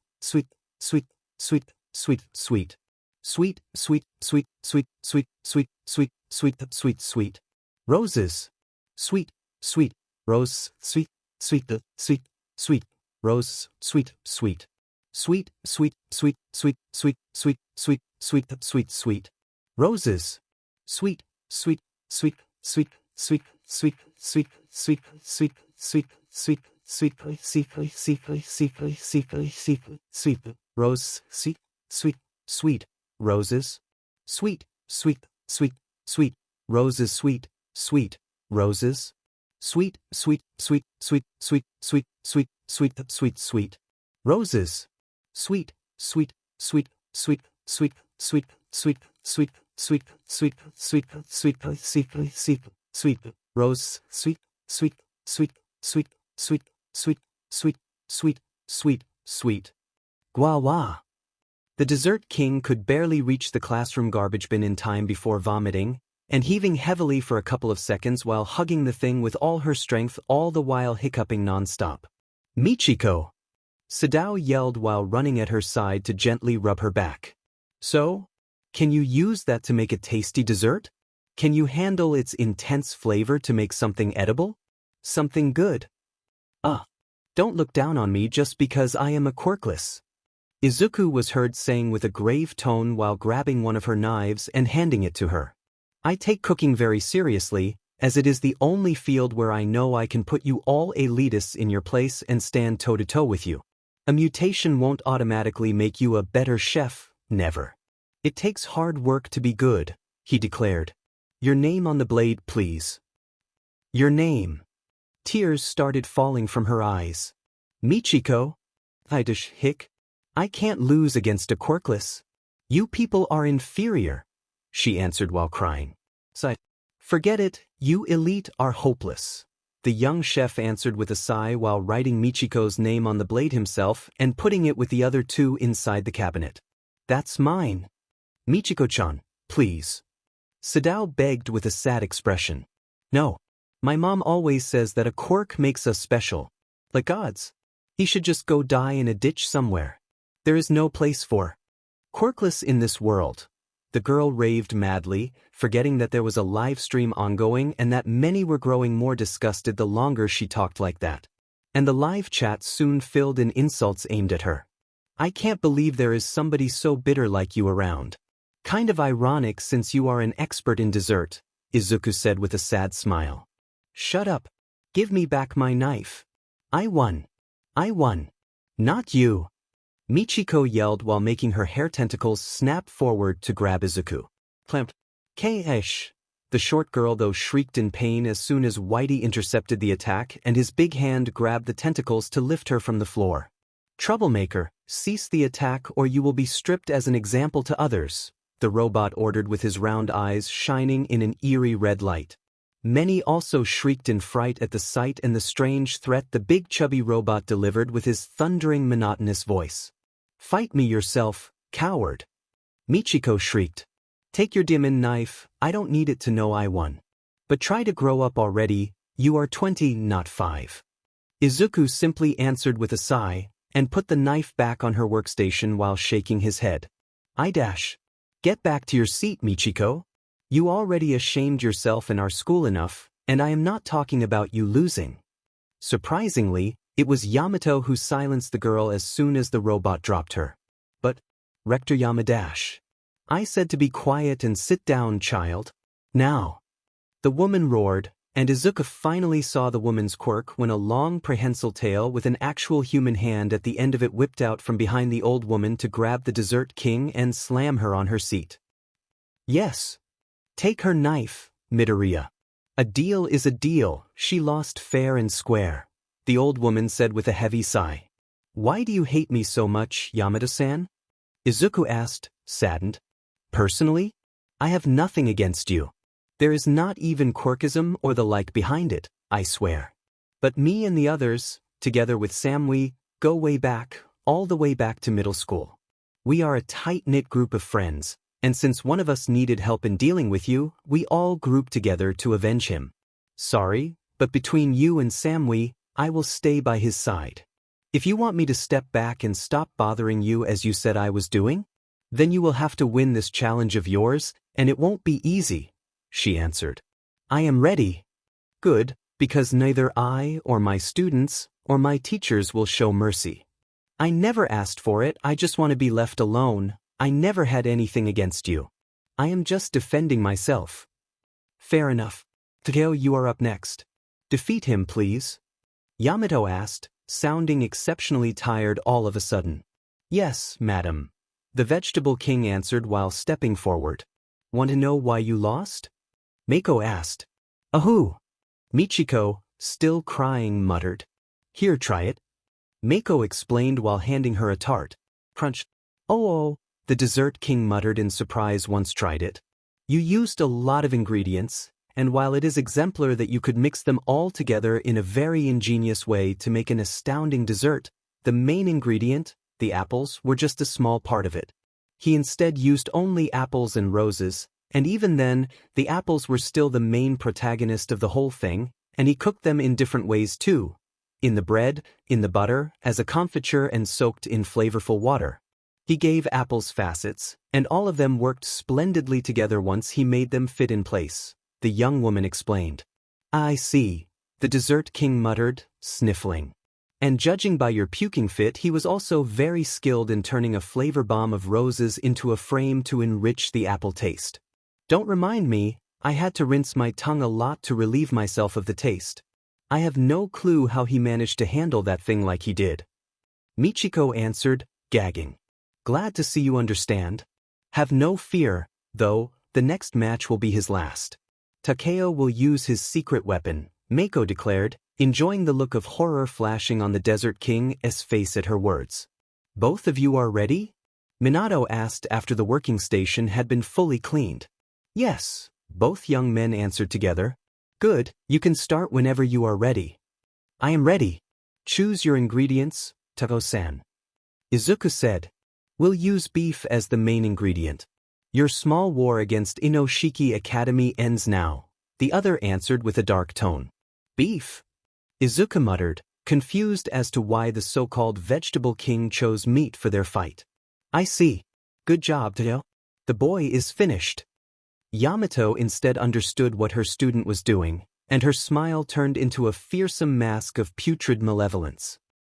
A: sweet, sweet, sweet, sweet, sweet. Sweet, sweet, sweet, sweet, sweet, sweet, sweet, sweet, sweet, sweet. Roses. Sweet, sweet, rose, sweet, sweet, sweet, sweet, rose, sweet, sweet. Sweet, sweet, sweet, sweet, sweet, sweet, sweet, sweet, sweet, sweet. Roses. Sweet, sweet, sweet, sweet, sweet, sweet, sweet, sweet, sweet, sweet, sweet, sweet, sweet, rose, sweet, sweet, sweet. Roses, sweet, sweet, sweet, sweet, roses, sweet, sweet, roses, sweet, sweet, sweet, sweet, sweet, sweet, sweet, sweet, sweet, sweet, roses, sweet, sweet, sweet, sweet, sweet, sweet, sweet, sweet, sweet, sweet, sweet, sweet, sweet, sweet, rose, sweet, sweet, sweet, sweet, sweet, sweet, sweet, sweet, sweet, sweet. Gua. The dessert king could barely reach the classroom garbage bin in time before vomiting, and heaving heavily for a couple of seconds while hugging the thing with all her strength, all the while hiccuping nonstop. Michiko! Sadao yelled while running at her side to gently rub her back. So? Can you use that to make a tasty dessert? Can you handle its intense flavor to make something edible? Something good? Don't look down on me just because I am a quirkless. Izuku was heard saying with a grave tone while grabbing one of her knives and handing it to her. I take cooking very seriously, as it is the only field where I know I can put you all elitists in your place and stand toe-to-toe with you. A mutation won't automatically make you a better chef, never. It takes hard work to be good, he declared. Your name on the blade, please. Your name. Tears started falling from her eyes. Michiko? Hick. I can't lose against a quirkless. You people are inferior, she answered while crying. Sighed. Forget it, you elite are hopeless. The young chef answered with a sigh while writing Michiko's name on the blade himself and putting it with the other two inside the cabinet. That's mine. Michiko-chan, please. Sadao begged with a sad expression. No. My mom always says that a quirk makes us special. Like gods. He should just go die in a ditch somewhere. There is no place for quirkless in this world. The girl raved madly, forgetting that there was a live stream ongoing and that many were growing more disgusted the longer she talked like that. And the live chat soon filled in insults aimed at her. I can't believe there is somebody so bitter like you around. Kind of ironic since you are an expert in dessert, Izuku said with a sad smile. Shut up. Give me back my knife. I won. I won. Not you. Michiko yelled while making her hair tentacles snap forward to grab Izuku. Clamped. K-ish. The short girl though shrieked in pain as soon as Whitey intercepted the attack and his big hand grabbed the tentacles to lift her from the floor. Troublemaker, cease the attack or you will be stripped as an example to others, the robot ordered with his round eyes shining in an eerie red light. Many also shrieked in fright at the sight and the strange threat the big chubby robot delivered with his thundering monotonous voice. Fight me yourself, coward. Michiko shrieked. Take your demon knife, I don't need it to know I won. But try to grow up already, you are 20, not 5. Izuku simply answered with a sigh, and put the knife back on her workstation while shaking his head. Get back to your seat, Michiko. You already ashamed yourself in our school enough, and I am not talking about you losing. Surprisingly, it was Yamato who silenced the girl as soon as the robot dropped her. But, Rector Yamadash. I said to be quiet and sit down, child. Now. The woman roared, and Izuku finally saw the woman's quirk when a long prehensile tail with an actual human hand at the end of it whipped out from behind the old woman to grab the dessert king and slam her on her seat. Yes. Take her knife, Midoriya. A deal is a deal, she lost fair and square, the old woman said with a heavy sigh. Why do you hate me so much, Yamada-san? Izuku asked, saddened. Personally? I have nothing against you. There is not even quirkism or the like behind it, I swear. But me and the others, together with Sam, we go way back, all the way back to middle school. We are a tight-knit group of friends. And since one of us needed help in dealing with you, we all grouped together to avenge him. Sorry, but between you and Samui, I will stay by his side. If you want me to step back and stop bothering you as you said I was doing, then you will have to win this challenge of yours, and it won't be easy, she answered. I am ready. Good, because neither I or my students or my teachers will show mercy. I never asked for it, I just want to be left alone. I never had anything against you. I am just defending myself. Fair enough. Takeo, you are up next. Defeat him, please. Yamato asked, sounding exceptionally tired all of a sudden. Yes, madam. The Vegetable King answered while stepping forward. Want to know why you lost? Mako asked. Ahoo! Michiko, still crying, muttered. Here, try it. Mako explained while handing her a tart. Crunch. Oh. The Dessert King muttered in surprise once tried it. You used a lot of ingredients, and while it is exemplar that you could mix them all together in a very ingenious way to make an astounding dessert, the main ingredient, the apples, were just a small part of it. He instead used only apples and roses, and even then, the apples were still the main protagonist of the whole thing, and he cooked them in different ways too. In the bread, in the butter, as a confiture and soaked in flavorful water. He gave apples facets, and all of them worked splendidly together once he made them fit in place, the young woman explained. I see, the Dessert King muttered, sniffling. And judging by your puking fit, he was also very skilled in turning a flavor bomb of roses into a frame to enrich the apple taste. Don't remind me, I had to rinse my tongue a lot to relieve myself of the taste. I have no clue how he managed to handle that thing like he did. Michiko answered, gagging. Glad to see you understand. Have no fear, though, the next match will be his last. Takeo will use his secret weapon, Mako declared, enjoying the look of horror flashing on the Desert King's face at her words. Both of you are ready? Minato asked after the working station had been fully cleaned. Yes, both young men answered together. Good, you can start whenever you are ready. I am ready. Choose your ingredients, Takeo-san. Izuku said. We'll use beef as the main ingredient. Your small war against Inoshiki Academy ends now, the other answered with a dark tone. Beef? Izuku muttered, confused as to why the so-called vegetable king chose meat for their fight. I see. Good job, Takeo. The boy is finished. Yamato instead understood what her student was doing, and her smile turned into a fearsome mask of putrid malevolence.